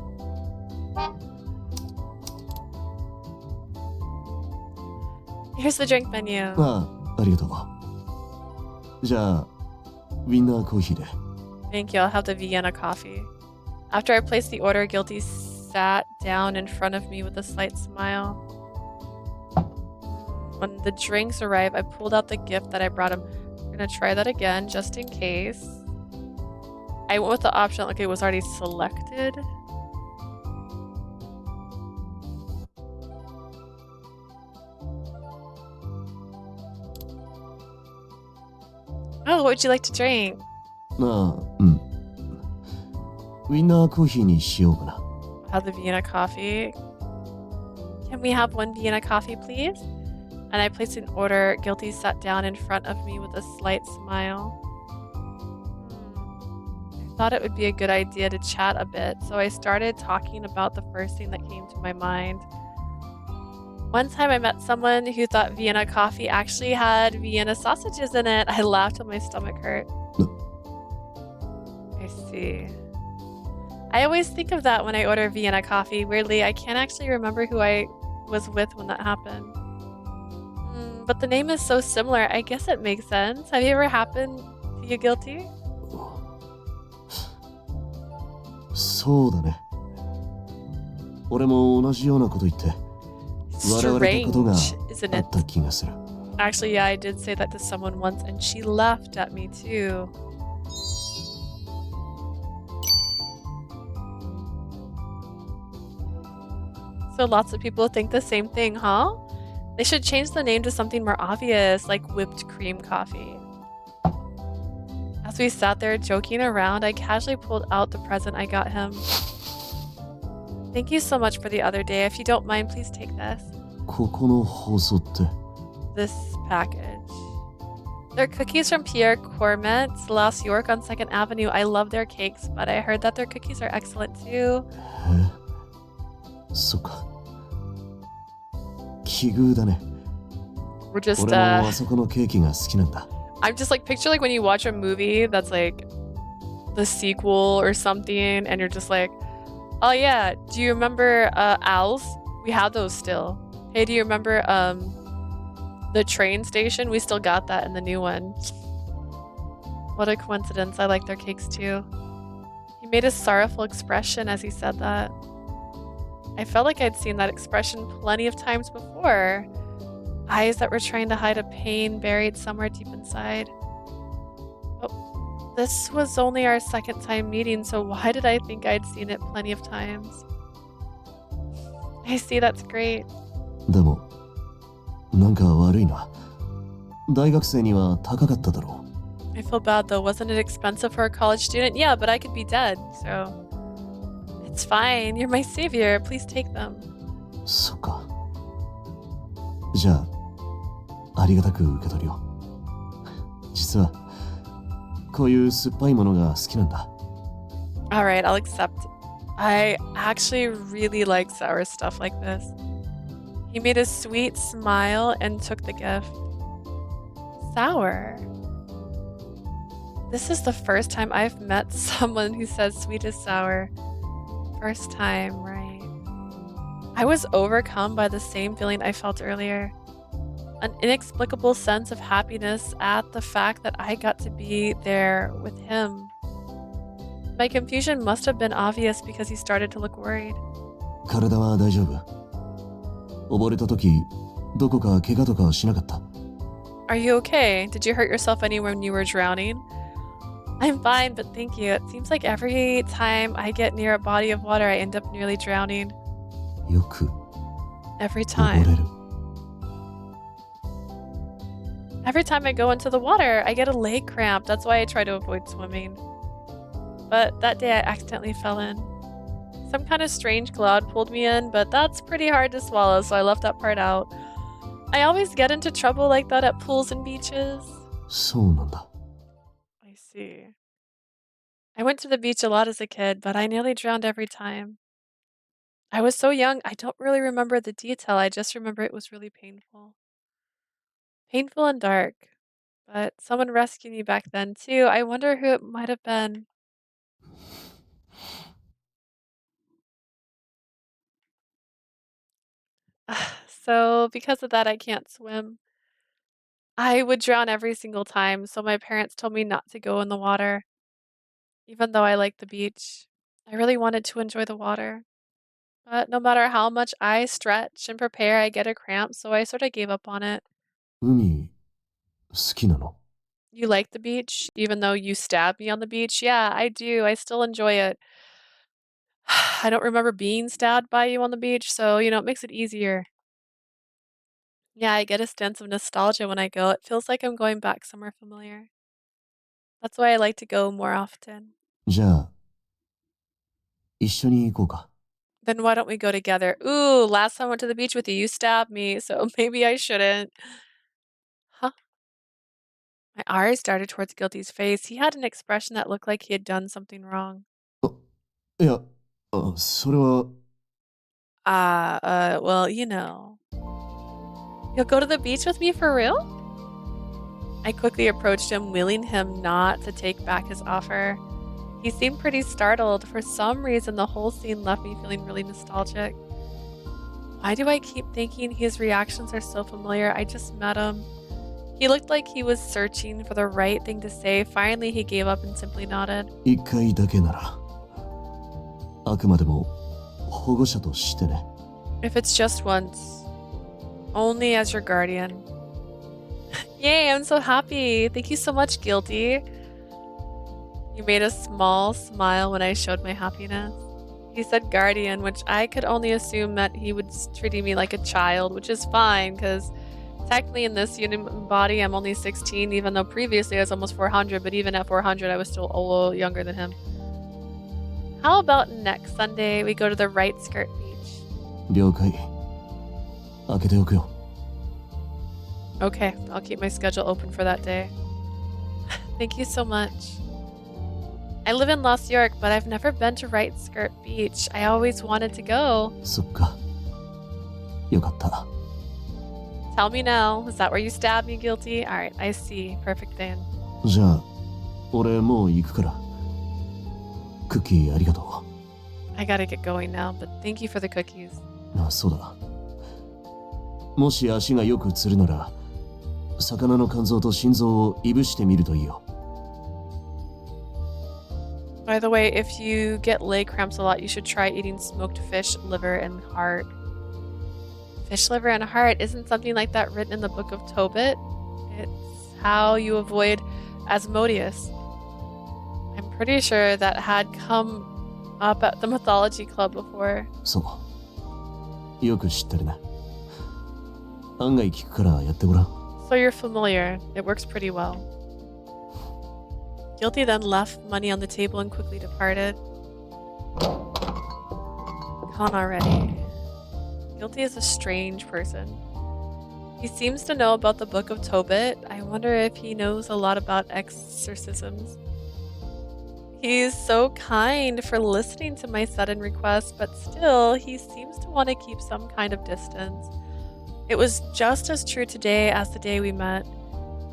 weird. Here's the drink menu. ああ、ありがとう。じゃあ、ウィンナーコーヒーで。Thank you. I'll have the Vienna coffee. After I placed the order, Guilty sat down in front of me with a slight smile. When the drinks arrived, I pulled out the gift that I brought him. We're gonna try that again, just in case. I went with the option, okay, it was already selected. Oh, what would you like to drink? ああ、うん。ウィンナーコーヒーにしようかな。Have the Vienna coffee. Can we have one Vienna coffee, please? And I placed an order. Guilty sat down in front of me with a slight smile. I thought it would be a good idea to chat a bit, so I started talking about the first thing that came to my mind. One time I met someone who thought Vienna coffee actually had Vienna sausages in it. I laughed till my stomach hurt. I see. I always think of that when I order Vienna coffee. Weirdly, I can't actually remember who I was with when that happened. But the name is so similar, I guess it makes sense. Have you ever happened to you, Guilty? そうだね。俺も同じようなこと言って、笑われたことがあった気がする。Actually, yeah, I did say that to someone once and she laughed at me too. So lots of people think the same thing, huh? They should change the name to something more obvious, like whipped cream coffee. As we sat there joking around, I casually pulled out the present I got him. Thank you so much for the other day. If you don't mind, please take this. ここの包装って。This package. They're cookies from Pierre Cormet, Las York on 2nd Avenue. I love their cakes, but I heard that their cookies are excellent too. そっか。奇遇だね。We're just, 俺もあそこのケーキが好きなんだ。I'm just like, picture like when you watch a movie that's like the sequel or something, and you're just like, oh yeah, do you remember Owls? We have those still. Hey, do you remember the train station? We still got that in the new one. What a coincidence. I like their cakes too. He made a sorrowful expression as he said that. I felt like I'd seen that expression plenty of times before. Eyes that were trying to hide a pain buried somewhere deep inside. Oh, this was only our second time meeting, so why did I think I'd seen it plenty of times? I see, that's great. でも、なんか悪いな。大学生には高かっただろう。I feel bad though. Wasn't it expensive for a college student? Yeah, but I could be dead, so it's fine. You're my savior. Please take them. そっか。じゃあ、ありがたく受け取るよ。実は、こういう酸っぱいものが好きなんだ。Alright, I'll accept. I actually really like sour stuff like this. He made a sweet smile and took the gift. Sour. This is the first time I've met someone who says sweet is sour. First time, right? I was overcome by the same feeling I felt earlier. An inexplicable sense of happiness at the fact that I got to be there with him. My confusion must have been obvious because he started to look worried. 体は大丈夫？溺れた時、どこか怪我とかしなかった？ Are you okay? Did you hurt yourself anywhere when you were drowning? I'm fine, but thank you. It seems like every time I get near a body of water, I end up nearly drowning. よく Every 溺れ time. る。 Every time I go into the water, I get a leg cramp. That's why I try to avoid swimming. But that day I accidentally fell in. Some kind of strange cloud pulled me in, but that's pretty hard to swallow, so I left that part out. I always get into trouble like that at pools and beaches. そうなんだ。I see. I went to the beach a lot as a kid, but I nearly drowned every time. I was so young, I don't really remember the detail. I just remember it was really painful. Painful and dark. But someone rescued me back then, too. I wonder who it might have been. So, because of that, I can't swim. I would drown every single time, so my parents told me not to go in the water. Even though I liked the beach, I really wanted to enjoy the water. But no matter how much I stretch and prepare, I get a cramp, so I sort of gave up on it. 海、好きなの？ You like the beach, even though you stabbed me on the beach? Yeah, I do. I still enjoy it. I don't remember being stabbed by you on the beach, so, it makes it easier. Yeah, I get a sense of nostalgia when I go. It feels like I'm going back somewhere familiar. That's why I like to go more often. じゃあ、一緒に行こうか。 Then why don't we go together? Ooh, last time I went to the beach with you, you stabbed me, so maybe I shouldn't. Huh? My eyes darted towards Guilty's face. He had an expression that looked like he had done something wrong. いや、それは。Well, You'll go to the beach with me for real? I quickly approached him, willing him not to take back his offer. He seemed pretty startled. For some reason, the whole scene left me feeling really nostalgic. Why do I keep thinking his reactions are so familiar? I just met him. He looked like he was searching for the right thing to say. Finally, he gave up and simply nodded. 一回だけなら。あくまでも保護者としてね。If it's just once, only as your guardian. Yay, I'm so happy. Thank you so much, Guilty. You made a small smile when I showed my happiness. He said guardian, which I could only assume that he was treating me like a child, which is fine, because technically in this human body, I'm only 16, even though previously I was almost 400, but even at 400, I was still a little younger than him. How about next Sunday, we go to the Right Skirt Beach? 了解。開けておくよ。Okay, I'll keep my schedule open for that day. Thank you so much. I live in Lost York, but I've never been to Right Skirt Beach. I always wanted to go. そっか。よかった。Tell me now. Is that where you stabbed me, Guilty? Alright, I see. Perfect then. じゃあ、俺もう行くから。クッキーありがと I gotta get going now, but thank you for the cookies. う。そうだ。もし足がよくつるなら、魚の肝臓と心臓をいぶしてみるといいよ。By the way, if you get leg cramps a lot, you should try eating smoked fish, liver, and heart. Fish liver and heart. Isn't something like that written in the book of Tobit? It's how you avoid Asmodeus. I'm pretty sure that had come up at the mythology club before. そう。よく知ってるね。案外聞くからやってごらん。So you're familiar. It works pretty well. Guilty then left money on the table and quickly departed. Gone already. Guilty is a strange person. He seems to know about the Book of Tobit. I wonder if he knows a lot about exorcisms. He's so kind for listening to my sudden request, but still, he seems to want to keep some kind of distance. It was just as true today as the day we met.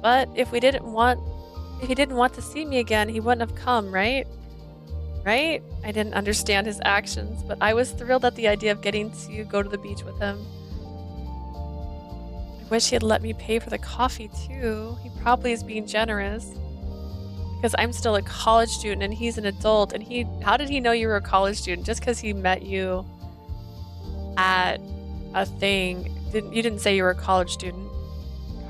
But if he didn't want to see me again, he wouldn't have come, right? Right? I didn't understand his actions, but I was thrilled at the idea of getting to go to the beach with him. I wish he had let me pay for the coffee too. He probably is being generous. Because I'm still a college student and he's an adult, and how did he know you were a college student? Just because he met you at a thing. You didn't say you were a college student.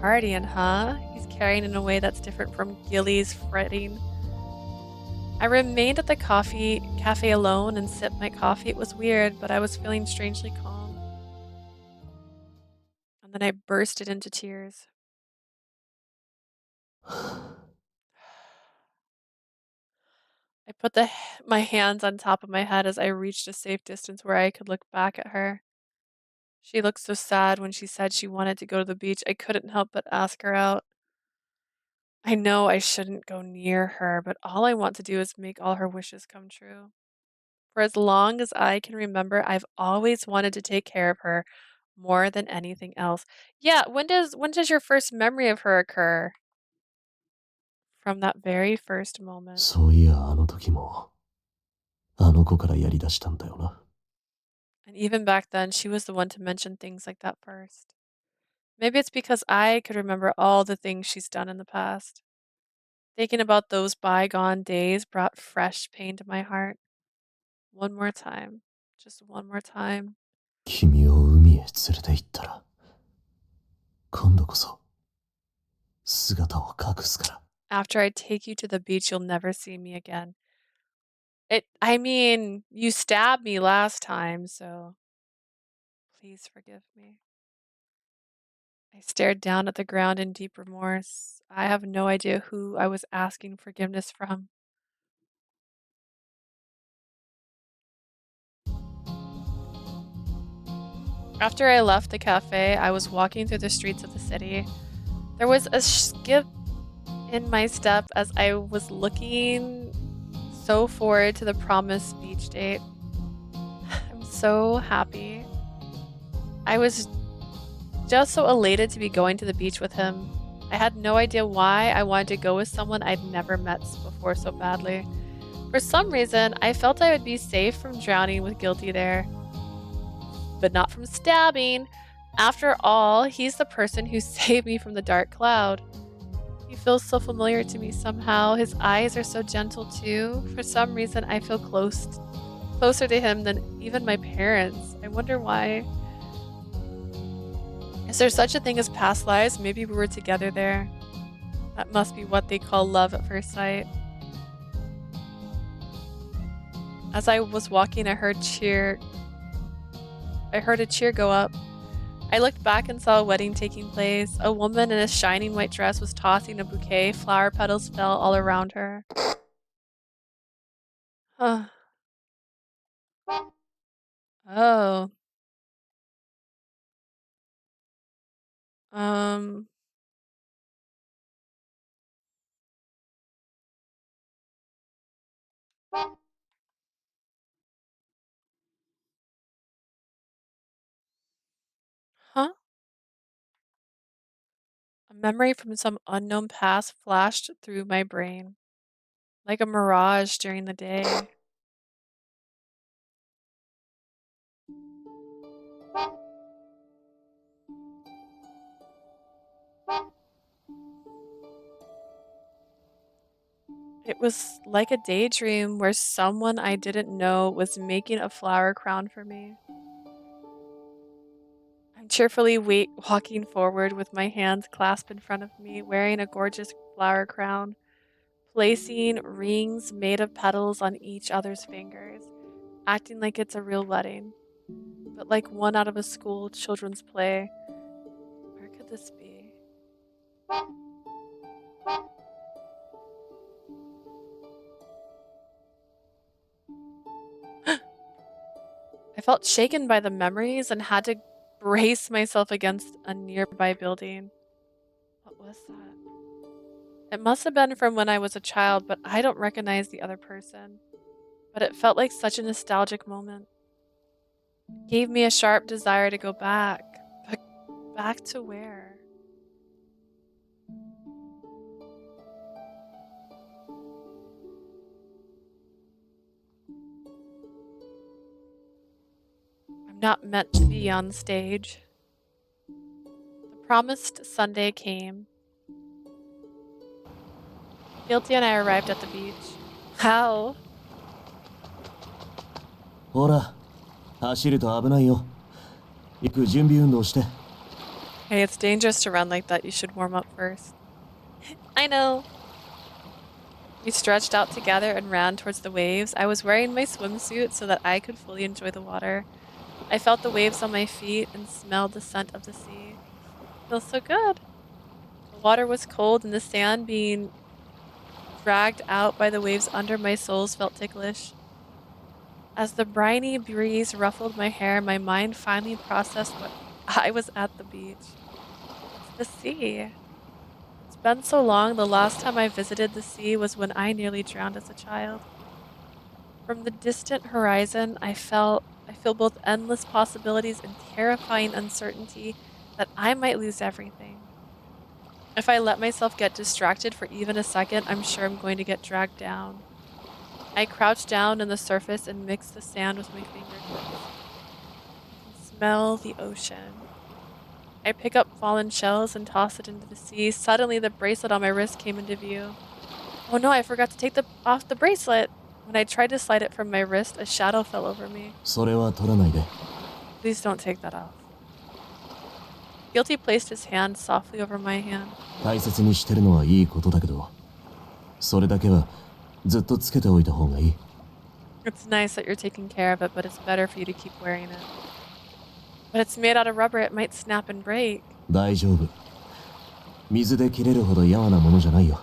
Partying, huh? He's carrying in a way that's different from Gilly's fretting. I remained at the cafe alone and sipped my coffee. It was weird, but I was feeling strangely calm. And then I bursted into tears. I put my hands on top of my head as I reached a safe distance where I could look back at her. She looked so sad when she said she wanted to go to the beach. I couldn't help but ask her out. I know I shouldn't go near her, but all I want to do is make all her wishes come true. For as long as I can remember, I've always wanted to take care of her more than anything else. Yeah, when does your first memory of her occur? From that very first moment. そういや、あの時も、あの子からやり出したんだよな。And even back then, she was the one to mention things like that first. Maybe it's because I could remember all the things she's done in the past. Thinking about those bygone days brought fresh pain to my heart. One more time. Just one more time. 君を海へ連れて行ったら、今度こそ、姿を隠すから。After I take you to the beach, you'll never see me again. I mean, you stabbed me last time, so please forgive me. I stared down at the ground in deep remorse. I have no idea who I was asking forgiveness from. After I left the cafe, I was walking through the streets of the city. There was a skip in my step as I was looking so forward to the promised beach date. I'm so happy. I was just so elated to be going to the beach with him. I had no idea why I wanted to go with someone I'd never met before so badly. For some reason, I felt I would be safe from drowning with Guilty there. But not from stabbing. After all, he's the person who saved me from the dark cloud. He feels so familiar to me somehow. His eyes are so gentle too. For some reason, I feel closer to him than even my parents. I wonder why. Is there such a thing as past lives? Maybe we were together there. That must be what they call love at first sight. As I was walking, I heard a cheer go up. I looked back and saw a wedding taking place. A woman in a shining white dress was tossing a bouquet. Flower petals fell all around her. Huh. Oh. Um. Huh? A memory from some unknown past flashed through my brain, like a mirage during the day. It was like a daydream where someone I didn't know was making a flower crown for me. I'm cheerfully walking forward with my hands clasped in front of me, wearing a gorgeous flower crown, placing rings made of petals on each other's fingers, acting like it's a real wedding, but like one out of a school children's play. Where could this be? I felt shaken by the memories and had to brace myself against a nearby building. What was that? It must have been from when I was a child, but I don't recognize the other person. But it felt like such a nostalgic moment. It gave me a sharp desire to go back. But back to where? I'm not meant to be on stage. The promised Sunday came. Guilty and I arrived at the beach. How? ほら、走ると危ないよ。行く準備運動して。 Hey, it's dangerous to run like that. You should warm up first. I know. We stretched out together and ran towards the waves. I was wearing my swimsuit so that I could fully enjoy the water. I felt the waves on my feet and smelled the scent of the sea. It feels so good. The water was cold and the sand being dragged out by the waves under my soles felt ticklish. As the briny breeze ruffled my hair, my mind finally processed what I was at the beach. It's the sea. It's been so long, the last time I visited the sea was when I nearly drowned as a child. From the distant horizon, I feel both endless possibilities and terrifying uncertainty that I might lose everything. If I let myself get distracted for even a second, I'm sure I'm going to get dragged down. I crouched down on the surface and mixed the sand with my fingertips. I can smell the ocean. I pick up fallen shells and toss it into the sea. Suddenly, the bracelet on my wrist came into view. Oh no, I forgot to take off the bracelet. When I tried to slide it from my wrist, a shadow fell over me. それは取らないで。 Please don't take that off. Guilty placed his hand softly over my hand. 大切にしてるのはいいことだけど、それだけはずっとつけておいた方がいい。 It's nice that you're taking care of it, but it's better for you to keep wearing it. But it's made out of rubber, it might snap and break. 大丈夫。水で切れるほどやわなものじゃないよ。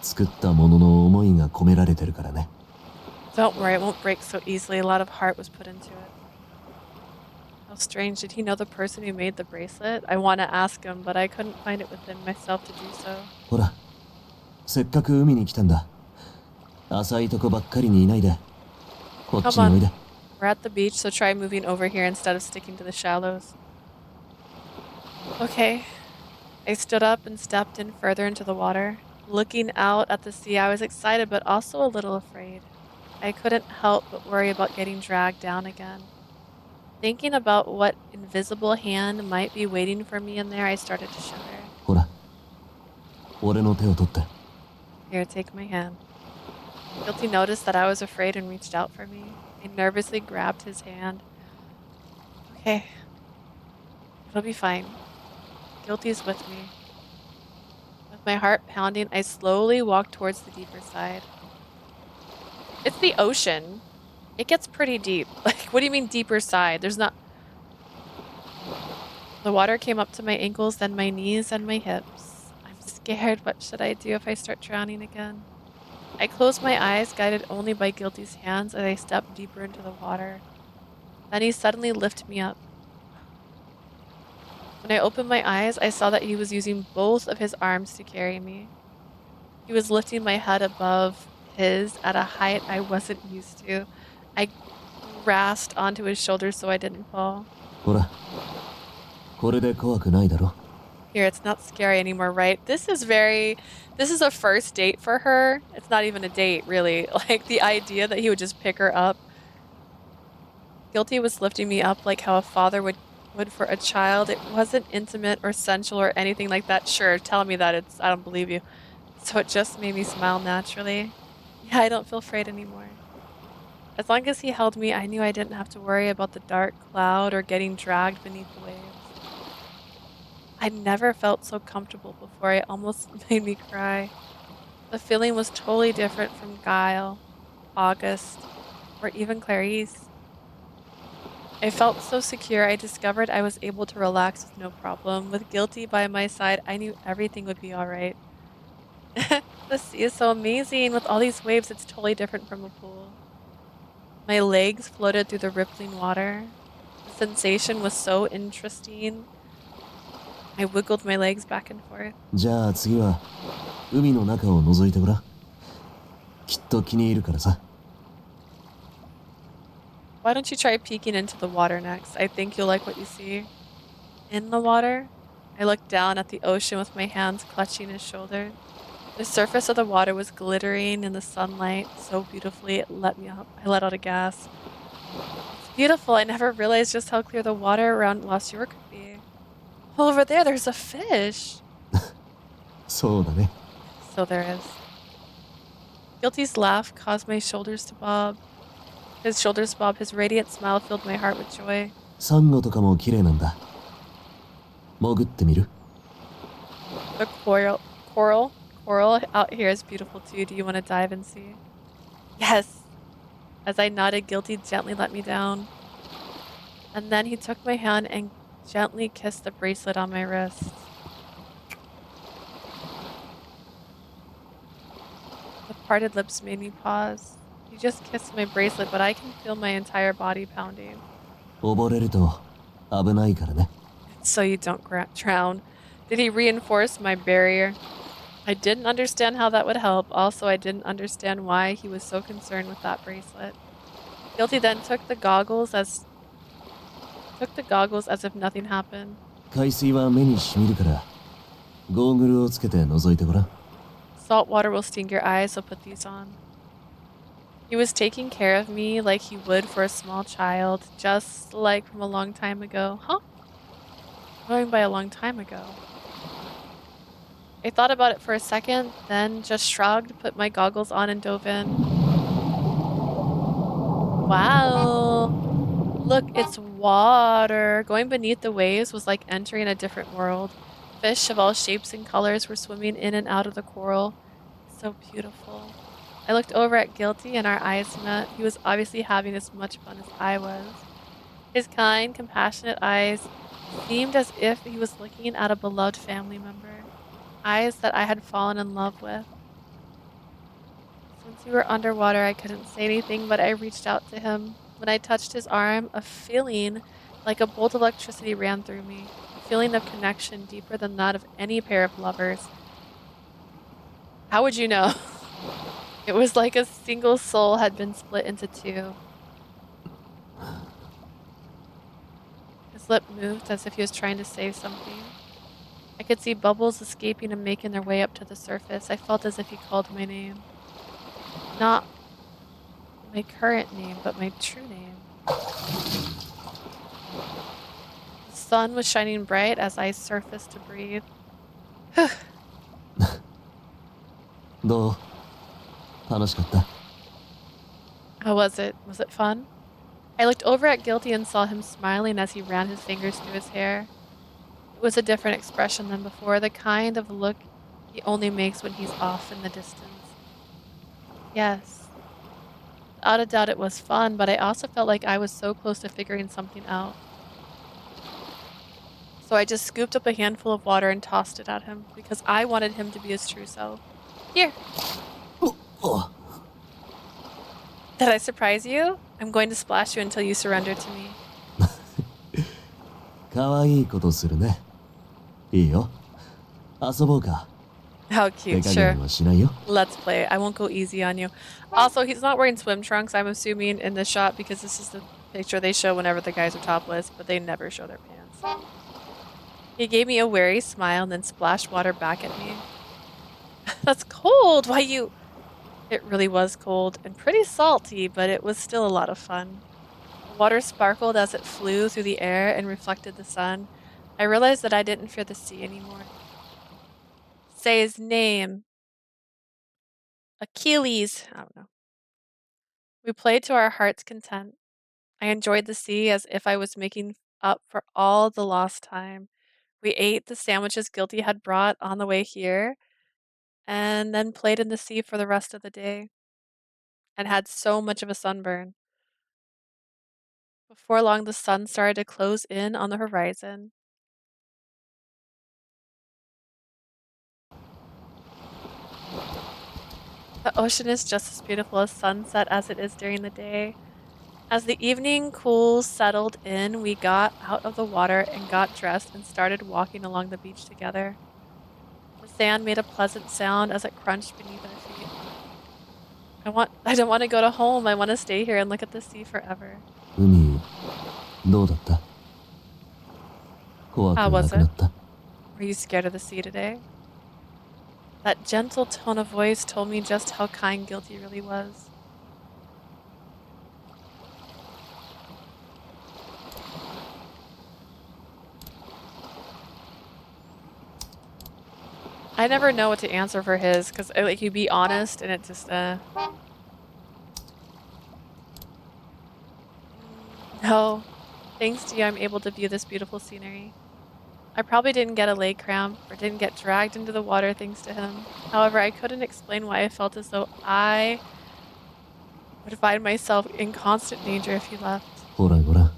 作ったものの思いが込められてるからね。 Don't worry, it won't break so easily. A lot of heart was put into it. How strange. Did he know the person who made the bracelet? I want to ask him, but I couldn't find it within myself to do so. ほら、せっかく海に来たんだ。浅いとこばっかりにいないで。こっちにおいで。 We're at the beach, so try moving over here instead of sticking to the shallows. Okay. I stood up and stepped in further into the water. Looking out at the sea, I was excited but also a little afraid. I couldn't help but worry about getting dragged down again. Thinking about what invisible hand might be waiting for me in there, I started to shudder. ほら、俺の手を取って。 Here, take my hand. Guilty noticed that I was afraid and reached out for me. I nervously grabbed his hand. Okay. It'll be fine. Guilty's with me. With my heart pounding, I slowly walked towards the deeper side. It's the ocean. It gets pretty deep. Like, what do you mean deeper side? There's not... The water came up to my ankles, then my knees and my hips. I'm scared. What should I do if I start drowning again? I closed my eyes, guided only by Guilty's hands, as I stepped deeper into the water. Then he suddenly lifted me up. When I opened my eyes, I saw that he was using both of his arms to carry me. He was lifting my head above his at a height I wasn't used to. I grasped onto his shoulders so I didn't fall. ほら、これで怖くないだろ。 Here, it's not scary anymore, right? This is a first date for her. It's not even a date, really. Like, the idea that he would just pick her up. Guilty was lifting me up like how a father would for a child. It wasn't intimate or sensual or anything like that. Sure, tell me that I don't believe you. So it just made me smile naturally. Yeah, I don't feel afraid anymore. As long as he held me, I knew I didn't have to worry about the dark cloud or getting dragged beneath the waves. I'd never felt so comfortable before. It almost made me cry. The feeling was totally different from Guile, August, or even Clarice. I felt so secure, I discovered I was able to relax with no problem. With Guilty by my side, I knew everything would be alright. The sea is so amazing. With all these waves, it's totally different from a pool. My legs floated through the rippling water. The sensation was so interesting. I wiggled my legs back and forth. じゃあ次は海の中を覗いてごらん。きっと気に入るからさ。Why don't you try peeking into the water next? I think you'll like what you see. In the water? I looked down at the ocean with my hands clutching his shoulder. The surface of the water was glittering in the sunlight so beautifully it let me out. I let out a gasp. It's beautiful. I never realized just how clear the water around Lost York could be. Oh, over there's a fish. そうだね。So there is. Guilty's laugh caused my shoulders to bob. His radiant smile filled my heart with joy. サンゴとかも綺麗なんだ。潜ってみる？ The coral out here is beautiful too. Do you want to dive and see? Yes. As I nodded, Guilty gently let me down. And then he took my hand and gently kissed the bracelet on my wrist. The parted lips made me pause. He just kissed my bracelet, but I can feel my entire body pounding. 溺れると危ないからね。So you don't drown. Did he reinforce my barrier? I didn't understand how that would help. Also, I didn't understand why he was so concerned with that bracelet. Guilty then took the goggles as if nothing happened. 海水は目に染みるからゴーグルをつけて覗いてごらん。 Salt water will sting your eyes, so put these on. He was taking care of me like he would for a small child, just like from a long time ago. Huh? Going by a long time ago. I thought about it for a second, then just shrugged, put my goggles on, and dove in. Wow! Look, it's water! Going beneath the waves was like entering a different world. Fish of all shapes and colors were swimming in and out of the coral. So beautiful. I looked over at Guilty and our eyes met. He was obviously having as much fun as I was. His kind, compassionate eyes seemed as if he was looking at a beloved family member. Eyes that I had fallen in love with. Since we were underwater, I couldn't say anything, but I reached out to him. When I touched his arm, a feeling like a bolt of electricity ran through me. A feeling of connection deeper than that of any pair of lovers. How would you know? It was like a single soul had been split into two. His lip moved as if he was trying to say something. I could see bubbles escaping and making their way up to the surface. I felt as if he called my name. Not my current name, but my true name. The sun was shining bright as I surfaced to breathe. どう？楽しかった？ How was it? Was it fun? I looked over at Guilty and saw him smiling as he ran his fingers through his hair. It was a different expression than before, the kind of look he only makes when he's off in the distance. Yes. Without a doubt it was fun, but I also felt like I was so close to figuring something out. So I just scooped up a handful of water and tossed it at him, because I wanted him to be his true self. Here! Did I surprise you? I'm going to splash you until you surrender to me. かわいいことするね。いいよ。遊ぼうか。 How cute, 手加 sure. 減はしないよ。 Let's play. I won't go easy on you. Also, he's not wearing swim trunks, I'm assuming, in this shot, because this is the picture they show whenever the guys are topless, but they never show their pants. He gave me a wary smile and then splashed water back at me. That's cold! Why you... It really was cold and pretty salty, but it was still a lot of fun. The water sparkled as it flew through the air and reflected the sun. I realized that I didn't fear the sea anymore. Say his name. Achilles. I don't know. We played to our heart's content. I enjoyed the sea as if I was making up for all the lost time. We ate the sandwiches Guilty had brought on the way here, and then played in the sea for the rest of the day, and had so much of a sunburn. Before long, the sun started to close in on the horizon. The ocean is just as beautiful as sunset as it is during the day. As the evening cool settled in, we got out of the water and got dressed and started walking along the beach together. The sand made a pleasant sound as it crunched beneath our feet. I don't want to go to home. I want to stay here and look at the sea forever. 海、どうだった？怖く How な was くな it? った？ Were you scared of the sea today? That gentle tone of voice told me just how kind Guilty really was. I never know what to answer for his, because like you be honest and it just No. Thanks to you, I'm able to view this beautiful scenery. I probably didn't get a leg cramp or didn't get dragged into the water thanks to him. However, I couldn't explain why I felt as though I would find myself in constant danger if he left. ほらほら。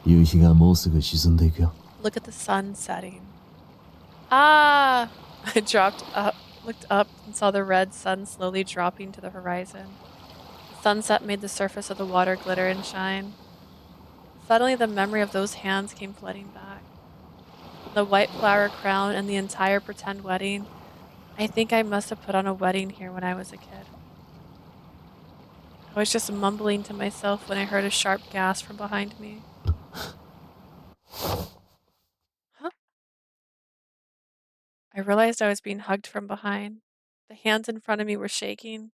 夕日がもうすぐ沈んでいくよ。 Look at the sun setting. Ah! I looked up and saw the red sun slowly dropping to the horizon. The sunset made the surface of the water glitter and shine. Suddenly, the memory of those hands came flooding back. The white flower crown and the entire pretend wedding. I think I must have put on a wedding here when I was a kid. I was just mumbling to myself when I heard a sharp gasp from behind me. Huh? I realized I was being hugged from behind. The hands in front of me were shaking.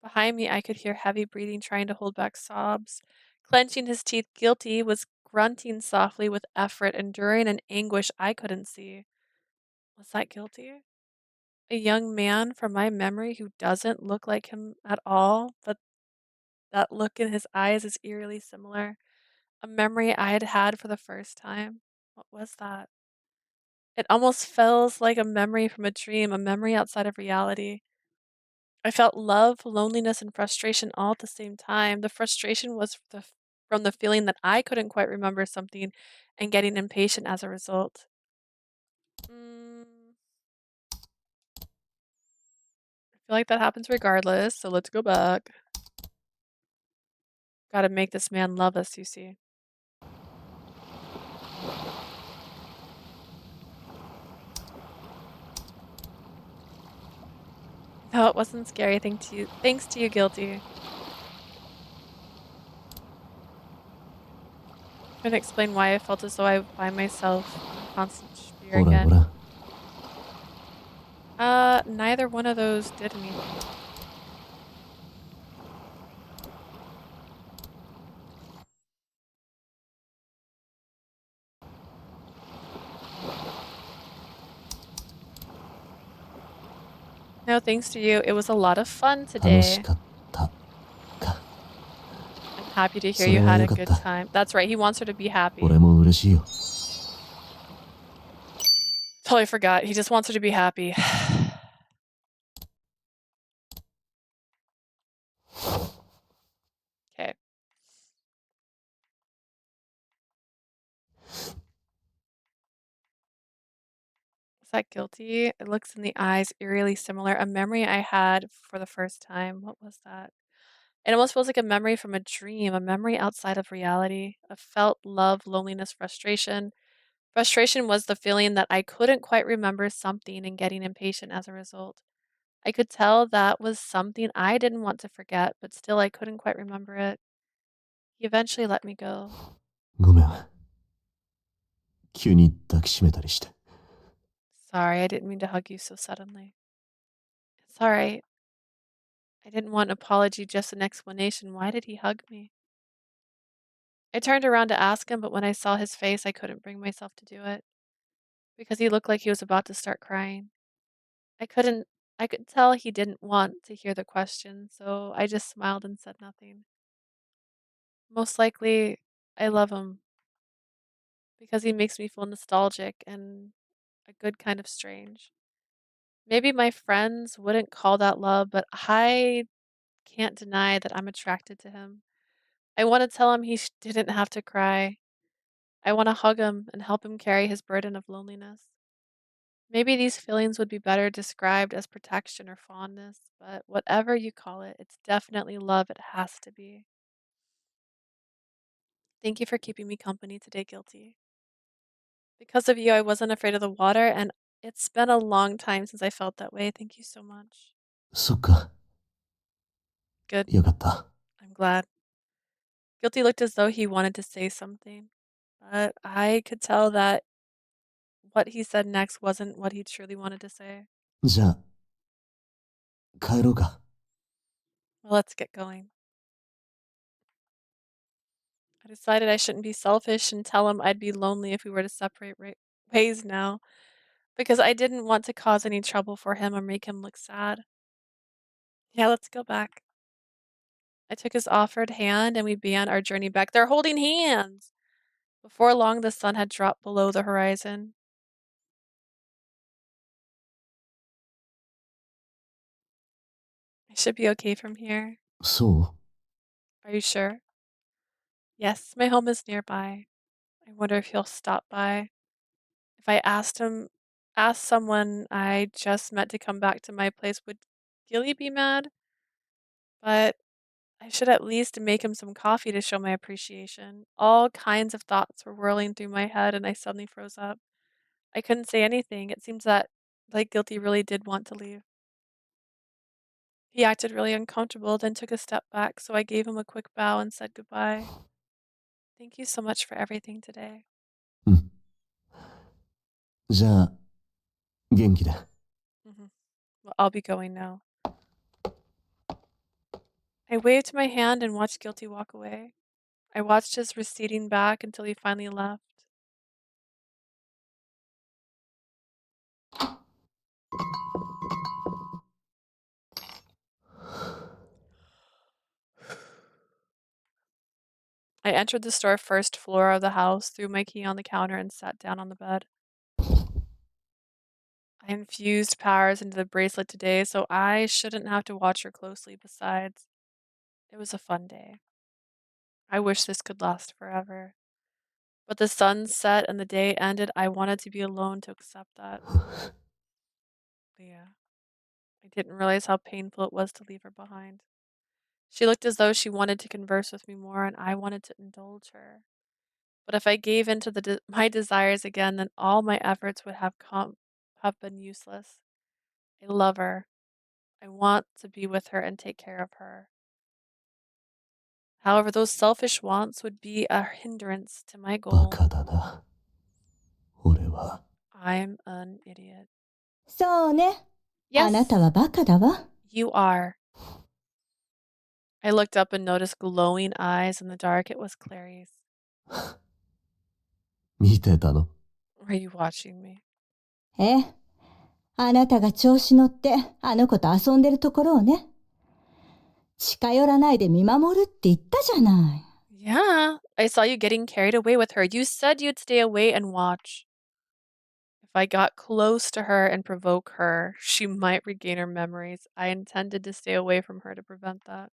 Behind me, I could hear heavy breathing trying to hold back sobs. Clenching his teeth, Guilty was grunting softly with effort, enduring an anguish I couldn't see. Was that Guilty? A young man from my memory who doesn't look like him at all, but that look in his eyes is eerily similar. A memory I had had for the first time. What was that? It almost feels like a memory from a dream, a memory outside of reality. I felt love, loneliness, and frustration all at the same time. The frustration was from the feeling that I couldn't quite remember something and getting impatient as a result. I feel like that happens regardless, so let's go back. Gotta make this man love us, you see. No, it wasn't scary. Thanks to you, Guilty. Couldn't explain why I felt as though I would find myself in constant fear ほらほ again. ら。 Neither one of those did anything. No, thanks to you. It was a lot of fun 楽 today. しかったか。 I'm happy to hear それ you は had よ a かっ good た。 time. That's right. He wants her to be happy. 俺も嬉しいよ。 Totally forgot. He just wants her to be happy. Okay. Is that Guilty? It looks in the eyes eerily similar. A memory I had for the first time. What was that? It almost feels like a memory from a dream, a memory outside of reality. A felt love, loneliness, frustration. Frustration was the feeling that I couldn't quite remember something and getting impatient as a result. I could tell that was something I didn't want to forget, but still I couldn't quite remember it. He eventually let me go. ごめん。急に抱きしめたりして。 Sorry, I didn't mean to hug you so suddenly. It's alright. I didn't want an apology, just an explanation. Why did he hug me? I turned around to ask him, but when I saw his face, I couldn't bring myself to do it. Because he looked like he was about to start crying. I couldn't I could tell he didn't want to hear the question, so I just smiled and said nothing. Most likely, I love him because he makes me feel nostalgic and a good kind of strange. Maybe my friends wouldn't call that love, but I can't deny that I'm attracted to him. I want to tell him he didn't have to cry. I want to hug him and help him carry his burden of loneliness. Maybe these feelings would be better described as protection or fondness, but whatever you call it, it's definitely love. It has to be. Thank you for keeping me company today, Guilty. Because of you, I wasn't afraid of the water, and it's been a long time since I felt that way. Thank you so much. そっか、Good. よかった。I'm glad. Guilty looked as though he wanted to say something, but I could tell that what he said next wasn't what he truly wanted to say. じゃあ、帰ろうか。Well, let's get going. I decided I shouldn't be selfish and tell him I'd be lonely if we were to separate ways now, because I didn't want to cause any trouble for him or make him look sad. Yeah, let's go back. I took his offered hand and we began our journey back. They're holding hands! Before long, the sun had dropped below the horizon. I should be okay from here. そ Are you sure? Yes, my home is nearby. I wonder if he'll stop by. If I asked someone I just met to come back to my place, would Gilly be mad? But I should at least make him some coffee to show my appreciation. All kinds of thoughts were whirling through my head and I suddenly froze up. I couldn't say anything. It seems that like Guilty really did want to leave. He acted really uncomfortable, then took a step back, so I gave him a quick bow and said goodbye. Thank you so much for everything today. う。うん。じゃあ、元気で。Mhm. Well, I'll be going now. I waved my hand and watched Guilty walk away. I watched his receding back until he finally left. I entered the store first floor of the house, threw my key on the counter, and sat down on the bed. I infused powers into the bracelet today, so I shouldn't have to watch her closely. Besides, it was a fun day. I wish this could last forever. But the sun set and the day ended. I wanted to be alone to accept that. Yeah. I didn't realize how painful it was to leave her behind. She looked as though she wanted to converse with me more, and I wanted to indulge her. But if I gave in to my desires again, then all my efforts would have been useless. I love her. I want to be with her and take care of her. However, those selfish wants would be a hindrance to my バ goal. カだな。俺は。I'm an idiot. そうね。あな Yes, たはバカだわ。 you are. I looked up and noticed glowing eyes in the dark. It was Clary's. 見てたの？ Were you watching me? ええ。あなたが調子乗ってあの子と遊んでるところをね。近寄らないで見守るって言ったじゃない。Yeah, I saw you getting carried away with her. You said you'd stay away and watch. If I got close to her and provoke her, she might regain her memories. I intended to stay away from her to prevent that.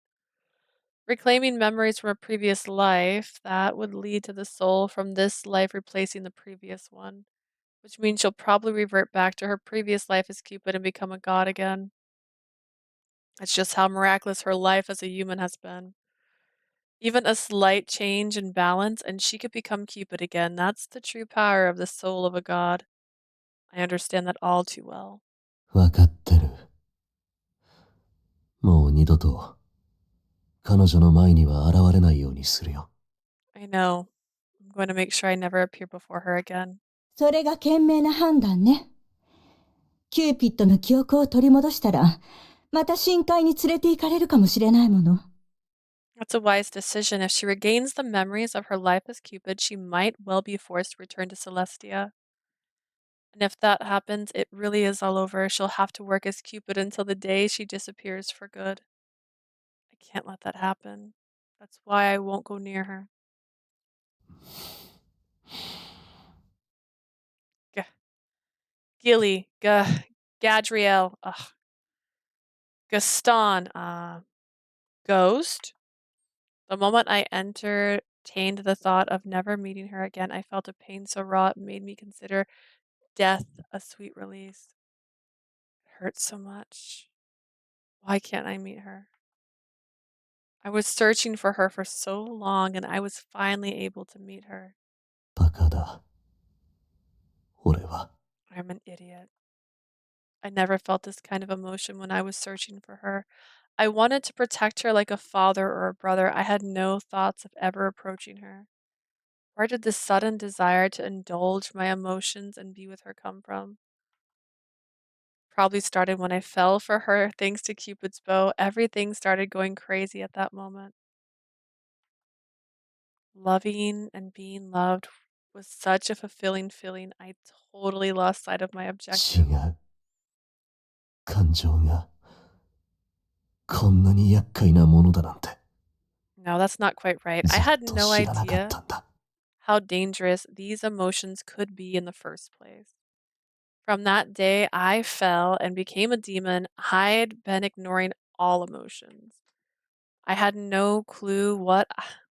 Reclaiming memories from a previous life, that would lead to the soul from this life replacing the previous one, which means she'll probably revert back to her previous life as Cupid and become a god again. That's just how miraculous her life as a human has been. Even a slight change in balance, and she could become Cupid again. That's the true power of the soul of a god. I understand that all too well. わかってる。もう二度と彼女の前には現れないようにするよ。I know. I'm going to make sure I never appear before her again. それが賢明な判断ね。キューピッドの記憶を取り戻したら、また深海に連れて行かれるかもしれないもの。That's a wise decision. If she regains the memories of her life as Cupid, she might well be forced to return to Celestia. And if that happens, it really is all over. She'll have to work as Cupid until the day she disappears for good. I can't let that happen. That's why I won't go near her. G- Gilly, Gadriel, Gaston, Ghost. The moment I entertained the thought of never meeting her again, I felt a pain so raw it made me consider death a sweet release. It hurts so much. Why can't I meet her? I was searching for her for so long, and I was finally able to meet her. バカだ。俺は。I'm an idiot. I never felt this kind of emotion when I was searching for her. I wanted to protect her like a father or a brother. I had no thoughts of ever approaching her. Where did this sudden desire to indulge my emotions and be with her come from? Probably started when I fell for her thanks to Cupid's bow. Everything started going crazy at that moment. Loving and being loved was such a fulfilling feeling. I totally lost sight of my 違 objective. う。感情がこんなに厄介なものだなんて。 No, that's not quite right. I ずっ had と no 知らなかっ idea たんだ。 how dangerous these emotions could be in the first place. From that day, I fell and became a demon. I'd been ignoring all emotions. I had no clue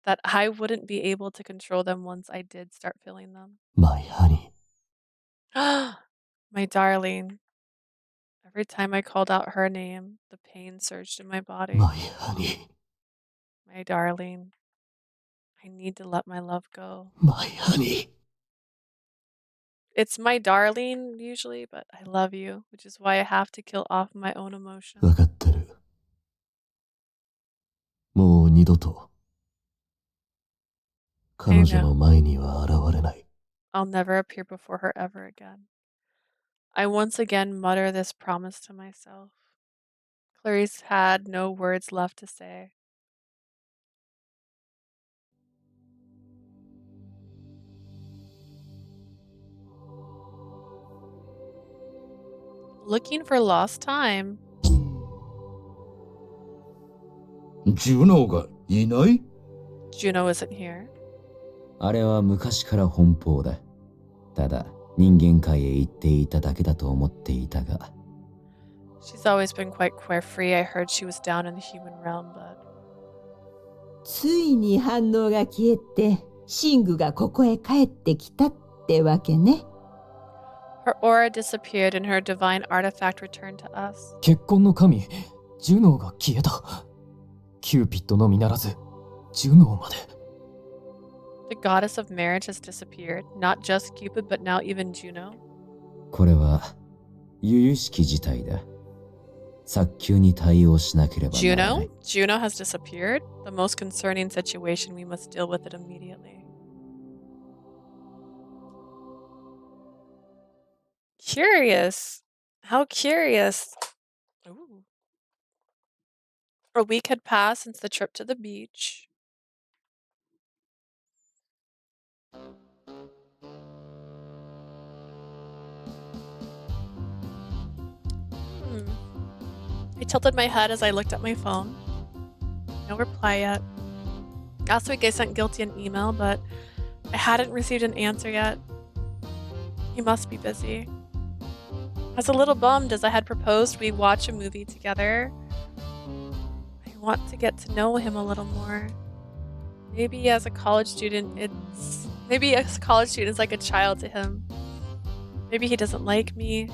that I wouldn't be able to control them once I did start feeling them. My honey. My darling. Every time I called out her name, the pain surged in my body. My honey. My darling. I need to let my love go. My honey. It's my darling usually, but I love you, which is why I have to kill off my own emotion. わかってる。もう二度と彼女の前には現れない。 I'll never appear before her ever again. I once again mutter this promise to myself. Clarice had no words left to say. Looking for lost time. ジュノーがいない？ Juno isn't here. あれは昔から奔放だ。ただ人間界へ行っていただけだと思っていたが。 She's always been quite carefree. I heard she was down in the human realm, but... ついに反応が消えて、シングがここへ帰ってきたってわけね。Her aura disappeared and her divine artifact returned to us. 結婚の神、ジュノーが消えた。キューピッドのみならず、ジュノーまで。The goddess of marriage has disappeared. Not just Cupid, but now even Juno. これは由々しき事態だ。早急に対応しなければならない。 Juno has disappeared? The most concerning situation. We must deal with it immediately. Curious. How curious. Ooh. A week had passed since the trip to the beach. I tilted my head as I looked at my phone. No reply yet. Last week I sent Guilty an email, but I hadn't received an answer yet. He must be busy. I was a little bummed as I had proposed we watch a movie together. I want to get to know him a little more. Maybe as a college student it's like a child to him. Maybe he doesn't like me.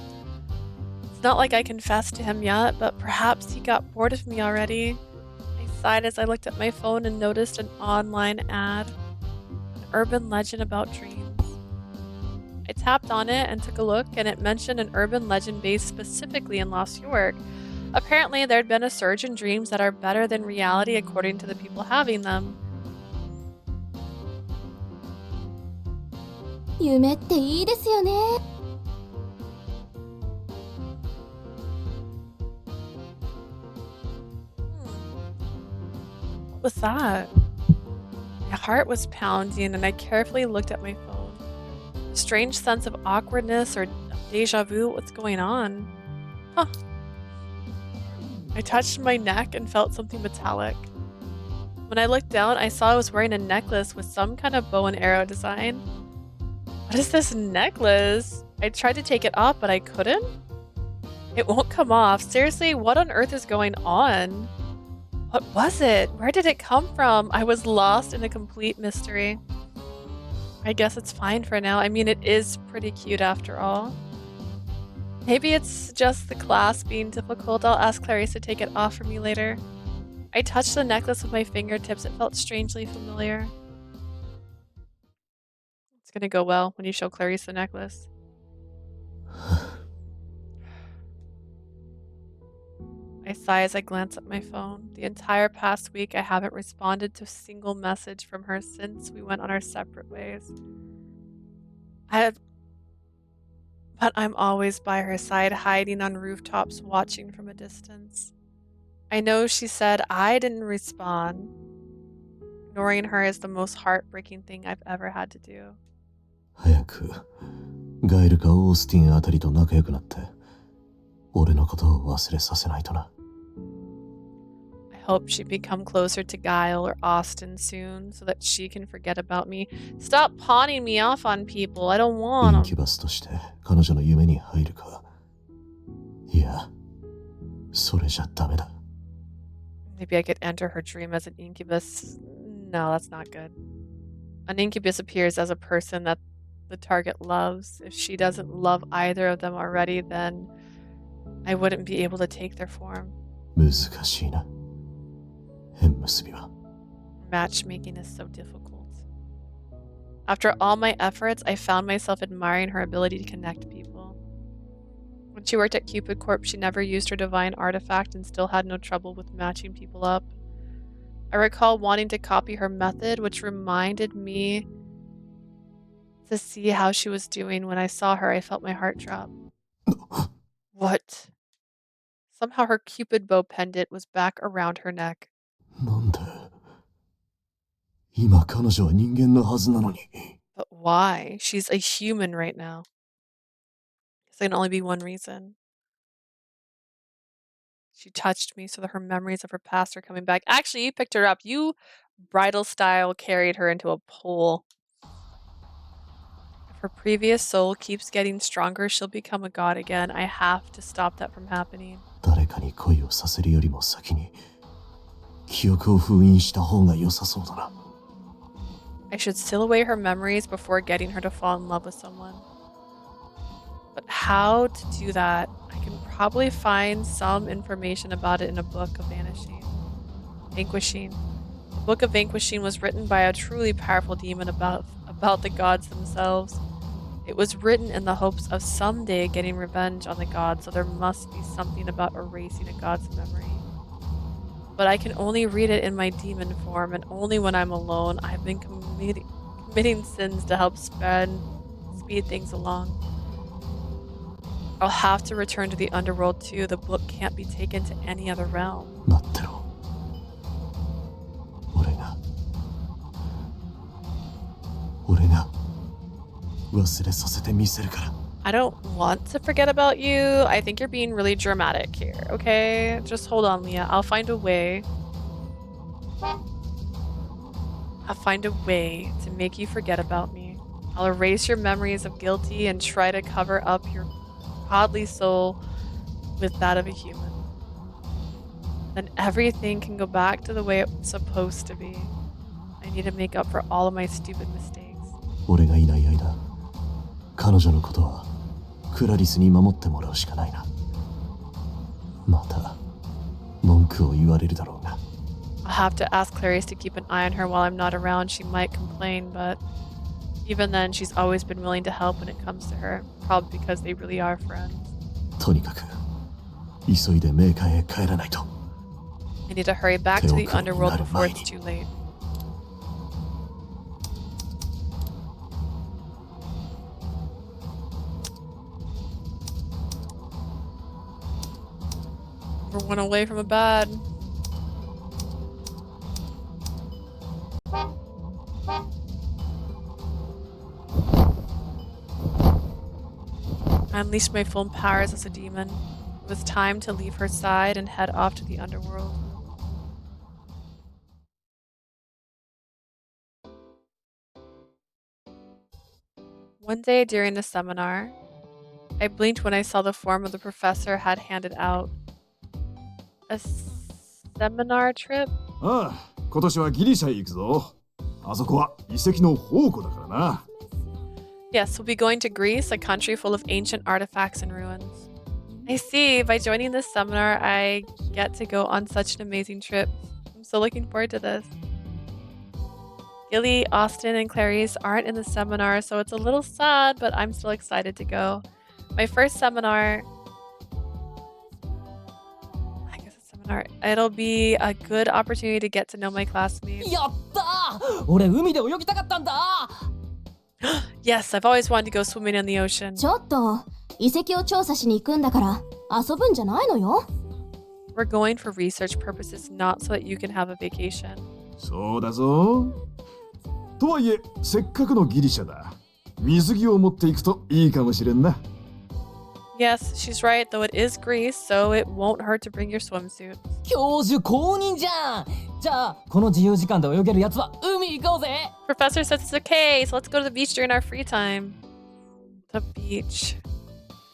It's not like I confessed to him yet, but perhaps he got bored of me already. I sighed as I looked at my phone and noticed an online ad. An urban legend about dreams. I tapped on it and took a look, and it mentioned an urban legend based specifically in Lost York. Apparently, there'd been a surge in dreams that are better than reality according to the people having them. 夢っていいですよね。 What was that? My heart was pounding and I carefully looked at my phone. strange sense of awkwardness or deja vu. What's going on? Huh. I touched my neck and felt something metallic. When I looked down, I saw I was wearing a necklace with some kind of bow and arrow design. What is this necklace? I tried to take it off, but I couldn't? It won't come off. Seriously, what on earth is going on? What was it? Where did it come from? I was lost in a complete mystery. I guess it's fine for now. I mean, it is pretty cute after all. Maybe it's just the class being difficult. I'll ask Clarice to take it off for me later. I touched the necklace with my fingertips. It felt strangely familiar. It's gonna go well when you show Clarice the necklace. I sigh as I glance at my phone. The entire past week, I haven't responded to a single message from her since we went on our separate ways. But I'm always by her side, hiding on rooftops, watching from a distance. I know she said I didn't respond. Ignoring her is the most heartbreaking thing I've ever had to do. 早くガイルかオースティンあたりと仲良くなって俺のことを忘れさせないとな。I hope she'd become closer to Guile or Austin soon so that she can forget about me. Stop pawning me off on people. I don't want イン them. キュバスとして彼女の夢に入るか。いや、それじゃダメだ。Maybe I could enter her dream as an incubus. No, that's not good. An incubus appears as a person that the target loves. If she doesn't love either of them already, then I wouldn't be able to take their form. 難しいな。縁結びは。Matchmaking is so difficult. After all my efforts, I found myself admiring her ability to connect people. When she worked at Cupid Corp, she never used her divine artifact and still had no trouble with matching people up. I recall wanting to copy her method, which reminded me to see how she was doing. When I saw her, I felt my heart drop. What? Somehow her Cupid bow pendant was back around her neck. なんで今彼女は人間のはずなのに。But why? She's a human right now. There can only be one reason. She touched me so that her memories of her past are coming back. Actually, you picked her up. You bridal style carried her into a pool. If her previous soul keeps getting stronger, she'll become a god again. I have to stop that from happening. 誰かに恋をさせるよりも先に記憶を封印した方が良さそうだな。I should seal away her memories before getting her to fall in love with someone. But how to do that? I can probably find some information about it in a book of Vanquishing. The Book of Vanquishing was written by a truly powerful demon about the gods themselves. It was written in the hopes of someday getting revenge on the gods, so there must be something about erasing a god's memory. But I can only read it in my demon form, and only when I'm alone. I've been committing sins to help speed things along. I'll have to return to the underworld too. The book can't be taken to any other realm. 待ってろ。俺が忘れさせてみせるから。I don't want to forget about you. I think you're being really dramatic here, okay? Just hold on, Leah. I'll find a way. I'll find a way to make you forget about me. I'll erase your memories of guilty and try to cover up your godly soul with that of a human. Then everything can go back to the way it was supposed to be. I need to make up for all of my stupid mistakes. 俺がいない間、彼女のことはクラリスに守ってもらうしかないな。また文句を言われるだろうが。I'll have to ask Clarice to keep an eye on her while I'm not around. She might complain, but even then, she's always been willing to help when it comes to her. Probably because they really are friends. とにかく急いで冥界へ帰らないと。I need to hurry back to the underworld before it's too late. We're one away from a bad. I unleashed my full powers as a demon. It was time to leave her side and head off to the underworld. One day during a seminar, I blinked when I saw the form of the professor had handed out. A seminar trip? ああ、今年はギリシャへ行くぞ。あそこは遺跡の宝庫だからな。Yes, we'll be going to Greece, a country full of ancient artifacts and ruins. I see. By joining this seminar, I get to go on such an amazing trip. I'm so looking forward to this. Gilly, Austin, and Clarice aren't in the seminar, so it's a little sad, but I'm still excited to go. My first seminar... I guess it's seminar. It'll be a good opportunity to get to know my classmates. やったー！俺海で泳ぎたかったんだ Yes, I've always wanted to go swimming in the ocean. ちょっと遺跡を調査しに行くんだから遊ぶんじゃないのよ。 We're going for research purposes, not so that you can have a vacation. そうだぞ。とはいえ、せっかくのギリシャだ。水着を持っていくといいかもしれんな。Yes, she's right, though it is Greece, so it won't hurt to bring your swimsuit. 教授公認じゃん。じゃあこの自由時間で泳げるやつは海行こうぜ。 Professor says it's okay, so let's go to the beach during our free time. The beach.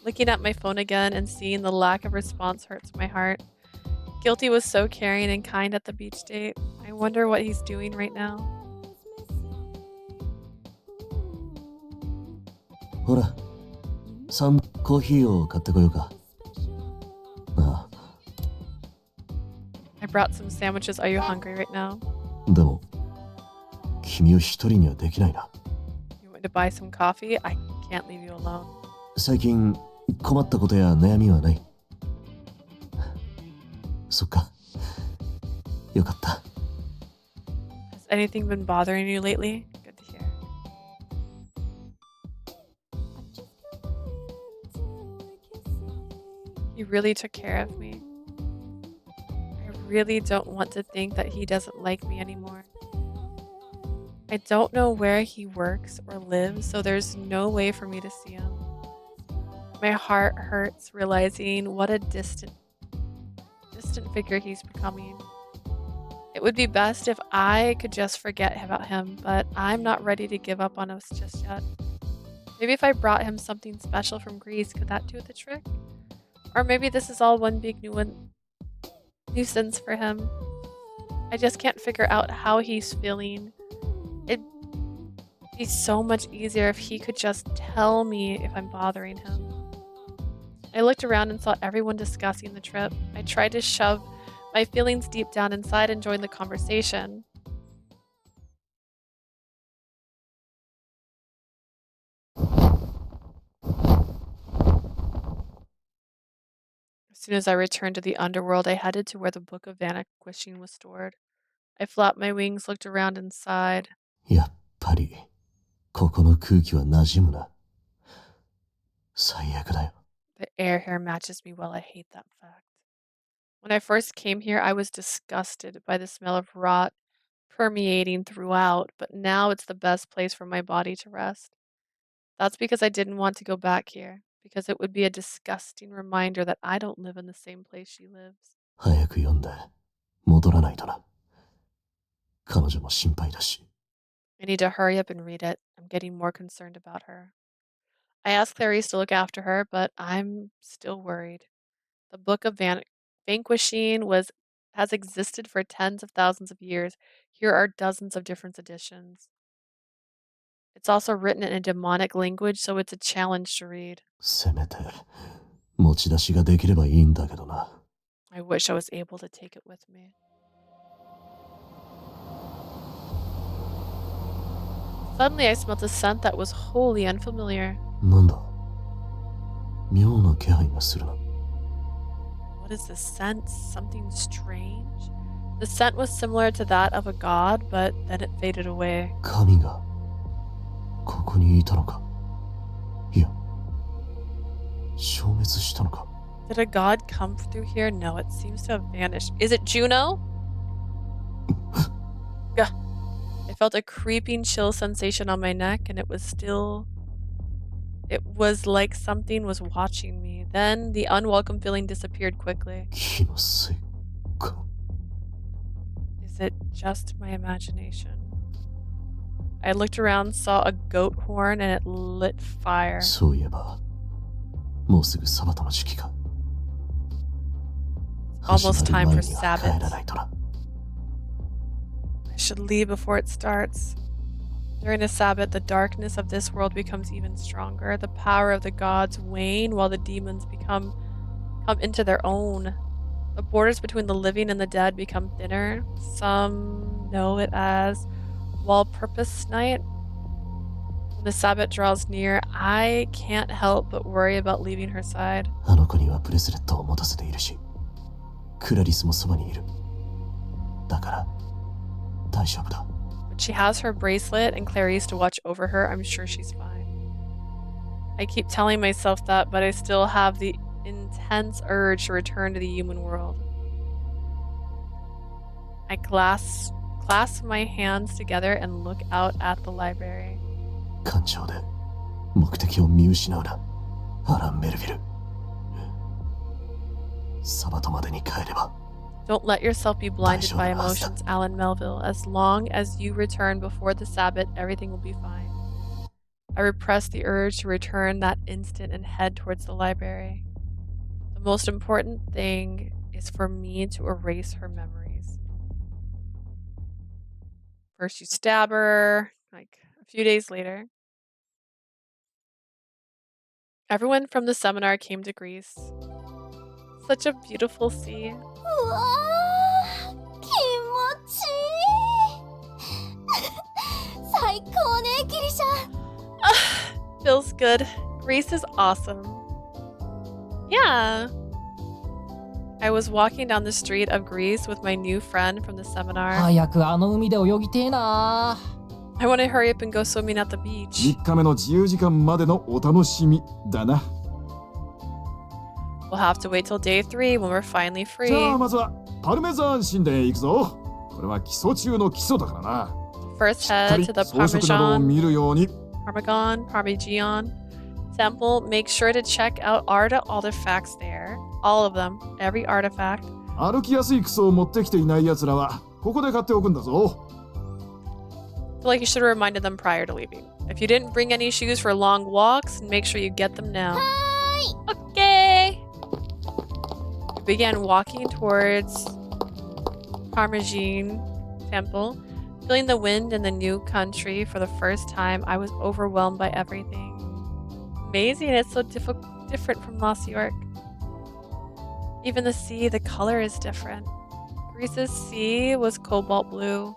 Looking at my phone again and seeing the lack of response hurts my heart. Guilty was so caring and kind at the beach date. I wonder what he's doing right now. ほら、コーヒーを買ってこようか。ああ。I brought some sandwiches. Are you hungry right now? でも、君を一人にはできないな。You want to buy some coffee? I can't leave you alone. 最近、困ったことや悩みはない。そっか。よかった。Has anything been bothering you lately? Good to hear. He really took care of me. I really don't want to think that he doesn't like me anymore. I don't know where he works or lives, so there's no way for me to see him. My heart hurts realizing what a distant figure he's becoming. It would be best if I could just forget about him, but I'm not ready to give up on us just yet. Maybe if I brought him something special from Greece, could that do the trick? Or maybe this is all one big nuisance for him. I just can't figure out how he's feeling. It'd be so much easier if he could just tell me if I'm bothering him. I looked around and saw everyone discussing the trip. I tried to shove my feelings deep down inside and join the conversation. As soon as I returned to the underworld, I headed to where the Book of Vanquishing was stored. I flapped my wings, looked around, and sighed. やっぱり、ここの空気は馴染むな。最悪だよ。The air here matches me well. I hate that fact. When I first came here, I was disgusted by the smell of rot permeating throughout, but now it's the best place for my body to rest. That's because I didn't want to go back here, because it would be a disgusting reminder that I don't live in the same place she lives. 早く読んで、戻らないとな。彼女も心配だし。I need to hurry up and read it. I'm getting more concerned about her. I asked Clarice to look after her, but I'm still worried. The Book of Vanquishing has existed for tens of thousands of years. Here are dozens of different editions. It's also written in a demonic language, so it's a challenge to read. せめて、持ち出しができればいいんだけどな。I wish I was able to take it with me. Suddenly, I smelled a scent that was wholly unfamiliar. なんだ妙な気配がするな。What is this scent? Something strange? The scent was similar to that of a god, but then it faded away. 神がここにいたのか。いや、消滅したのか。Did a god come through here? No, it seems to have vanished. Is it Juno? Gah. I felt a creeping chill sensation on my neck, and it It was like something was watching me. Then the unwelcome feeling disappeared quickly. 気のせいか。 Is it just my imagination? I looked around, saw a goat horn, and it lit fire. そういえば、もうすぐサバトの時期か。 Almost time for 始まる前には帰 Sabbath. らないとな。 I should leave before it starts. During a Sabbath, the darkness of this world becomes even stronger. The power of the gods wane while the demons come into their own. The borders between the living and the dead become thinner. Some know it as Walpurpus Night. When the Sabbath draws near, I can't help but worry about leaving her side. あの子にはブレスレットを持たせているし、クラリスもそばにいる。だから大丈夫だ。 But she has her bracelet and Clarice to watch over her. I'm sure she's fine. I keep telling myself that, but I still have the intense urge to return to the human world. I clasp my hands together and look out at the library. 感情で目的を見失うな、アラン・メルヴィル。サバトまでに帰れば。 Don't let yourself be blinded by emotions, Allan Melville. As long as you return before the Sabbath, everything will be fine. I repress the urge to return that instant and head towards the library. The most important thing is for me to erase her memories. First you stab her, like a few days later. Everyone from the seminar came to Greece. Such a beautiful sea. うわー、気持ちいい。最高ね、ギリシャ。 Feels good. Greece is awesome. Yeah. I was walking down the street of Greece with my new friend from the seminar. 早くあの海で泳ぎてえな。 I want to hurry up and go swimming at the beach. 3日目の自由時間までのお楽しみだな。 We'll have to wait till day 3 when we're finally じゃ free. あまずはパルメザン神殿へ行くぞ。これは基礎中の基礎だからな。 First しっか head り to the 装飾などを見るように。 Parmesan temple. Make sure to check out artifacts there. All of them. Every artifact. 歩きやすい靴を持ってきていない奴らはここで買っておくんだぞ。 I feel like you should have reminded them prior to leaving. If you didn't bring any shoes for long walks, make sure you get them now. Okay. We began walking towards Parmesan temple. Feeling the wind in the new country for the first time, I was overwhelmed by everything. Amazing, it's so different from Lost York. Even the sea, the color is different. Greece's sea was cobalt blue.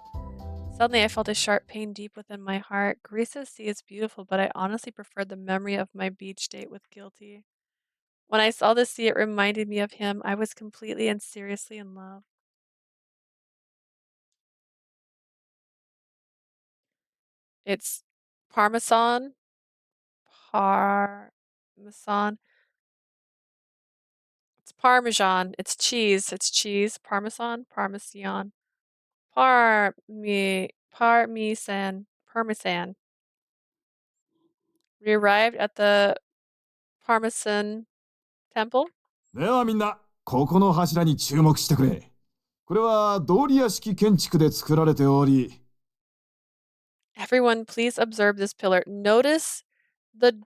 Suddenly, I felt a sharp pain deep within my heart. Greece's sea is beautiful, but I honestly preferred the memory of my beach date with Guilty. When I saw the sea, it reminded me of him. I was completely and seriously in love. It's Parmesan. Parmesan. It's Parmesan. It's cheese. It's cheese. Parmesan. Parmesan. Parmesan. We arrived at the Parmesan temple. ではみんな、ここの柱に注目してくれ。これはドーリア式建築で作られており、 Everyone, please observe this pillar. Notice the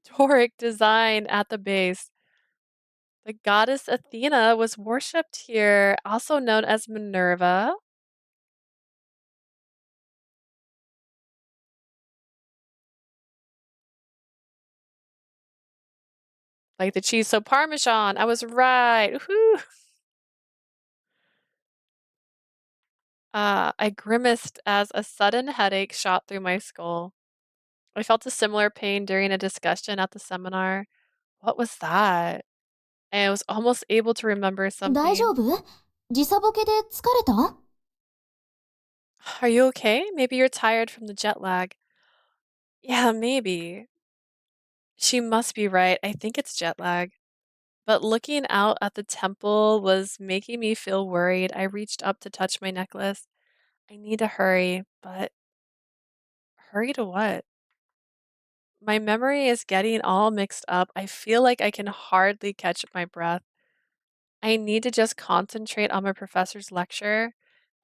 Doric design at the base. The goddess Athena was worshipped here, also known as Minerva. Like the cheese, so Parmesan. I was right. Woohoo! I grimaced as a sudden headache shot through my skull. I felt a similar pain during a discussion at the seminar. What was that? And I was almost able to remember 大丈 something. 夫？時差ボケで疲れた？ Are you okay? Maybe you're tired from the jet lag. Yeah, maybe. She must be right. I think it's jet lag. But looking out at the temple was making me feel worried. I reached up to touch my necklace. I need to hurry, but hurry to what? My memory is getting all mixed up. I feel like I can hardly catch my breath. I need to just concentrate on my professor's lecture.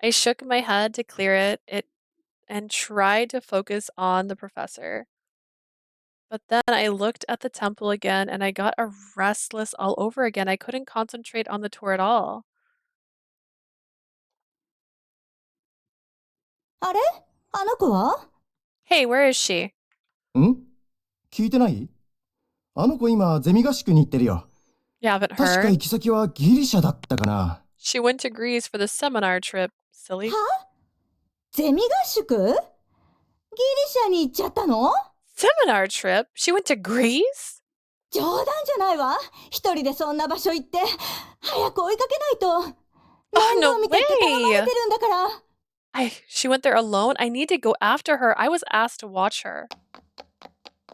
I shook my head to clear it and tried to focus on the professor. But then I looked at the temple again and I got a restless all over again. I couldn't concentrate on the tour at all. あれあの子は Hey, where is she? ん聞いてない？あの子今ゼミ合宿に行ってるよ。 You haven't 確か heard? 行き先はギリシャだったかな。 She went to Greece for the seminar trip. Silly. ゼミ合宿ギリシャに行っちゃったの Seminar trip? She went to Greece? 冗談じゃないわ。一人でそんな場所行って、早く追いかけないと。面倒見てって頼まれてるんだから。She went there alone? I need to go after her. I was asked to watch her.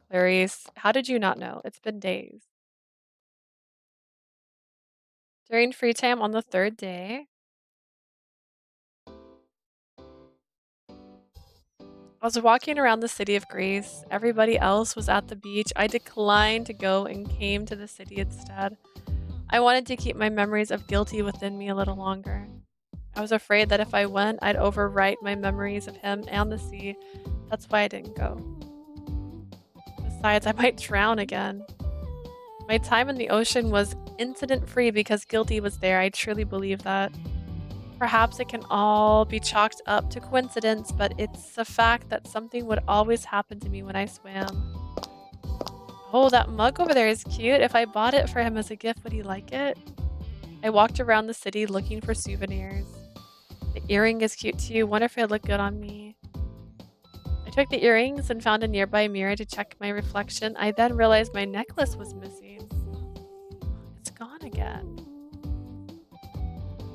Clarice, how did you not know? It's been days. During free time on the third day, I was walking around the city of Greece. Everybody else was at the beach. I declined to go and came to the city instead. I wanted to keep my memories of guilty within me a little longer. I was afraid that if I went, I'd overwrite my memories of him and the sea. That's why I didn't go. Besides, I might drown again. My time in the ocean was incident-free because guilty was there. I truly believe that. Perhaps it can all be chalked up to coincidence, but it's a fact that something would always happen to me when I swam. Oh, that mug over there is cute. If I bought it for him as a gift, would he like it? I walked around the city looking for souvenirs. The earring is cute too. Wonder if it'd look good on me. I took the earrings and found a nearby mirror to check my reflection. I then realized my necklace was missing. It's gone again.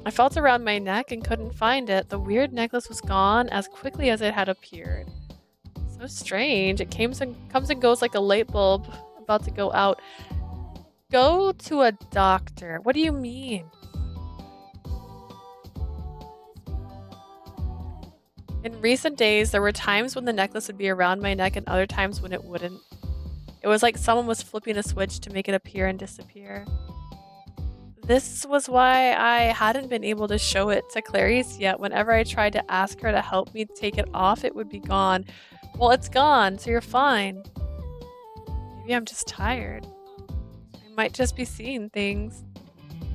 I felt around my neck and couldn't find it. The weird necklace was gone as quickly as it had appeared. So strange. It comes and goes like a light bulb about to go out. Go to a doctor. What do you mean? In recent days, there were times when the necklace would be around my neck and other times when it wouldn't. It was like someone was flipping a switch to make it appear and disappear. This was why I hadn't been able to show it to Clarice yet. Whenever I tried to ask her to help me take it off, it would be gone. Well, it's gone, so you're fine. Maybe I'm just tired. I might just be seeing things.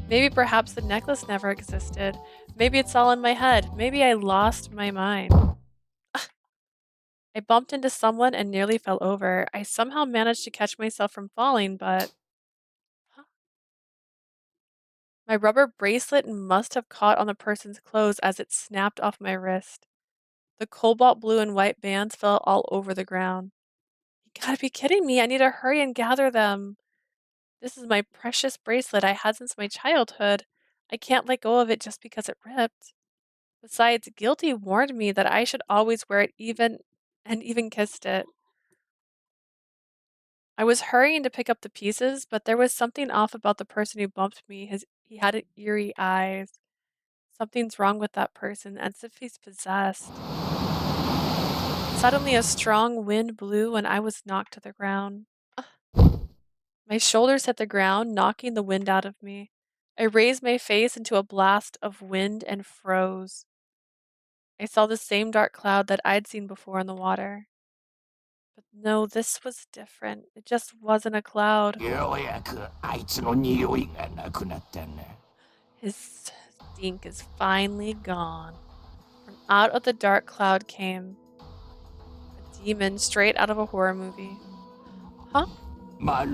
Maybe perhaps the necklace never existed. Maybe it's all in my head. Maybe I lost my mind. I bumped into someone and nearly fell over. I somehow managed to catch myself from falling, but... My rubber bracelet must have caught on the person's clothes as it snapped off my wrist. The cobalt blue and white bands fell all over the ground. You gotta be kidding me. I need to hurry and gather them. This is my precious bracelet I had since my childhood. I can't let go of it just because it ripped. Besides, Guilty warned me that I should always wear it even kissed it. I was hurrying to pick up the pieces, but there was something off about the person who bumped me. He had eerie eyes. Something's wrong with that person, as if he's possessed. Suddenly a strong wind blew and I was knocked to the ground. My shoulders hit the ground, knocking the wind out of me. I raised my face into a blast of wind and froze. I saw the same dark cloud that I'd seen before in the water. But no, this was different. It just wasn't a cloud. His stink is finally gone. From out of the dark cloud came a demon straight out of a horror movie. Huh? I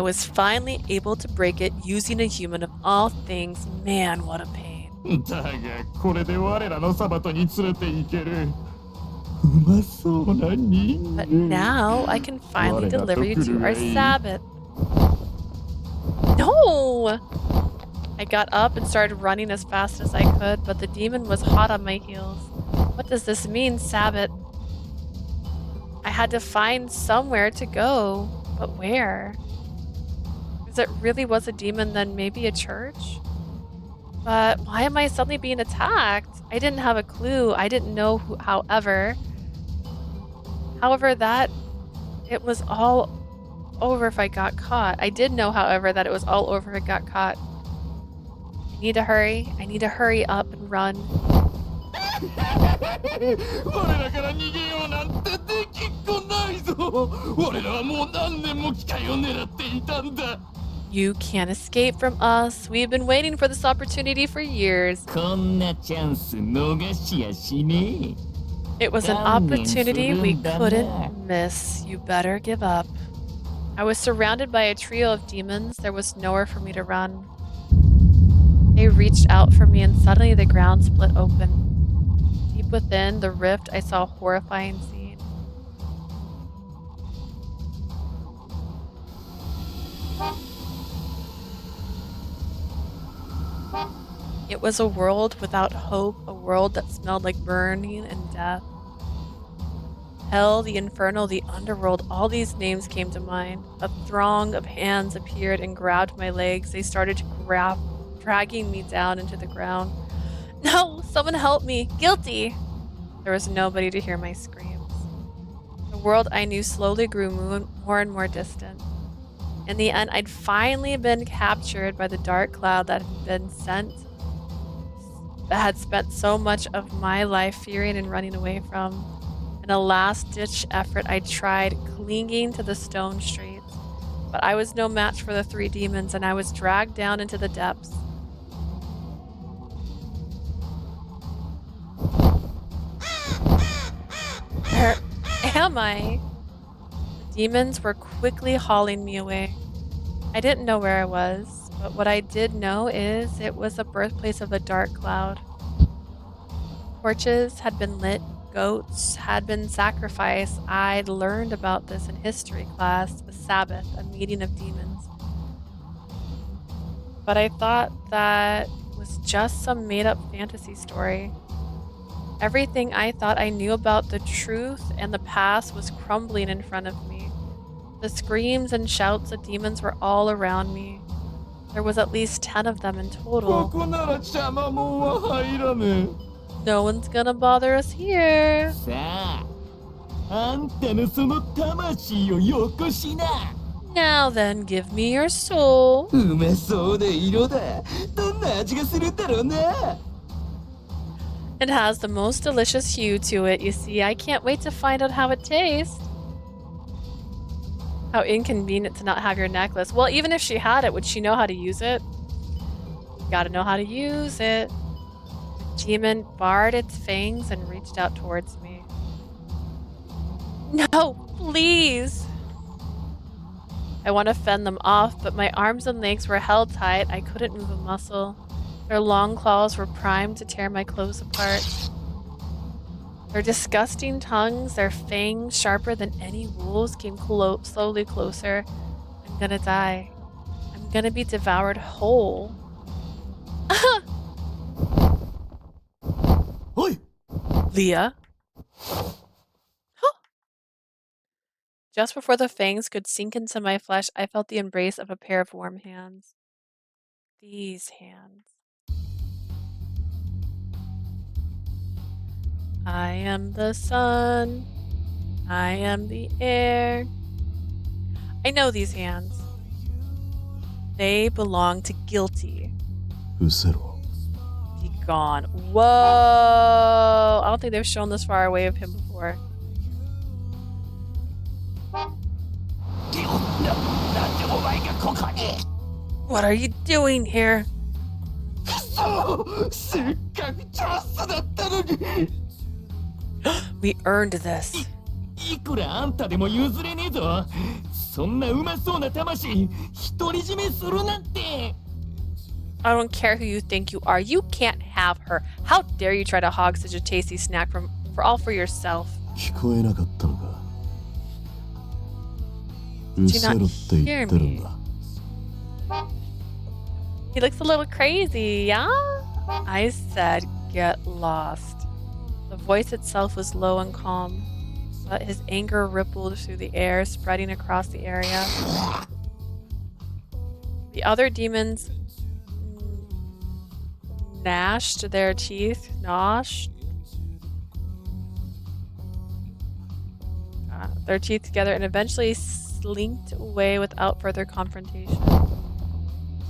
was finally able to break it using a human of all things. Man, what a pain. But now I can finally deliver you to our Sabbath. No! I got up and started running as fast as I could, but the demon was hot on my heels. What does this mean, Sabbath? I had to find somewhere to go, but where? Because it really was a demon, then maybe a church? But why am I suddenly being attacked? I didn't have a clue. I didn't know who, however, that it was all over if I got caught. I did know, however, that it was all over if I got caught. I need to hurry. I need to hurry up and run. You can't escape from us. We've been waiting for this opportunity for years. It was an opportunity we couldn't miss. You better give up. I was surrounded by a trio of demons. There was nowhere for me to run. They reached out for me and suddenly the ground split open. Deep within the rift, I saw a horrifying scene. It was a world without hope, a world that smelled like burning and death. Hell, the Inferno, the Underworld, all these names came to mind. A throng of hands appeared and grabbed my legs. They started to dragging me down into the ground. No, someone help me. Guilty. There was nobody to hear my screams. The world I knew slowly grew more and more distant. In the end, I'd finally been captured by the dark cloud that had spent so much of my life fearing and running away from. In a last-ditch effort, I tried clinging to the stone streets, but I was no match for the three demons, and I was dragged down into the depths. Where am I? The demons were quickly hauling me away. I didn't know where I was, but what I did know is it was the birthplace of the dark cloud. Torches had been lit, goats had been sacrificed. I'd learned about this in history class, a Sabbath, a meeting of demons. But I thought that was just some made-up fantasy story. Everything I thought I knew about the truth and the past was crumbling in front of me. The screams and shouts of demons were all around me. There was at least 10 of them in total. No one's gonna bother us here. Now then, give me your soul. It has the most delicious hue to it, you see. I can't wait to find out how it tastes. How inconvenient to not have your necklace. Well, even if she had it, would she know how to use it? You gotta know how to use it. The demon bared its fangs and reached out towards me. No, please! I want to fend them off, but my arms and legs were held tight. I couldn't move a muscle. Their long claws were primed to tear my clothes apart. Their disgusting tongues, their fangs sharper than any wolves, came slowly closer. I'm gonna die. I'm gonna be devoured whole. Oi! Leah? Huh. Just before the fangs could sink into my flesh, I felt the embrace of a pair of warm hands. These hands. I am the sun. I am the air. I know these hands. They belong to Guilty. Be gone. Whoa! I don't think they've shown this far away of him before. What are you doing here? We earned this. I don't care who you think you are. You can't have her. How dare you try to hog such a tasty snack for yourself? Did you not hear me? He looks a little crazy, yeah? I said, get lost. The voice itself was low and calm, but his anger rippled through the air, spreading across the area. The other demons gnashed their teeth, their teeth together and eventually slinked away without further confrontation.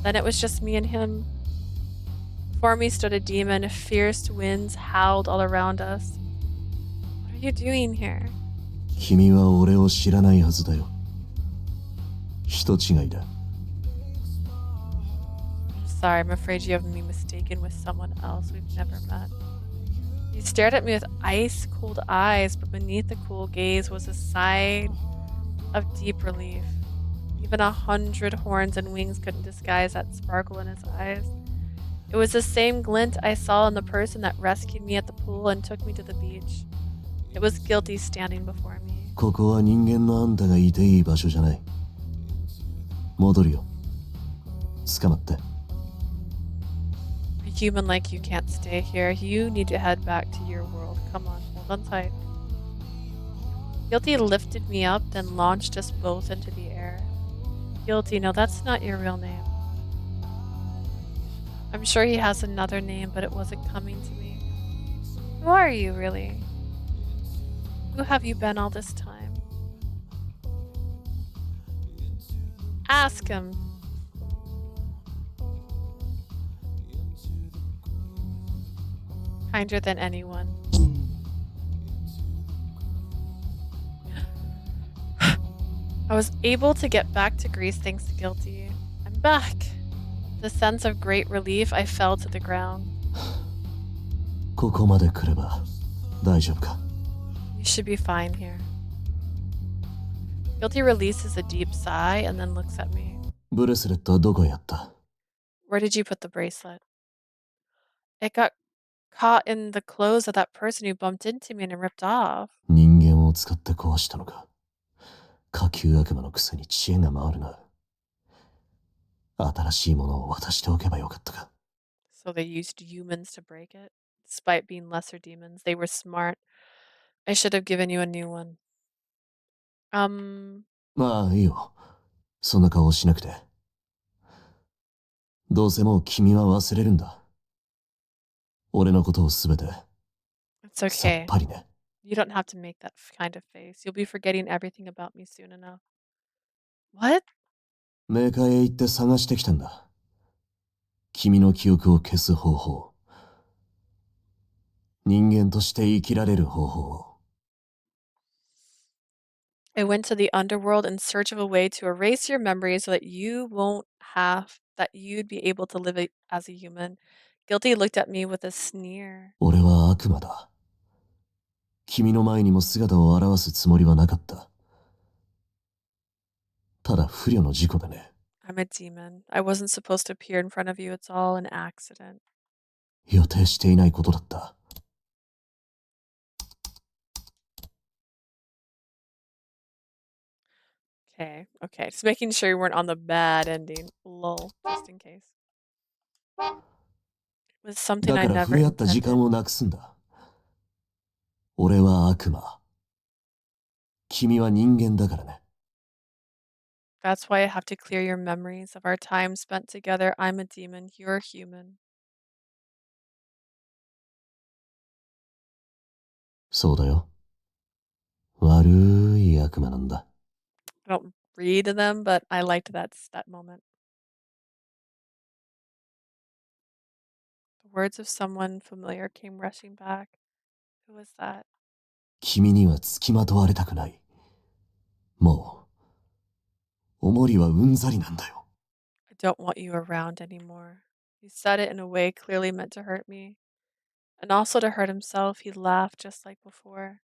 Then it was just me and him. Before me stood a demon. Fierce winds howled all around us. What are you doing here? 君は俺を知らないはずだよ。人違いだ。Sorry, I'm afraid you have me mistaken with someone else we've never met. He stared at me with ice-cold eyes, but beneath the cool gaze was a sigh of deep relief. Even 100 horns and wings couldn't disguise that sparkle in his eyes. It was the same glint I saw in the person that rescued me at the pool and took me to the beach. It was Guilty standing before me. ここは人間のあんたがいていい場所じゃない。戻るよ。捕まって。A human like you can't stay here. You need to head back to your world. Come on, hold on tight. Guilty lifted me up, then launched us both into the air. Guilty, no, that's not your real name. I'm sure he has another name, but it wasn't coming to me. Who are you, really? Who have you been all this time? Ask him. Kinder than anyone. I was able to get back to Greece thanks to Guilty. I'm back. The sense of great relief, I fell to the ground. ここまで来れば大丈夫か? You should be fine here. Guilty releases a deep sigh and then looks at me. ブレスレットはどこへやった? Where did you put the bracelet? It got caught in the clothes of that person who bumped into me and ripped off. 人間を使って壊したのか。下級悪魔のくせに知恵が回るな。新しいものを渡しておけばよかったか。So they used humans to break it? Despite being lesser demons, they were smart. I should have given you a new one. まあいいよ。そんな顔しなくて。どうせもう君は忘れるんだ。俺のことをすべて。It's okay. さっぱりね。You don't have to make that kind of face. You'll be forgetting everything about me soon enough. What? メーカーへ行って探してきたんだ。君の記憶を消す方法。人間として生きられる方法を。I went to the underworld in search of a way to erase your memory so that you'd be able to live as a human. Guilty looked at me with a sneer. 俺は悪魔だ。君の前にも姿を現すつもりはなかった。ただ不慮の事故でね。I'm a demon. I wasn't supposed to appear in front of you. It's all an accident. 予定していないことだった。Okay. Just making sure you weren't on the bad ending. Lol. Just in case. It was something だ I から never 触れ合った時 intended. 間をなくすんだ。俺は悪魔。君は人間だからね。That's why I have to clear your memories of our time spent together. I'm a demon. You're human. そうだよ。悪い悪魔なんだ。I don't read them, but I liked that moment. The words of someone familiar came rushing back. Who was that? 君には付きまとわれたくない。もう、おもりはうんざりなんだよ。I don't want you around anymore. He said it in a way clearly meant to hurt me. And also to hurt himself, he laughed just like before.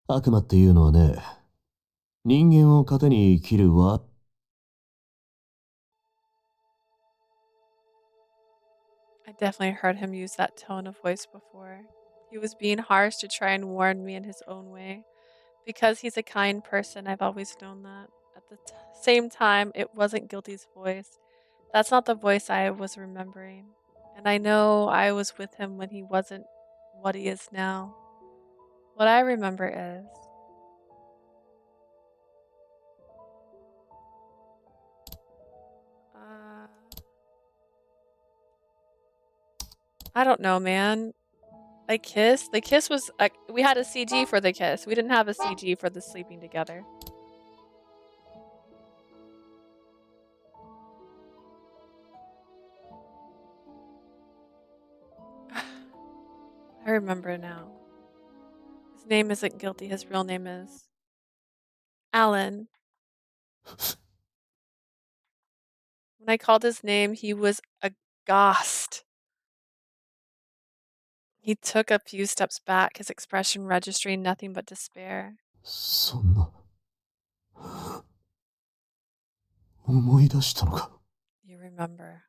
悪魔っていうのはね、人間を糧に生きるわ。I definitely heard him use that tone of voice before. He was being harsh to try and warn me in his own way. Because he's a kind person, I've always known that. At the same time, it wasn't Guilty's voice. That's not the voice I was remembering. And I know I was with him when he wasn't what he is now. What I remember is I don't know, man. A kiss? The kiss was... we had a CG for the kiss. We didn't have a CG for the sleeping together. I remember now. His name isn't Guilty. His real name is... Allan. When I called his name, he was aghast. He took a few steps back, his expression registering nothing but despair. そんな。思い出したのか。You remember.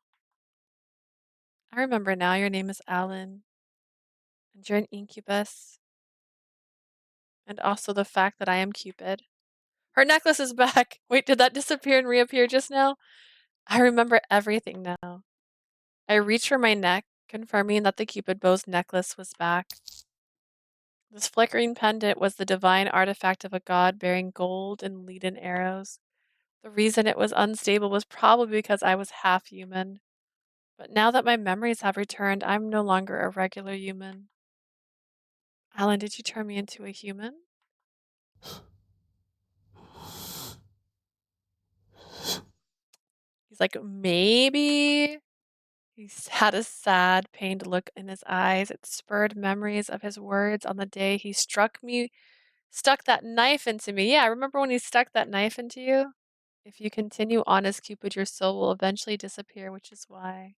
I remember now. Your name is Allan. And you're an incubus. And also the fact that I am Cupid. Her necklace is back. Wait, did that disappear and reappear just now? I remember everything now. I reached for my neck, confirming that the Cupid bow's necklace was back. This flickering pendant was the divine artifact of a god bearing gold and leaden arrows. The reason it was unstable was probably because I was half human. But now that my memories have returned, I'm no longer a regular human. Allan, did you turn me into a human? He's like, maybe. He had a sad, pained look in his eyes. It spurred memories of his words on the day he stuck that knife into me. Yeah, remember when he stuck that knife into you? If you continue on as Cupid, your soul will eventually disappear, which is why.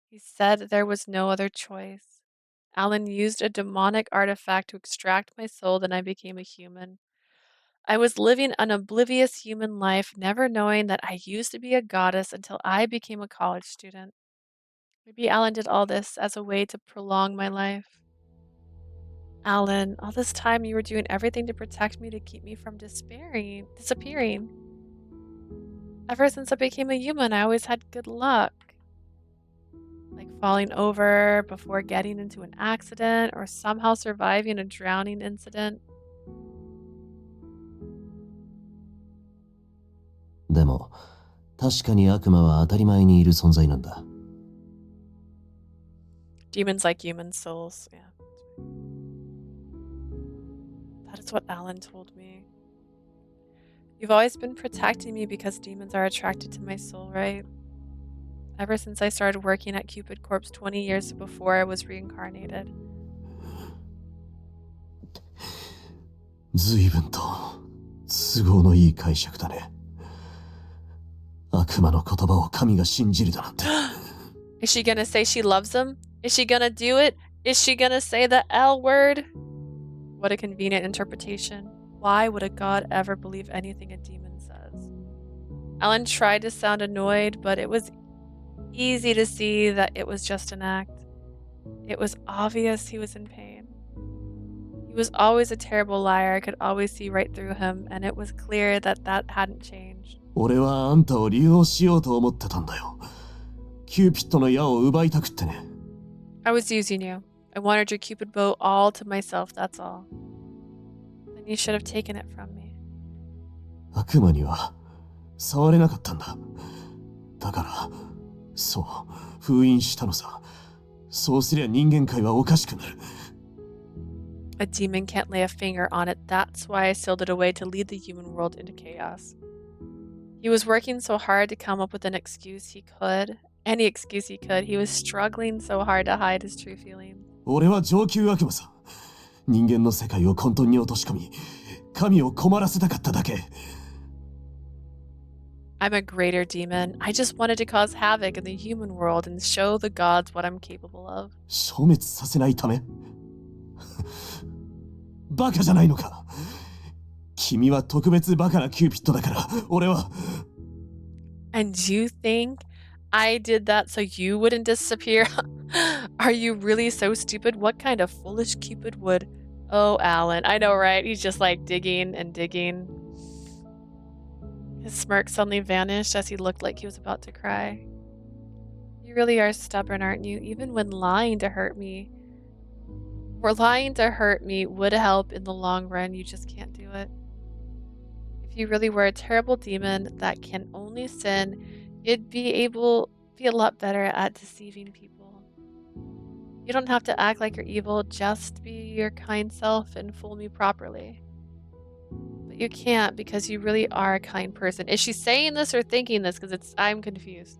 He said there was no other choice. Allan used a demonic artifact to extract my soul, then I became a human. I was living an oblivious human life, never knowing that I used to be a goddess until I became a college student. Maybe Allan did all this as a way to prolong my life. Allan, all this time you were doing everything to protect me, to keep me from disappearing. Ever since I became a human, I always had good luck. Like falling over before getting into an accident or somehow surviving a drowning incident. でも、確かに悪魔は当たり前にいる存在なんだ。Demons like human souls, yeah. That is what Allan told me. You've always been protecting me because demons are attracted to my soul, right? Ever since I started working at Cupid Corp's 20 years before I was reincarnated. 随分と都合のいい解釈だね。悪魔の言葉を神が信じるだなんて。Is she gonna say she loves him? Is she gonna do it? Is she gonna say the L word? What a convenient interpretation. Why would a god ever believe anything a demon says? Allan tried to sound annoyed, but it was easy to see that it was just an act. It was obvious he was in pain. He was always a terrible liar. I could always see right through him, and it was clear that that hadn't changed. 俺はあんたを利用しようと思ってたんだよ。キューピッドの矢を奪いたくってね。I was using you. I wanted your Cupid bow all to myself, that's all. Then you should have taken it from me. 悪魔には触れなかったんだ。だから、そう、封印したのさ。そうすりゃ人間界はおかしくなる。A demon can't lay a finger on it. That's why I sealed it away to lead the human world into chaos. He was working so hard to come up with an excuse he could. Any excuse he could. He was struggling so hard to hide his true feelings. 俺は上級悪魔さ。人間の世界を混沌に落とし込み、神を困らせたかっただけ。I'm a greater demon. I just wanted to cause havoc in the human world and show the gods what I'm capable of. 消滅させないためバカじゃないのか。君は特別バカなキューピッドだから、俺は。And you think I did that so you wouldn't disappear? Are you really so stupid? What kind of foolish Cupid would? Oh, Allan. I know, right? He's just like digging and digging. His smirk suddenly vanished as he looked like he was about to cry. You really are stubborn, aren't you? Even when lying to hurt me. Or lying to hurt me would help in the long run. You just can't do it. If you really were a terrible demon that can only sin, you'd be a lot better at deceiving people. You don't have to act like you're evil, just be your kind self and fool me properly. But you can't because you really are a kind person. Is she saying this or thinking this? Because I'm confused.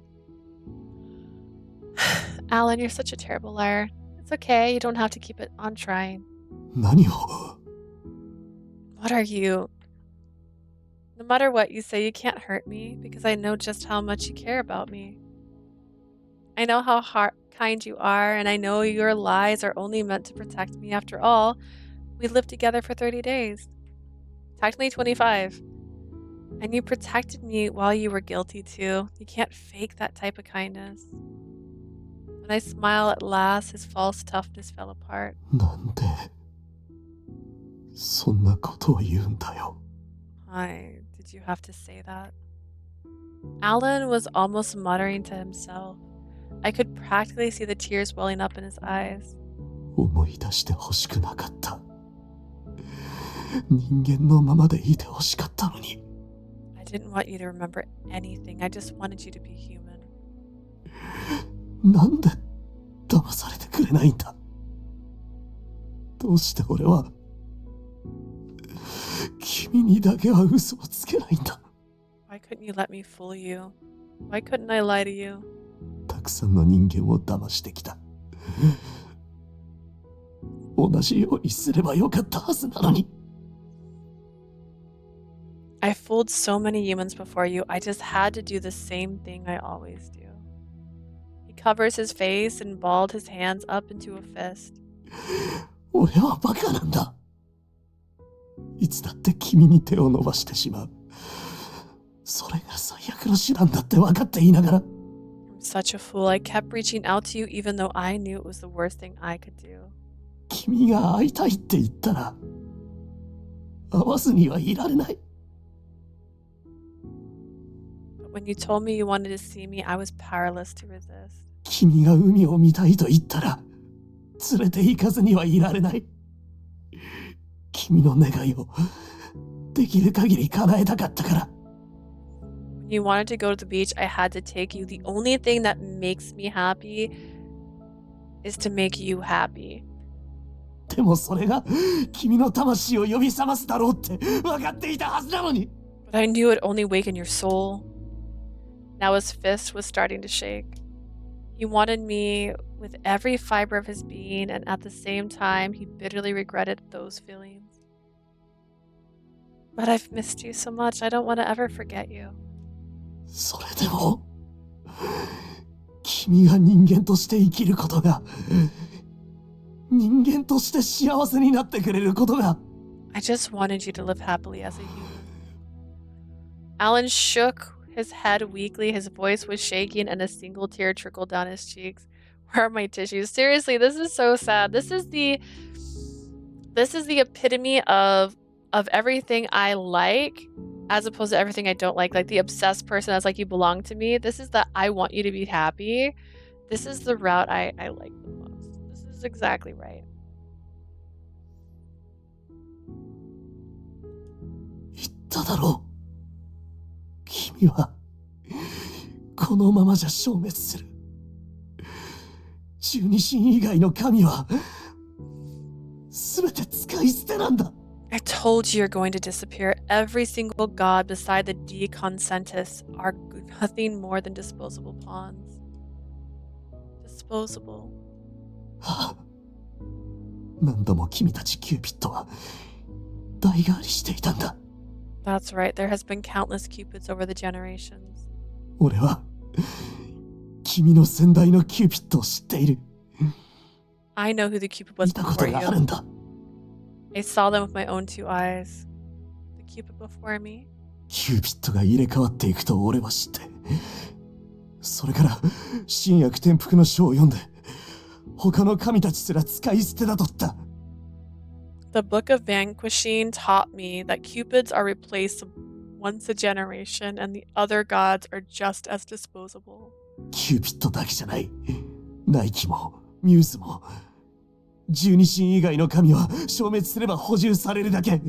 Alan, you're such a terrible liar. It's okay, you don't have to keep it on trying. 何を What are you? No matter what you say, you can't hurt me because I know just how much you care about me. I know how kind you are, and I know your lies are only meant to protect me. After all, we lived together for 30 days. Technically 25. And you protected me while you were guilty too. You can't fake that type of kindness. When I smile at last, his false toughness fell apart. なんでそんなことを言うんだよ Did you have to say that? Alan was almost muttering to himself. I could practically see the tears welling up in his eyes. 思い出してほしくなかった人間のままでいてほしかったのに I didn't want you to remember anything. I just wanted you to be human. なんで騙されてくれないんだどうして俺は君にだけは嘘をつけないんだ Why couldn't you let me fool you? Why couldn't I lie to you? たくさんの人間を騙してきた同じようにすればよかったはずなのに I fooled so many humans before you. I just had to do the same thing I always do. He covers his face and balled his hands up into a fist. 俺はバカなんだいつだって君に手を伸ばしてしまうそれが最悪の手段だって分かっていながら I'm such a fool. I kept reaching out to you even though I knew it was the worst thing I could do. 君が会いたいって言ったら会わずにはいられない But when you told me you wanted to see me, I was powerless to resist. 君が海を見たいと言ったら連れて行かずにはいられない君の願いをできる限り叶えたかったから When you wanted to go to the beach, I had to take you. The only thing that makes me happy is to make you happy. でもそれが君の魂を呼び覚ますだろうって分かっていたはずなのに But I knew it'd only waken your soul. Now his fist was starting to shake. He wanted me with every fiber of his being, and at the same time, he bitterly regretted those feelings. But I've missed you so much. I don't want to ever forget you. それでも君が人間として生きることが人間として幸せになってくれることが I just wanted you to live happily as a human. Alan shook his head weakly. His voice was shaking and a single tear trickled down his cheeks. Where are my tissues? Seriously, this is so sad. This is the epitome of everything I like as opposed to everything I don't like. Like the obsessed person that's like, you belong to me. This is the I want you to be happy. This is the route I like the most. This is exactly right. 言っただろう君はこのままじゃ消滅する十二神以外の神は全て使い捨てなんだ I told you you're going to disappear. Every single god beside the Deconcentus are nothing more than disposable pawns. Disposable. 何度も君たちキューピッドは代替わりしていたんだ That's right. There has been countless Cupids over the generations. 俺は君の先代のキューピッドを知っている I know who the Cupid 見 was たこと before があるん you. だ I saw them with my own two eyes. The Cupid before me. キューピッドが入れ替わっていくと俺は知ってそれから新薬転覆の書を読んで他の神たちすら使い捨てだと言った The Book of Vanquishing taught me that Cupids are replaced once a generation and the other gods are just as disposable. キューピッドだけじゃないナイキもミューズも十二神以外の神は消滅すれば補充されるだけ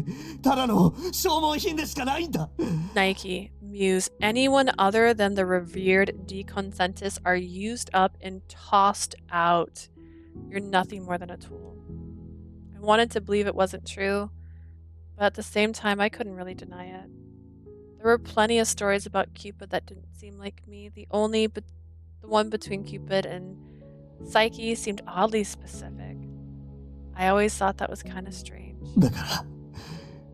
ただの消耗品でしかないんだ Nike, Muse, anyone other than the revered Deconcentus are used up and tossed out. You're nothing more than a tool. I wanted to believe it wasn't true, but at the same time, I couldn't really deny it. There were plenty of stories about Cupid that didn't seem like me. The one between Cupid and Psyche seemed oddly specific. I always thought that was kind of strange. だから、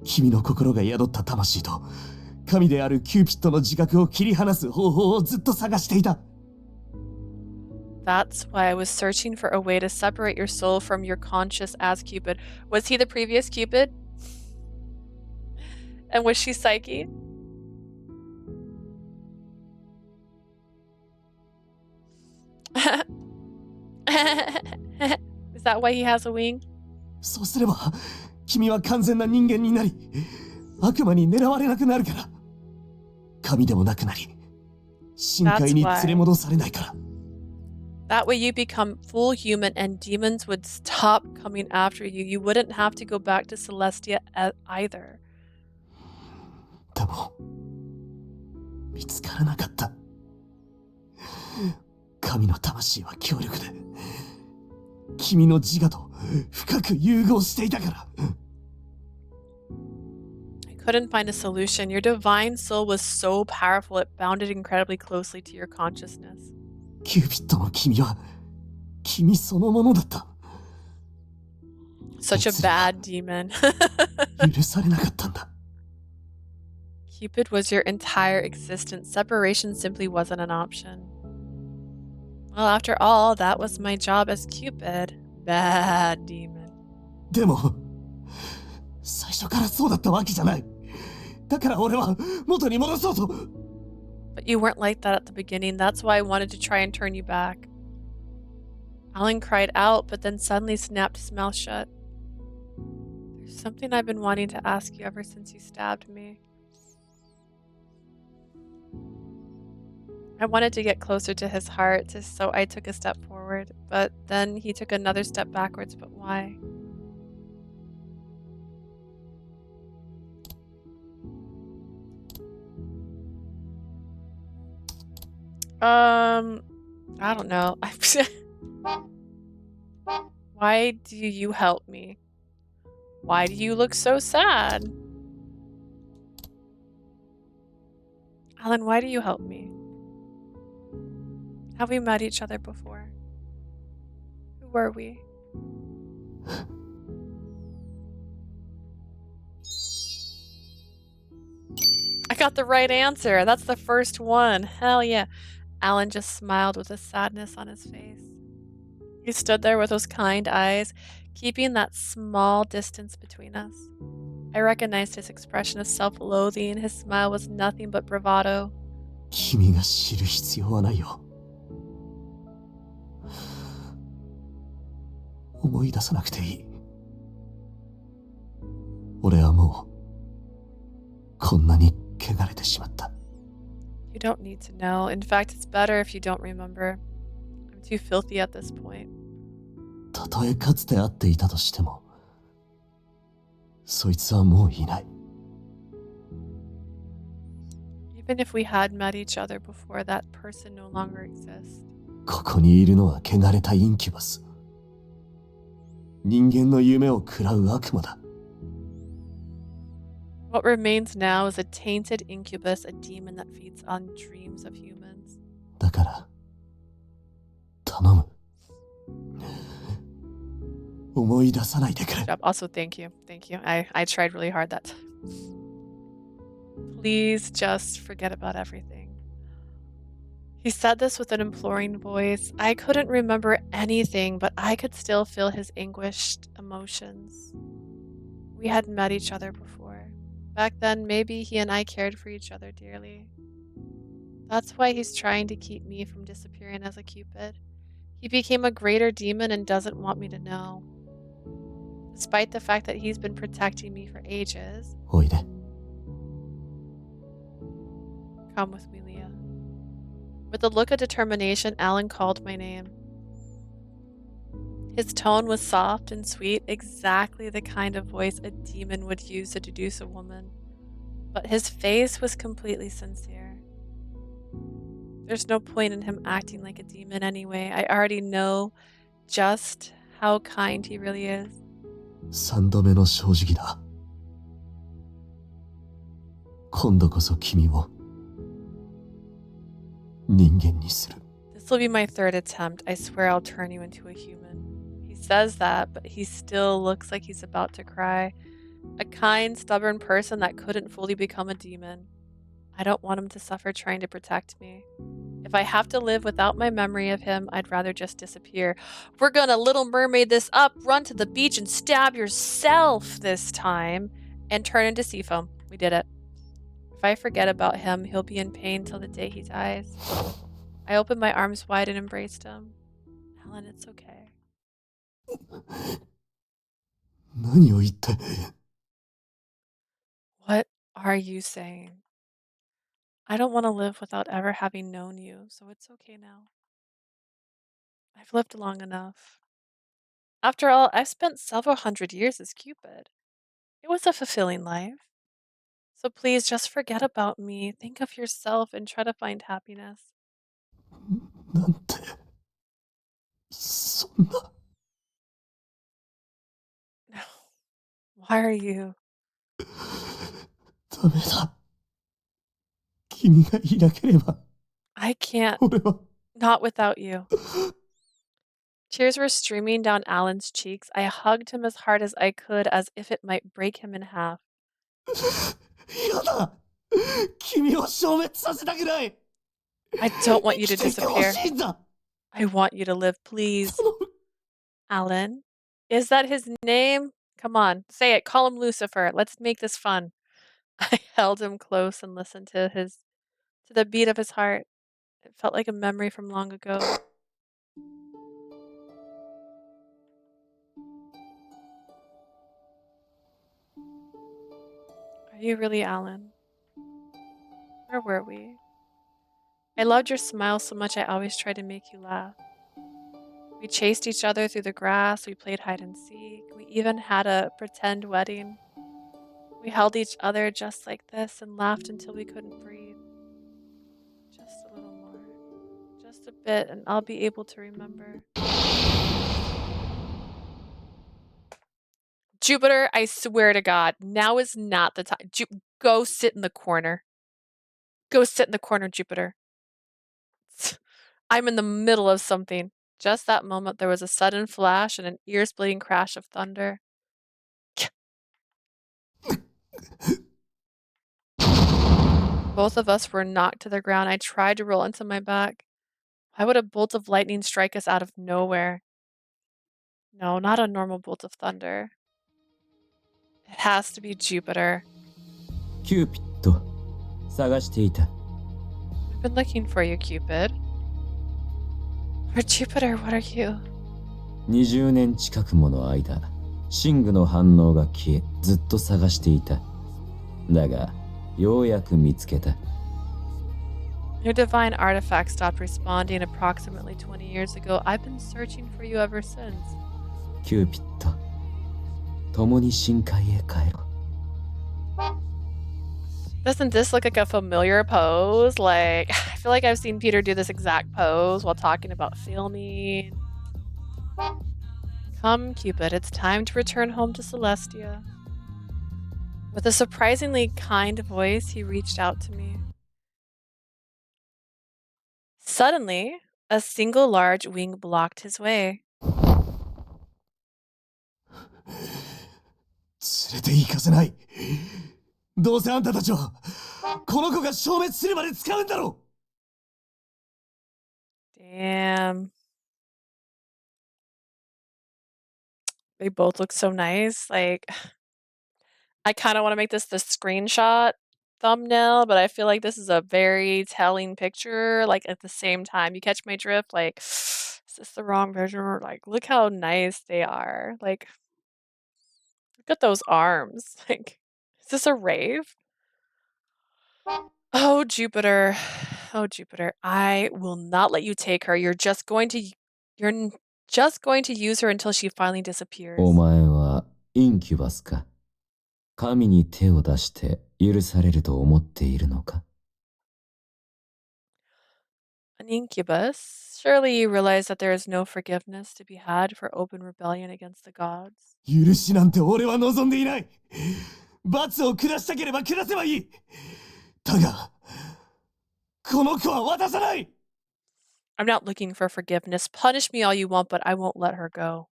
君の心が宿った魂と神であるキューピッドの自覚を切り離す方法をずっと探していた。That's why I was searching for a way to separate your soul from your conscious as Cupid. Was he the previous Cupid? And was she Psyche? Is that why he has a wing? そうすれば、君は完全な人間になり、悪魔に狙われなくなるから。神でもなくなり、深海に連れ戻されないから。That way you become full human and demons would stop coming after you. You wouldn't have to go back to Celestia either. でも、見つからなかった。神の魂は強力で、君の自我と深く融合していたから。I couldn't find a solution. Your divine soul was so powerful it bounded incredibly closely to your consciousness. キューピッドの君は君そのものだった。Such a bad demon. 許されなかったんだ。Cupid was your entire existence. Separation simply wasn't an option. Well, after all, that was my job as Cupid. Bad demon. でも、最初からそうだったわけじゃない。だから俺は元に戻そうと。But you weren't like that at the beginning. That's why I wanted to try and turn you back. Allan cried out, but then suddenly snapped his mouth shut. There's something I've been wanting to ask you ever since you stabbed me. I wanted to get closer to his heart, so I took a step forward. But then he took another step backwards. But why? I don't know. Why do you help me? Why do you look so sad? Allan, why do you help me? Have we met each other before? Who were we? I got the right answer. That's the first one. Hell yeah. Allan just smiled with a sadness on his face. He stood there with those kind eyes, keeping that small distance between us. I recognized his expression of self-loathing. His smile was nothing but bravado. 君が知る必要はないよ。思い出さなくていい。俺はもうこんなに汚れてしまった。You don't need to know. In fact, it's better if you don't remember. I'm too filthy at this point. たとえかつて会っていたとしても、そいつはもういない。Even if we had met each other before, that person no longer exists. ここにいるのは汚れたインキュバス。人間の夢を喰らう悪魔だ。What remains now is a tainted incubus, a demon that feeds on dreams of humans. だから、頼む。思い出さないでくれ。Also, thank you. Thank you. I tried really hard that time. Please just forget about everything. He said this with an imploring voice. I couldn't remember anything, but I could still feel his anguished emotions. We had met each other before. Back then, maybe he and I cared for each other dearly. That's why he's trying to keep me from disappearing as a Cupid. He became a greater demon and doesn't want me to know. Despite the fact that he's been protecting me for ages. おいで。Come with me, Leah. With a look of determination, Allan called my name. His tone was soft and sweet, exactly the kind of voice a demon would use to seduce a woman. But his face was completely sincere. There's no point in him acting like a demon anyway. I already know just how kind he really is. 3度目の正直だ。今度こそ君を人間にする。 This will be my third attempt. I swear I'll turn you into a human. He says that, but he still looks like he's about to cry. A kind, stubborn person that couldn't fully become a demon. I don't want him to suffer trying to protect me. If I have to live without my memory of him, I'd rather just disappear. We're gonna Little Mermaid this up, run to the beach and stab yourself this time, and turn into sea foam. We did it. If I forget about him, he'll be in pain till the day he dies. I opened my arms wide and embraced him. Allan, it's okay. 何を言って。 What are you saying? I don't want to live without ever having known you, so it's okay now. I've lived long enough. After all, I've spent several hundred years as Cupid. It was a fulfilling life. So please just forget about me, think of yourself, and try to find happiness. なんて。そんな。Why are you? ダメだ。君がいなければ。 I can't. 俺は。 Not without you. Tears were streaming down Allan's cheeks. I hugged him as hard as I could, as if it might break him in half. やだ。君を消滅させたくない。 I don't want you to 生きていてほ disappear. しいんだ。 I want you to live, please. Allan? Is that his name? Come on, say it. Call him Lucifer. Let's make this fun. I held him close and listened to the beat of his heart. It felt like a memory from long ago. Are you really Allan? Where were we? I loved your smile so much I always tried to make you laugh. We chased each other through the grass, we played hide and seek, we even had a pretend wedding. We held each other just like this and laughed until we couldn't breathe. Just a little more. Just a bit, and I'll be able to remember. Jupiter, I swear to God, now is not the time. Go sit in the corner. Go sit in the corner, Jupiter. I'm in the middle of something. Just that moment, there was a sudden flash and an ear-splitting crash of thunder. Both of us were knocked to the ground. I tried to roll into my back. Why would a bolt of lightning strike us out of nowhere? No, not a normal bolt of thunder. It has to be Jupiter. Cupid 探していた。 I've been looking for you, Cupid. Or Jupiter, what are you? 20年近くもの間、シングの反応が消え、ずっと探していた。だが、ようやく見つけた。 Your divine artifact stopped responding approximately 20 years ago. I've been searching for you ever since. キューピッド、共に深海へ帰ろう。 Doesn't this look like a familiar pose? Like, I feel like I've seen Peter do this exact pose while talking about filming. Come, Cupid, it's time to return home to Celestia. With a surprisingly kind voice, he reached out to me. Suddenly, a single large wing blocked his way. 連れて行かせない。どうせあんたたちをこの子が消滅するまで使うんだろう。 Damn. They both look so nice. Like, I kind of want to make this the screenshot thumbnail, but I feel like this is a very telling picture. Like, at the same time, you catch my drift? Like, is this the wrong version? Or, like, look how nice they are. Like, look at those arms. Like, is this a rave? Oh, Jupiter. Oh, Jupiter. I will not let you take her. You're just going to use her until she finally disappears. お前はインキュバスか。神に手を出して許されると思っているのか。An incubus? Surely you realize that there is no forgiveness to be had for open rebellion against the gods. 許しなんて俺は望んでいない。罰を下したければ下せばいい。だが、この子は渡さない。I'm not looking for forgiveness. Punish me all you want, but I won't let her go.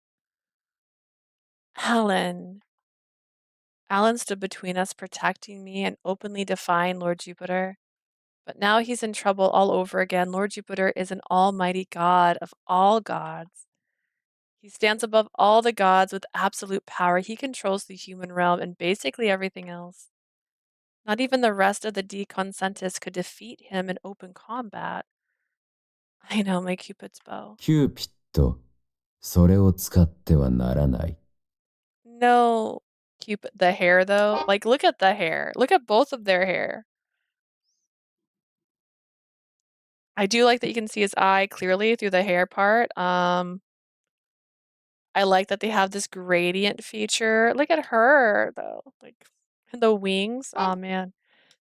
Allan. Allan stood between us, protecting me and openly defying Lord Jupiter. But now he's in trouble all over again. Lord Jupiter is an almighty god of all gods. He stands above all the gods with absolute power. He controls the human realm and basically everything else. Not even the rest of the Deconsentists could defeat him in open combat. I know, my Cupid's bow. キューピッド、それを使ってはならない。 No, Cupid. The hair, though. Like, look at the hair. Look at both of their hair. I do like that you can see his eye clearly through the hair part. I like that they have this gradient feature. Look at her, though. Like, the wings. Oh, man.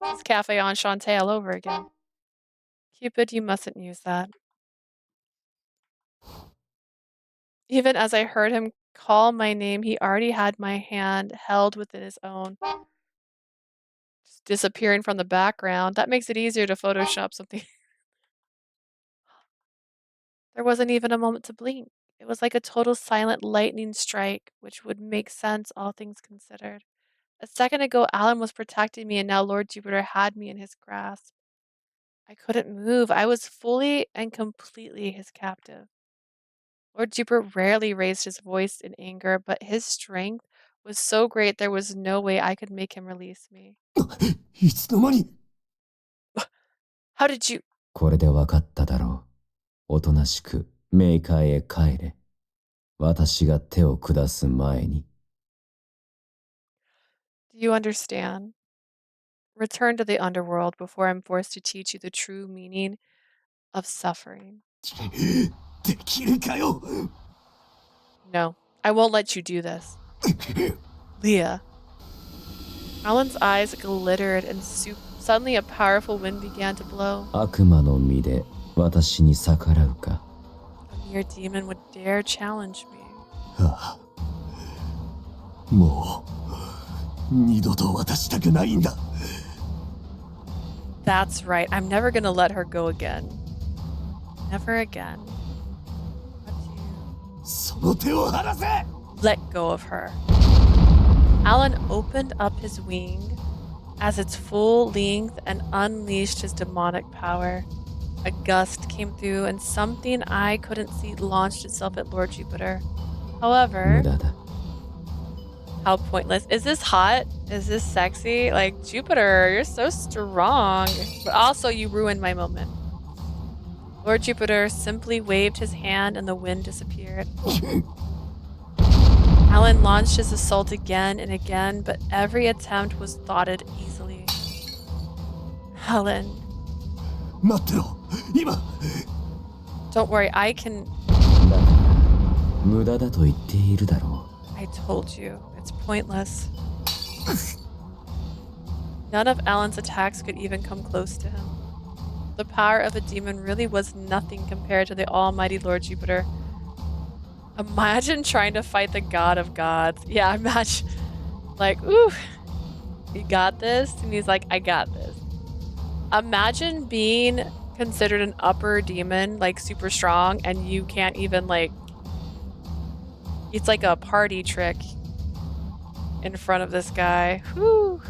It's Cafe Enchanté all over again. Cupid, you mustn't use that. Even as I heard him call my name, he already had my hand held within his own. Just disappearing from the background. That makes it easier to Photoshop something. There wasn't even a moment to blink. It was like a total silent lightning strike, which would make sense, all things considered. A second ago, Allan was protecting me, and now Lord Jupiter had me in his grasp. I couldn't move. I was fully and completely his captive. Lord Jupiter rarely raised his voice in anger, but his strength was so great there was no way I could make him release me. いつの間に。 How did you... これで分かっただろう。おとなしく冥界へ帰れ。私が手を下す前に。 Do you understand? Return to the underworld before I'm forced to teach you the true meaning of suffering. できるかよ。 No, I won't let you do this. Leah. Allan's eyes glittered and suddenly a powerful wind began to blow. 悪魔の実で私に逆らうか。 A mere demon would dare challenge me. ああ、もう二度と渡したくないんだ。 That's right. I'm never gonna let her go again. Never again. その手を離せ! Let go of her. Allan opened up his wing as its full length and unleashed his demonic power. A gust came through and something I couldn't see launched itself at Lord Jupiter. However, 無駄だ。 how pointless. Is this hot? Is this sexy? Like, Jupiter, you're so strong. But also, you ruined my moment. Lord Jupiter simply waved his hand and the wind disappeared. Allan launched his assault again and again, but every attempt was thwarted easily. Allan. 待ってろ、今。 Don't worry, I can... だから無駄だと言っているだろう。 I told you, it's pointless. None of Allan's attacks could even come close to him. The power of a demon really was nothing compared to the almighty Lord Jupiter. Imagine trying to fight the god of gods. Yeah, imagine. Like, ooh, you got this? And he's like, I got this. Imagine being considered an upper demon, like super strong, and you can't even like... It's like a party trick in front of this guy. Whew.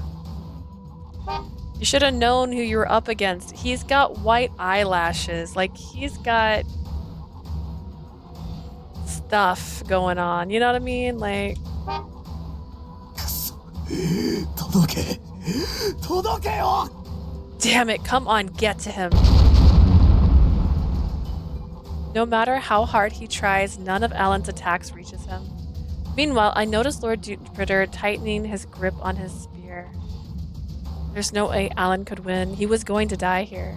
You should have known who you were up against. He's got white eyelashes. Like, he's got stuff going on. You know what I mean? Like... 届け、届けよ! Damn it, come on, get to him. No matter how hard he tries, none of Allan's attacks reaches him. Meanwhile, I noticed Lord Jupiter tightening his grip on his spear. There's no way Allan could win. He was going to die here.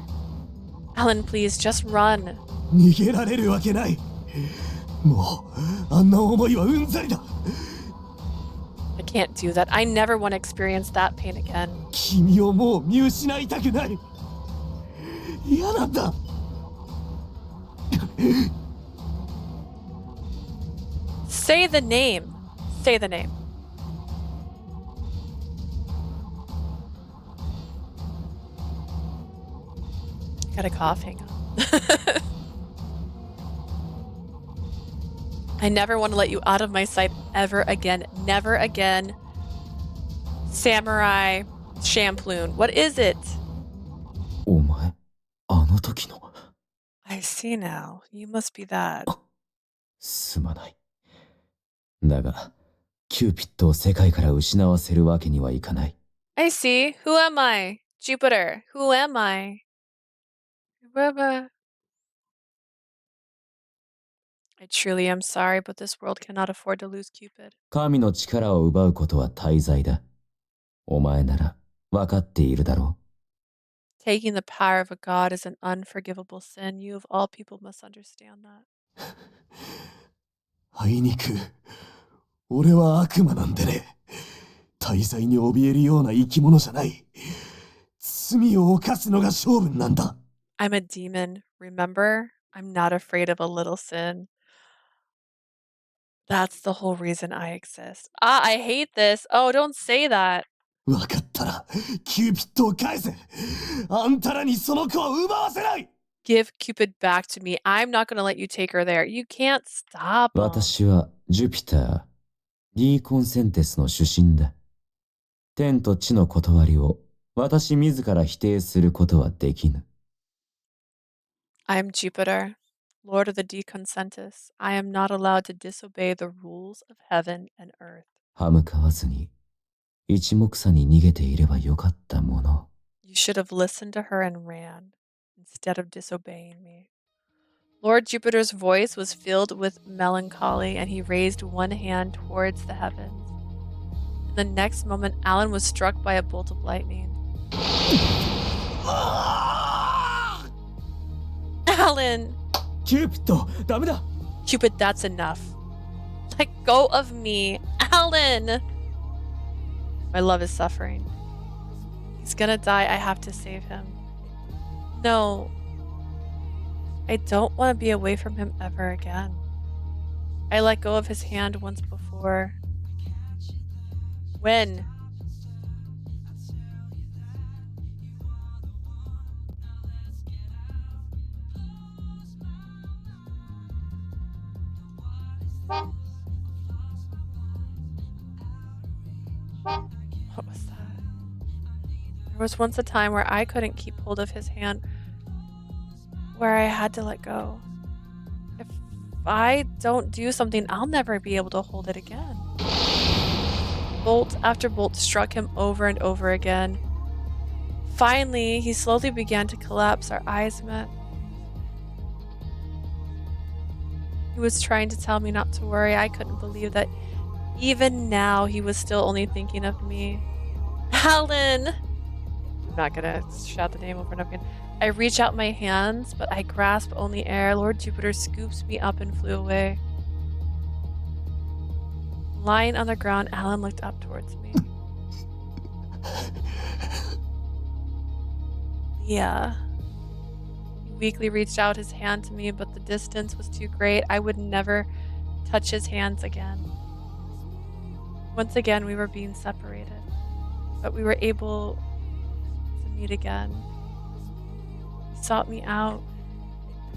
Allan, please, just run. 逃げられるわけない。もう、あんな思いはうんざりだ。 I can't do that. I never want to experience that pain again. 君をもう見失いたくない。嫌なんだ。Say the name. Say the name. Got a cough, hang on. I never want to let you out of my sight ever again. Never again. Samurai Shamploon. What is it? お前、あの時の。I see now. You must be that. すまない。だが、キューピッドを世界から失わせるわけにはいかない。I see. Who am I? Jupiter. Who am I? I truly am sorry, but this world cannot afford to lose Cupid. 神の力を奪うことは大罪だ。お前なら分かっているだろう。Taking the power of a god is an unforgivable sin. You of all people must understand that. あいにく、俺は悪魔なんでね。大罪に怯えるような生き物じゃない。罪を犯すのが勝負なんだ。I'm a demon, remember? I'm not afraid of a little sin. That's the whole reason I exist. Ah, I hate this. Oh, don't say that. わかったら、キューピッドを返せ。あんたらにその子を奪わせない。Give Cupid back to me. I'm not going to let you take her there. You can't stop him. 私はジュピター、リーコンセンテスの主神だ。天と地の断りを私自ら否定することはできぬ。I'm Jupiter, Lord of the Deconcentus. I am not allowed to disobey the rules of heaven and earth. 歯向かわずに一目散に逃げていればよかったもの。You should have listened to her and ran instead of disobeying me. Lord Jupiter's voice was filled with melancholy, and he raised one hand towards the heavens. In the next moment, Allan was struck by a bolt of lightning. Allan! Cupid, ダメだ! Cupid, that's enough. Let go of me. Allan! My love is suffering. He's gonna die. I have to save him. No. I don't want to be away from him ever again. I let go of his hand once before. When? What was that? There was once a time where I couldn't keep hold of his hand, where I had to let go. If I don't do something, I'll never be able to hold it again. Bolt after bolt struck him over and over again. Finally, he slowly began to collapse. Our eyes met. He was trying to tell me not to worry. I couldn't believe that even now he was still only thinking of me. Allan! I'm not gonna shout the name over and over again. I reach out my hands, but I grasp only air. Lord Jupiter scoops me up and flew away. Lying on the ground, Allan looked up towards me. Yeah. He weakly reached out his hand to me, but the distance was too great. I would never touch his hands again. Once again, we were being separated, but we were able to meet again. He sought me out.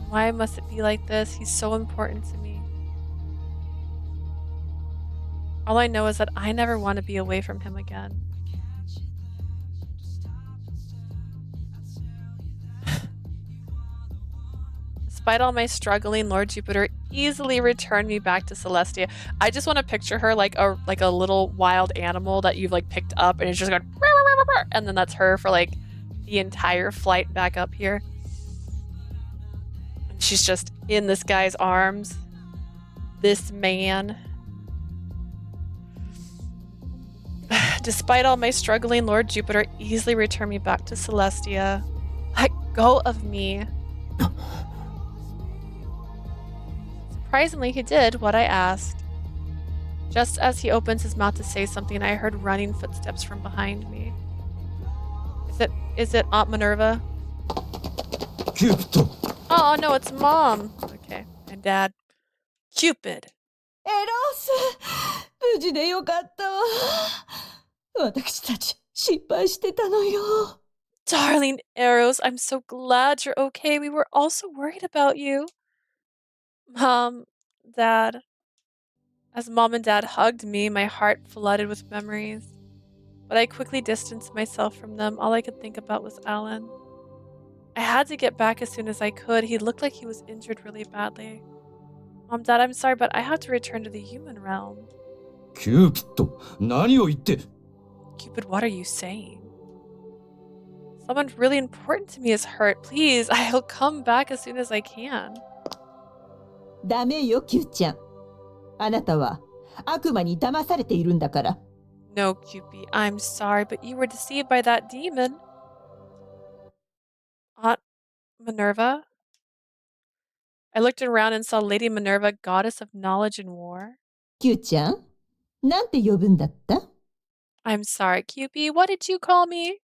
Why must it be like this? He's so important to me. All I know is that I never want to be away from him again. Despite all my struggling, Lord Jupiter easily returned me back to Celestia. I just want to picture her like a little wild animal that you've like picked up and it's just going and then that's her for like the entire flight back up here. And she's just in this guy's arms. This man. Despite all my struggling, Lord Jupiter easily returned me back to Celestia. Let go of me. Surprisingly, he did what I asked. Just as he opens his mouth to say something, I heard running footsteps from behind me. Is it Aunt Minerva? Cupid! Oh no, it's Mom. Okay. Dad. Cupid. エロス、無事でよかったわ。私たち失敗してたのよ。Darling Eros, I'm so glad you're okay. We were also worried about you. Mom, Dad. As Mom and Dad hugged me, my heart flooded with memories. But I quickly distanced myself from them. All I could think about was Allan. I had to get back as soon as I could. He looked like he was injured really badly. Mom, Dad, I'm sorry, but I have to return to the human realm. キューピッド、何を言って。Cupid, what are you saying? Someone really important to me is hurt. Please, I'll come back as soon as I can. ダメよ、キューちゃん。あなたは悪魔に騙されているんだから。No, Cupid, I'm sorry, but you were deceived by that demon. Aunt Minerva? I looked around and saw Lady Minerva, goddess of knowledge and war. キューちゃん、なんて呼ぶんだった？ I'm sorry, Cupid, what did you call me?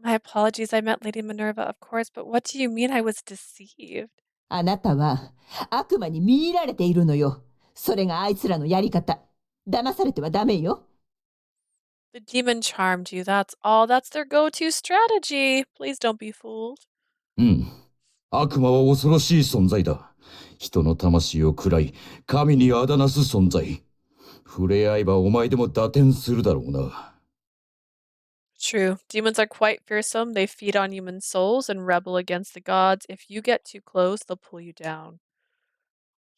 My apologies, I meant Lady Minerva, of course, but what do you mean I was deceived? あなたは悪魔に見入られているのよ。それがあいつらのやり方。騙されてはダメよ。The demon charmed you, that's all. That's their go-to strategy. Please don't be fooled. うん。悪魔は恐ろしい存在だ。人の魂を喰らい、神にあだなす存在。触れ合えばお前でも打点するだろうな。True. Demons are quite fearsome. They feed on human souls and rebel against the gods. If you get too close, they'll pull you down.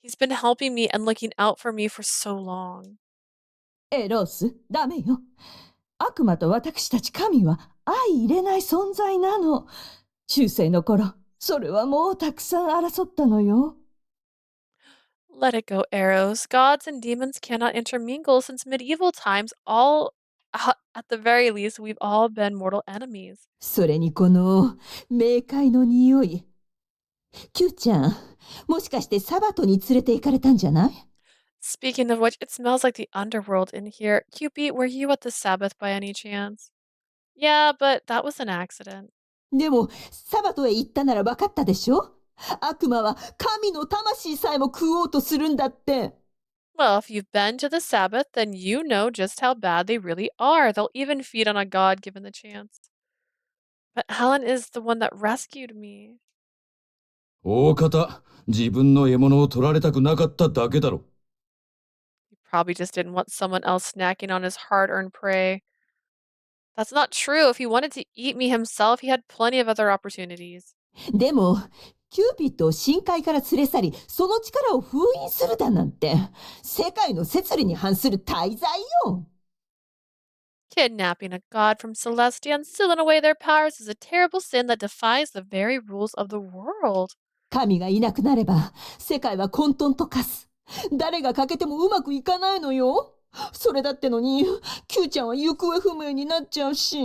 He's been helping me and looking out for me for so long. ロース、ダメよ。悪魔と私たち神は相入れない存在なの。中世の頃、それはもうたくさん争ったのよ。Let it go, Eros. Gods and demons cannot intermingle since medieval times. At the very least, we've all been mortal enemies. それにこの冥界の匂い。キューちゃん、もしかしてサバトに連れて行かれたんじゃない？ Speaking of which, it smells like the underworld in here. Cupid, were you at the Sabbath by any chance? Yeah, but that was an accident. でも、サバトへ行ったなら分かったでしょ？悪魔は神の魂さえも食おうとするんだって。Well, if you've been to the Sabbath, then you know just how bad they really are. They'll even feed on a god given the chance. But Helen is the one that rescued me. 大方、自分の獲物を取られたくなかっただけだろ。He probably just didn't want someone else snacking on his hard-earned prey. That's not true. If he wanted to eat me himself, he had plenty of other opportunities. でも、キューピッドを深海から連れ去り、その力を封印するだなんて、世界の摂理に反する大罪よ。Kidnapping a god from Celestia and stealing away their powers is a terrible sin that defies the very rules of the world. 神がいなくなれば、世界は混沌と化す。誰が欠けてもうまくいかないのよ。それだってのに、キューちゃんは行方不明になっちゃうし。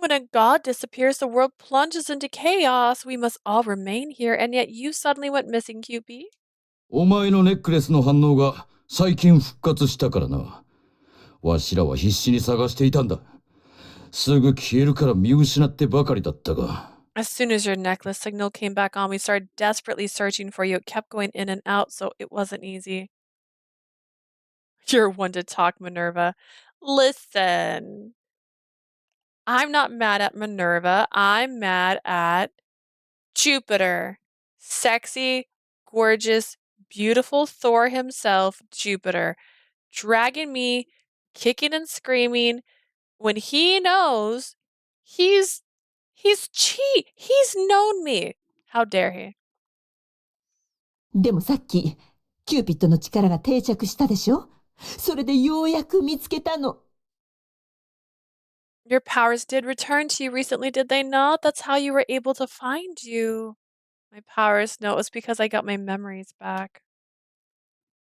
When a god disappears, the world plunges into chaos. We must all remain here, and yet you suddenly went missing, Cupid. お前のネックレスの反応が最近復活したからな。わしらは必死に探していたんだ。すぐ消えるから見失ってばかりだったが。As soon as your necklace signal came back on, we started desperately searching for you. It kept going in and out, so it wasn't easy. You're one to talk, Minerva. Listen. I'm not mad at Minerva. I'm mad at Jupiter. Sexy, gorgeous, beautiful Thor himself, Jupiter. Dragging me, kicking and screaming when he knows he's known me. How dare he? でもさっき、キューピッドの力が定着したでしょ？それでようやく見つけたの。Your powers did return to you recently, did they not? That's how you were able to find you. My powers, no, it was because I got my memories back.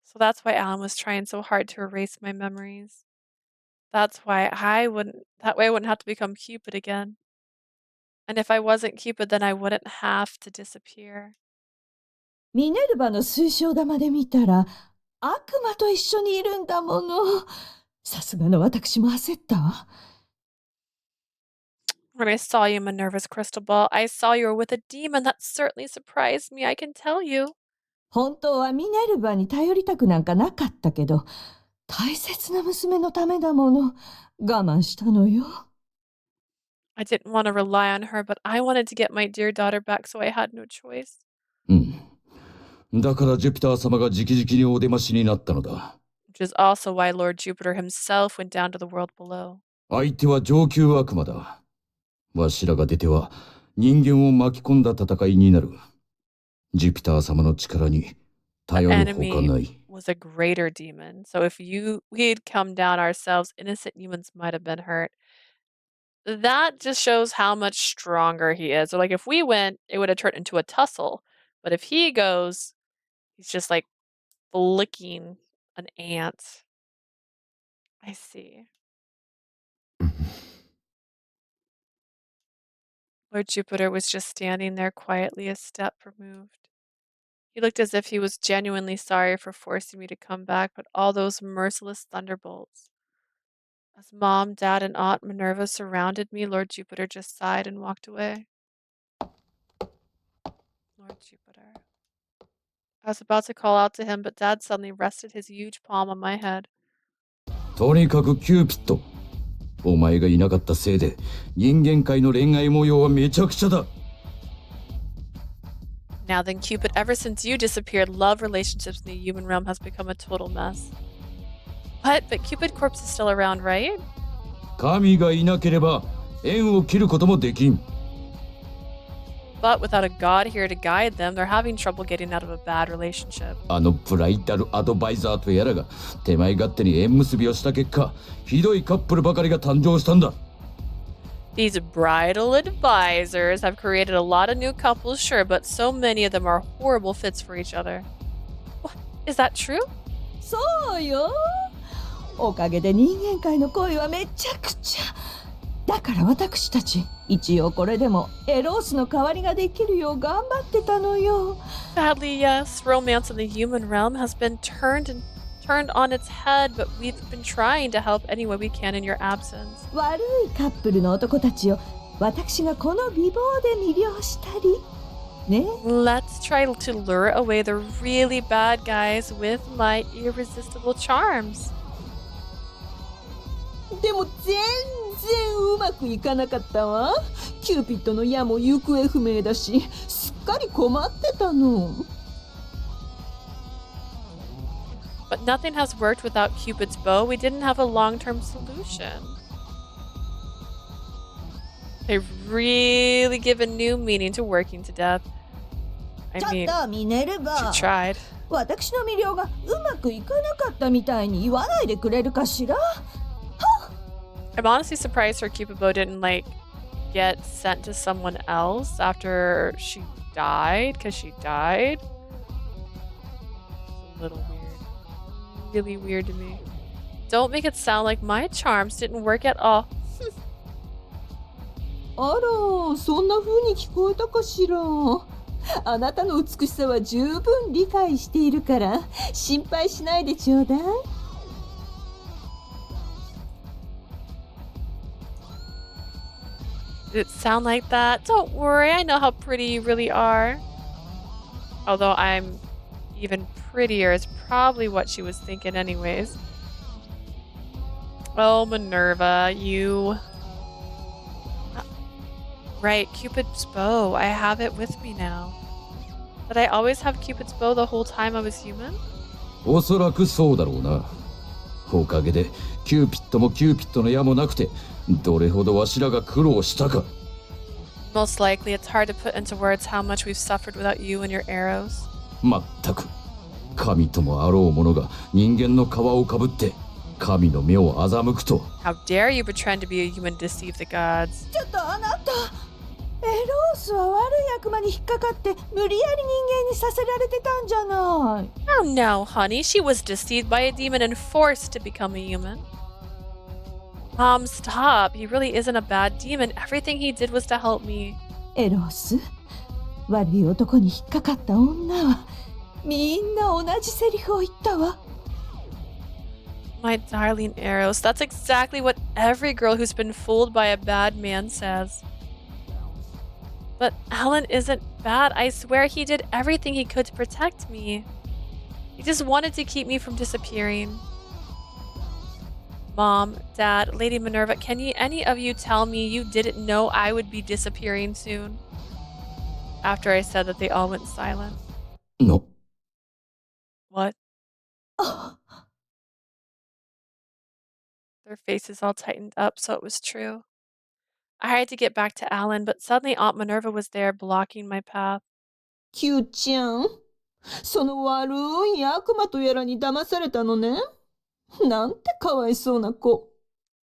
So that's why Alan was trying so hard to erase my memories. That way I wouldn't have to become Cupid again. And if I wasn't Cupid, then I wouldn't have to disappear. ミネルヴァの水晶玉で見たら、悪魔と一緒にいるんだもの。さすがの私も焦ったわ。When I saw you in Minerva's crystal ball, I saw you were with a demon. That certainly surprised me, I can tell you. 本当はミネルヴァに頼りたくなんかなかったけど、大切な娘のためだもの。我慢したのよ。I didn't want to rely on her, but I wanted to get my dear daughter back, so I had no choice. うん。だからジュピター様が直々にお出ましになったのだ。Which is also why Lord Jupiter himself went down to the world below. 相手は上級悪魔だ。わしらが出ては人間を巻き込んだ戦いになる。ジュピター様の力に頼るほかない。Was a greater demon. So if we'd come down ourselves, innocent humans might have been hurt. That just shows how much stronger he is. So like if we went, it would have turned into a tussle. But if he goes, he's just like flicking an ant. I see. Lord Jupiter was just standing there quietly, a step removed. He looked as if he was genuinely sorry for forcing me to come back, but all those merciless thunderbolts. As Mom, Dad, and Aunt Minerva surrounded me, Lord Jupiter just sighed and walked away. Lord Jupiter. I was about to call out to him, but Dad suddenly rested his huge palm on my head. とにかくキューピッド。お前がいなかったせいで人間界の恋愛模様はめちゃくちゃだ。Now then, Cupid, ever since you disappeared, love relationships in the human realm has become a total mess. What? But Cupid Corpse is still around, right? 神がいなければ縁を切ることもできん。But without a god here to guide them, they're having trouble getting out of a bad relationship. あのプライダルアドバイザーとやらが手前勝手に縁結びをした結果、ひどいカップルばかりが誕生したんだ。These bridal advisors have created a lot of new couples, sure, but so many of them are horrible fits for each other. What? Is that true? そうよ。おかげで人間界の恋はめちゃくちゃ。だから私たち、一応これでもエロースの代わりができるよう頑張ってたのよ。Sadly, yes, romance in the human realm has been turned on its head, but we've been trying to help any way we can in your absence. 悪いカップルの男たちを私がこの美貌で魅了したり。ね。Let's try to lure away the really bad guys with my irresistible charms. でも全然うまくいかなかったわ。キューピッドの矢も行方不明だし、すっかり困ってたの。But nothing has worked without Cupid's bow. We didn't have a long-term solution. They've really given new meaning to working to death. I mean, she tried. 私の魅了がうまくいかなかったみたいに言わないでくれるかしら。I'm honestly surprised her Cupid bow didn't get sent to someone else after she died, because she died. It's a little weird. Really weird to me. Don't make it sound like my charms didn't work at all. あら、そんな風に聞こえたかしら。あなたの美しさは十分理解しているから心配しないでちょうだい。Did it sound like that? Don't worry, I know how pretty you really are. Although I'm even prettier is probably what she was thinking anyways. Oh, Minerva, you... Right, Cupid's bow. I have it with me now. Did I always have Cupid's bow the whole time I was human? おそらくそうだろうな。おかげでキューピッドもキューピッドの矢もなくて、どれほどわしらが苦労したか。Most likely, it's hard to put into words how much we've suffered without you and your arrows. まったく、神ともあろう者が人間の皮をかぶって神の目を欺くと。How dare you pretend to be a human to deceive the gods? ちょっとあなた、エロースは悪い悪魔に引っかかって無理やり人間にさせられてたんじゃない。Oh no, honey, she was deceived by a demon and forced to become a human. Mom, stop. He really isn't a bad demon. Everything he did was to help me. エロース、悪い男に引っかかった女はみんな同じセリフを言ったわ。My darling Eros, that's exactly what every girl who's been fooled by a bad man says. But Allan isn't bad. I swear he did everything he could to protect me. He just wanted to keep me from disappearing. Mom, Dad, Lady Minerva, can any of you tell me you didn't know I would be disappearing soon? After I said that, they all went silent. No. What? Their faces all tightened up, so it was true. I had to get back to Allan, but suddenly Aunt Minerva was there, blocking my path. キューちゃん、その悪い悪魔とやらに騙されたのね。なんてかわいそうな子。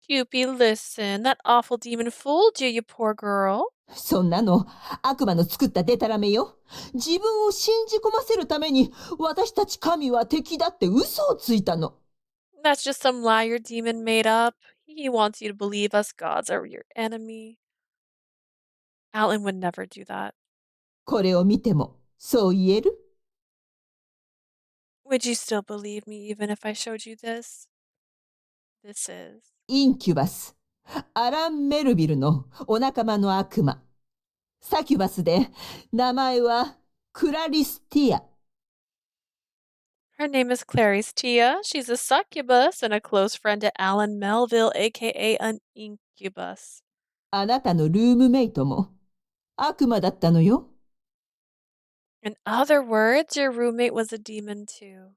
Cupid, listen. That awful demon fooled you, you poor girl. そんなの悪魔の作ったデタラメよ。自分を信じ込ませるために私たち神は敵だって嘘をついたの。That's just some lie your demon made up. He wants you to believe us gods are your enemy. Allan would never do that. これを見てもそう言える？ Would you still believe me even if I showed you this? This is... インキュバス、アラン・メルビルのお仲間の悪魔。サキュバスで名前はクラリスティア。Her name is Clarice Tia. She's a succubus and a close friend to Allan Melville, aka an incubus. あなたのルームメイトも悪魔だったのよ。In other words, your roommate was a demon too.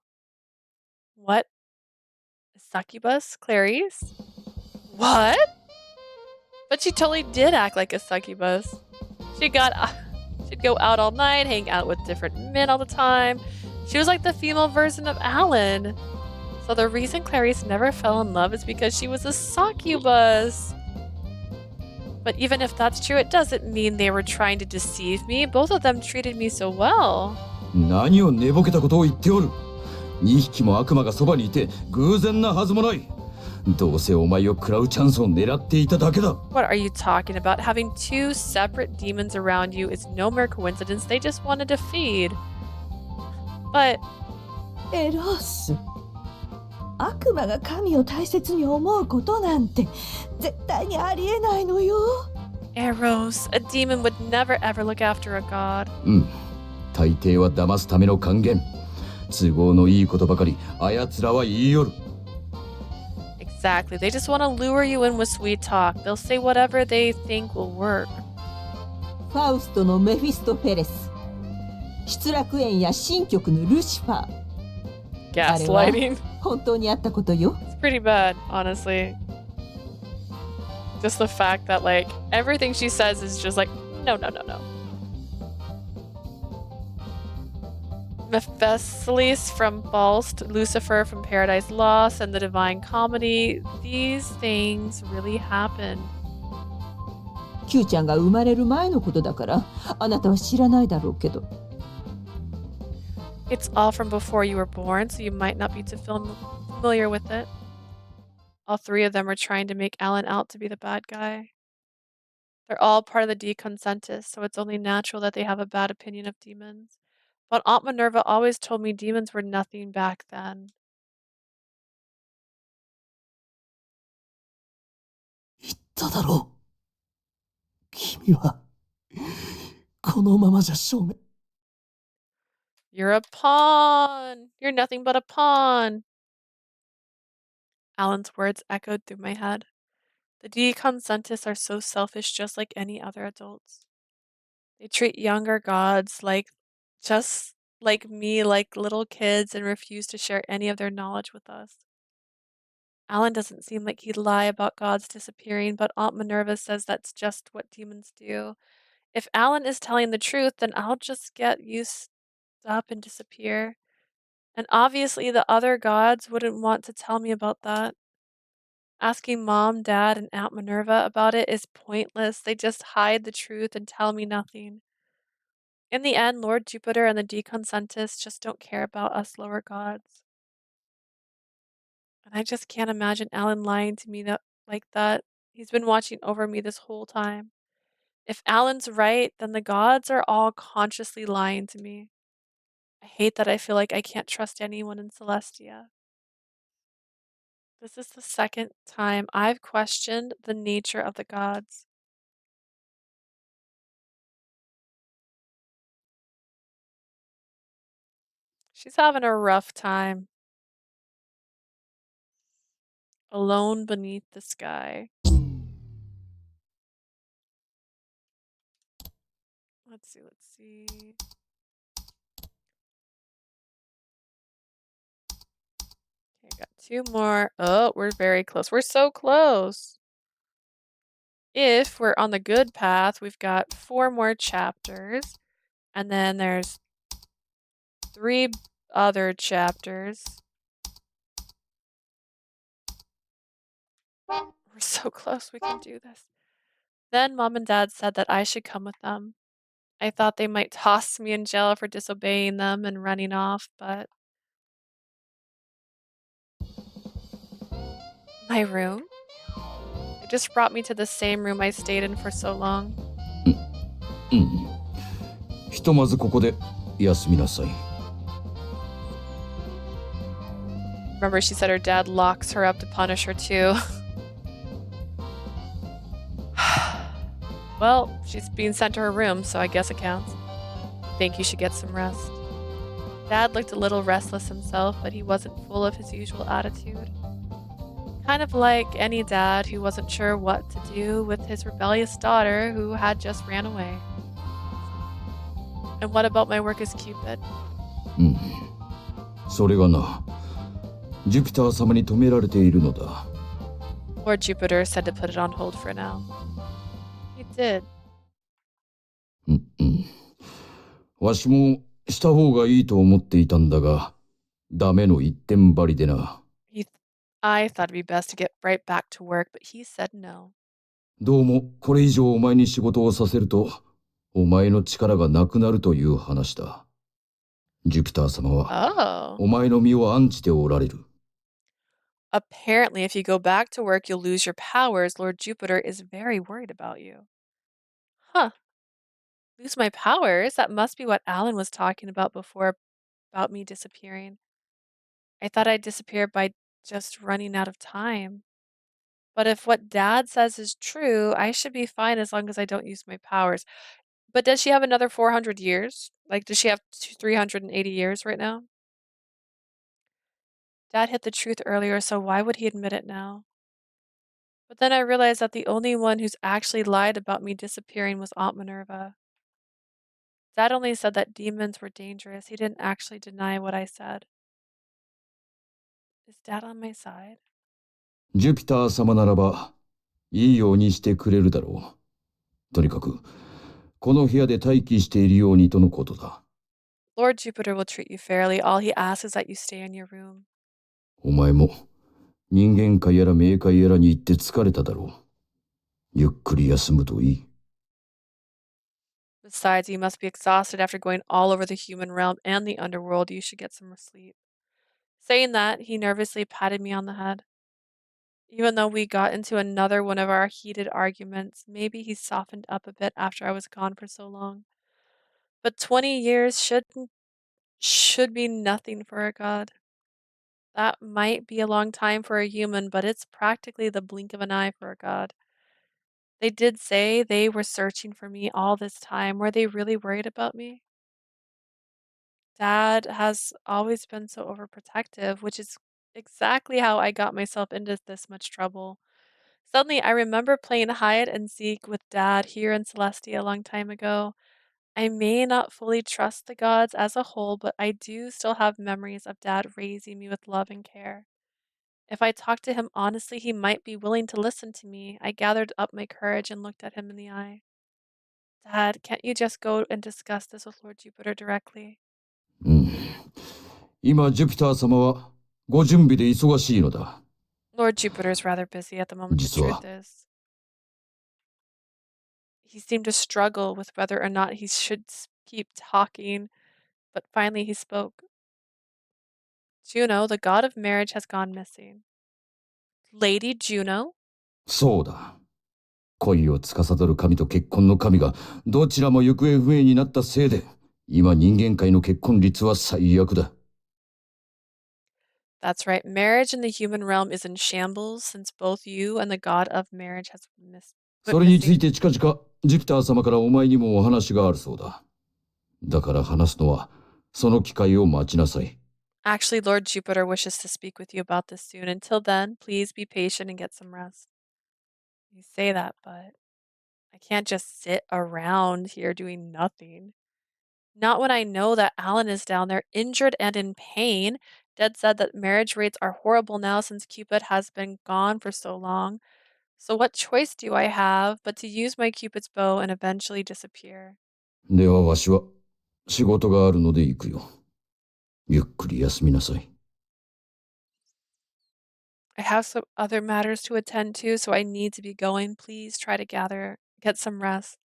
What? A succubus? Clarice? What? But she totally did act like a succubus. She'd go out all night, hang out with different men all the time. She was like the female version of Allan. So the reason Clarice never fell in love is because she was a succubus. But even if that's true, it doesn't mean they were trying to deceive me. Both of them treated me so well. 何を寝ぼけたことを言っておる。2匹も悪魔がそばにいて偶然なはずもない。どうせお前を食らうチャンスを狙っていただけだ。What are you talking about? Having two separate demons around you is no mere coincidence. They just wanted to feed. But... エロス。悪魔が神を大切に思うことなんて絶対にありえないのよ。Eros, a demon would never ever look after a god. 大抵は騙すための還元。都合のいいことばかりあやつらは言いよる。Exactly. They just want to lure you in with sweet talk. They'll say whatever they think will work. ファウストのメフィストフェレス。失楽園や新曲のルシファー。Gaslighting. 本当にあったことよ。It's pretty bad, honestly. Just the fact that, like, everything she says is just like, no, no, no, no. Mephistopheles from Faust, Lucifer from Paradise Lost, and the Divine Comedy. These things really happened. キューちゃんが生まれる前のことだからあなたは知らないだろうけど。It's all from before you were born, so you might not be too familiar with it. All three of them are trying to make Allan out to be the bad guy. They're all part of the deconsentus, so it's only natural that they have a bad opinion of demons. But Aunt Minerva always told me demons were nothing back then. 言っただろう。君はこのままじゃ証明。You're a pawn! You're nothing but a pawn! Allan's words echoed through my head. The deconsentists are so selfish, just like any other adults. They treat younger gods just like me, like little kids, and refuse to share any of their knowledge with us. Allan doesn't seem like he'd lie about gods disappearing, but Aunt Minerva says that's just what demons do. If Allan is telling the truth, then I'll just get used up and disappear. And obviously the other gods wouldn't want to tell me about that. Asking Mom, Dad, and Aunt Minerva about it is pointless. They just hide the truth and tell me nothing. In the end, Lord Jupiter and the deconsentists just don't care about us lower gods. And I just can't imagine Allan lying to me like that. He's been watching over me this whole time. If Allan's right, then the gods are all consciously lying to me. I hate that I feel like I can't trust anyone in Celestia. This is the second time I've questioned the nature of the gods. She's having a rough time. Alone beneath the sky. Let's see. Okay, got 2 more. Oh, we're very close. We're so close. If we're on the good path, we've got 4 more chapters. And then there's 3 other chapters. We're so close. We can do this. Then Mom and Dad said that I should come with them. I thought they might toss me in jail for disobeying them and running off, but my room? They just brought me to the same room I stayed in for so long. ひとまずここで休みなさい。 Remember, she said her dad locks her up to punish her too. Well, she's being sent to her room, so I guess it counts. Think you should get some rest. Dad looked a little restless himself, but he wasn't full of his usual attitude. Kind of like any dad who wasn't sure what to do with his rebellious daughter who had just ran away. And what about my work as Cupid? それがな、ジュピター様に止められているのだ。 Lord Jupiter said to put it on hold for now. He did. わしもした方がいいと思っていたんだが、ダメの一点張りでな。I thought it'd be best to get right back to work, but he said no. どうもこれ以上お前に仕事をさせると、お前の力がなくなるという話だ。ジュピター様は、お前の身を案じておられる。Apparently, if you go back to work, you'll lose your powers. Lord Jupiter is very worried about you. Huh. Lose my powers? That must be what Allan was talking about before, about me disappearing. I thought I'd disappear by just running out of time. But if what Dad says is true, I should be fine as long as I don't use my powers. But does she have another 400 years? Like, does she have 380 years right now? Dad hid the truth earlier, so why would he admit it now? But then I realized that the only one who's actually lied about me disappearing was Aunt Minerva. Dad only said that demons were dangerous. He didn't actually deny what I said. Is Dad on my side? ジュピター様ならば、いいようにしてくれるだろう。とにかく、この部屋で待機しているようにとのことだ。Lord Jupiter will treat you fairly. All he asks is that you stay in your room. お前も、人間界やら冥界やらに行って疲れただろう。ゆっくり休むといい。Besides, you must be exhausted after going all over the human realm and the underworld. You should get some sleep. Saying that, he nervously patted me on the head. Even though we got into another one of our heated arguments, maybe he softened up a bit after I was gone for so long. But 20 years should be nothing for a god. That might be a long time for a human, but it's practically the blink of an eye for a god. They did say they were searching for me all this time. Were they really worried about me? Dad has always been so overprotective, which is exactly how I got myself into this much trouble. Suddenly, I remember playing hide and seek with Dad here in Celestia a long time ago. I may not fully trust the gods as a whole, but I do still have memories of Dad raising me with love and care. If I talked to him honestly, he might be willing to listen to me. I gathered up my courage and looked at him in the eye. Dad, can't you just go and discuss this with Lord Jupiter directly? 今、ジュピター様はご準備で忙しいのだ。Lord Jupiter is rather busy at the moment. The truth is, he seemed to struggle with whether or not he should keep talking, but finally he spoke. Juno, the god of marriage, has gone missing. Lady Juno? そうだ。恋を司る神と結婚の神がどちらも行方不明になったせいで、今人間界の結婚率は最悪だ。That's right. Marriage in the human realm is in shambles since both you and the god of marriage has missed. それについて近々ジュピター様からお前にもお話があるそうだ。だから話すのはその機会を待ちなさい。 Actually, Lord Jupiter wishes to speak with you about this soon. Until then, please be patient and get some rest. You say that, but I can't just sit around here doing nothing. Not when I know that Allan is down there injured and in pain. Dad said that marriage rates are horrible now since Cupid has been gone for so long. So what choice do I have but to use my Cupid's bow and eventually disappear? ではわしは仕事があるので行くよ。ゆっくり休みなさい。 I have some other matters to attend to, so I need to be going. Please try to get some rest.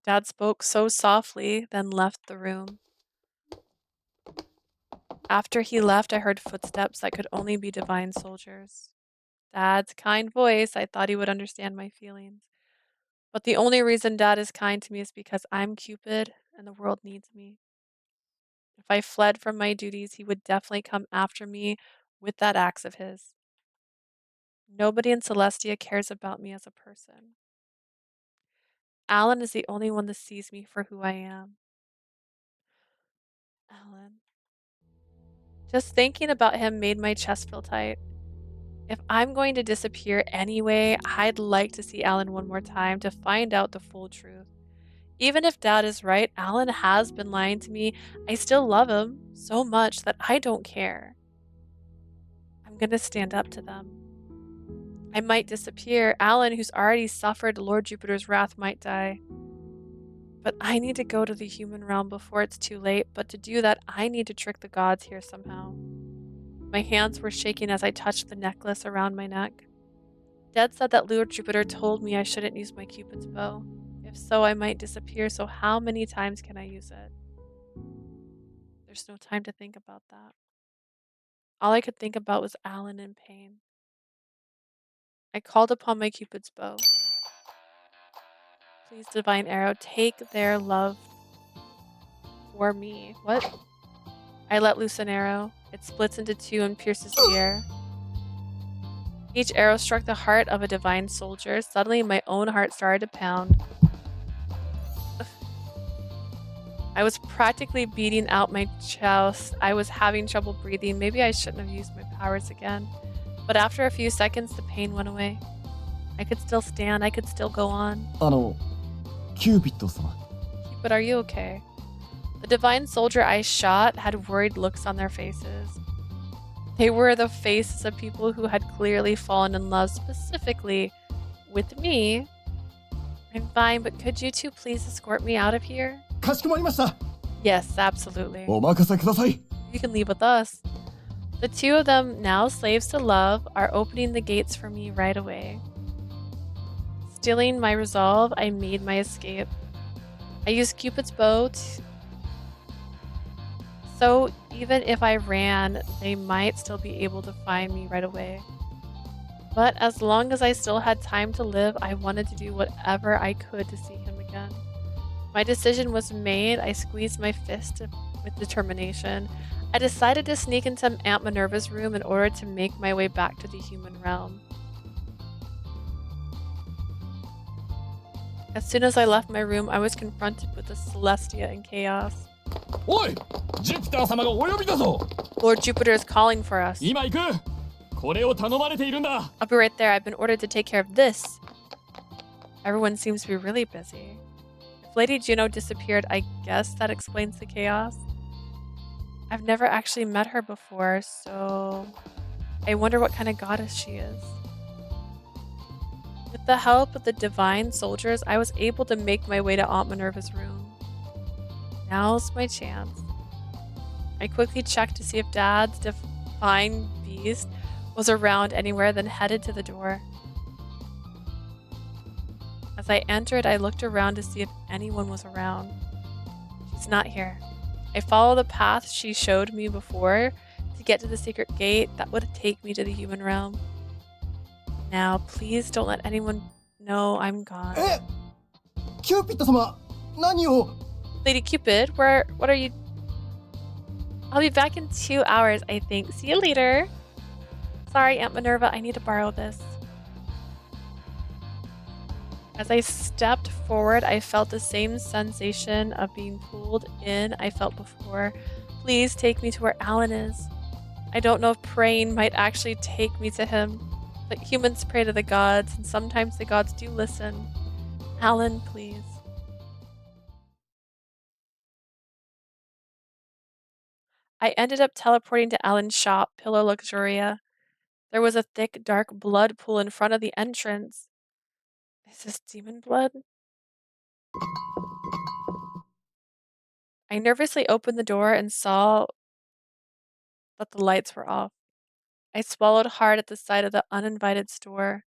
Dad spoke so softly, then left the room. After he left, I heard footsteps that could only be divine soldiers. Dad's kind voice, I thought he would understand my feelings. But the only reason Dad is kind to me is because I'm Cupid and the world needs me. If I fled from my duties, he would definitely come after me with that axe of his. Nobody in Celestia cares about me as a person. Allan is the only one that sees me for who I am. Allan. Just thinking about him made my chest feel tight. If I'm going to disappear anyway, I'd like to see Allan one more time to find out the full truth. Even if Dad is right, Allan has been lying to me. I still love him so much that I don't care. I'm gonna stand up to them. I might disappear. Allan, who's already suffered Lord Jupiter's wrath, might die. But I need to go to the human realm before it's too late. But to do that, I need to trick the gods here somehow. My hands were shaking as I touched the necklace around my neck. Dad said that Lord Jupiter told me I shouldn't use my Cupid's bow. If so, I might disappear, so how many times can I use it? There's no time to think about that. All I could think about was Allan in pain. I called upon my Cupid's bow. Please, divine arrow, take their love for me. What? I let loose an arrow. It splits into two and pierces the air. Each arrow struck the heart of a divine soldier. Suddenly, my own heart started to pound. I was practically beating out my chest. I was having trouble breathing. Maybe I shouldn't have used my powers again. But after a few seconds, the pain went away. I could still stand. I could still go on. キューピッド様。 But are you okay? The divine soldier I shot had worried looks on their faces. They were the faces of people who had clearly fallen in love specifically with me. I'm fine, but could you two please escort me out of here? かしこまりました。 Yes, absolutely. お任せください。 You can leave with us. The two of them, now slaves to love, are opening the gates for me right away. Stealing my resolve, I made my escape. I used Cupid's bow so even if I ran, they might still be able to find me right away. But as long as I still had time to live, I wanted to do whatever I could to see him again. My decision was made. I squeezed my fist with determination. I decided to sneak into Aunt Minerva's room in order to make my way back to the human realm. As soon as I left my room, I was confronted with the Celestia and chaos. おい、ジュピター様がお呼びだぞ。 Lord Jupiter is calling for us. 今行く。これを頼まれているんだ。 I'll be right there. I've been ordered to take care of this. Everyone seems to be really busy. If Lady Juno disappeared, I guess that explains the chaos. I've never actually met her before, so I wonder what kind of goddess she is. With the help of the divine soldiers, I was able to make my way to Aunt Minerva's room. Now's my chance. I quickly checked to see if Dad's divine beast was around anywhere, then headed to the door. As I entered, I looked around to see if anyone was around. She's not here. I followed the path she showed me before to get to the secret gate that would take me to the human realm. Now, please don't let anyone know I'm gone. キューピッド様、何を Lady Cupid, what are you? I'll be back in 2 hours, I think. See you later. Sorry, Aunt Minerva, I need to borrow this. As I stepped forward, I felt the same sensation of being pulled in I felt before. Please take me to where Allan is. I don't know if praying might actually take me to him, but humans pray to the gods, and sometimes the gods do listen. Allan, please. I ended up teleporting to Allan's shop, Pillow Luxuria. There was a thick, dark blood pool in front of the entrance. Is this demon blood? I nervously opened the door and saw that the lights were off. I swallowed hard at the sight of the uninvited store.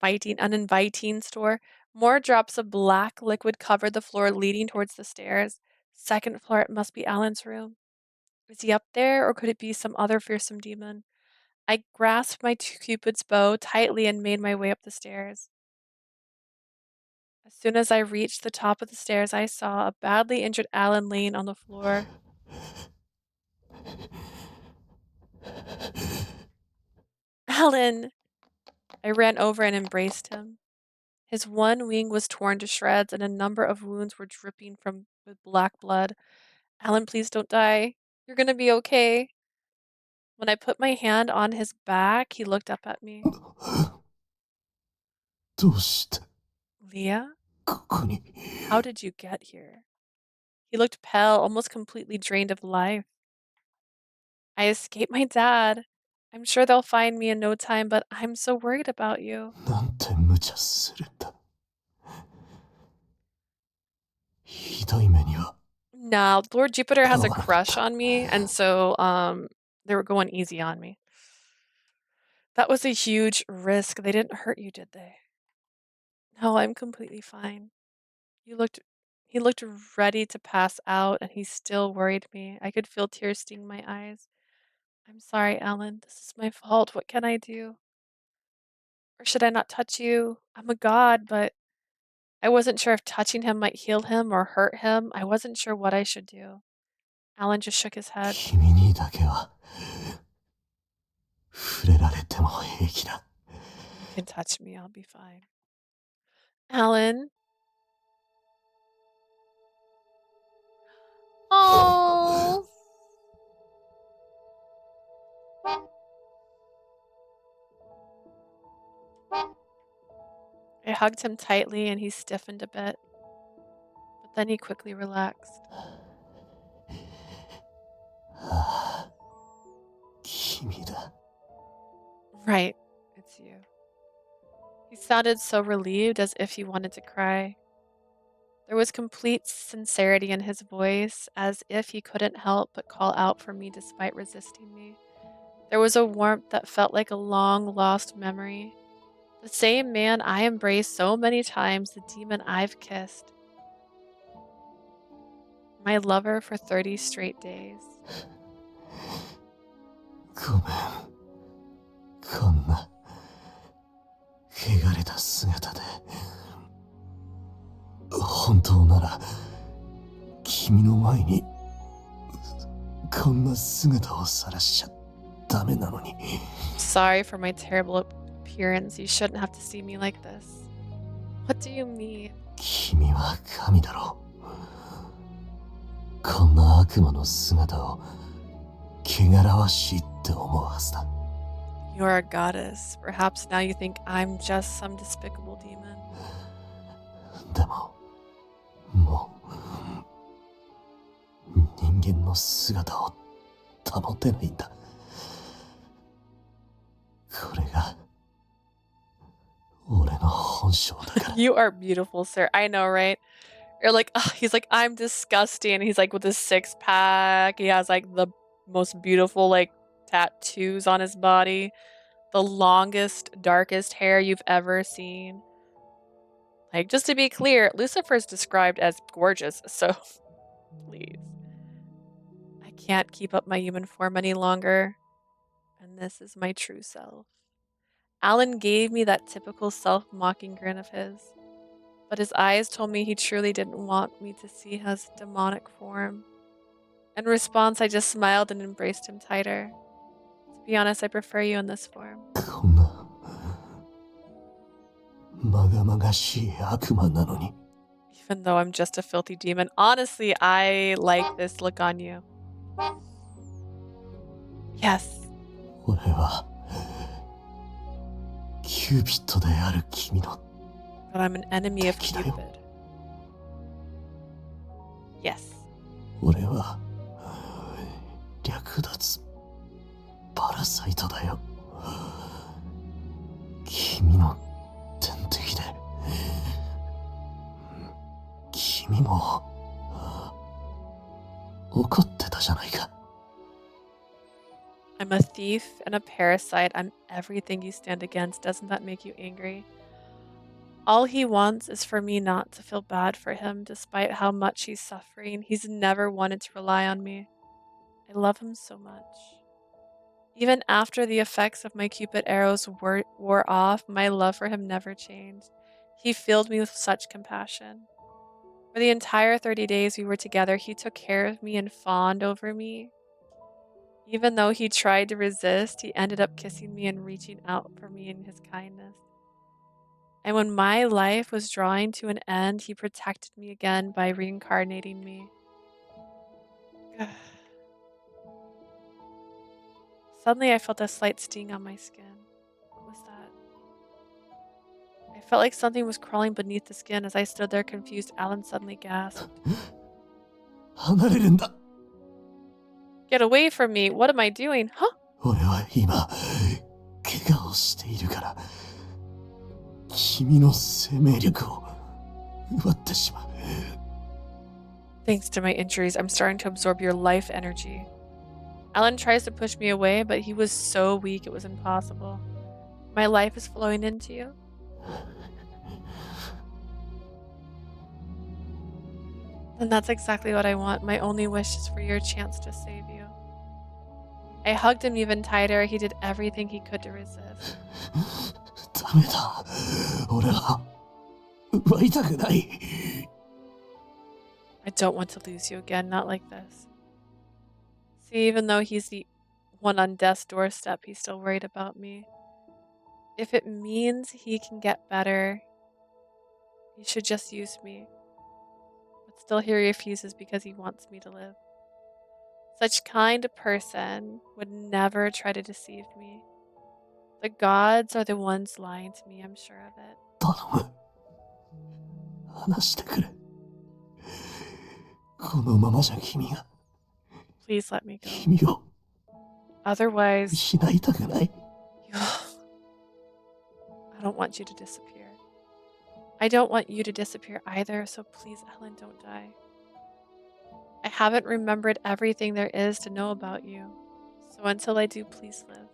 Uninviting store. More drops of black liquid covered the floor leading towards the stairs. Second floor, it must be Allan's room. Is he up there, or could it be some other fearsome demon? I grasped my Cupid's bow tightly and made my way up the stairs. As soon as I reached the top of the stairs, I saw a badly injured Allan laying on the floor. Allan! I ran over and embraced him. His one wing was torn to shreds, and a number of wounds were dripping with black blood. Allan, please don't die. You're gonna be okay. When I put my hand on his back, he looked up at me. どうして Leah? ここに How did you get here? He looked pale, almost completely drained of life. I escaped my dad. I'm sure they'll find me in no time, but I'm so worried about you. なんて無茶するんだ。ひどい目には Nah, Lord Jupiter has a crush on me, and so they were going easy on me. That was a huge risk. They didn't hurt you, did they? No, I'm completely fine. He looked ready to pass out, and he still worried me. I could feel tears sting my eyes. I'm sorry, Allan. This is my fault. What can I do? Or should I not touch you? I'm a god, but I wasn't sure if touching him might heal him or hurt him. I wasn't sure what I should do. Allan just shook his head. 君にだけは触れられても平気だ。 You can touch me. I'll be fine. Allan. Oh. I hugged him tightly and he stiffened a bit. But then he quickly relaxed. 君だ。 Right, it's you. He sounded so relieved, as if he wanted to cry. There was complete sincerity in his voice, as if he couldn't help but call out for me despite resisting me. There was a warmth that felt like a long-lost memory. The same man I embraced so many times, the demon I've kissed. My lover for 30 straight days. ごめん。こんな汚れた姿で。本当なら君の前にこんな姿を晒しちゃダメなのに。 Sorry for my terrible appearance. You shouldn't have to see me like this. What do you mean? 君は神だろう。こんな悪魔の姿を汚らわしいって思うはずだ。 You're a goddess. Perhaps now you think I'm just some despicable demon. でももう人間の姿を保てないんだ。これが俺の本性だから。 You are beautiful, sir. I know, right? You're like, "Ugh," he's like, I'm disgusting. He's like with his 6-pack. He has like the most beautiful like tattoos on his body. The longest, darkest hair you've ever seen. Like, just to be clear, Lucifer is described as gorgeous, so please. I can't keep up my human form any longer. And this is my true self. Allan gave me that typical self-mocking grin of his. But his eyes told me he truly didn't want me to see his demonic form. In response, I just smiled and embraced him tighter. To be honest, I prefer you in this form. こんなまがまがしい悪魔なのに。 Even though I'm just a filthy demon. Honestly, I like this look on you. Yes. 俺はキューピッドである君の But I'm an enemy of 敵だよ。 Cupid. Yes. 俺は略奪パラサイトだよ。君の天敵で君も怒ってたじゃないか。 I'm a thief and a parasite. I'm everything you stand against. Doesn't that make you angry? All he wants is for me not to feel bad for him, despite how much he's suffering. He's never wanted to rely on me. I love him so much. Even after the effects of my Cupid arrows wore off, my love for him never changed. He filled me with such compassion. For the entire 30 days we were together, he took care of me and fawned over me. Even though he tried to resist, he ended up kissing me and reaching out for me in his kindness. And when my life was drawing to an end, he protected me again by reincarnating me. Suddenly, I felt a slight sting on my skin. What was that? I felt like something was crawling beneath the skin. As I stood there confused, Allan suddenly gasped. 離れるんだ。 Get away from me! What am I doing? Huh? 俺は今怪我をしているから君の生命力を奪ってしまう。 Thanks to my injuries, I'm starting to absorb your life energy. Allan tries to push me away, but he was so weak it was impossible. My life is flowing into you. And that's exactly what I want. My only wish is for your chance to save you. I hugged him even tighter. He did everything he could to resist. ダメだ。俺は奪いたくない。 I don't want to lose you again, not like this. See, even though he's the one on death's doorstep, he's still worried about me. If it means he can get better, he should just use me. But still he refuses because he wants me to live. Such kind person would never try to deceive me. The gods are the ones lying to me, I'm sure of it. 頼む。話してくれ。このままじゃ君が Please let me go. 君を Otherwise, 失いたくない。 I don't want you to disappear. I don't want you to disappear either, so please, Allan, don't die. I haven't remembered everything there is to know about you. So until I do, please live.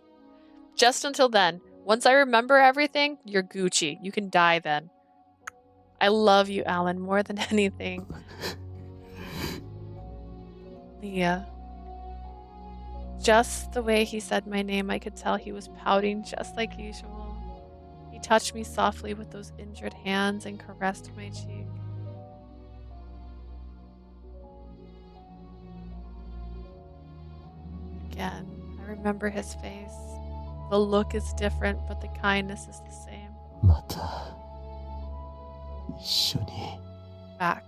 Just until then. Once I remember everything, you're Gucci. You can die then. I love you, Allan, more than anything. Leah. Just the way he said my name, I could tell he was pouting just like usual. He touched me softly with those injured hands and caressed my cheek. Again, I remember his face. The look is different, but the kindness is the same. また一緒に Back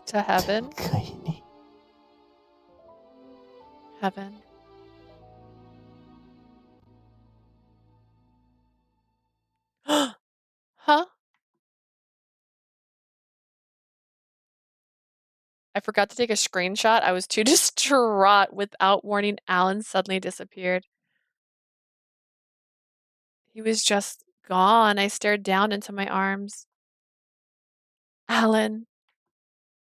to heaven. 世界に Heaven. Huh? I forgot to take a screenshot. I was too distraught. Without warning, Allan suddenly disappeared. He was just gone. I stared down into my arms. Allan.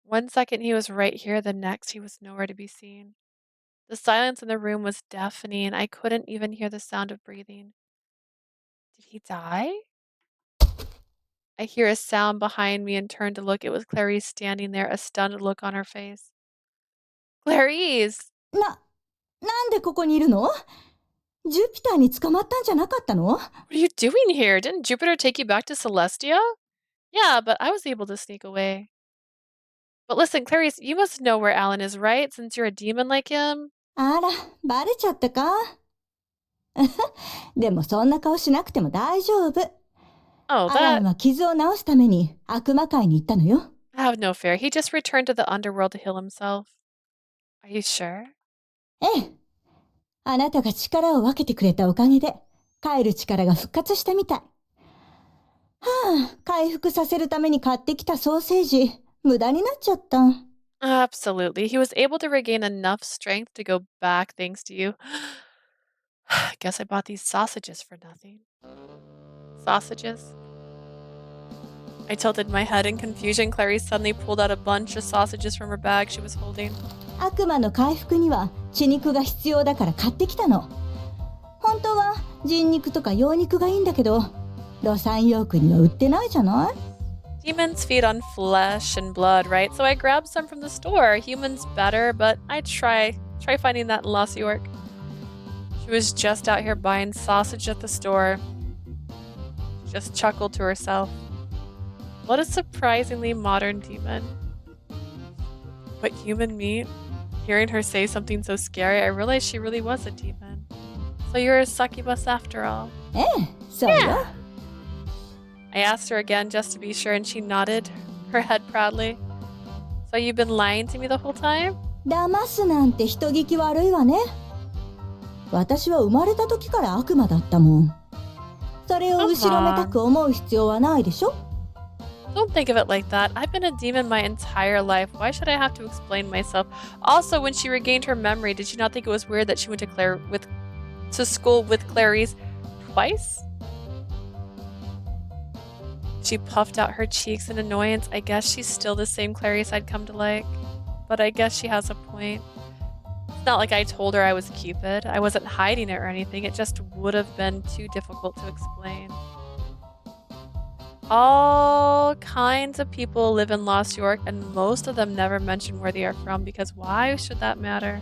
1 second he was right here, the next he was nowhere to be seen. The silence in the room was deafening. I couldn't even hear the sound of breathing. Did he die? I hear a sound behind me and turn to look. It was Clarice standing there, a stunned look on her face. Clarice! なんでここにいるの？ジュピターに捕まったんじゃなかったの？ What are you doing here? Didn't Jupiter take you back to Celestia? Yeah, but I was able to sneak away. But listen, Clarice, you must know where Allan is, right? Since you're a demon like him? あら、バレちゃったか？でもそんな顔しなくても大丈夫。Oh, アラン that は傷を治すために悪魔界に行ったのよ。 I have no fear. He just returned to the underworld to heal himself. Are you sure? ええ。あなたが力を分けてくれたおかげで、帰る力が復活したみたい。はあ、回復させるために買ってきたソーセージ、無駄になっちゃった。Absolutely. He was able to regain enough strength to go back thanks to you. Guess I bought these sausages for nothing. Sausages? I tilted my head in confusion. Clarice suddenly pulled out a bunch of sausages from her bag she was holding. 悪魔の回復には血肉が必要だから買ってきたの。本当は人肉とか羊肉がいいんだけど、ロサンヨークには売ってないじゃない？ Demons feed on flesh and blood, right? So I grabbed some from the store. Humans better, but I'd try finding that in Lost York. She was just out here buying sausage at the store. She just chuckled to herself. What a surprisingly modern demon. But human meat? Hearing her say something so scary, I realized she really was a demon. So you're a succubus after all. ええ、そうよ。Yeah. I asked her again just to be sure, and she nodded her head proudly. So you've been lying to me the whole time? 騙すなんて人聞き悪いわね。私は生まれた時から悪魔だったもん。それを後ろめたく思う必要はないでしょ？ Don't think of it like that. I've been a demon my entire life. Why should I have to explain myself? Also, when she regained her memory, did she not think it was weird that she went to school with Clarice twice? She puffed out her cheeks in annoyance. I guess she's still the same Clarice I'd come to like. But I guess she has a point. It's not like I told her I was Cupid. I wasn't hiding it or anything. It just would have been too difficult to explain. All kinds of people live in Lost York, and most of them never mention where they are from, because why should that matter?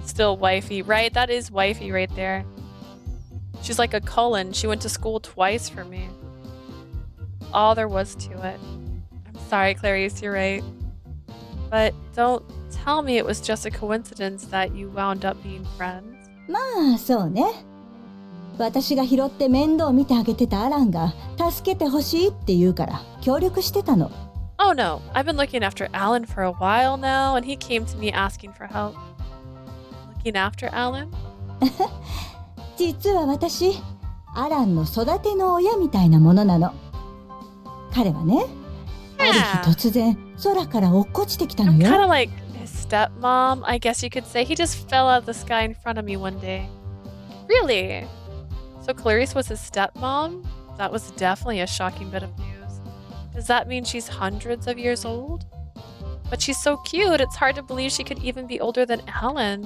Still wifey, right? That is wifey right there. She's like a Cullen. She went to school twice for me. All there was to it. I'm sorry, Clarice, you're right. But don't tell me it was just a coincidence that you wound up being friends. まあ、そうね。私が拾って面倒見てあげてたアランが助けてほしいって言うから協力してたの。Oh no, I've been looking after Allan for a while now, and he came to me asking for help. Looking after Allan? 実は私、アランの育ての親みたいなものなの。彼はね、ある日突然空から落っこちてきたの I'm よ。 kind of like his stepmom, I guess you could say. He just fell out of the sky in front of me one day. Really? So Clarice was his stepmom? That was definitely a shocking bit of news. Does that mean she's hundreds of years old? But she's so cute, it's hard to believe she could even be older than Allan.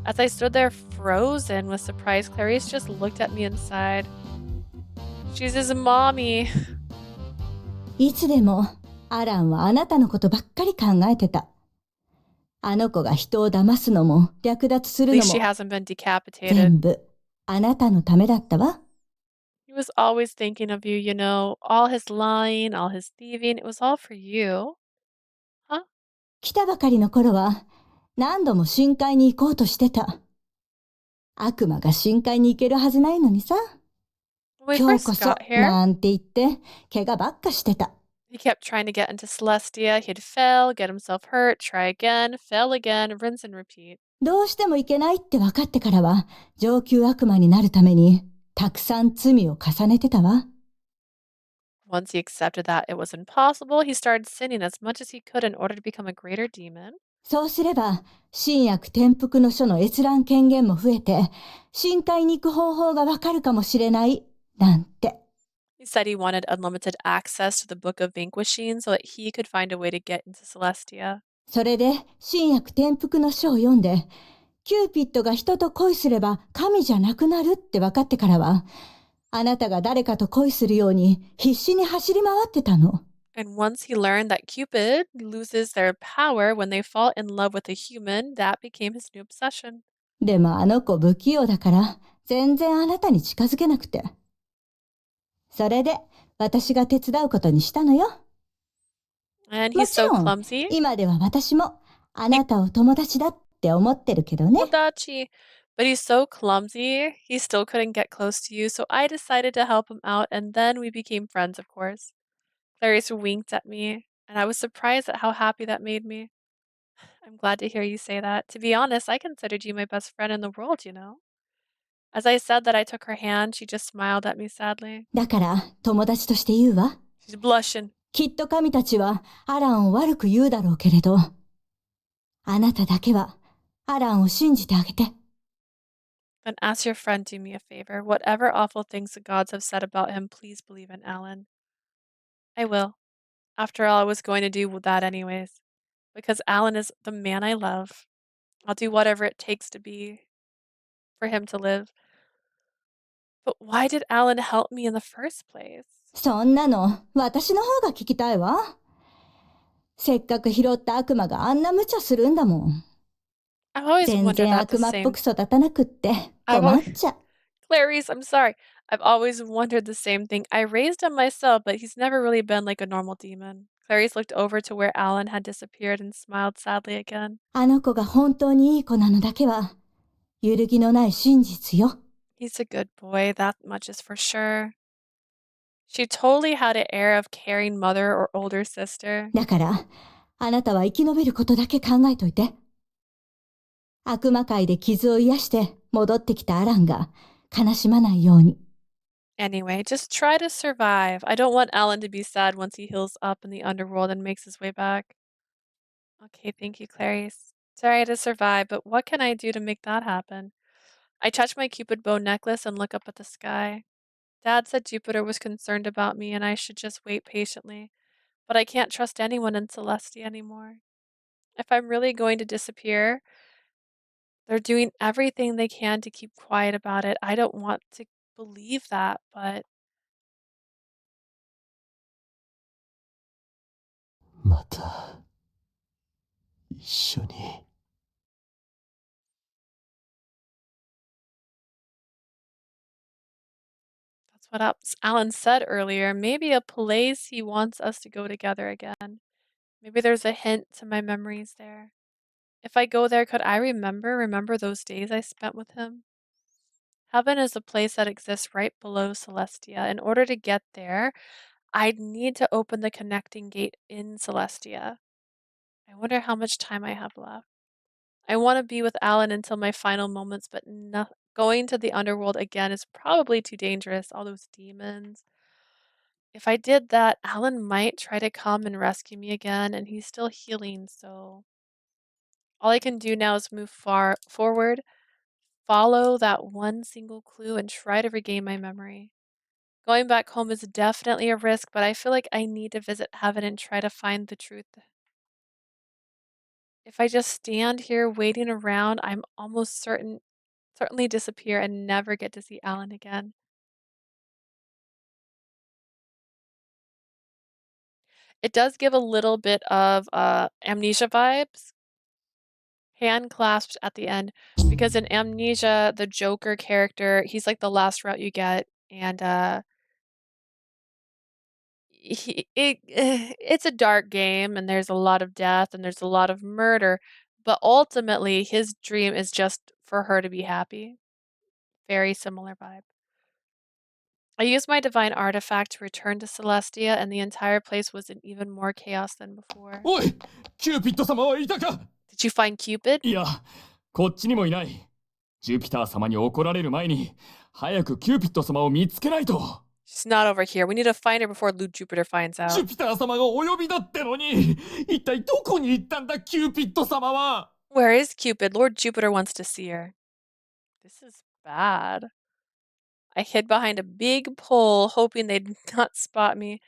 As I stood there frozen with surprise, Clarice just looked at me and sighed. She's his mommy. いつでもアランはあなたのことばっかり考えてた。あの子が人を騙すのも略奪す At るの least she も hasn't been decapitated. 全部あなたのためだったわ。He was always thinking of you, you know. All his lying, all his thieving, it was all for you. Huh? 来たばかりの頃は何度も深海に行こうとしてた。悪魔が深海に行けるはずないのにさ。When we 今日 first こそ got here, なんて言って怪我ばっかしてた。he kept trying to get into Celestia. He'd fail, get himself hurt, try again, fail again, rinse and repeat. どうしてもいけないって分かってからは上級悪魔になるためにたくさん罪を重ねてたわ。Once he accepted that it was impossible, he started sinning as much as he could in order to become a greater demon. そうすれば新薬転覆の書の閲覧権限も増えて深海に行く方法がわかるかもしれないなんて。He said he wanted unlimited access to the Book of Vanquishing so that he could find a way to get into Celestia. それで新薬転覆の書を読んでキューピッドが人と恋すれば神じゃなくなるって分かってからはあなたが誰かと恋するように必死に走り回ってたの。And once he learned that Cupid loses their power when they fall in love with a human, that became his new obsession. でもあの子不器用だから全然あなたに近づけなくて。それで私が手伝うことにしたのよ。And も he's ち so ろん clumsy. 今では私もあなたを友達だって思ってるけどね。Kodachi. But he's so clumsy, he still couldn't get close to you, so I decided to help him out, and then we became friends, of course. Clarice winked at me, and I was surprised at how happy that made me. I'm glad to hear you say that. To be honest, I considered you my best friend in the world, you know. As I said that I took her hand, she just smiled at me sadly. だから友達として言うわ。She's blushing. きっと神たちはアランを悪く言うだろうけれど、あなただけはアランを信じてあげて。Then ask your friend do me a favor. Whatever awful things the gods have said about him, please believe in Allan. I will. After all, I was going to do that anyways. Because Allan is the man I love. I'll do whatever it takes to be for him to live. But why did Allan help me in the first place? そんなの私の方が聞きたいわ。せっかく拾った悪魔があんな無茶するんだもん。全然悪魔っぽく育たなくって困っちゃ。Clarice, I'm sorry. I've always wondered the same thing. I raised him myself, but he's never really been like a normal demon. Clarice looked over to where Allan had disappeared and smiled sadly again. あの子が本当にいい子なのだけは揺るぎのない真実よ。He's a good boy, that much is for sure. She totally had an air of caring mother or older sister. だからあなたは生き延びることだけ考えといて。悪魔界で傷を癒して戻ってきたアランが悲しまないように。Anyway, just try to survive. I don't want Allan to be sad once he heals up in the underworld and makes his way back. Okay, thank you, Clarice. Sorry to survive, but what can I do to make that happen? I touch my Cupid bow necklace and look up at the sky. Dad said Jupiter was concerned about me and I should just wait patiently. But I can't trust anyone in Celestia anymore. If I'm really going to disappear, they're doing everything they can to keep quiet about it. I don't want to believe that, but また一緒に。that's what Allan said earlier. Maybe a place he wants us to go together again. Maybe there's a hint to my memories there. If I go there, could I remember those days I spent with him? Heaven is a place that exists right below Celestia. In order to get there, I'd need to open the connecting gate in Celestia. I wonder how much time I have left. I want to be with Allan until my final moments, but going to the underworld again is probably too dangerous. All those demons. If I did that, Allan might try to come and rescue me again, and he's still healing, so all I can do now is move forward, follow that one single clue, and try to regain my memory. Going back home is definitely a risk, but I feel like I need to visit heaven and try to find the truth. If I just stand here waiting around, I'm almost certainly disappear and never get to see Allan again. It does give a little bit of Amnesia vibes. Hand clasped at the end, because in Amnesia, the Joker character, he's like the last route you get, and it's a dark game, and there's a lot of death, and there's a lot of murder, but ultimately, his dream is just for her to be happy. Very similar vibe. I used my divine artifact to return to Celestia, and the entire place was in even more chaos than before. おい、キューピッド様はいたか？ Did you find Cupid? いや、こっちにもいない。ジュピター様に怒られる前に、早くキューピッド様を見つけないと。She's not over here. We need to find her before Lord Jupiter finds out. ジュピター様がお呼びだってのに、一体どこに行ったんだ、キューピッド様は。 Where is Cupid? Lord Jupiter wants to see her. This is bad. I hid behind a big pole, hoping they'd not spot me.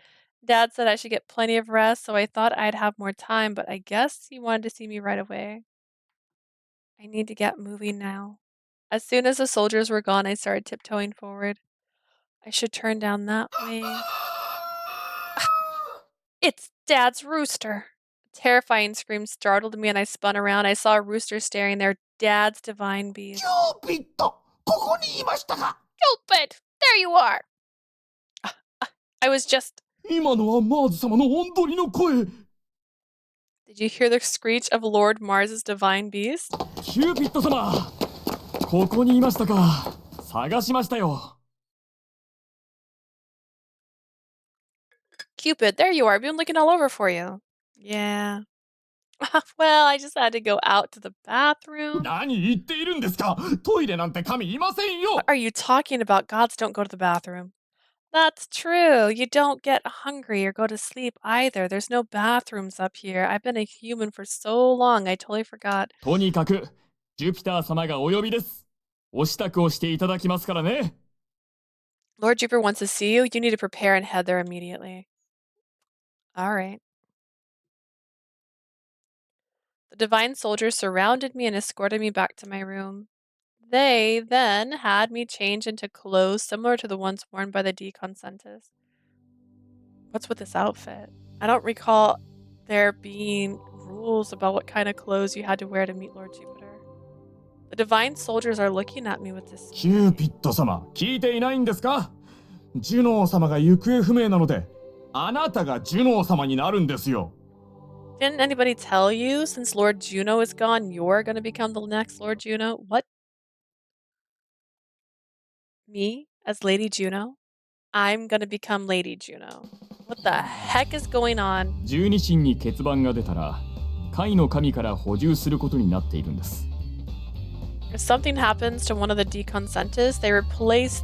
Dad said I should get plenty of rest, so I thought I'd have more time, but I guess he wanted to see me right away. I need to get moving now. As soon as the soldiers were gone, I started tiptoeing forward. I should turn down that way. It's Dad's rooster. A terrifying scream startled me and I spun around. I saw a rooster staring there. Dad's divine beast. Cupid! ここにいましたか? Cupid! There you are! I was just... 今のはマーズ様のおんどりの声。 Did you hear the screech of Lord Mars's divine beast? キューピッド様、ここにいましたか。探しましたよ。Cupid, there you are. I've been looking all over for you. Yeah. Well, I just had to go out to the bathroom. 何言っているんですか。トイレなんて神いませんよ。 What are you talking about? Gods don't go to the bathroom. That's true. You don't get hungry or go to sleep either. There's no bathrooms up here. I've been a human for so long. I totally forgot. とにかく、ジュピター様がお呼びです。お支度をしていただきますからね。Lord Jupiter wants to see you. You need to prepare and head there immediately. All right. The divine soldiers surrounded me and escorted me back to my room. They then had me change into clothes similar to the ones worn by the deconsentus. What's with this outfit? I don't recall there being rules about what kind of clothes you had to wear to meet Lord Jupiter. The divine soldiers are looking at me with dismay. キューピッド様、聞いていないんですか。ジュノー様が行方不明なので、あなたがジュノー様になるんですよ。Didn't anybody tell you since Lord Juno is gone, you're going to become the next Lord Juno? What? Me as Lady Juno? I'm going to become Lady Juno. What the heck is going on? 十二神に欠番が出たら、海の神から補充することになっているんです。If something happens to one of the deconsentus, they're replaced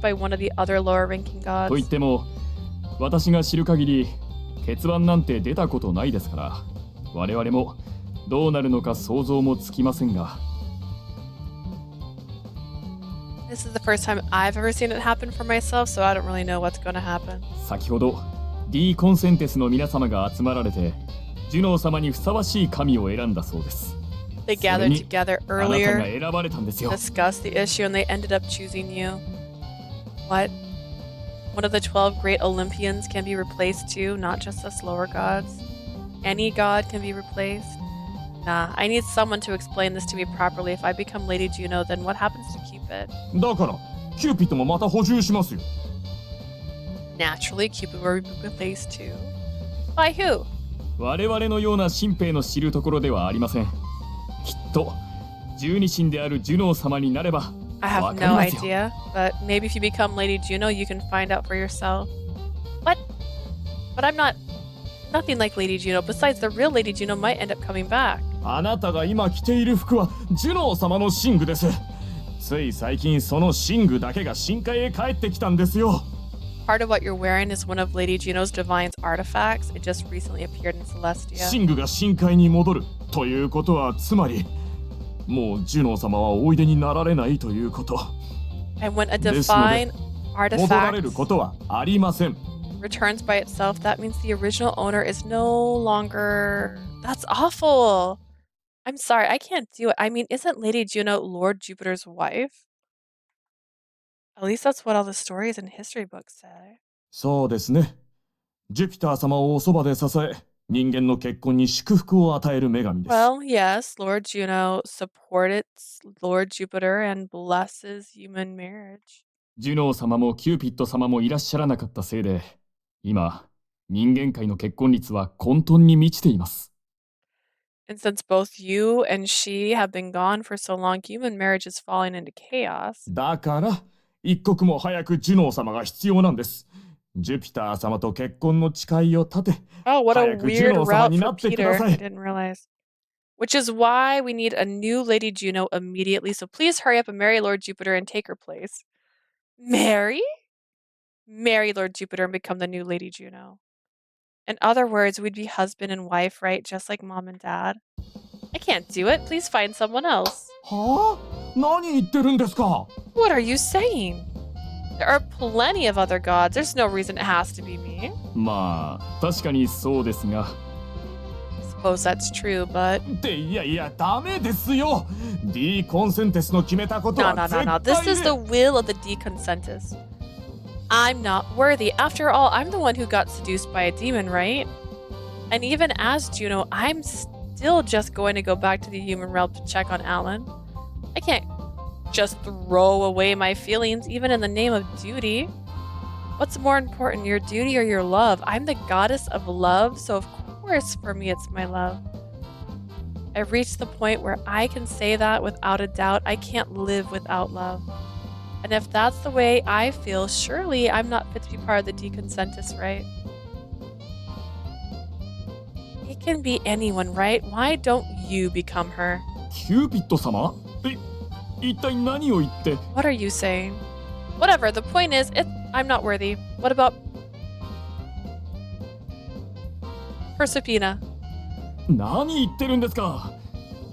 by one of the other lower ranking gods. と言っても、私が知る限り、欠番なんて出たことないですから、我々もどうなるのか想像もつきませんが。This is the first time I've ever seen it happen for myself, so I don't really know what's going to happen. 先ほど、D コンセンテスの皆様が集まられて、ジュノー様にふさわしい神を選んだそうです。They gathered together あなた earlier, が選ばれたんですよ。 discussed the issue, and they ended up choosing you. What? One of the 12 great Olympians can be replaced too, not just us lower gods. Any god can be replaced. Nah, I need someone to explain this to me properly. If I become Lady Juno, then what happens to Cupid? だから、キューピッドもまた補充しますよ。Naturally, Cupid will be replaced too. By who? 我々のような新兵の知るところではありません。きっと、十二神であるジュノー様になれば、 I have no idea, but maybe if you become Lady Juno, you can find out for yourself. What? But I'm nothing like Lady Juno. Besides, the real Lady Juno might end up coming back. あなたが今着ている服はジュノー様の寝具です。つい最近その寝具だけが深海へ帰ってきたんですよ。Part of what you're wearing is one of Lady Juno's divine's artifacts. It just recently appeared in Celestia. 寝具が深海に戻るということはつまり、もうジュノー様はおいでになられないということ。And when a divine 戻られる artifact ことはありません。 returns by itself, that means the original owner is no longer... That's awful! I'm sorry, I can't do it. I mean, isn't Lady Juno Lord Jupiter's wife? At least that's what all the stories and history books say. そうですね。ジュピター様をおそばで支え、人間の結婚に祝福を与える女神です。Well, yes, Lord Juno supported Lord Jupiter and blesses human marriage. ジュノー様もキューピッド様もいらっしゃらなかったせいで、今、人間界の結婚率は混沌に満ちています。And since both you and she have been gone for so long, human marriage is falling into chaos. だから、一刻も早くジュノー様が必要なんです。ジュピター様と結婚の誓いを立て、 Oh, what a 早くジュ weird ノー様 route にな for ってく Peter. ださ I い。 didn't realize. Which is why we need a new Lady Juno immediately. So please hurry up and marry Lord Jupiter and take her place. Marry? Marry Lord Jupiter and become the new Lady Juno. In other words, we'd be husband and wife, right? Just like mom and dad. I can't do it. Please find someone else. はあ？何言ってるんですか？ What are you saying? There are plenty of other gods. There's no reason it has to be me. まあ、確かにそうですが。Suppose that's true, but... っていやいや、ダメですよ。D コンセンテスの決めたことは No, 絶対 no, no, no. This is the will of the deconsentus. I'm not worthy. After all, I'm the one who got seduced by a demon, right? And even as Juno, I'm still just going to go back to the human realm to check on Allan. I can't just throw away my feelings, even in the name of duty. What's more important, your duty or your love? I'm the goddess of love, so of course for me it's my love. I've reached the point where I can say that without a doubt. I can't live without love. And if that's the way I feel, surely I'm not fit to be part of the deconsentus, right? It can be anyone, right? Why don't you become her? キューピッド様？一体何を言って？ What are you saying? Whatever, the point is, I'm not worthy. What about Proserpina? 何言ってるんですか？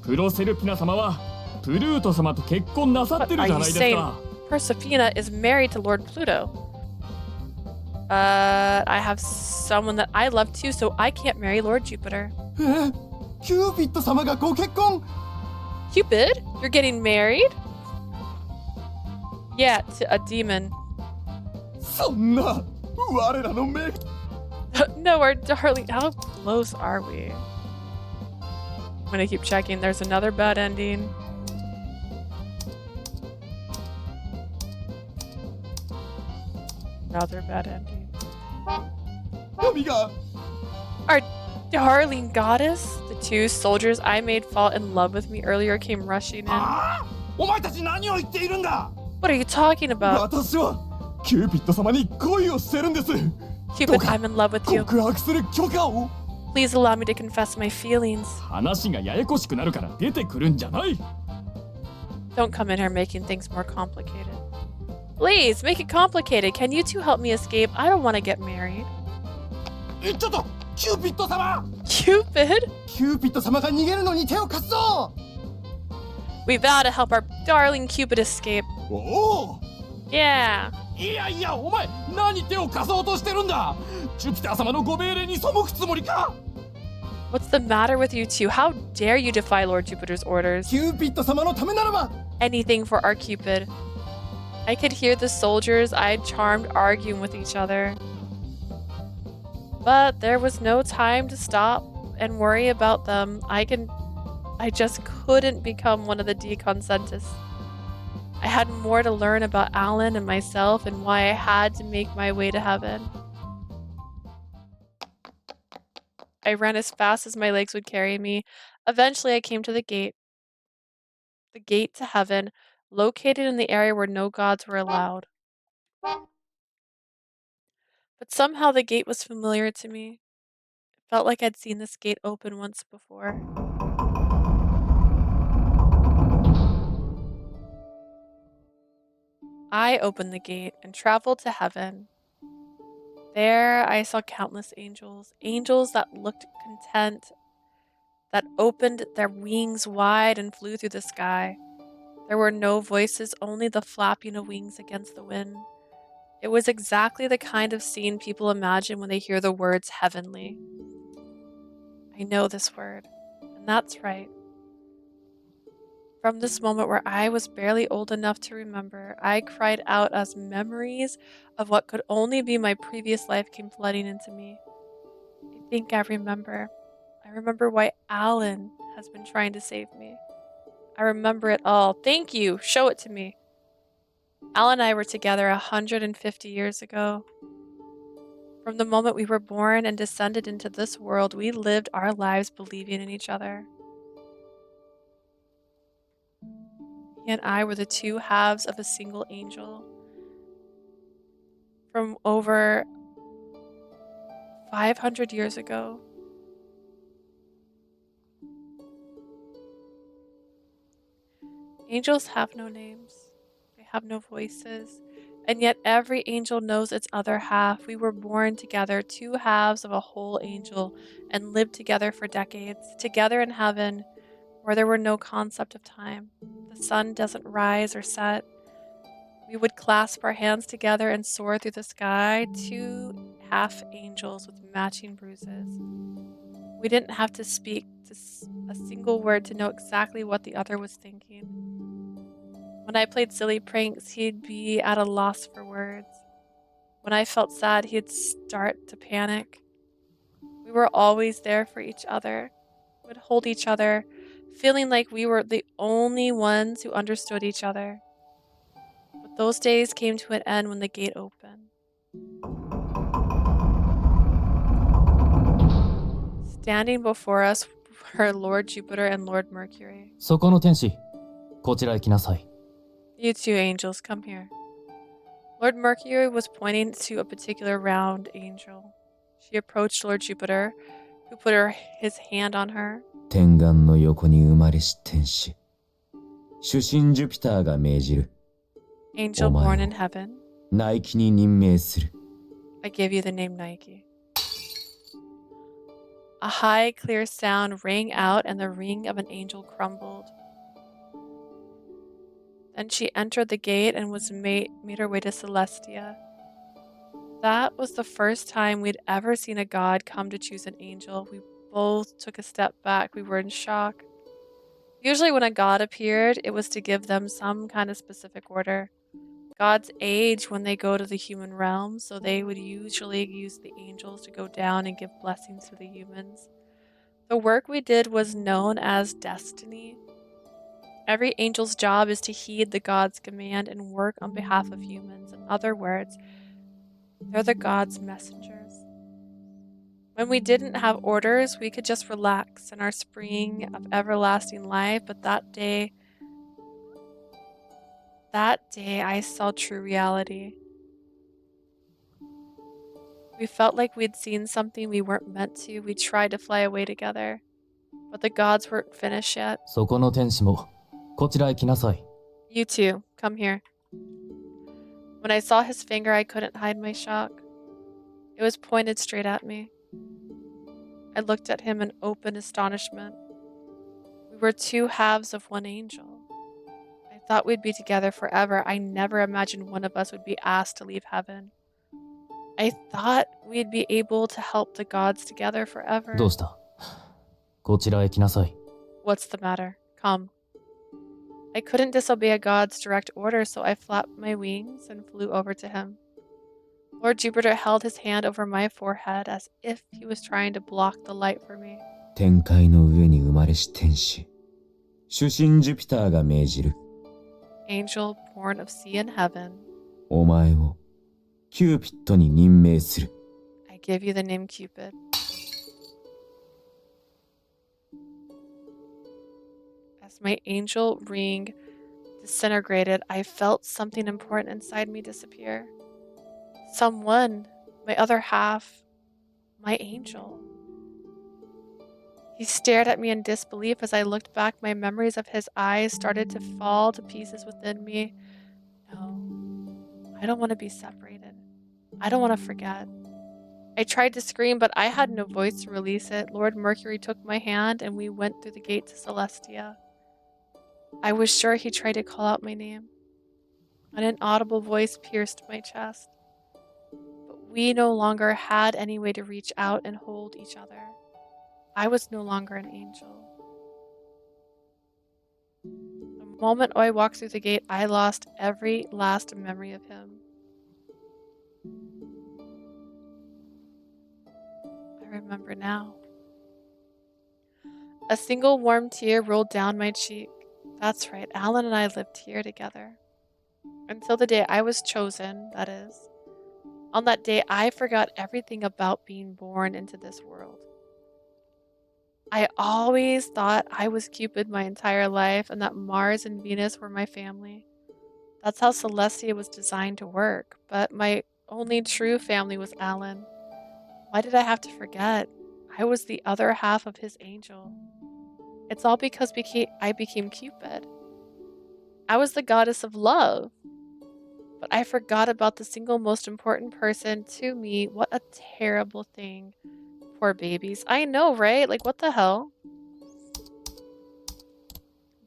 プロセルピナ様はプルート様と結婚なさってるじゃないですか。Proserpina is married to Lord Pluto. I have someone that I love too, so I can't marry Lord Jupiter. キューピッド様がご結婚 Cupid? You're getting married? Yeah, to a demon. そんな我らの命 No, our darling. How close are we? I'm gonna keep checking. There's another bad ending. Another bad ending. 神が Our darling goddess, the two soldiers I made fall in love with me earlier came rushing in. お前たち何を言っているんだ What are you talking about? 私はキューピッド様に恋をしてるんです Cupid, I'm in love with you. 告白する許可を Please allow me to confess my feelings. 話がややこしくなるから出てくるんじゃない。 Don't come in here making things more complicated. Please, make it complicated. Can you two help me escape? I don't want to get married. ちょっとキューピッド様 Cupid? キューピッド様が逃げるのに手を貸すぞ We vow to help our darling Cupid escape. おお Yeah. いやいや、お前何手を貸そうとしてるんだ。ジュピター様のご命令に背くつもりか。 What's the matter with you two? How dare you defy Lord Jupiter's orders? キューピッド様のためならば Anything for our Cupid. I could hear the soldiers I had charmed arguing with each other. But there was no time to stop and worry about them. I just couldn't become one of the deconsentus. I had more to learn about Allan and myself and why I had to make my way to heaven. I ran as fast as my legs would carry me. Eventually, I came to the gate to heaven, located in the area where no gods were allowed. But somehow the gate was familiar to me. It felt like I'd seen this gate open once before. I opened the gate and traveled to heaven. There I saw countless angels, angels that looked content, that opened their wings wide and flew through the sky. There were no voices, only the flapping of wings against the wind. It was exactly the kind of scene people imagine when they hear the words heavenly. I know this word, and that's right. From this moment where I was barely old enough to remember, I cried out as memories of what could only be my previous life came flooding into me. I think I remember. I remember why Allan has been trying to save me. I remember it all. Thank you. Show it to me. Allan and I were together 150 years ago. From the moment we were born and descended into this world, we lived our lives believing in each other. He and I were the two halves of a single angel. From over 500 years ago. Angels have no names. They have no voices. And yet every angel knows its other half. We were born together, two halves of a whole angel, and lived together for decades, together in heaven, where there were no concept of time. The sun doesn't rise or set. We would clasp our hands together and soar through the sky, two half angels with matching bruises. We didn't have to speak a single word to know exactly what the other was thinking. When I played silly pranks, he'd be at a loss for words. When I felt sad, he'd start to panic. We were always there for each other. We would hold each other, feeling like we were the only ones who understood each other. But those days came to an end when the gate opened. Standing before us her Lord Jupiter and Lord Mercury. そこの天使、こちらへ来なさい。 You two angels, come here. Lord Mercury was pointing to a particular round angel. She approached Lord Jupiter, who put his hand on her. 天眼の横に生まれし天使。主神ジュピターが命じる。 Angel born in heaven. ナイキに任命する。 I give you the name Nike. A high, clear sound rang out, and the ring of an angel crumbled. Then she entered the gate and made her way to Celestia. That was the first time we'd ever seen a god come to choose an angel. We both took a step back. We were in shock. Usually when a god appeared, it was to give them some kind of specific order. Gods age when they go to the human realm, so they would usually use the angels to go down and give blessings to the humans. The work we did was known as destiny. Every angel's job is to heed the god's command and work on behalf of humans. In other words, they're the god's messengers. When we didn't have orders, we could just relax in our spring of everlasting life, but that day I saw true reality. We felt like we'd seen something we weren't meant to. We tried to fly away together, but the gods weren't finished yet. そこの天使も、こちらへ来なさい。 You too, come here. When I saw his finger, I couldn't hide my shock. It was pointed straight at me. I looked at him in open astonishment. We were two halves of one angel. I thought we'd be together forever. I never imagined one of us would be asked to leave heaven. I thought we'd be able to help the gods together forever. どうした？こちらへ来なさい。 What's the matter? Come. I couldn't disobey a god's direct order, so I flapped my wings and flew over to him. Lord Jupiter held his hand over my forehead as if he was trying to block the light for me. 天界の上に生まれし天使。主神ジュピターが命じる。 Angel born of sea and heaven. お前をキューピッドに任命する。 I give you the name Cupid. As my angel ring disintegrated, I felt something important inside me disappear. Someone, my other half, my angel. He stared at me in disbelief. As I looked back, my memories of his eyes started to fall to pieces within me. No, I don't want to be separated. I don't want to forget. I tried to scream, but I had no voice to release it. Lord Mercury took my hand and we went through the gate to Celestia. I was sure he tried to call out my name. An inaudible voice pierced my chest. But we no longer had any way to reach out and hold each other. I was no longer an angel. The moment I walked through the gate, I lost every last memory of him. I remember now. A single warm tear rolled down my cheek. That's right, Allan and I lived here together. Until the day I was chosen, that is. On that day, I forgot everything about being born into this world. I always thought I was Cupid my entire life and that Mars and Venus were my family. That's how Celestia was designed to work, but my only true family was Allan. Why did I have to forget? I was the other half of his angel. It's all because I became Cupid. I was the goddess of love. But I forgot about the single most important person to me. What a terrible thing. Poor babies. I know, right? Like, what the hell?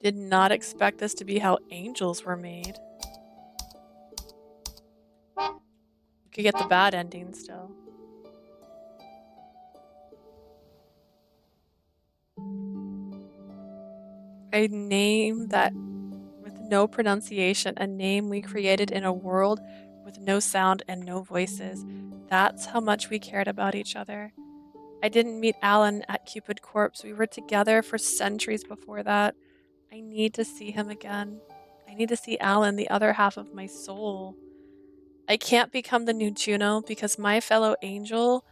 Did not expect this to be how angels were made. You could get the bad ending still. A name that, with no pronunciation, a name we created in a world with no sound and no voices. That's how much we cared about each other. I didn't meet Allan at Cupid Corpse. We were together for centuries before that. I need to see him again. I need to see Allan, the other half of my soul. I can't become the new Juno because my fellow angel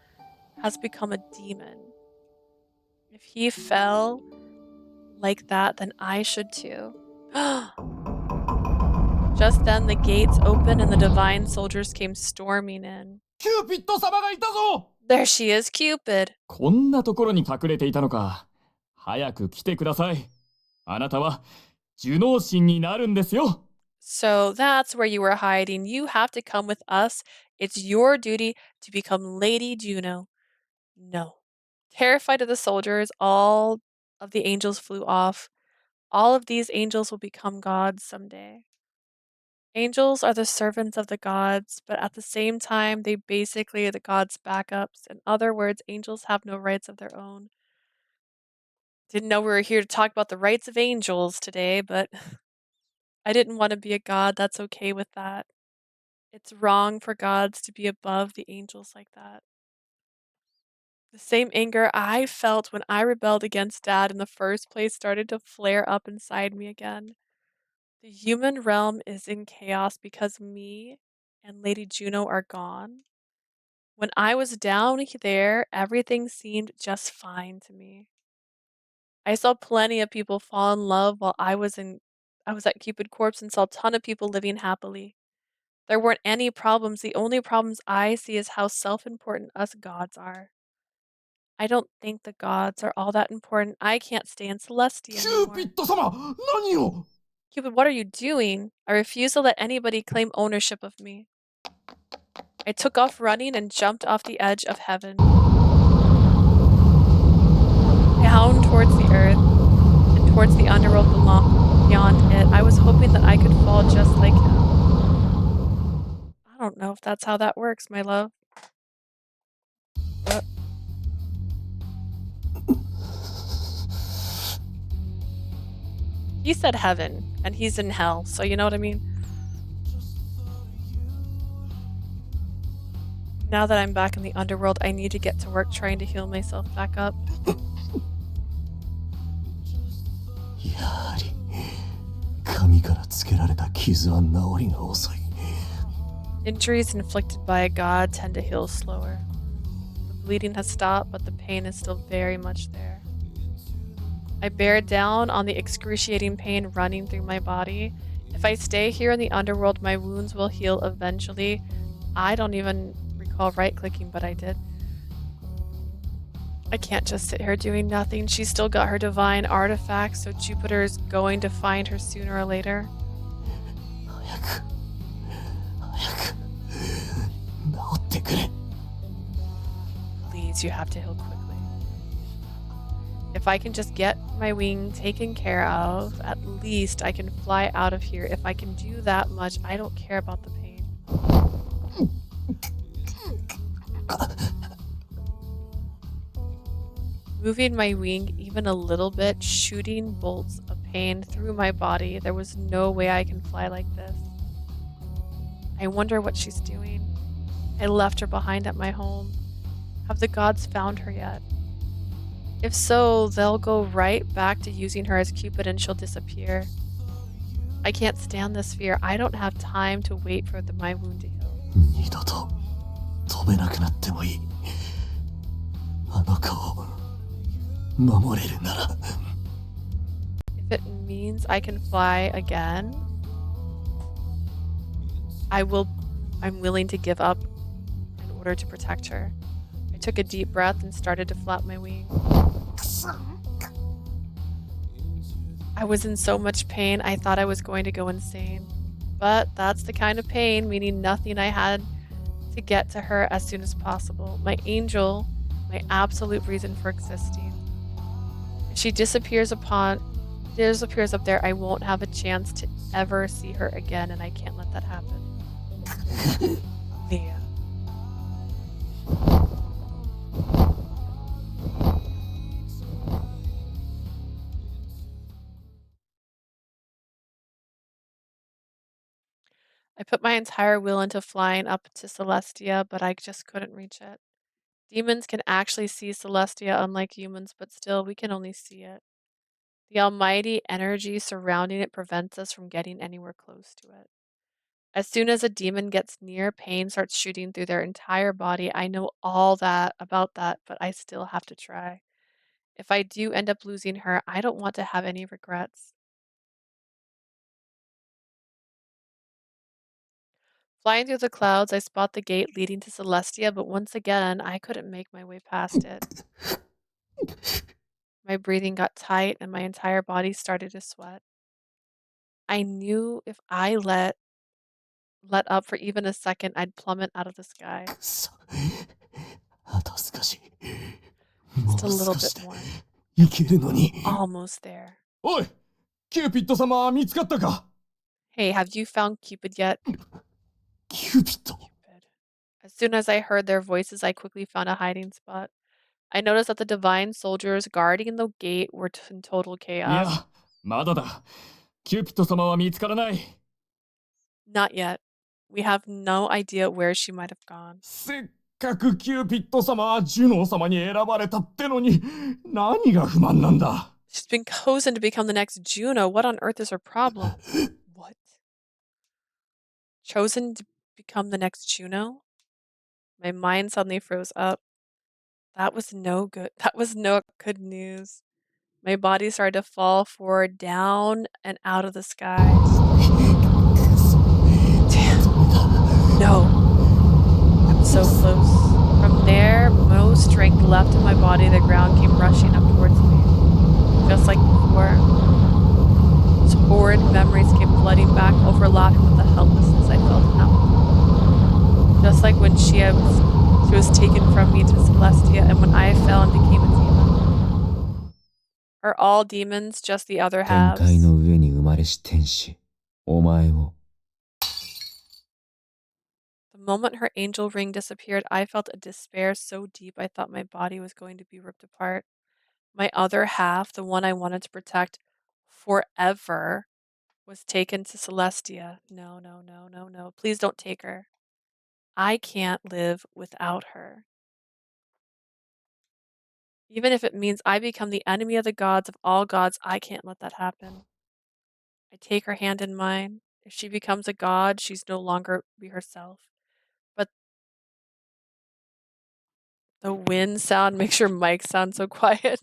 has become a demon. If he fell like that, then I should too. Just then the gates opened and the divine soldiers came storming in. キューピッド様がいたぞ There she is, Cupid. こんなところに隠れていたのか。早く来てください。あなたは呪脳神になるんですよ。So that's where you were hiding. You have to come with us. It's your duty to become Lady Juno. No. Terrified of the soldiers, all of the angels flew off. All of these angels will become gods someday. Angels are the servants of the gods, but at the same time, they basically are the gods' backups. In other words, angels have no rights of their own. Didn't know we were here to talk about the rights of angels today, but I didn't want to be a god. That's okay with that. It's wrong for gods to be above the angels like that. The same anger I felt when I rebelled against Dad in the first place started to flare up inside me again. The human realm is in chaos because me and Lady Juno are gone. When I was down there, everything seemed just fine to me. I saw plenty of people fall in love while I was at Cupid Corpse and saw a ton of people living happily. There weren't any problems. The only problems I see is how self-important us gods are. I don't think the gods are all that important. I can't stand Celestia キュー anymore. ピッド様、何を Cupid, what are you doing? I refuse to let anybody claim ownership of me. I took off running and jumped off the edge of heaven. Down towards the earth and towards the underworld beyond it. I was hoping that I could fall just like him. I don't know if that's how that works, my love. What? He said heaven, and he's in hell, so you know what I mean? Now that I'm back in the underworld, I need to get to work trying to heal myself back up. やはり神からつけられた傷は治りが遅い。 Injuries inflicted by a god tend to heal slower. The bleeding has stopped, but the pain is still very much there. I bear down on the excruciating pain running through my body. If I stay here in the underworld, my wounds will heal eventually. I don't even recall right-clicking, but I did. I can't just sit here doing nothing. She's still got her divine artifacts, so Jupiter's going to find her sooner or later. 早く治ってくれ。 Please, you have to heal quickly. If I can just get my wing taken care of, at least I can fly out of here. If I can do that much, I don't care about the pain. Moving my wing even a little bit, shooting bolts of pain through my body. There was no way I can fly like this. I wonder what she's doing. I left her behind at my home. Have the gods found her yet? If so, they'll go right back to using her as Cupid and she'll disappear. I can't stand this fear. I don't have time to wait for my wound to heal. 二度と飛べなくなってもいい。あの子を守れるなら。 If it means I can fly again, I'm willing to give up in order to protect her. I took a deep breath and started to flap my wing. I was in so much pain, I thought I was going to go insane. But that's the kind of pain, meaning nothing. I had to get to her as soon as possible. My angel, my absolute reason for existing. If she disappears up there, I won't have a chance to ever see her again, and I can't let that happen. Leah. I put my entire will into flying up to Celestia, but I just couldn't reach it. Demons can actually see Celestia, unlike humans, but still, we can only see it. The almighty energy surrounding it prevents us from getting anywhere close to it. As soon as a demon gets near, pain starts shooting through their entire body. I know all that about that, but I still have to try. If I do end up losing her, I don't want to have any regrets. Flying through the clouds, I spot the gate leading to Celestia, but once again, I couldn't make my way past it. My breathing got tight and my entire body started to sweat. I knew if I let up for even a second, I'd plummet out of the sky. くそ。あと少し。 Just a もう little 少し bit で more. いけるのに。 Almost there. おい、キューピッド様は見つかったか？ Hey, have you found Cupid yet? キューピッド。 As soon as I heard their voices, I quickly found a hiding spot. I noticed that the divine soldiers guarding the gate were in total い chaos. や、まだだ。キューピッド様は見つからない。 Not yet. We have no idea where she might have gone. せっかくキューピッド様はジュノー様に選ばれたってのに、何が不満なんだ？ She's been chosen to become the next Juno. What on earth is her problem? What? Chosen to become the next Juno? My mind suddenly froze up. That was no good. That was no good news. My body started to fall forward, down, and out of the sky. Damn. No. I'm so close. From there, no strength left in my body. The ground came rushing up towards me. Just like before. Those horrid memories came flooding back, overlapping with the helplessness I felt in that moment. Just like when she was taken from me to Celestia, and when I fell and became a demon. Are all demons just the other 天 halves? 界の上に生まれし天使、お前を。 The moment her angel ring disappeared, I felt a despair so deep I thought my body was going to be ripped apart. My other half, the one I wanted to protect forever, was taken to Celestia. No, no, no, no, no. Please don't take her. I can't live without her. Even if it means I become the enemy of the gods of all gods, I can't let that happen. I take her hand in mine. If she becomes a god, she's no longer be herself. But the wind sound makes your mic sound so quiet.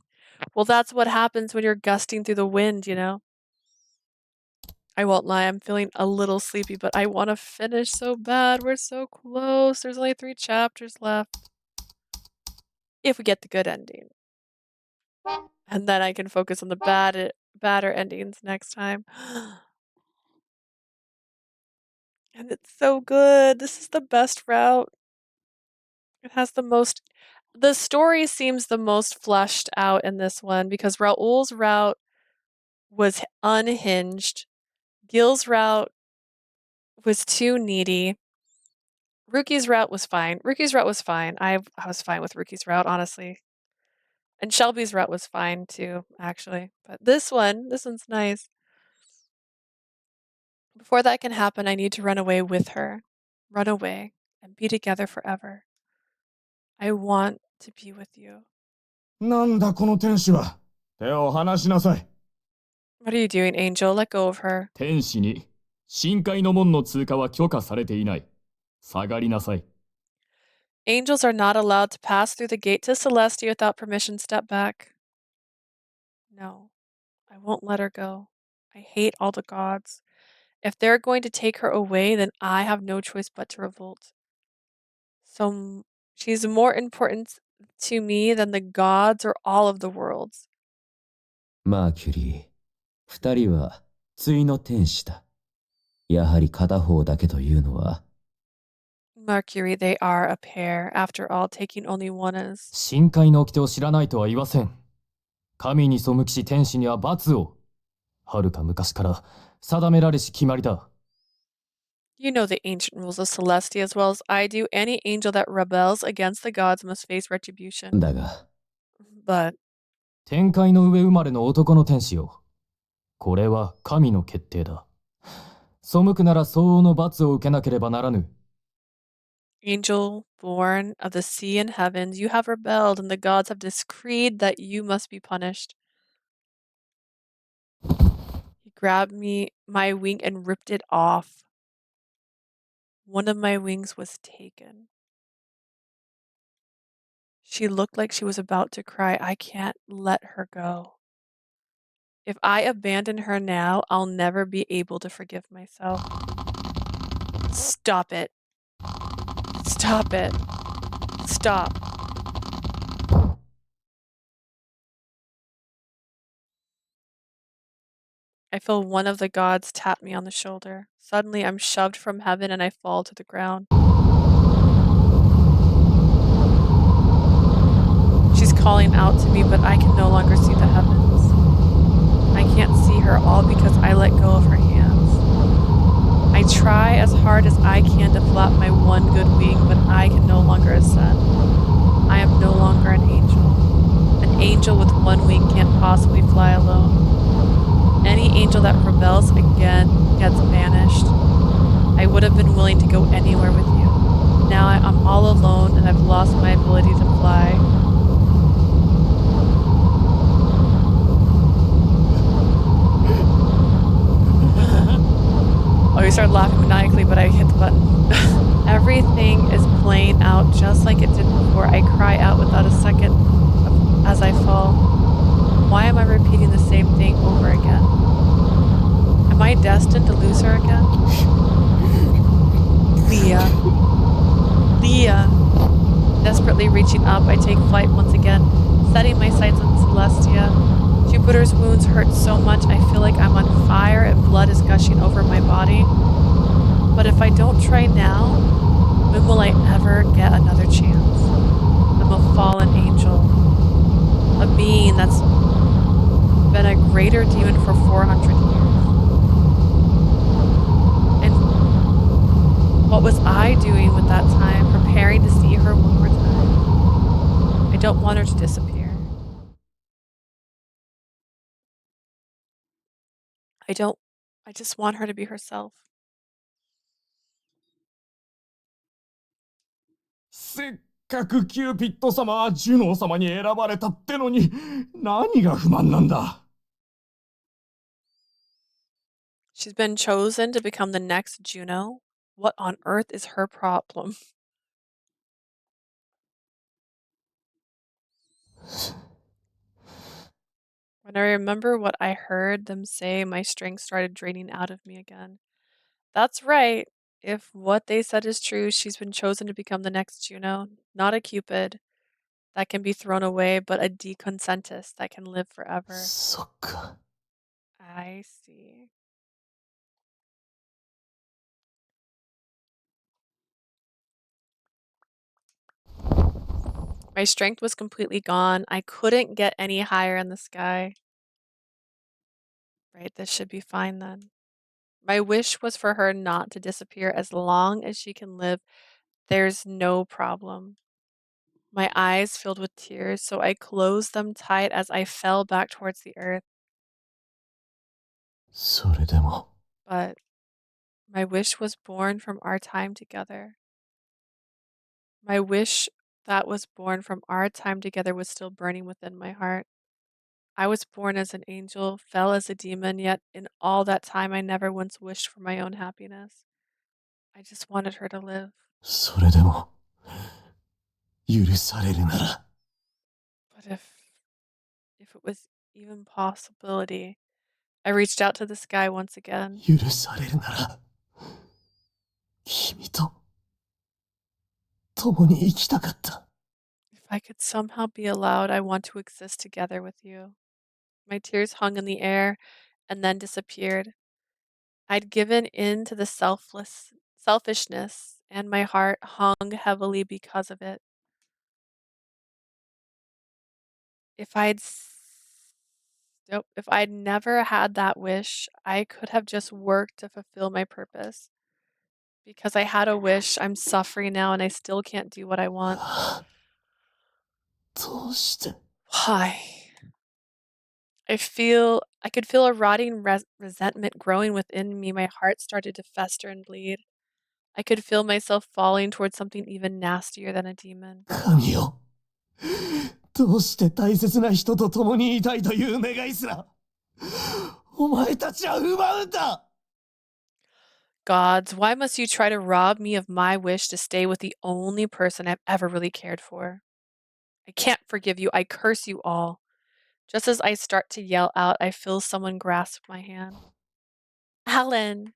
Well, that's what happens when you're gusting through the wind, you know? I won't lie, I'm feeling a little sleepy, but I want to finish so bad. We're so close. There's only 3 chapters left. If we get the good ending. And then I can focus on the badder endings next time. And it's so good. This is the best route. It has the most. The story seems the most fleshed out in this one because Raoul's route was unhinged. Gil's route was too needy. Ruki's route was fine. Ruki's route was fine. I was fine with Ruki's route, honestly. And Shelby's route was fine too, actually. But this one's nice. Before that can happen, I need to run away with her. Run away and be together forever. I want to be with you. なんだこの天使は。手を離しなさい。 What are you doing, Angel? Let go of her. 天使に深海の門の通過は許可されていない。下がりなさい。 Angels are not allowed to pass through the gate to Celestia without permission. Step back. No, I won't let her go. I hate all the gods. If they're going to take her away, then I have no choice but to revolt. So she's more important to me than the gods or all of the worlds. マーキュリー、二人は対の天使だ。やはり片方だけというのは。 Mercury, they are a pair. After all, taking only one is. 深海の掟を知らないとは言わせん。神に背きし天使には罰を。はるか昔から定められし決まりだ。You know the ancient rules of Celestia as well as I do. Any angel that rebels against the gods must face retribution. だが、 But 天界の上生まれの男の天使よ。これは神の決定だ。背くなら相応の罰を受けなければならぬ。angel born of the sea and heavens, you have rebelled, and the gods have decreed that you must be punished. He grabbed my wing, and ripped it off. One of my wings was taken. She looked like she was about to cry. I can't let her go. If I abandon her now, I'll never be able to forgive myself. Stop it. Stop it. Stop. I feel one of the gods tap me on the shoulder. Suddenly, I'm shoved from heaven and I fall to the ground. She's calling out to me, but I can no longer see the heavens. I can't see her, all because I let go of her hands. I try as hard as I can to flap my one good wing, but I can no longer ascend. I am no longer an angel. An angel with one wing can't possibly fly alone. Any angel that rebels again gets banished. I would have been willing to go anywhere with you. Now I'm all alone and I've lost my ability to fly. Oh, he started laughing maniacally, but I hit the button. Everything is playing out just like it did before. I cry out without a second as I fall. Why am I repeating the same thing over again? Am I destined to lose her again? Leah. Leah. Desperately reaching up, I take flight once again, setting my sights on Celestia. Jupiter's wounds hurt so much I feel like I'm on fire and blood is gushing over my body. But if I don't try now, when will I ever get another chance? I'm a fallen angel, a being that's been a greater demon for 400 years. And what was I doing with that time, preparing to see her one more time? I don't want her to disappear. I just want her to be herself. せっかくキューピッド様はジュノー様に選ばれたってのに、何が不満なんだ。 She's been chosen to become the next Juno. What on earth is her problem? When I remember what I heard them say, my strength started draining out of me again. That's right. If what they said is true, she's been chosen to become the next Juno, not a Cupid that can be thrown away, but a deconsentus that can live forever. そっか。 I see. My strength was completely gone. I couldn't get any higher in the sky. Right, this should be fine then. My wish was for her not to disappear. As long as she can live, there's no problem. My eyes filled with tears, so I closed them tight as I fell back towards the earth. それでも。 But my wish was born from our time together. My wish that was born from our time together was still burning within my heart. I was born as an angel, fell as a demon, yet in all that time I never once wished for my own happiness. I just wanted her to live. それでも許されるなら。 But if it was even possibility, I reached out to the sky once again. 許されるなら君と共に生きたかった。 If I could somehow be allowed, I want to exist together with you. My tears hung in the air and then disappeared. I'd given in to the selfishness, and my heart hung heavily because of it. If I'd never had that wish, I could have just worked to fulfill my purpose. Because I had a wish, I'm suffering now and I still can't do what I want. どうして。 Why? I could feel a rotting resentment growing within me. My heart started to fester and bleed. I could feel myself falling towards something even nastier than a demon. 神よ。どうして大切な人と共にいたいという願いすらお前たちは奪うんだ。 Gods, why must you try to rob me of my wish to stay with the only person I've ever really cared for? I can't forgive you. I curse you all. Just as I start to yell out, I feel someone grasp my hand. Allan!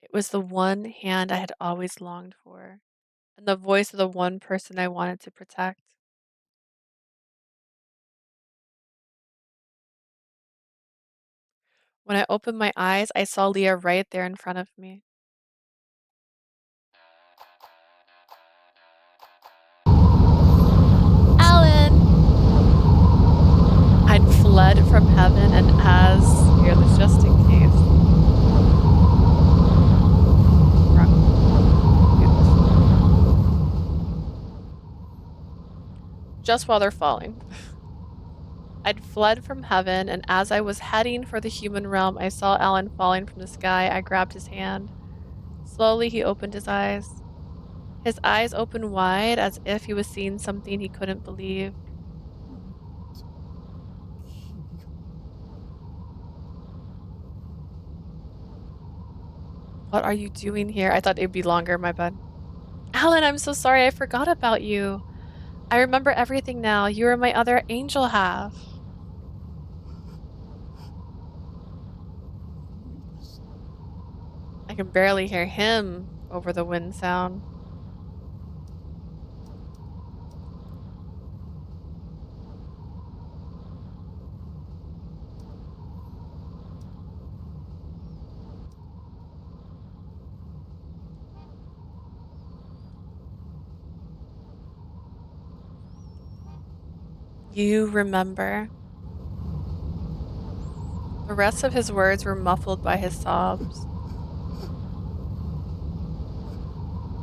It was the one hand I had always longed for, and the voice of the one person I wanted to protect. When I opened my eyes, I saw Leah right there in front of me. Allan! I'd fled from heaven, and as here, just in case. Just while they're falling. I'd fled from heaven, and as I was heading for the human realm, I saw Allan falling from the sky. I grabbed his hand. Slowly, he opened his eyes. His eyes opened wide as if he was seeing something he couldn't believe. What are you doing here? I thought it'd be longer, my bad. Allan, I'm so sorry. I forgot about you. I remember everything now. You are my other angel half. I can barely hear him over the wind sound. You remember. The rest of his words were muffled by his sobs.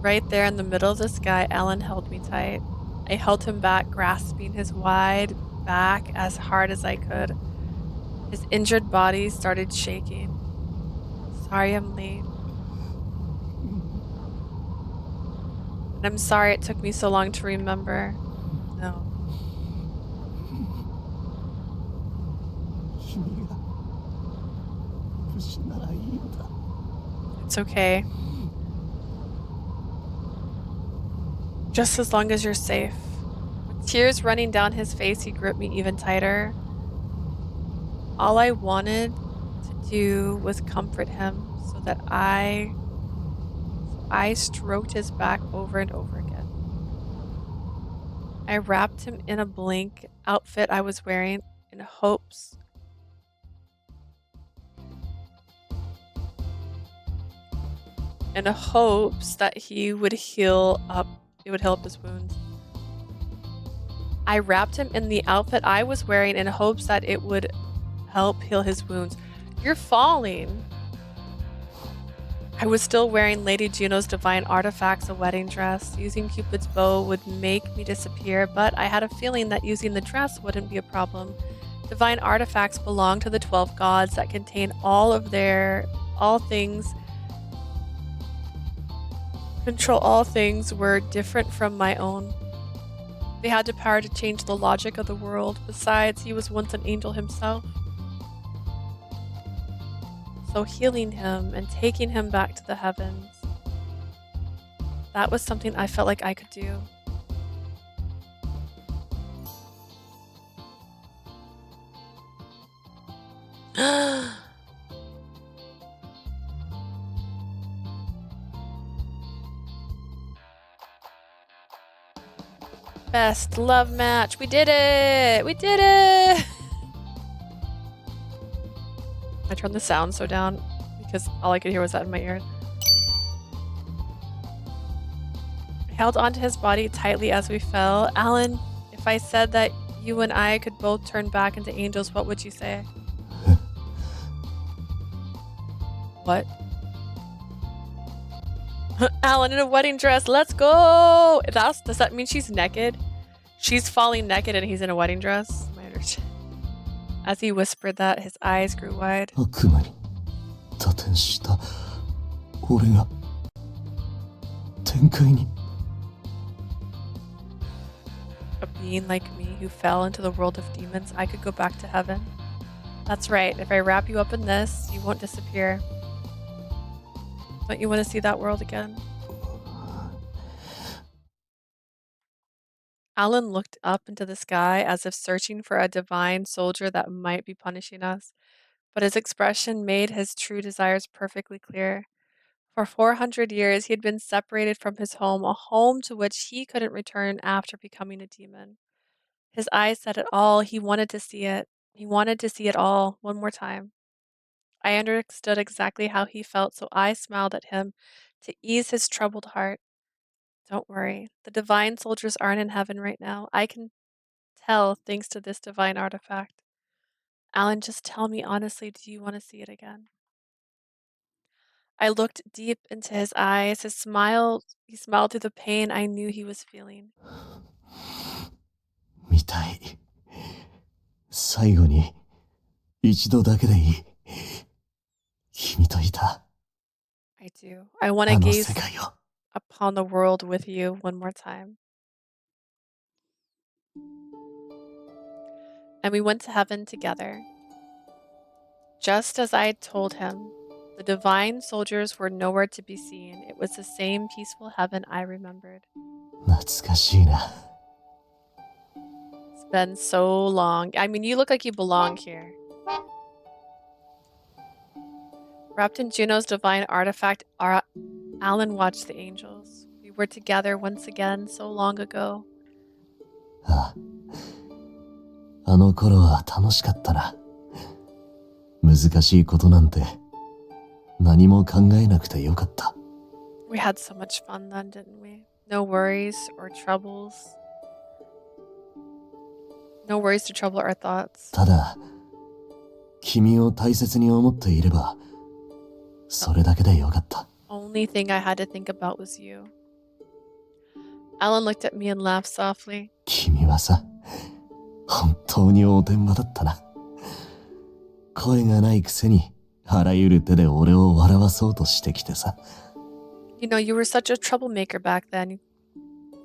Right there in the middle of the sky, Allan held me tight. I held him back, grasping his wide back as hard as I could. His injured body started shaking. Sorry I'm late. And I'm sorry it took me so long to remember. No. It's okay. Just as long as you're safe. With tears running down his face, he gripped me even tighter. All I wanted to do was comfort him so I stroked his back over and over again. I wrapped him in a blanket outfit I was wearing in hopes that he would heal up. It would help his wounds. I wrapped him in the outfit I was wearing in hopes that it would help heal his wounds. You're falling. I was still wearing Lady Juno's divine artifacts, a wedding dress. Using Cupid's bow would make me disappear, but I had a feeling that using the dress wouldn't be a problem. Divine artifacts belong to the 12 gods that contain all things. Control all things were different from my own. They had the power to change the logic of the world. Besides, he was once an angel himself. So healing him and taking him back to the heavens, that was something I felt like I could do. Best love match. We did it! We did it! I turned the sound so down because all I could hear was that in my ear. I held onto his body tightly as we fell. Allan, if I said that you and I could both turn back into angels, what would you say? What? Allan in a wedding dress, let's go! Does that mean she's naked? She's falling naked and he's in a wedding dress? My understanding. As he whispered that, his eyes grew wide. A being like me who fell into the world of demons, I could go back to heaven. That's right, if I wrap you up in this, you won't disappear. Don't you want to see that world again? Alan looked up into the sky as if searching for a divine soldier that might be punishing us, but his expression made his true desires perfectly clear. For 400 years, he had been separated from his home, a home to which he couldn't return after becoming a demon. His eyes said it all. He wanted to see it. He wanted to see it all one more time. I understood exactly how he felt, so I smiled at him to ease his troubled heart. Don't worry, the divine soldiers aren't in heaven right now. I can tell thanks to this divine artifact. Alan, just tell me honestly, do you want to see it again? I looked deep into his eyes. He smiled through the pain I knew he was feeling. 見たい。最後に一度だけでいい。君といた。I do. I want to gaze upon the world with you one more time. And we went to heaven together. Just as I had told him, the divine soldiers were nowhere to be seen. It was the same peaceful heaven I remembered. 懐かしいな。It's been so long. I mean, you look like you belong here. Wrapped in Juno's divine artifact, Alan watched the angels. We were together once again so long ago. ああ、あの頃は楽しかったな。難しいことなんて何も考えなくてよかった。We had so much fun then, didn't we? No worries or troubles. No worries to trouble our thoughts. ただ、君を大切に思っていれば、それだけでよかった。Only thing I had to think about was you. Alan looked at me and laughed softly. 君はさ、本当におてんばだったな。声がないくせに、あらゆる手で俺を笑わそうとしてきてさ。You know, you were such a troublemaker back then.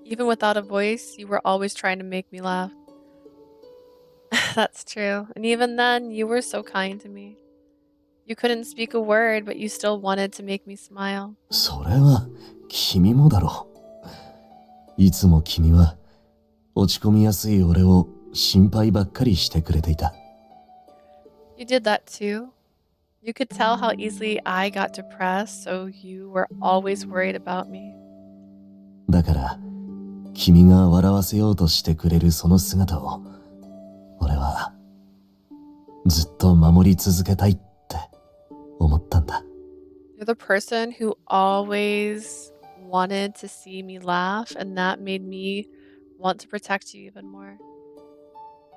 Even without a voice, you were always trying to make me laugh. That's true. And even then, you were so kind to me. You couldn't speak a word, but you still wanted to make me smile. それは君もだろう。いつも君は落ち込みやすい俺を心配ばっかりしてくれていた。You did that too. You could tell how easily I got depressed, so you were always worried about me. だから君が笑わせようとしてくれるその姿を俺はずっと守り続けたいって思ったんだ。You're the person who always wanted to see me laugh, and that made me want to protect you even more.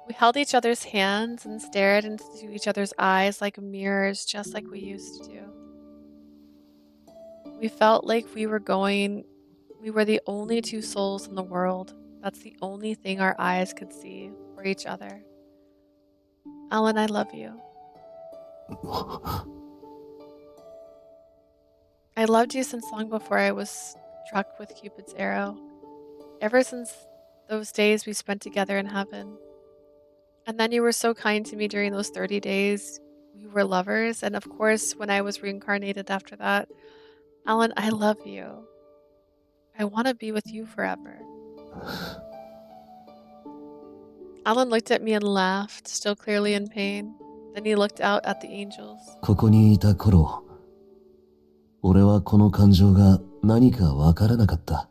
We held each other's hands and stared into each other's eyes like mirrors, just like we used to. We felt like we were the only two souls in the world. That's the only thing our eyes could see for each other. Alan, I love you. I loved you since long before I was struck with Cupid's arrow. Ever since those days we spent together in heaven. And then you were so kind to me during those 30 days. We were lovers. And of course, when I was reincarnated after that, Alan, I love you. I want to be with you forever. Alan looked at me and laughed, still clearly in pain. Then he looked out at the angels. ここにいた頃、俺はこの感情が何かわからなかった。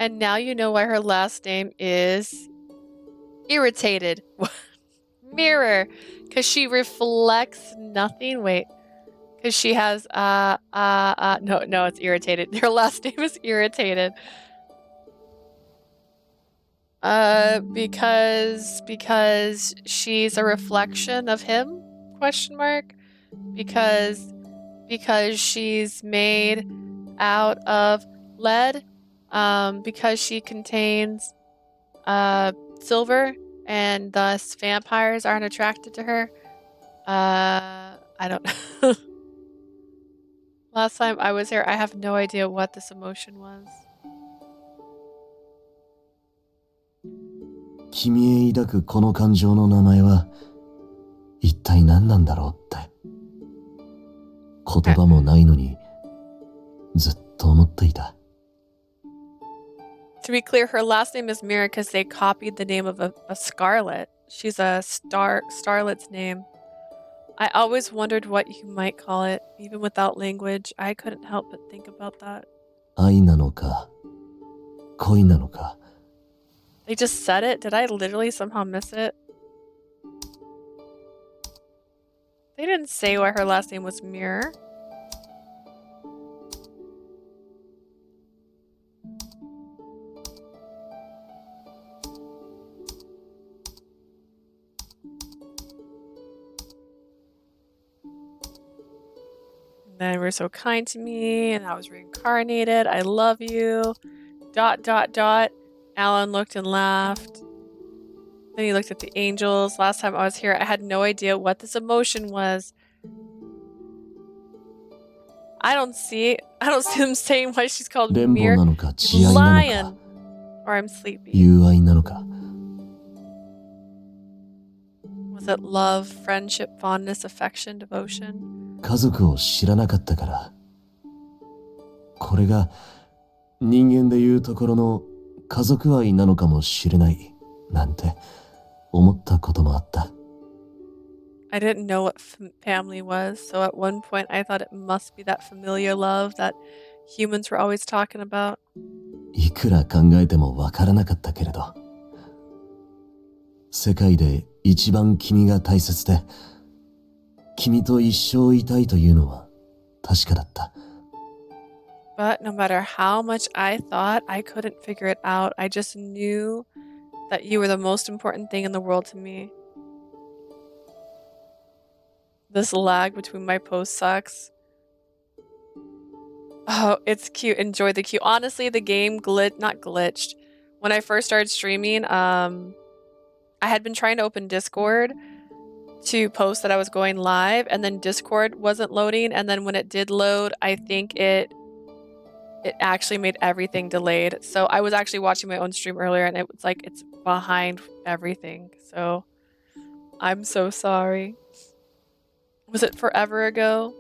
And now you know why her last name is Irritated. Mirror. Because she reflects nothing. Wait. Because she has, no, it's Irritated. Her last name is Irritated. Because she's a reflection of him? Question mark. Because she's made out of lead. Because she contains silver and thus vampires aren't attracted to her. I don't know. Last time I was here, I have no idea what this emotion was. 君へ抱くこの感情の名前は一体何なんだろうって。言葉もないのにずっと思っていた。To be clear, her last name is Mira because they copied the name of a Scarlet. She's a Starlet's name. I always wondered what you might call it, even without language. I couldn't help but think about that. 愛なのか恋なのか They just said it? Did I literally somehow miss it? They didn't say why her last name was Mirror. They were so kind to me, and I was reincarnated. I love you. ... Allan looked and laughed. Then he looked at the angels. Last time I was here, I had no idea what this emotion was. I don't see them saying why she's called 連邦 Mir. なのか慈愛なの Lion. か Or I'm sleepy. 友愛なのか Was it love, friendship, fondness, affection, devotion? 家族を知らなかったからこれが人間でいうところの家族愛なのかもしれないなんて思ったこともあった I didn't know what family was, so at one point I thought it must be that familiar love that humans were always talking about. いくら考えてもわからなかったけれど世界で一番君が大切で君と一生いたいというのは確かだった But no matter how much I thought, I couldn't figure it out. I just knew that you were the most important thing in the world to me. This lag between my posts sucks. Oh, it's cute. Enjoy the cute. Honestly, the game not glitched. When I first started streaming, I had been trying to open Discord to post that I was going live, and then Discord wasn't loading, and then when it did load, I think it actually made everything delayed. So I was actually watching my own stream earlier, and it was like it's behind everything. So I'm so sorry. Was it forever ago?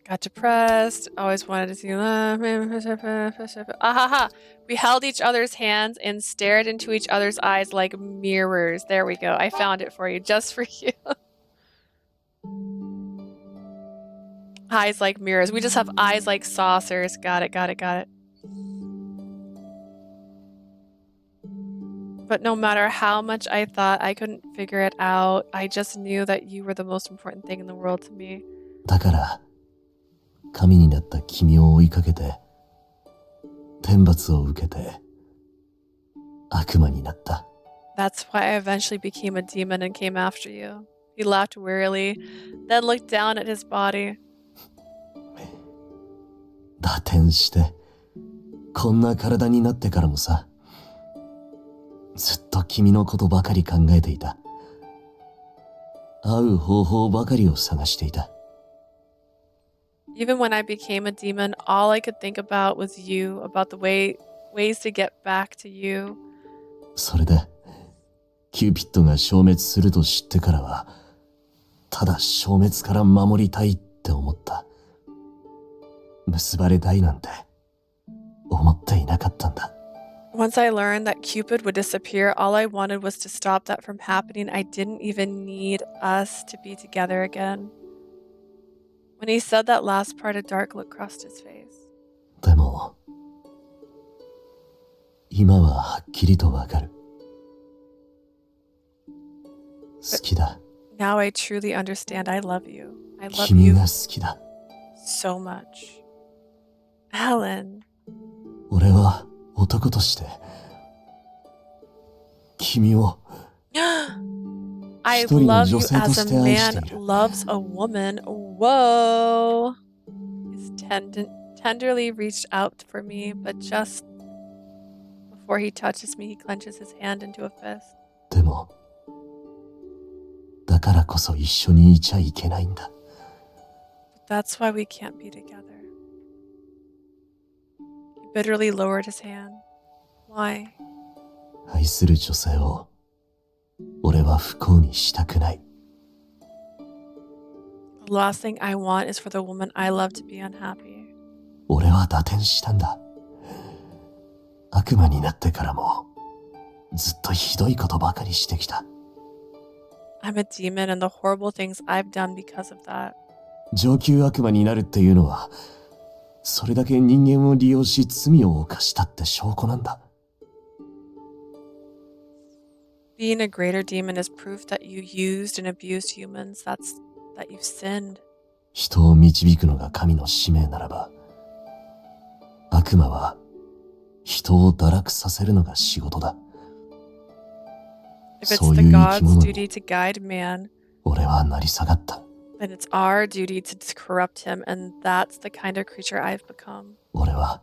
Got depressed. Always wanted to see. Ahaha. We held each other's hands and stared into each other's eyes like mirrors. There we go. I found it for you, just for you. Eyes like mirrors. We just have eyes like saucers. Got it, got it, got it. But no matter how much I thought, I couldn't figure it out. I just knew that you were the most important thing in the world to me. だから神になった君を追いかけて天罰を受けて悪魔になった That's why I eventually became a demon and came after you. He laughed wearily, then looked down at his body. 打点してこんな体になってからもさずっと君のことばかり考えていた会う方法ばかりを探していた Even when I became a demon, all I could think about was you, about the ways to get back to you. それでキューピッドが消滅すると知ってからはただ消滅から守りたいって思った結ばれたいなんて思っていなかったんだ Once I learned that Cupid would disappear, all I wanted was to stop that from happening. I didn't even need us to be together again. When he said that last part, a dark look crossed his face. でも今ははっきりとわかる好きだ Now I truly understand. I love you. I love 君 you が好きだ so much. Allan. 俺は男として君を I 一人の love you 女性と as し a て愛して man いる loves a woman. Whoa. He's tenderly reached out for me, but just before he touches me, he clenches his hand into a fist. でもだからこそ一緒にいちゃいけないんだ That's why we can't be together. He bitterly lowered his hand. Why? 愛する女性を俺は不幸にしたくない The last thing I want is for the woman I love to be unhappy. 俺は打点したんだ。悪魔になってからもずっとひどいことばかりしてきた。I'm a demon and the horrible things I've done because of that. 上級悪魔になるっていうのは、それだけ人間を利用し罪を犯したって証拠なんだ。Being a greater demon is proof that you used and abused humans. That you've sinned. 人を導くのが神の使命ならば、悪魔は人を堕落させるのが仕事だ。If it's the God's duty to guide man, 俺は成り下がった。then it's our duty to corrupt him, and that's the kind of creature I've become. 俺は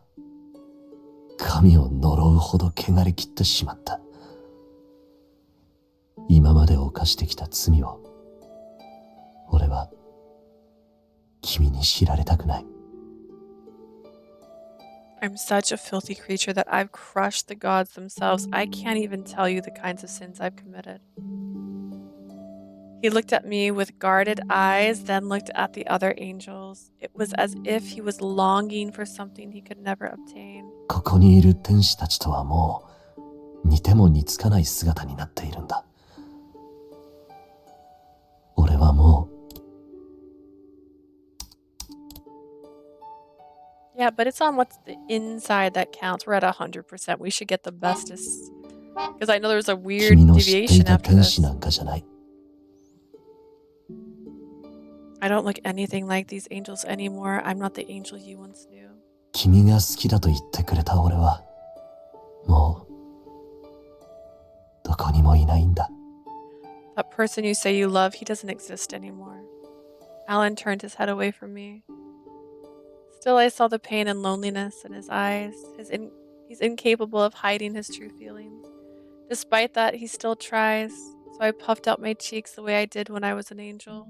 神を呪うほど汚れ切ってしまった。今まで犯してきた罪を、俺は君に知られたくない。I'm such a filthy creature that I've crushed the gods themselves. I can't even tell you the kinds of sins I've committed. He looked at me with guarded eyes, then looked at the other angels. It was as if he was longing for something he could never obtain. ここにいる天使たちとはもう似ても似つかない姿になっているんだ。俺はもう。Yeah, but it's on what's the inside that counts. We're at 100%. We should get the bestest. Because I know there's a weird 君の知ってい deviation た after 天使 this. なんかじゃない。I don't look anything like these angels anymore. I'm not the angel you once knew. 君が好きだと言ってくれた俺は、もうどこにもいないんだ。That person you say you love, he doesn't exist anymore. Allan turned his head away from me. Still, I saw the pain and loneliness in his eyes. He's incapable of hiding his true feelings. Despite that, he still tries. So I puffed out my cheeks the way I did when I was an angel.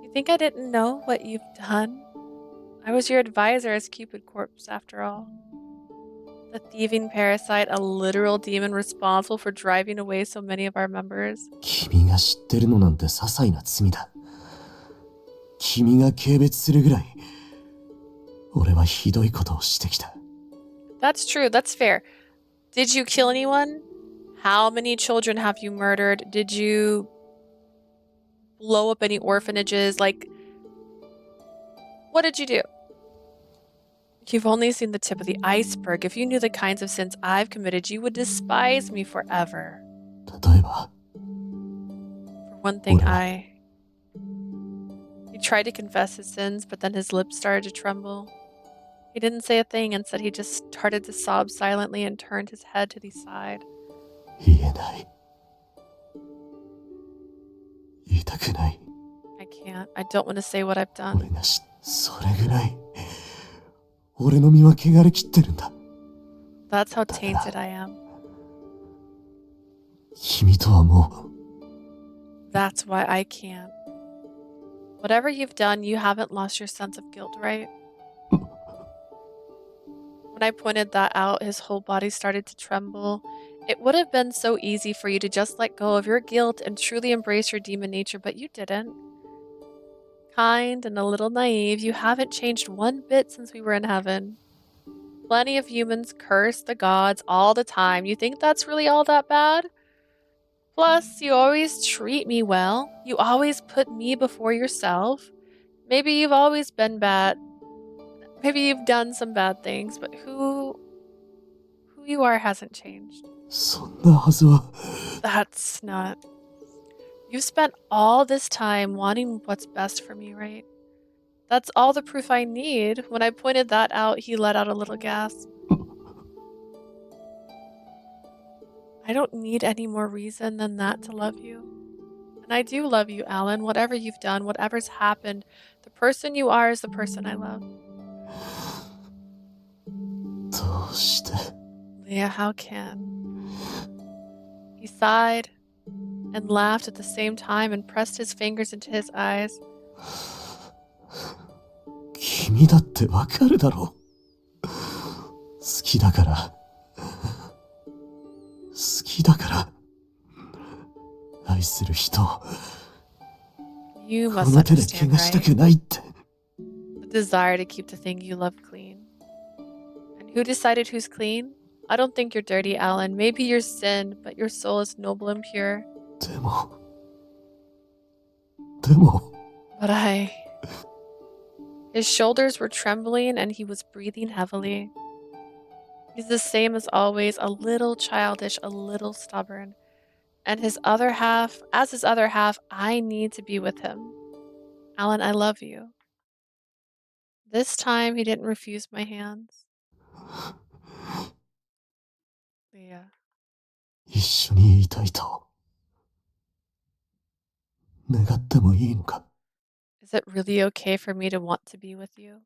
You think I didn't know what you've done? I was your advisor as Cupid Corpse, after all. The thieving parasite, a literal demon responsible for driving away so many of our members. 君が知ってるのなんて些細な罪だ。君が軽蔑するぐらい、俺はひどいことをしてきた。That's true. That's fair. Did you kill anyone? How many children have you murdered? Did you blow up any orphanages? Like, what did you do? You've only seen the tip of the iceberg. If you knew the kinds of sins I've committed, you would despise me forever. 例えば、For one thing, He tried to confess his sins, but then his lips started to tremble. He didn't say a thing. Instead, he just started to sob silently and turned his head to the side. 言えない。言いたくない。I can't. I don't want to say what I've done. 俺がそれぐらい、俺の身は汚れ切ってるんだ。That's how tainted I am. 君とはもう。 That's why I can't. Whatever you've done, you haven't lost your sense of guilt, right? When I pointed that out, his whole body started to tremble. It would have been so easy for you to just let go of your guilt and truly embrace your demon nature, but you didn't. Kind and a little naive, you haven't changed one bit since we were in heaven. Plenty of humans curse the gods all the time. You think that's really all that bad? Plus, you always treat me well. You always put me before yourself. Maybe you've always been bad. Maybe you've done some bad things, but who you are hasn't changed. そんなはずは。 That's not. You've spent all this time wanting what's best for me, right? That's all the proof I need. When I pointed that out, he let out a little gasp. I don't need any more reason than that to love you. And I do love you, Allan. Whatever you've done, whatever's happened, the person you are is the person I love. どうして。 Leah, how can? He sighed and laughed at the same time and pressed his fingers into his eyes. 君だってわかるだろう。好きだから。好きだから。愛する人を。You こ must の手で understand, 怪我した right? くないって。 The desire to keep the thing you love clean. Who decided who's clean? I don't think you're dirty, Allan. Maybe you're sin, but your soul is noble and pure. But His shoulders were trembling and he was breathing heavily. He's the same as always, a little childish, a little stubborn. And his other half, I need to be with him. Allan, I love you. This time he didn't refuse my hands. Yeah. 一緒にいたいと願ってもいいのか Is it really okay for me to want to be with you?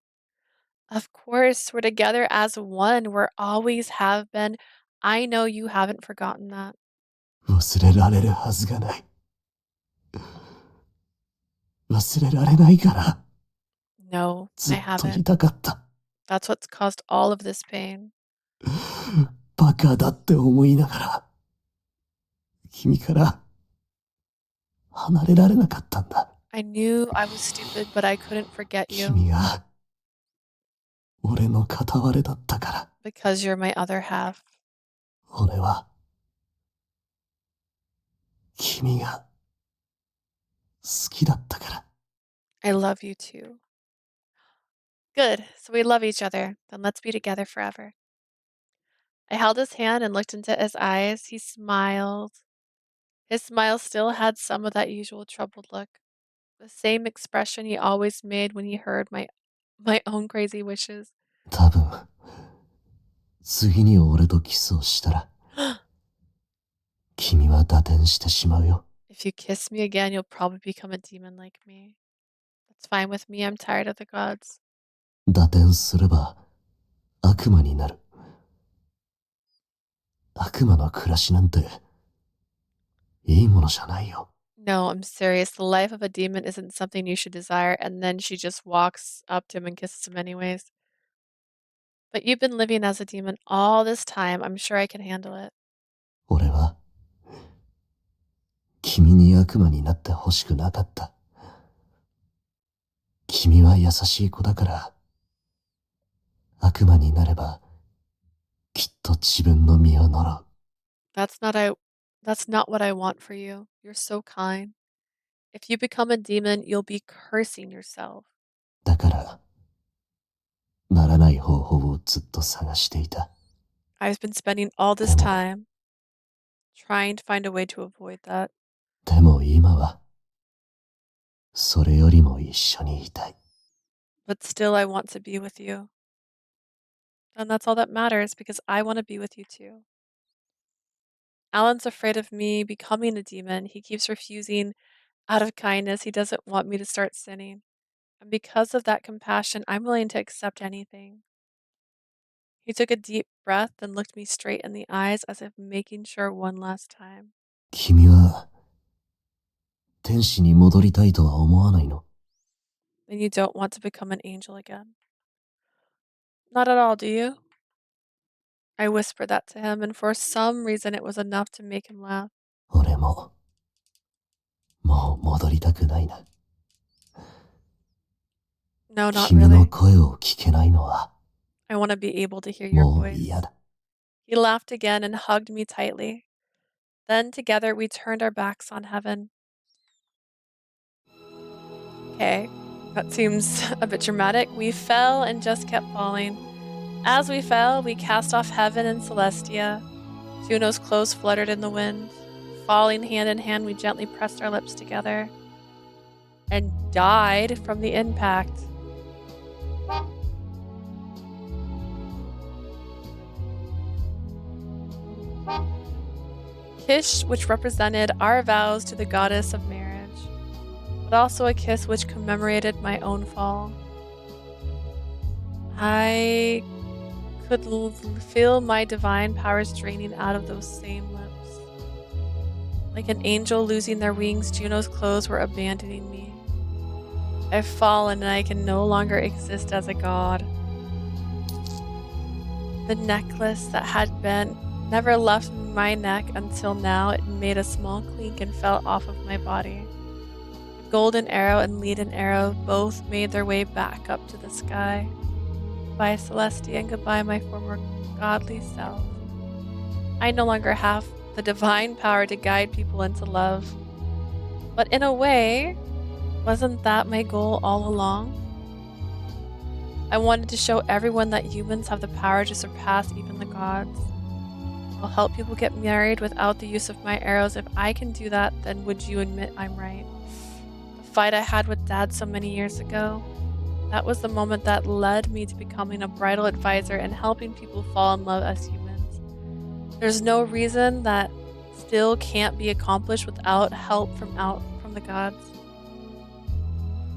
Of course, we're together as one. We're always have been. I know you haven't forgotten that. 忘れられるはずがない忘れられないから No, ず I っとい haven't. たかった That's what's caused all of this pain. バカだって思いながら君から離れられなかったんだ I knew I was stupid, but I couldn't forget you 君が俺の片割れだったから because you're my other half. 俺は君が好きだったから I love you too. Good, so we love each other. Then let's be together forever. I held his hand and looked into his eyes. He smiled. His smile still had some of that usual troubled look. The same expression he always made when he heard my own crazy wishes. 多分次に俺とキスをしたら君は打点してしまうよ If you kiss me again, you'll probably become a demon like me. That's fine with me. I'm tired of the gods. 打点すれば悪魔になる悪魔の暮らしなんていいものじゃないよ No, I'm serious. The life of a demon isn't something you should desire. And then she just walks up to him and kisses him anyways. But you've been living as a demon all this time. I'm sure I can handle it. 俺は君に悪魔になってほしくなかった君は優しい子だから悪魔になればきっと自分の身を呪う That's not what I want for you. You're so kind. If you become a demon, you'll be cursing yourself. だからならない方法をずっと探していた I've been spending all this time trying to find a way to avoid that. でも今はそれよりも一緒にいたい But still, I want to be with you. And that's all that matters because I want to be with you too. Allan's afraid of me becoming a demon. He keeps refusing out of kindness. He doesn't want me to start sinning. And because of that compassion, I'm willing to accept anything. He took a deep breath and looked me straight in the eyes as if making sure one last time. 君は天使に戻りたいとは思わないの Then you don't want to become an angel again. Not at all, do you? I whispered that to him, and for some reason it was enough to make him laugh. 俺ももう戻りたくないな No, not 君の really. 声を聞けないのは I want to be able to hear your もう voice. 嫌だ He laughed again and hugged me tightly. Then together we turned our backs on heaven. Okay, that seems a bit dramatic. We fell and just kept falling. As we fell, we cast off heaven and Celestia. Juno's clothes fluttered in the wind. Falling hand in hand, we gently pressed our lips together and died from the impact. Kiss, which represented our vows to the goddess of marriage, but also a kiss which commemorated my own fall. I could feel my divine powers draining out of those same lips. Like an angel losing their wings, Juno's clothes were abandoning me. I've fallen and I can no longer exist as a god. The necklace that had been never left my neck until now, it made a small clink and fell off of my body. The golden arrow and leaden arrow both made their way back up to the sky. Goodbye, Celestia, and goodbye, my former godly self. I no longer have the divine power to guide people into love. But in a way, wasn't that my goal all along? I wanted to show everyone that humans have the power to surpass even the gods. I'll help people get married without the use of my arrows. If I can do that, then would you admit I'm right? The fight I had with Dad so many years ago, that was the moment that led me to becoming a bridal advisor and helping people fall in love as humans. There's no reason that still can't be accomplished without help from the gods.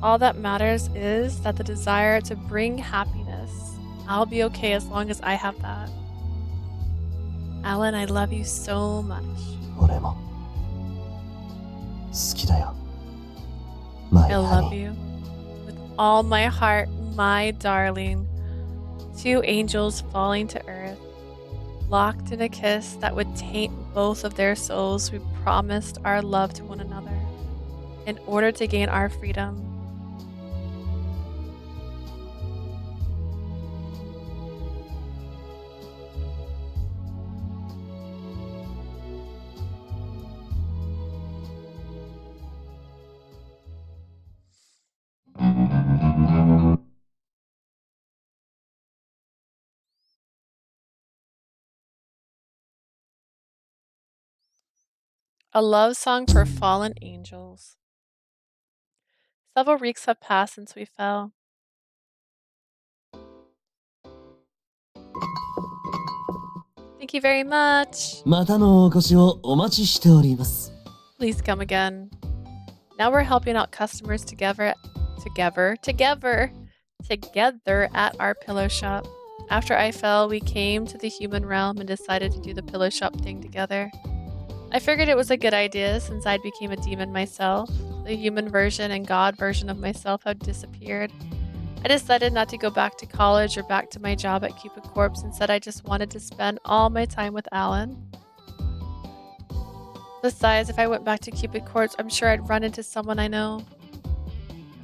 All that matters is that the desire to bring happiness. I'll be okay as long as I have that. Allan, I love you so much. 俺も好きだよ。My I love honey. you with all my heart, my darling. Two angels falling to earth, locked in a kiss that would taint both of their souls who promised our love to one another in order to gain our freedom. A love song for fallen angels. Several weeks have passed since we fell. Thank you very much. またのお越しをお待ちしております。 Please come again. Now we're helping out customers together at our pillow shop. After I fell, we came to the human realm and decided to do the pillow shop thing together. I figured it was a good idea since I became a demon myself. The human version and god version of myself had disappeared. I decided not to go back to college or back to my job at Cupid Corps. Instead, I just wanted to spend all my time with Allan. Besides, if I went back to Cupid Corps, I'm sure I'd run into someone I know.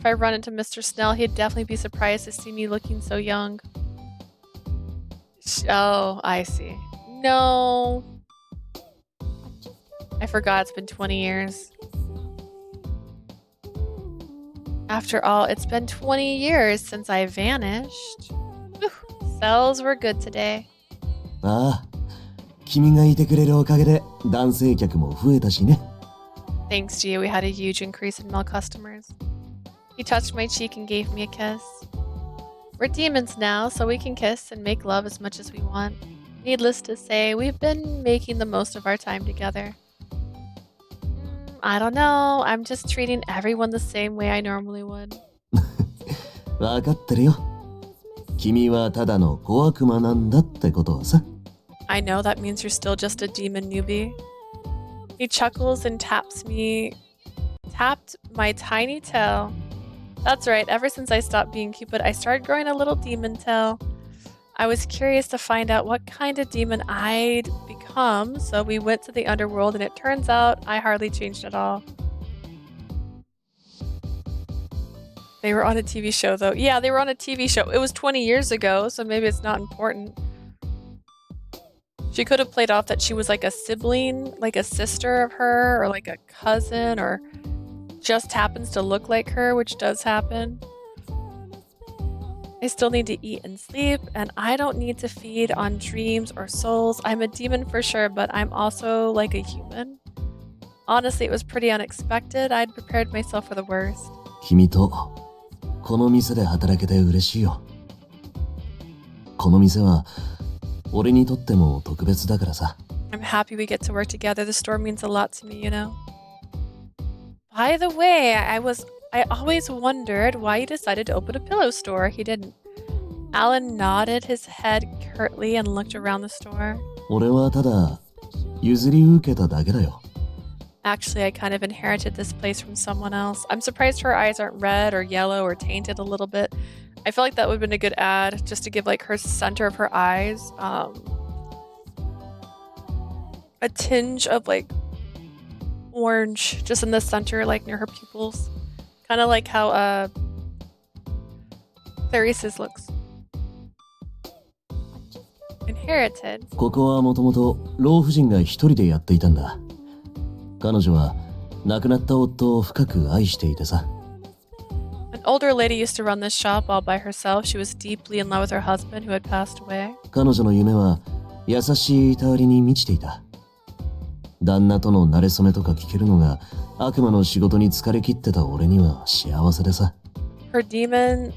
If I run into Mr. Snell, he'd definitely be surprised to see me looking so young. Oh, I see. No. I forgot it's been 20 years. After all, it's been 20 years since I vanished. Whew, cells were good today. ああ、君がいてくれるおかげで男性客も増えたしね。 Thanks to you, we had a huge increase in male customers. He touched my cheek and gave me a kiss. We're demons now, so we can kiss and make love as much as we want. Needless to say, we've been making the most of our time together. I don't know. I'm just treating everyone the same way I normally would. わかってるよ。君はただの小悪魔なんだってことはさ。 I know that means you're still just a demon newbie. He chuckles and tapped my tiny tail. That's right, ever since I stopped being Cupid, I started growing a little demon tail. I was curious to find out what kind of demon I'd become, so we went to the underworld and it turns out I hardly changed at all. They were on a TV show though. Yeah, they were on a TV show. It was 20 years ago, so maybe it's not important. She could have played off that she was like a sibling, like a sister of her, or like a cousin, or just happens to look like her, which does happen. I still need to eat and sleep, and I don't need to feed on dreams or souls. I'm a demon for sure, but I'm also like a human. Honestly, it was pretty unexpected. I'd prepared myself for the worst. 君とこの店で働けて嬉しいよ。この店は俺にとっても特別だからさ。 I'm happy we get to work together. The store means a lot to me, you know. By the way, I always wondered why he decided to open a pillow store. He didn't. Allan nodded his head curtly and looked around the store. 俺はただ譲り受けただけだよ。 Actually, I kind of inherited this place from someone else. I'm surprised her eyes aren't red or yellow or tainted a little bit. I feel like that would have been a good ad just to give like her center of her eyes a tinge of like orange just in the center, like near her pupils. Kind of like how Clarice's looks. Inherited. ここはもともと老婦人が一人でやっていたんだ。彼女は亡くなった夫を深く愛していてさ。An older lady used to run this shop all by herself. She was deeply in love with her husband who had passed away. 彼女の夢は優しいいたわりに満ちていた。旦那との馴れ初めとか聞けるのが悪魔の仕事に疲れ切ってた俺には幸せでさ。Her demons.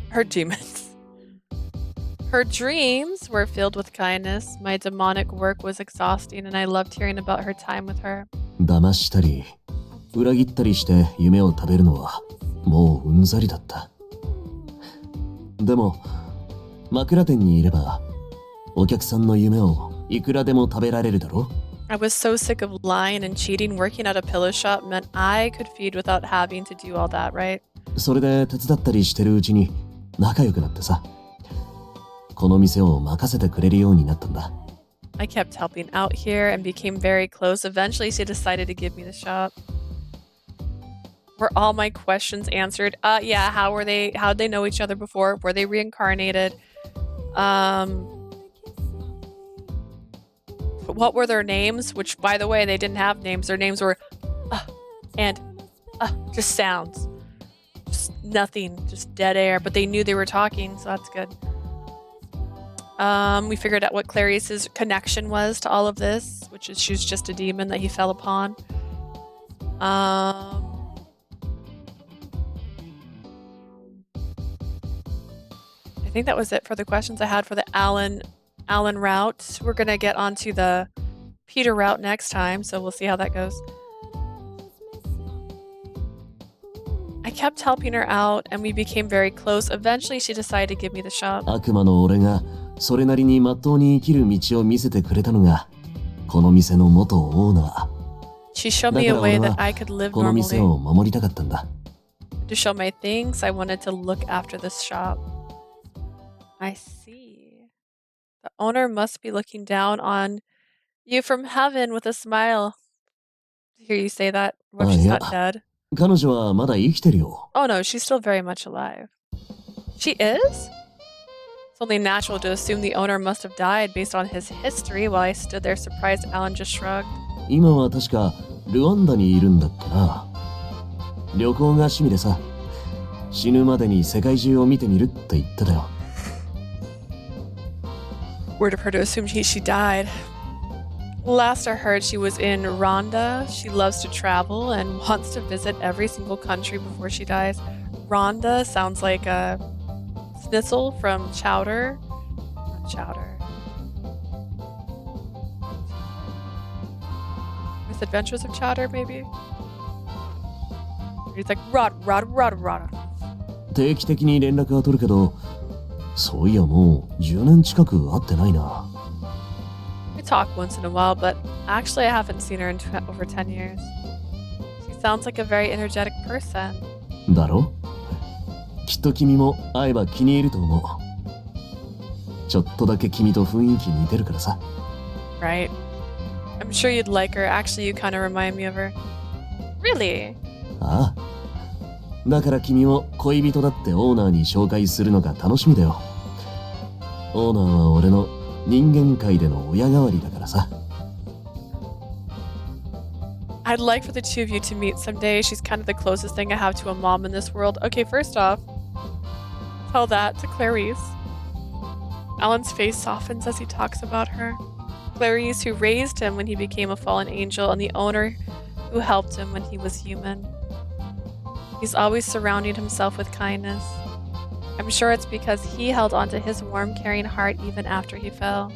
Her dreams were filled with kindness. My demonic work was exhausting, and I loved hearing about her time with her. 騙したり裏切ったりして夢を食べるのはもううんざりだった。でも枕店にいればお客さんの夢をいくらでも食べられるだろ。I was so sick of lying and cheating. Working at a pillow shop meant I could feed without having to do all that, right? それで手伝ったりしてるうちに仲良くなってさ。この店を任せてくれるようになったんだ。I kept helping out here and became very close. Eventually, she decided to give me the shop. Were all my questions answered? Yeah. How'd they know each other before? Were they reincarnated? What were their names? Which, by the way, they didn't have names. Their names were and just sounds. Just nothing. Just dead air. But they knew they were talking, so that's good. We figured out what Clarice's connection was to all of this, which is she's just a demon that he fell upon. I think that was it for the questions I had for the Allan route. We're gonna get onto the Peter route next time, so we'll see how that goes. I kept helping her out, and we became very close. Eventually, she decided to give me the shop. 悪魔の俺がそれなりにまっとうに生きる道を見せてくれたのがこの店の元オーナー。 She showed me a way that I could live この店 normally. を守りたかったんだ。 To show my things, I wanted to look after this shop. I see. The owner must be looking down on you from heaven with a smile. To hear you say that, what if she's not dead? 彼女はまだ生きてるよ。 Oh no, she's still very much alive. She is? It's only natural to assume the owner must have died based on his history. While I stood there surprised, Allan just shrugged. 今は確かルワンダにいるんだっけな。旅行が趣味でさ、死ぬまでに世界中を見てみるって言ってたよ。 Word of her to assume she died. Last I heard, she was in Rwanda. She loves to travel and wants to visit every single country before she dies. Rwanda sounds like a schnitzel from Chowder. Not Chowder. Misadventures of Chowder, maybe? He's like, rod. 定期的に連絡は取るけど、そういやもう10年近く会ってないな。 We talk once in a while, but actually I haven't seen her in over 10 years. She sounds like a very energetic person. だろ？きっと君も会えば気に入ると思う。ちょっとだけ君と雰囲気似てるからさ。 Right. I'm sure you'd like her. Actually, you kind of remind me of her. Really? ああ。だから君も恋人だってオーナーに紹介するのが楽しみだよ。オーナーは俺の人間界での親代わりだからさ。 I'd like for the two of you to meet someday. She's kind of the closest thing I have to a mom in this world. Okay, first off, tell that to Clarice. Allan's face softens as he talks about her. Clarice, who raised him when he became a fallen angel, and the owner who helped him when he was human. He's always surrounding himself with kindness. I'm sure it's because he held onto his warm, caring heart even after he fell.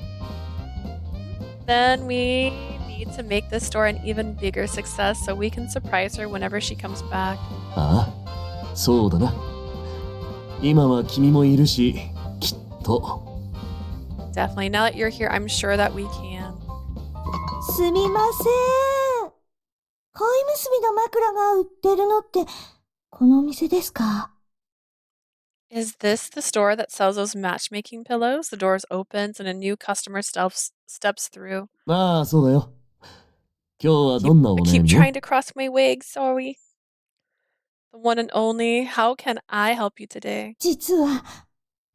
Then we need to make this store an even bigger success so we can surprise her whenever she comes back. ああ、そうだな。今は君もいるし、きっと。 Definitely. Now that you're here, I'm sure that we can. すみません。恋結びの枕が売ってるのってこのお店ですか？ Is this the store that sells those matchmaking pillows? The doors opens and a new customer steps through. ああ、そうだよ。今日はどんなお I 悩 keep み？ trying to cross my legs, sorry. The one and only. How can I help you today? 実は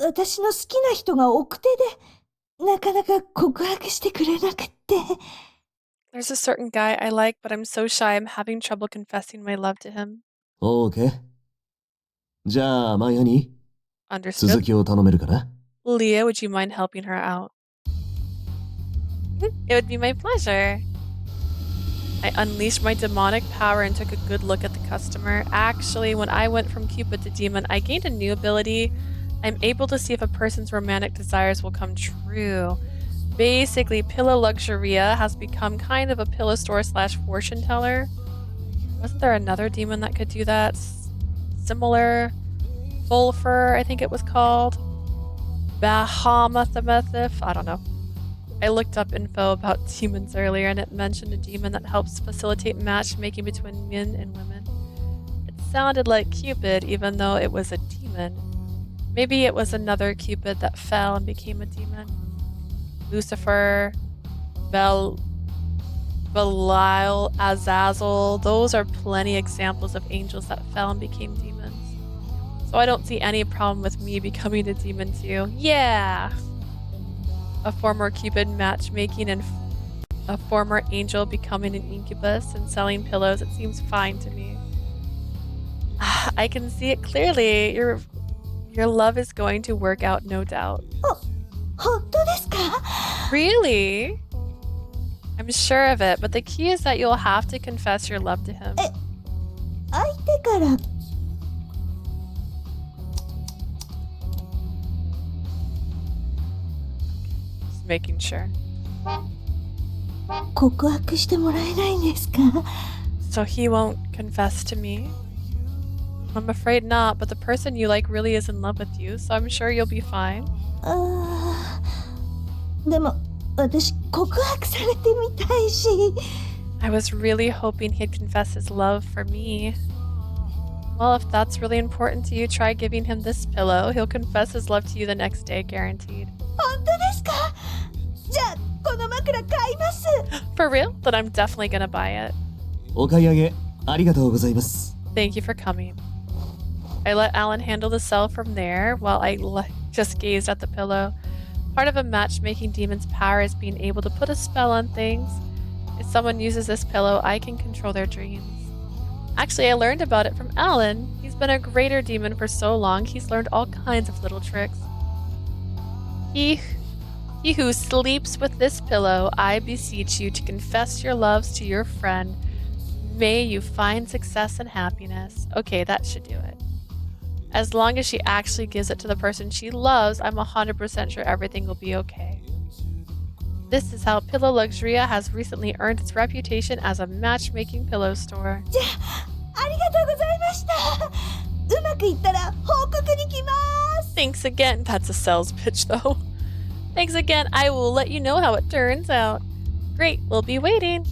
私の好きな人が奥手でなかなか告白してくれなくって。There's a certain guy I like, but I'm so shy I'm having trouble confessing my love to him. OK。じゃあ、マイハニー、 Understood. 続きを頼めるかな？ Leah, would you mind helping her out? It would be my pleasure. I unleashed my demonic power and took a good look at the customer. Actually, when I went from Cupid to Demon, I gained a new ability. I'm able to see if a person's romantic desires will come true. Basically, Pillow Luxuria has become kind of a pillow store / fortune teller. Wasn't there another demon that could do that? Similar? Fulfur, I think it was called. Bahamuthamethif? I don't know. I looked up info about demons earlier and it mentioned a demon that helps facilitate matchmaking between men and women. It sounded like Cupid, even though it was a demon. Maybe it was another Cupid that fell and became a demon. Lucifer, Belial, Azazel, those are plenty examples of angels that fell and became demons. So I don't see any problem with me becoming a demon too. Yeah! A former Cupid matchmaking and a former angel becoming an incubus and selling pillows, it seems fine to me. I can see it clearly. Your love is going to work out, no doubt. Really? I'm sure of it, but the key is that you'll have to confess your love to him. Just making sure. So he won't confess to me? I'm afraid not, but the person you like really is in love with you, so I'm sure you'll be fine. I was really hoping he'd confess his love for me. Well, if that's really important to you, try giving him this pillow. He'll confess his love to you the next day, guaranteed. For real? Then I'm definitely gonna buy it. お買い上げありがとうございます。 Thank you for coming. I let Allan handle the cell from there while I just gazed at the pillow. Part of a matchmaking demon's power is being able to put a spell on things. If someone uses this pillow, I can control their dreams. Actually, I learned about it from Allan. He's been a greater demon for so long, he's learned all kinds of little tricks. He who sleeps with this pillow, I beseech you to confess your loves to your friend. May you find success and happiness. Okay, that should do it. As long as she actually gives it to the person she loves, I'm 100% sure everything will be okay. This is how Pillow Luxuria has recently earned its reputation as a matchmaking pillow store. Thanks again. That's a sales pitch though. Thanks again. I will let you know how it turns out. Great, we'll be waiting.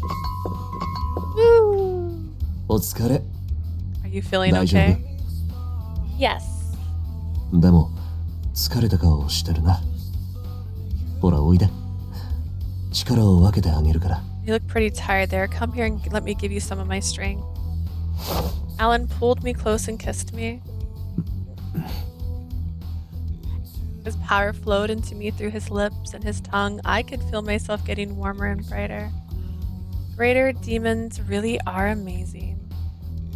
Woo! お疲れ。 Are you feeling okay? Yes. でも疲れた顔をしてるな。ほらおいで。力を分けてあげるから。 You look pretty tired there. Come here and let me give you some of my strength. Allan pulled me close and kissed me. His power flowed into me through his lips and his tongue. I could feel myself getting warmer and brighter. Greater demons really are amazing.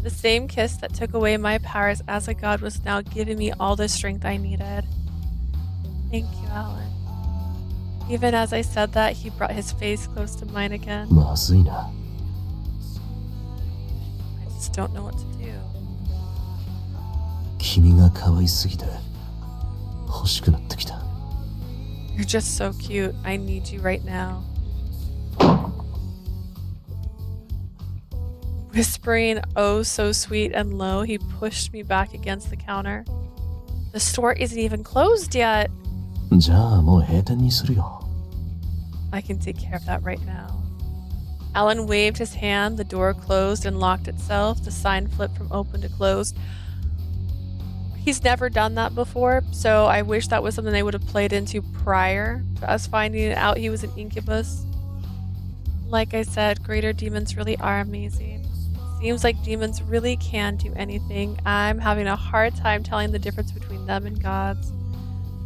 The same kiss that took away my powers as a god was now giving me all the strength I needed. Thank you, Allan. Even as I said that, he brought his face close to mine again. まずいな。 I just don't know what to do. 君が可愛すぎて欲しくなってきた。 You're just so cute. I need you right now. Whispering oh so sweet and low, he pushed me back against the counter. The store isn't even closed yet. じゃあもう閉店にするよ。 I can take care of that right now. Allan waved his hand, the door closed and locked itself. The sign flipped from open to closed. He's never done that before, so I wish that was something they would have played into prior to us finding out he was an incubus. Like I said, greater demons really are amazing. Seems like demons really can do anything. I'm having a hard time telling the difference between them and gods.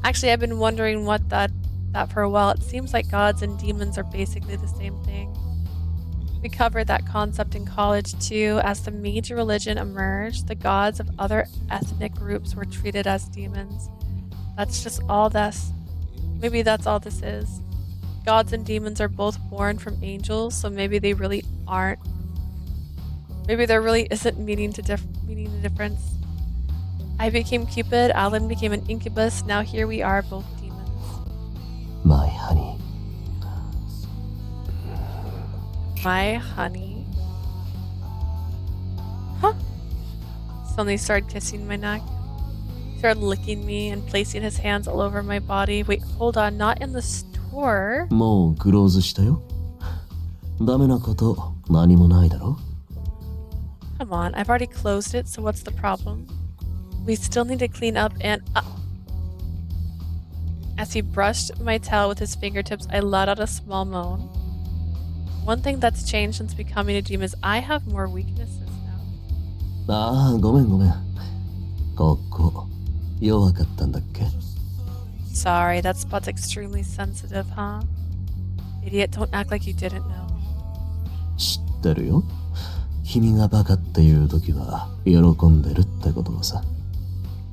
Actually, I've been wondering what that that for a while. It seems like gods and demons are basically the same thing. We covered that concept in college too. As the major religion emerged, the gods of other ethnic groups were treated as demons. That's just all this. Maybe that's all this is. Gods and demons are both born from angels, so maybe they really aren't. Maybe there really isn't meaning the difference. I became Cupid, Allan became an incubus, now here we are, both demons. My honey. My honey. Huh? Suddenly started kissing my neck. He started licking me and placing his hands all over my body. Wait, hold on, not in the store? もうクローズしたよ。ダメなこと何もないだろ。Come on, I've already closed it, so what's the problem? We still need to clean up and... As he brushed my tail with his fingertips, I let out a small moan. One thing that's changed since becoming a demon is I have more weaknesses now. ああ、ごめんごめん。ここ、弱かったんだっけ？ Sorry, that spot's extremely sensitive, huh? Idiot, don't act like you didn't know. 知ってるよ。君がバカっていう時は喜んでるってことはさ。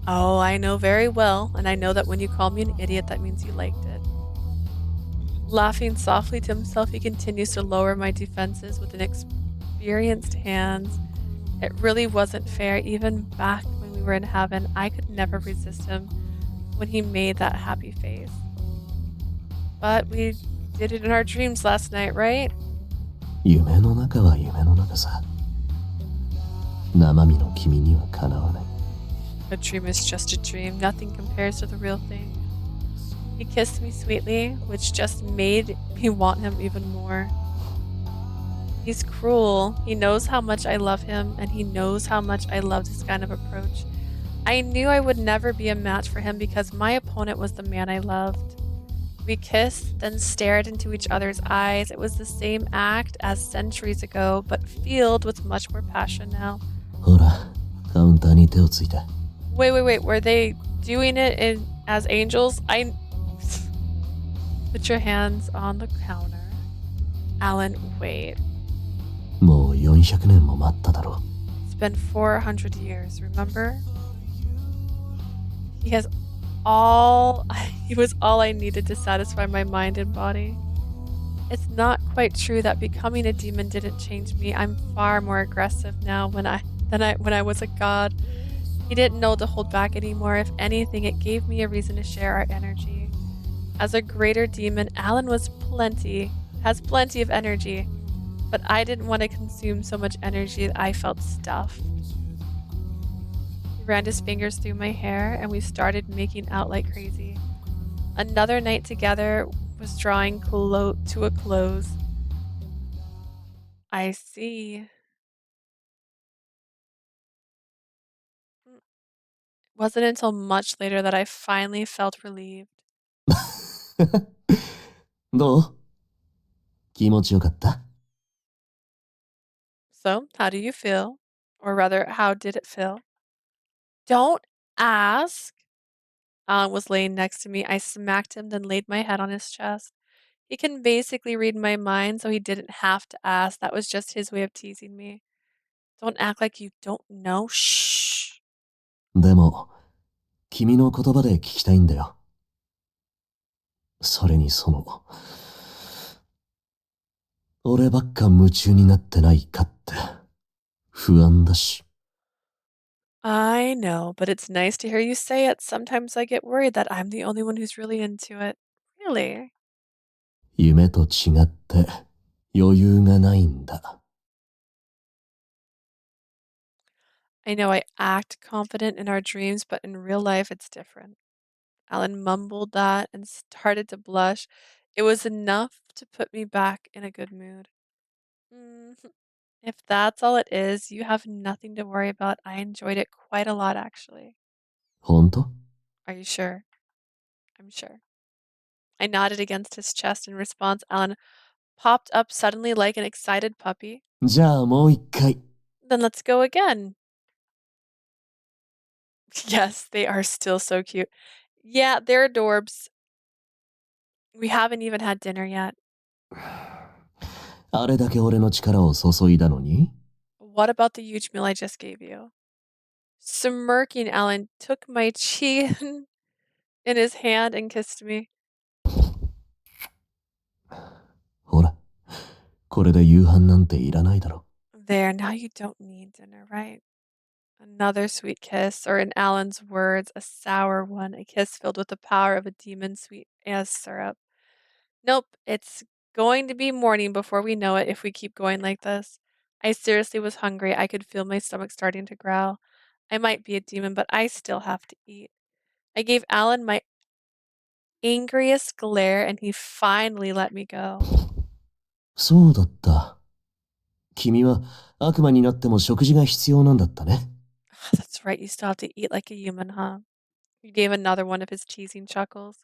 Oh, I know very well, and I know that when you call me an idiot, that means you liked it. Laughing softly to himself, he continues to lower my defenses with inexperienced hands. It really wasn't fair. Even back when we were in heaven, I could never resist him when he made that happy face. But we did it in our dreams last night, right? 夢の中は夢の中さ。生身の君にはかなわない。A dream is just a dream. Nothing compares to the real thing. He kissed me sweetly, which just made me want him even more. He's cruel. He knows how much I love him, and he knows how much I love this kind of approach. I knew I would never be a match for him because my opponent was the man I loved. We kissed, then stared into each other's eyes. It was the same act as centuries ago, but filled with much more passion now. ほら、カウンターに手をついて。Wait. Were they doing it as angels? Put your hands on the counter. Allan, wait. もう400年も待っただろ。It's been 400 years, remember? He was all I needed to satisfy my mind and body. It's not quite true that becoming a demon didn't change me. I'm far more aggressive now than I was a god. He didn't know to hold back anymore. If anything, it gave me a reason to share our energy. As a greater demon, Allan has plenty of energy, but I didn't want to consume so much energy that I felt stuffed. He ran his fingers through my hair and we started making out like crazy. Another night together was drawing to a close. I see. Wasn't until much later that I finally felt relieved. どう？気持ちよかった？ So, how do you feel? Or rather, how did it feel? Don't ask. Allan was laying next to me. I smacked him, then laid my head on his chest. He can basically read my mind, so he didn't have to ask. That was just his way of teasing me. Don't act like you don't know. Shh. でも、君の言葉で聞きたいんだよ。それに俺ばっか夢中になってないかって不安だし。I know, but it's nice to hear you say it. Sometimes I get worried that I'm the only one who's really into it. Really? 夢と違って余裕がないんだ。I know I act confident in our dreams, but in real life it's different. Allan mumbled that and started to blush. It was enough to put me back in a good mood. If that's all it is, you have nothing to worry about. I enjoyed it quite a lot, actually. 本当？ Are you sure? I'm sure. I nodded against his chest in response. Allan popped up suddenly like an excited puppy. じゃあもう一回。 Then let's go again. Yes, they are still so cute. Yeah, they're adorbs. We haven't even had dinner yet. あれだけ俺の力を注いだのに What about the huge meal I just gave you? Smirking, Allan took my chin in his hand and kissed me. ほら、これで夕飯なんていらないだろ。 There, now you don't need dinner, right? Another sweet kiss, or in Allan's words, a sour one, a kiss filled with the power of a demon sweet as syrup. Nope, it's going to be morning before we know it if we keep going like this. I seriously was hungry. I could feel my stomach starting to growl. I might be a demon, but I still have to eat. I gave Allan my angriest glare, and he finally let me go. そうだった。君は悪魔になっても食事が必要なんだったね。That's right, you still have to eat like a human, huh? He gave another one of his teasing chuckles.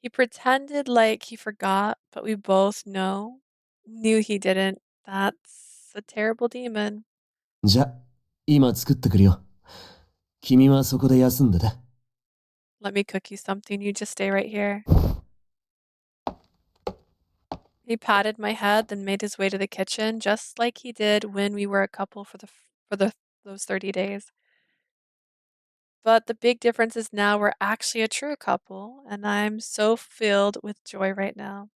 He pretended like he forgot, but we both knew he didn't. That's a terrible demon. じゃ、今作ってくるよ。君はそこで休んでて。Let me cook you something. You just stay right here. He patted my head, then made his way to the kitchen, just like he did when we were a couple for those 30 days. But the big difference is now we're actually a true couple, and I'm so filled with joy right now.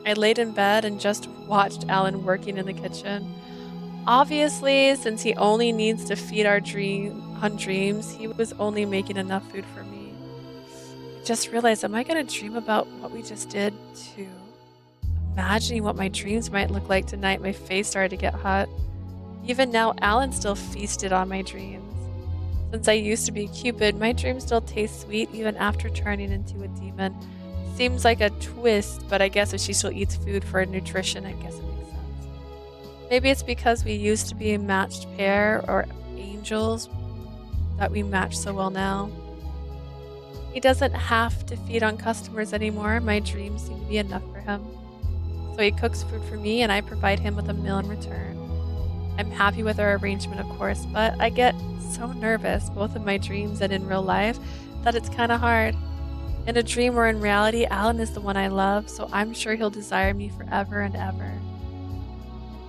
I laid in bed and just watched Allan working in the kitchen. Obviously, since he only needs to feed our dreams, he was only making enough food for me. I just realized, am I going to dream about what we just did too? Imagining what my dreams might look like tonight, my face started to get hot. Even now, Allan still feasted on my dreams. Since I used to be Cupid, my dreams still taste sweet even after turning into a demon. Seems like a twist, but I guess if she still eats food for nutrition, I guess it makes sense. Maybe it's because we used to be a matched pair or angels that we match so well now. He doesn't have to feed on customers anymore. My dreams seem to be enough for him. So he cooks food for me and I provide him with a meal in return. I'm happy with our arrangement, of course, but I get so nervous, both in my dreams and in real life, that it's kind of hard. In a dream or in reality, Allan is the one I love, so I'm sure he'll desire me forever and ever.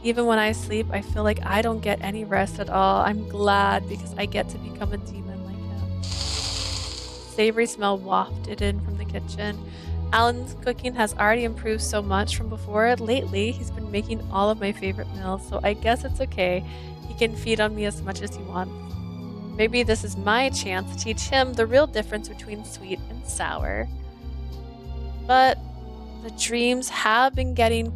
Even when I sleep, I feel like I don't get any rest at all. I'm glad because I get to become a demon like him. Savory smell wafted in from the kitchen. Allan's cooking has already improved so much from before. Lately, he's been making all of my favorite meals, so I guess it's okay. He can feed on me as much as he wants. Maybe this is my chance to teach him the real difference between sweet and sour. But the dreams have been getting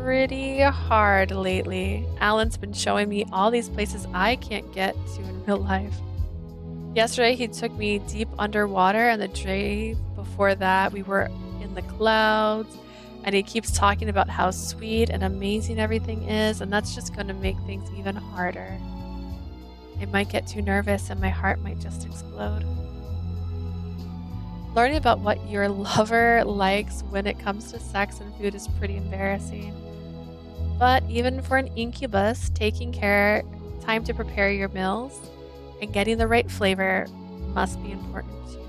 pretty hard lately. Allan's been showing me all these places I can't get to in real life. Yesterday, he took me deep underwater, and the day before that, we were in the clouds, and he keeps talking about how sweet and amazing everything is, and that's just going to make things even harder. I might get too nervous, and my heart might just explode. Learning about what your lover likes when it comes to sex and food is pretty embarrassing. But even for an incubus, taking time to prepare your meals and getting the right flavor must be important too.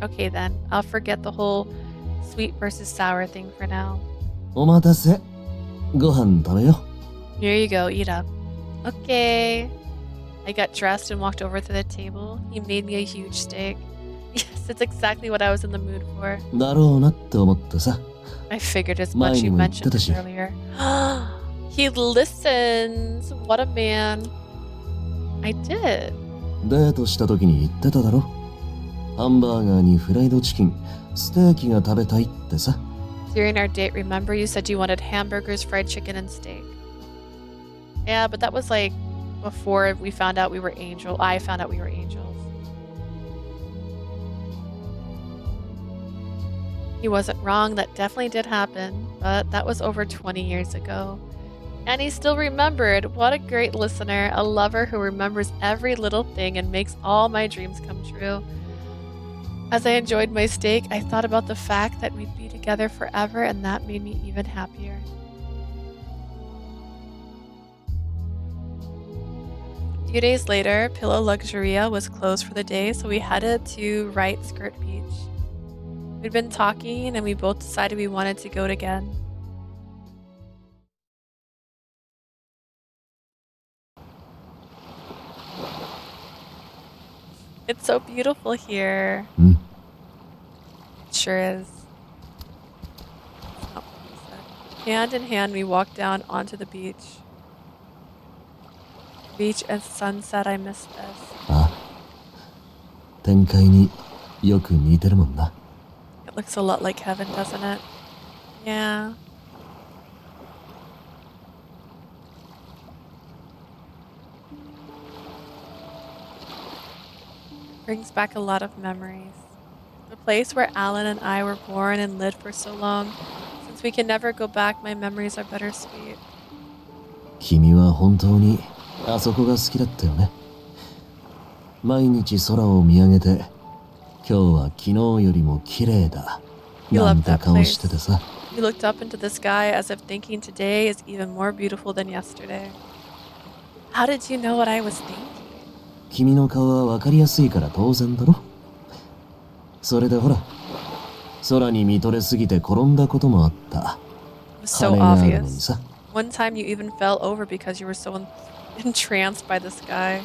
Okay then, I'll forget the whole sweet versus sour thing for now. お待たせ。ご飯食べよ。 Here you go, eat up. Okay. I got dressed and walked over to the table. He made me a huge steak. Yes, it's exactly what I was in the mood for. だろうなって思ってさ。 I figured as much. You mentioned it earlier. He listens. What a man. I did. デートした時に言ってただろ。ハンバーガーにフライドチキン、ステーキが食べたいってさ。During our date, remember you said you wanted hamburgers, fried chicken, and steak. Yeah, but that was like before we found out we were angels. I found out we were angels. He wasn't wrong. That definitely did happen, but that was over 20 years ago. And he still remembered. What a great listener, a lover who remembers every little thing and makes all my dreams come true. As I enjoyed my steak, I thought about the fact that we'd be together forever, and that made me even happier. A few days later, Pillow Luxuria was closed for the day, so we headed to Right Skirt Beach. We'd been talking and we both decided we wanted to go again. It's so beautiful here. Mm. It sure is. That's not what he said. Hand in hand, we walked down onto the beach. Beach and sunset, I miss this. ああ、展開によく似てるもんな。 It looks a lot like heaven, doesn't it? Yeah. Brings back a lot of memories. The place where Allan and I were born and lived for so long. Since we can never go back, my memories are bittersweet. 君は本当にあそこが好きだったよね。毎日空を見上げて、今日は昨日よりも綺麗だ。 You なん loved て that 顔してて place. さ。 You looked up into the sky as if thinking today is even more beautiful than yesterday. How did you know what I was thinking? 君の顔は分かりやすいから当然だろ。それでほら、空に見とれすぎて転んだこともあった。 It was so 羽があるのに obvious. さ。 One time you even fell over because you were so entranced by the sky.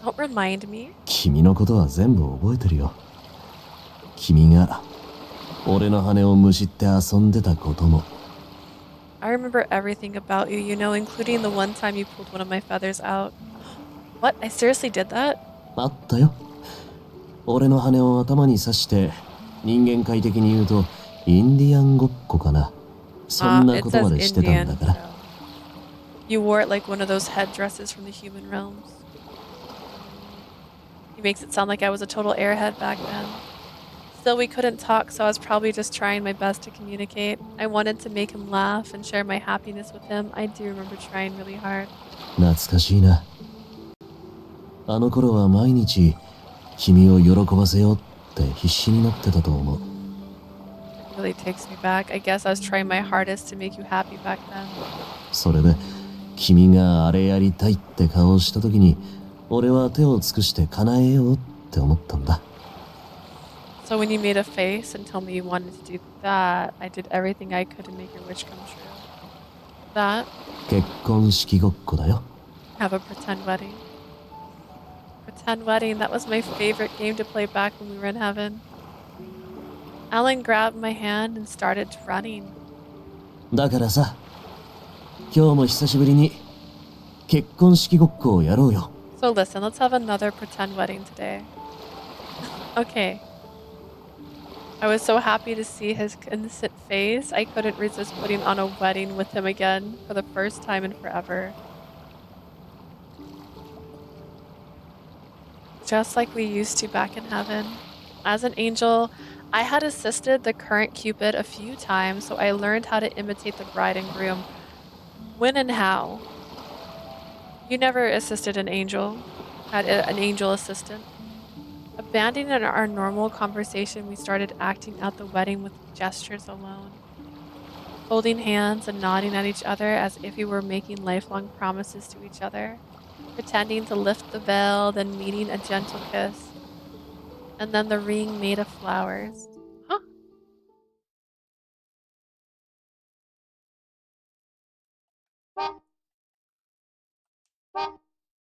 Don't remind me. 君のことは全部覚えてるよ。君が俺の羽をむしって遊んでたことも。 I remember everything about you, you know, including the one time you pulled one of my feathers out. What? I seriously did that? あったよ。俺の羽を頭に刺して、人間界的に言うとインディアンごっこかな。そんな It ことま says でしてたんだ Indian. から。 You wore it like one of those headdresses from the human realms. He makes it sound like I was a total airhead back then. Still, we couldn't talk, so I was probably just trying my best to communicate. I wanted to make him laugh and share my happiness with him. I do remember trying really hard. 懐かしいな。あの頃は毎日君を喜ばせようって必死になってたと思う。 It really takes me back. I guess I was trying my hardest to make you happy back then. それで君があれやりたいって顔をした時に俺は手を尽くして叶えようって思ったんだ。 So when you made a face and told me you wanted to do that, I did everything I could to make your wish come true. That? 結婚式ごっこだよ。 Have a pretend wedding. Pretend wedding, that was my favorite game to play back when we were in heaven. Allan grabbed my hand and started running. だからさ、今日も久しぶりに結婚式ごっこをやろうよ。 So listen, let's have another pretend wedding today. Okay. I was so happy to see his innocent face, I couldn't resist putting on a wedding with him again for the first time in forever. Just like we used to back in heaven. As an angel, I had assisted the current Cupid a few times, so I learned how to imitate the bride and groom. When and how? You never assisted an angel, had an angel assistant. Abandoning our normal conversation, we started acting out the wedding with gestures alone. Holding hands and nodding at each other as if we were making lifelong promises to each other. Pretending to lift the veil, then meeting a gentle kiss. And then the ring made of flowers. Huh?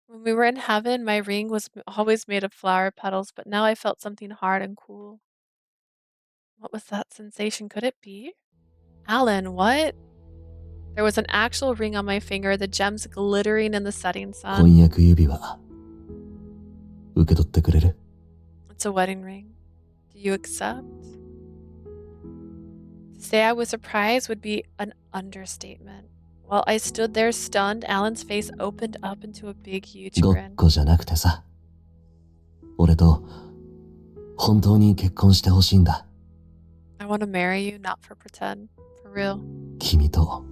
When we were in heaven, my ring was always made of flower petals, but now I felt something hard and cool. What was that sensation? Could it be? Allan, what? There was an actual ring on my finger, the gems glittering in the setting sun. 婚約指輪受け取ってくれる？ It's a wedding ring. Do you accept? To say I was surprised would be an understatement. While I stood there stunned, Allan's face opened up into a big, huge ごっ grin. こじゃなくてさ、俺と本当に結婚してほしいんだ。 I want to marry you, not for pretend. For real. 君と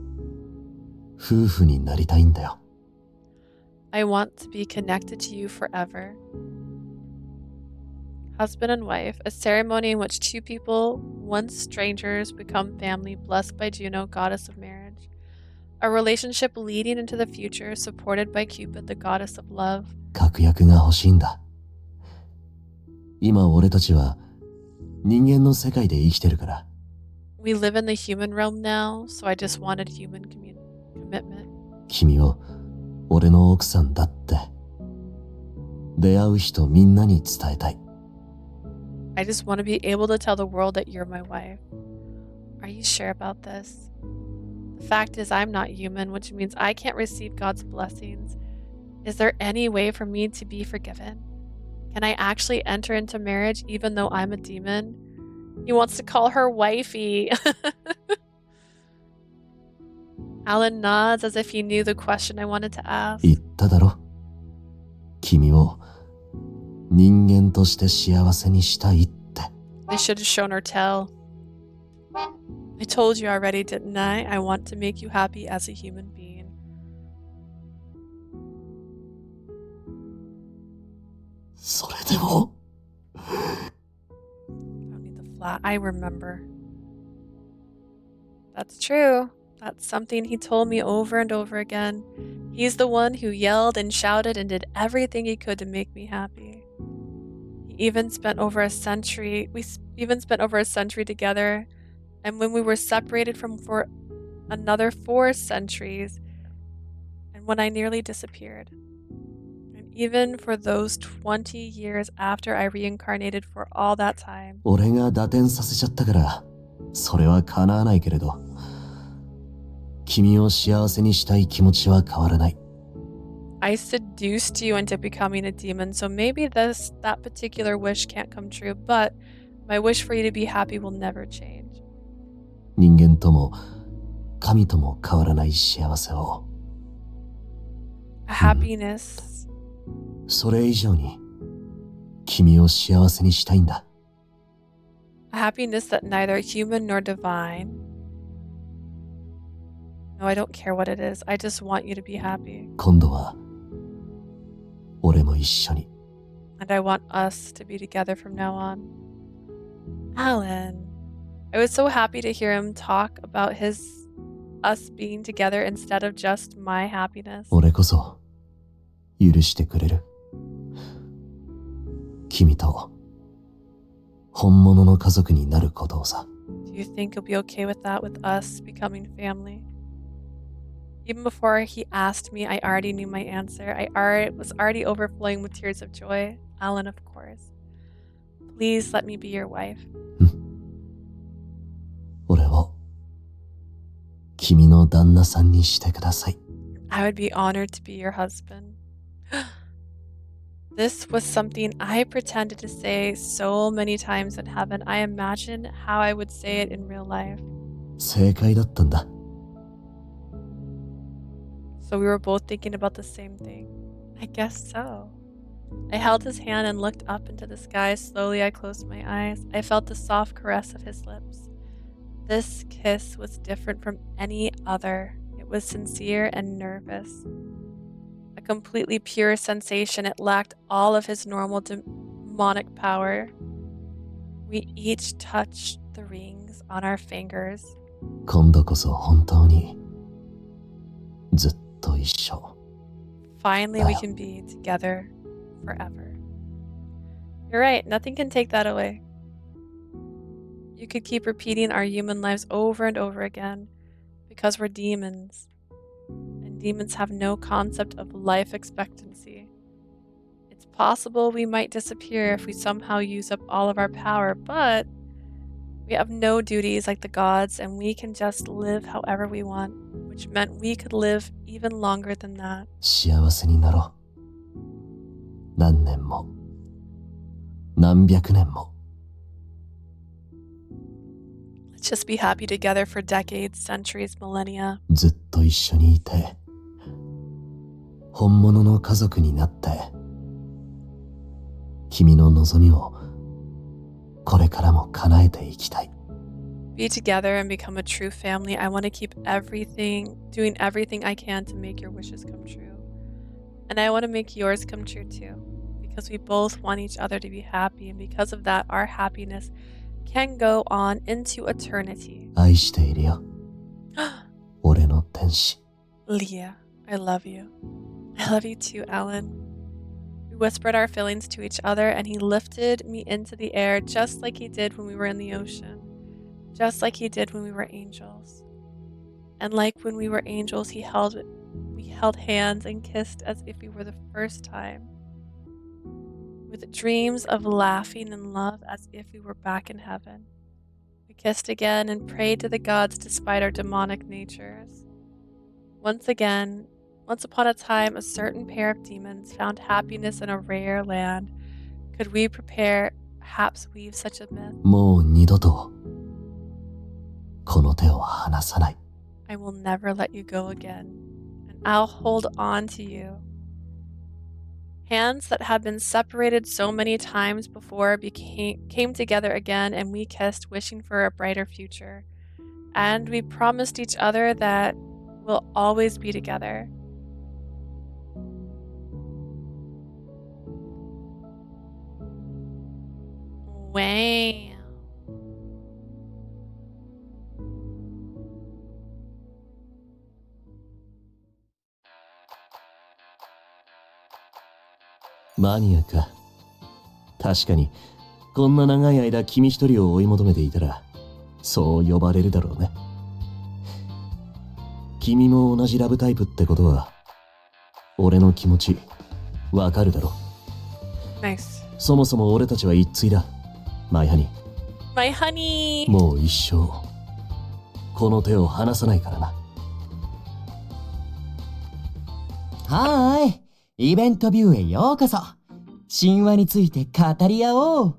夫婦になりたいんだよ。 I want to be connected to you forever. Husband and wife, a ceremony in which two people, once strangers, become family, blessed by Juno, goddess of marriage. A relationship leading into the future, supported by Cupid, the goddess of love. 確約が欲しいんだ。今俺たちは人間の世界で生きてるから。We live in the human realm now, so I just wanted human commitment. 君を俺の奥さんだって出会う人みんなに伝えたい。I just want to be able to tell the world that you're my wife. Are you sure about this? The fact is, I'm not human, which means I can't receive God's blessings. Is there any way for me to be forgiven? Can I actually enter into marriage even though I'm a demon? He wants to call her wifey. Allan nods as if he knew the question I wanted to ask. 言っただろ。君を人間として幸せにしたいって。I should have shown her tell. I told you already, didn't I? I want to make you happy as a human being. それでも Don't need the flat. I remember. That's true. That's something he told me over and over again. He's the one who yelled and shouted and did everything he could to make me happy. We even spent over a century together, and when we were separated for another 4 centuries, and when I nearly disappeared. And even for those 20 years after I reincarnated for all that time. 俺が打点させちゃったからそれは叶わないけれど、君を幸せにしたい気持ちは変わらない。I seduced you into becoming a demon, so maybe that particular wish can't come true, but my wish for you to be happy will never change. 人間とも神とも変わらない幸せを。Happiness. それ以上に君を幸せにしたいんだ。A happiness that neither human nor divine. No, I don't care what it is. I just want you to be happy. 今度は俺も一緒に。And I want us to be together from now on. Allan. I was so happy to hear him talk about us being together instead of just my happiness. 俺こそ許してくれる？君と本物の家族になることをさ。Do you think you'll be okay with that, with us becoming family? Even before he asked me, I already knew my answer. I was already overflowing with tears of joy. Allan, of course. Please let me be your wife. 俺を君の旦那さんにしてください。I would be honored to be your husband. This was something I pretended to say so many times in heaven. I imagine how I would say it in real life. 正解だったんだ。So we were both thinking about the same thing. I guess so. I held his hand and looked up into the sky. Slowly I closed my eyes. I felt the soft caress of his lips. This kiss was different from any other. It was sincere and nervous. A completely pure sensation. It lacked all of his normal demonic power. We each touched the rings on our fingers. 今度こそ本当にずっと一緒。Finally, we can be together forever. You're right. Nothing can take that away. You could keep repeating our human lives over and over again because we're demons. And demons have no concept of life expectancy. It's possible we might disappear if we somehow use up all of our power, but we have no duties like the gods, and we can just live however we want, which meant we could live even longer than that. 幸せになろう。何年も何百年も。Let's just be happy together for decades, centuries, millennia. ずっと一緒にいて本物の家族になって君の望みをこれからも叶えていきたい。Be together and become a true family. I want to keep doing everything I can to make your wishes come true. And I want to make yours come true too. Because we both want each other to be happy. And because of that, our happiness can go on into eternity. 愛しているよ。俺の天使。Leah, I love you. I love you too, Allan. We whispered our feelings to each other, and he lifted me into the air just like he did when we were in the ocean, just like he did when we were angels. And like when we were angels, we held hands and kissed as if we were the first time, with dreams of laughing and love as if we were back in heaven. We kissed again and prayed to the gods despite our demonic natures. Once upon a time, a certain pair of demons found happiness in a rare land. Could we perhaps weave such a myth? もう二度とこの手を離さない。 I will never let you go again, and I'll hold on to you. Hands that had been separated so many times before came together again, and we kissed, wishing for a brighter future. And we promised each other that we'll always be together. Wow. Maniaか。確かに、こんな長い間君一人を追い求めていたら、そう呼ばれるだろうね。君も同じラブタイプってことは、俺の気持ち、わかるだろ。Nice. そもそも俺たちは一対だ。マイハニー。My honey! もう一生、この手を離さないからな。はーい。イベントビューへようこそ。神話について語り合おう。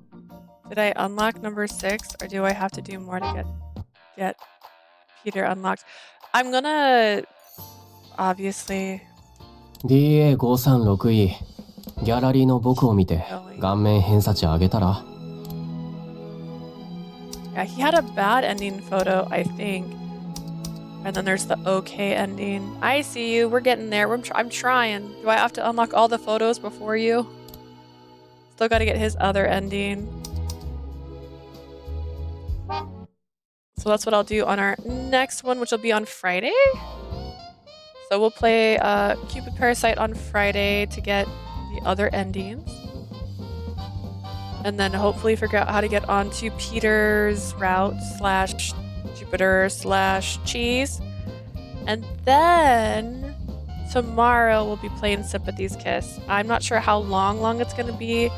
Did I unlock number 6, or do I have to do more to get Peter unlocked? I'm gonna obviously DA536E ギャラリーの僕を見て顔面偏差値上げたら。 Yeah, he had a bad ending photo, I think. And then there's the okay ending. I see you. We're getting there. I'm trying. Do I have to unlock all the photos before you? Still got to get his other ending. So that's what I'll do on our next one, which will be on Friday. So we'll play Cupid Parasite on Friday to get the other endings. And then hopefully figure out how to get onto Peter's route / Jupiter / cheese. And then tomorrow we'll be playing Sympathy's Kiss. I'm not sure how long it's going to be.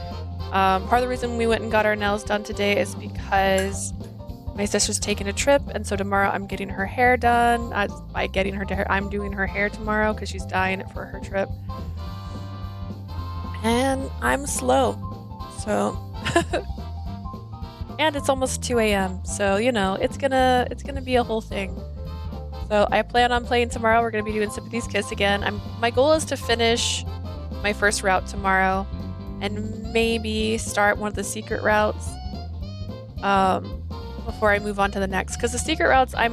Part of the reason we went and got our nails done today is because my sister's taking a trip, and so tomorrow I'm getting her hair done. By getting her hair, I'm doing her hair tomorrow because she's dyeing it for her trip. And I'm slow, so and it's almost 2 a.m. So you know it's gonna be a whole thing. So I plan on playing tomorrow. We're gonna be doing Sympathy's Kiss again. My goal is to finish my first route tomorrow, and maybe start one of the secret routes before I move on to the next. Because the secret routes I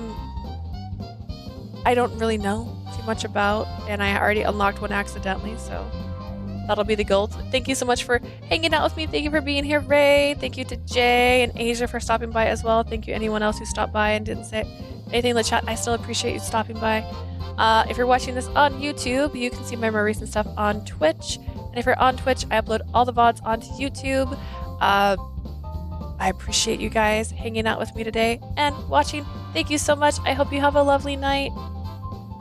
don't really know too much about, and I already unlocked one accidentally, so that'll be the goal. Thank you so much for hanging out with me. Thank you for being here, Ray. Thank you to Jay and Asia for stopping by as well. Thank you anyone else who stopped by and didn't say anything in the chat. I still appreciate you stopping by. If you're watching this on YouTube, you can see my more recent stuff on Twitch. And if you're on Twitch, I upload all the VODs onto YouTube. I appreciate you guys hanging out with me today and watching. Thank you so much. I hope you have a lovely night.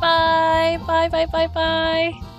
Bye. Bye, bye, bye, bye.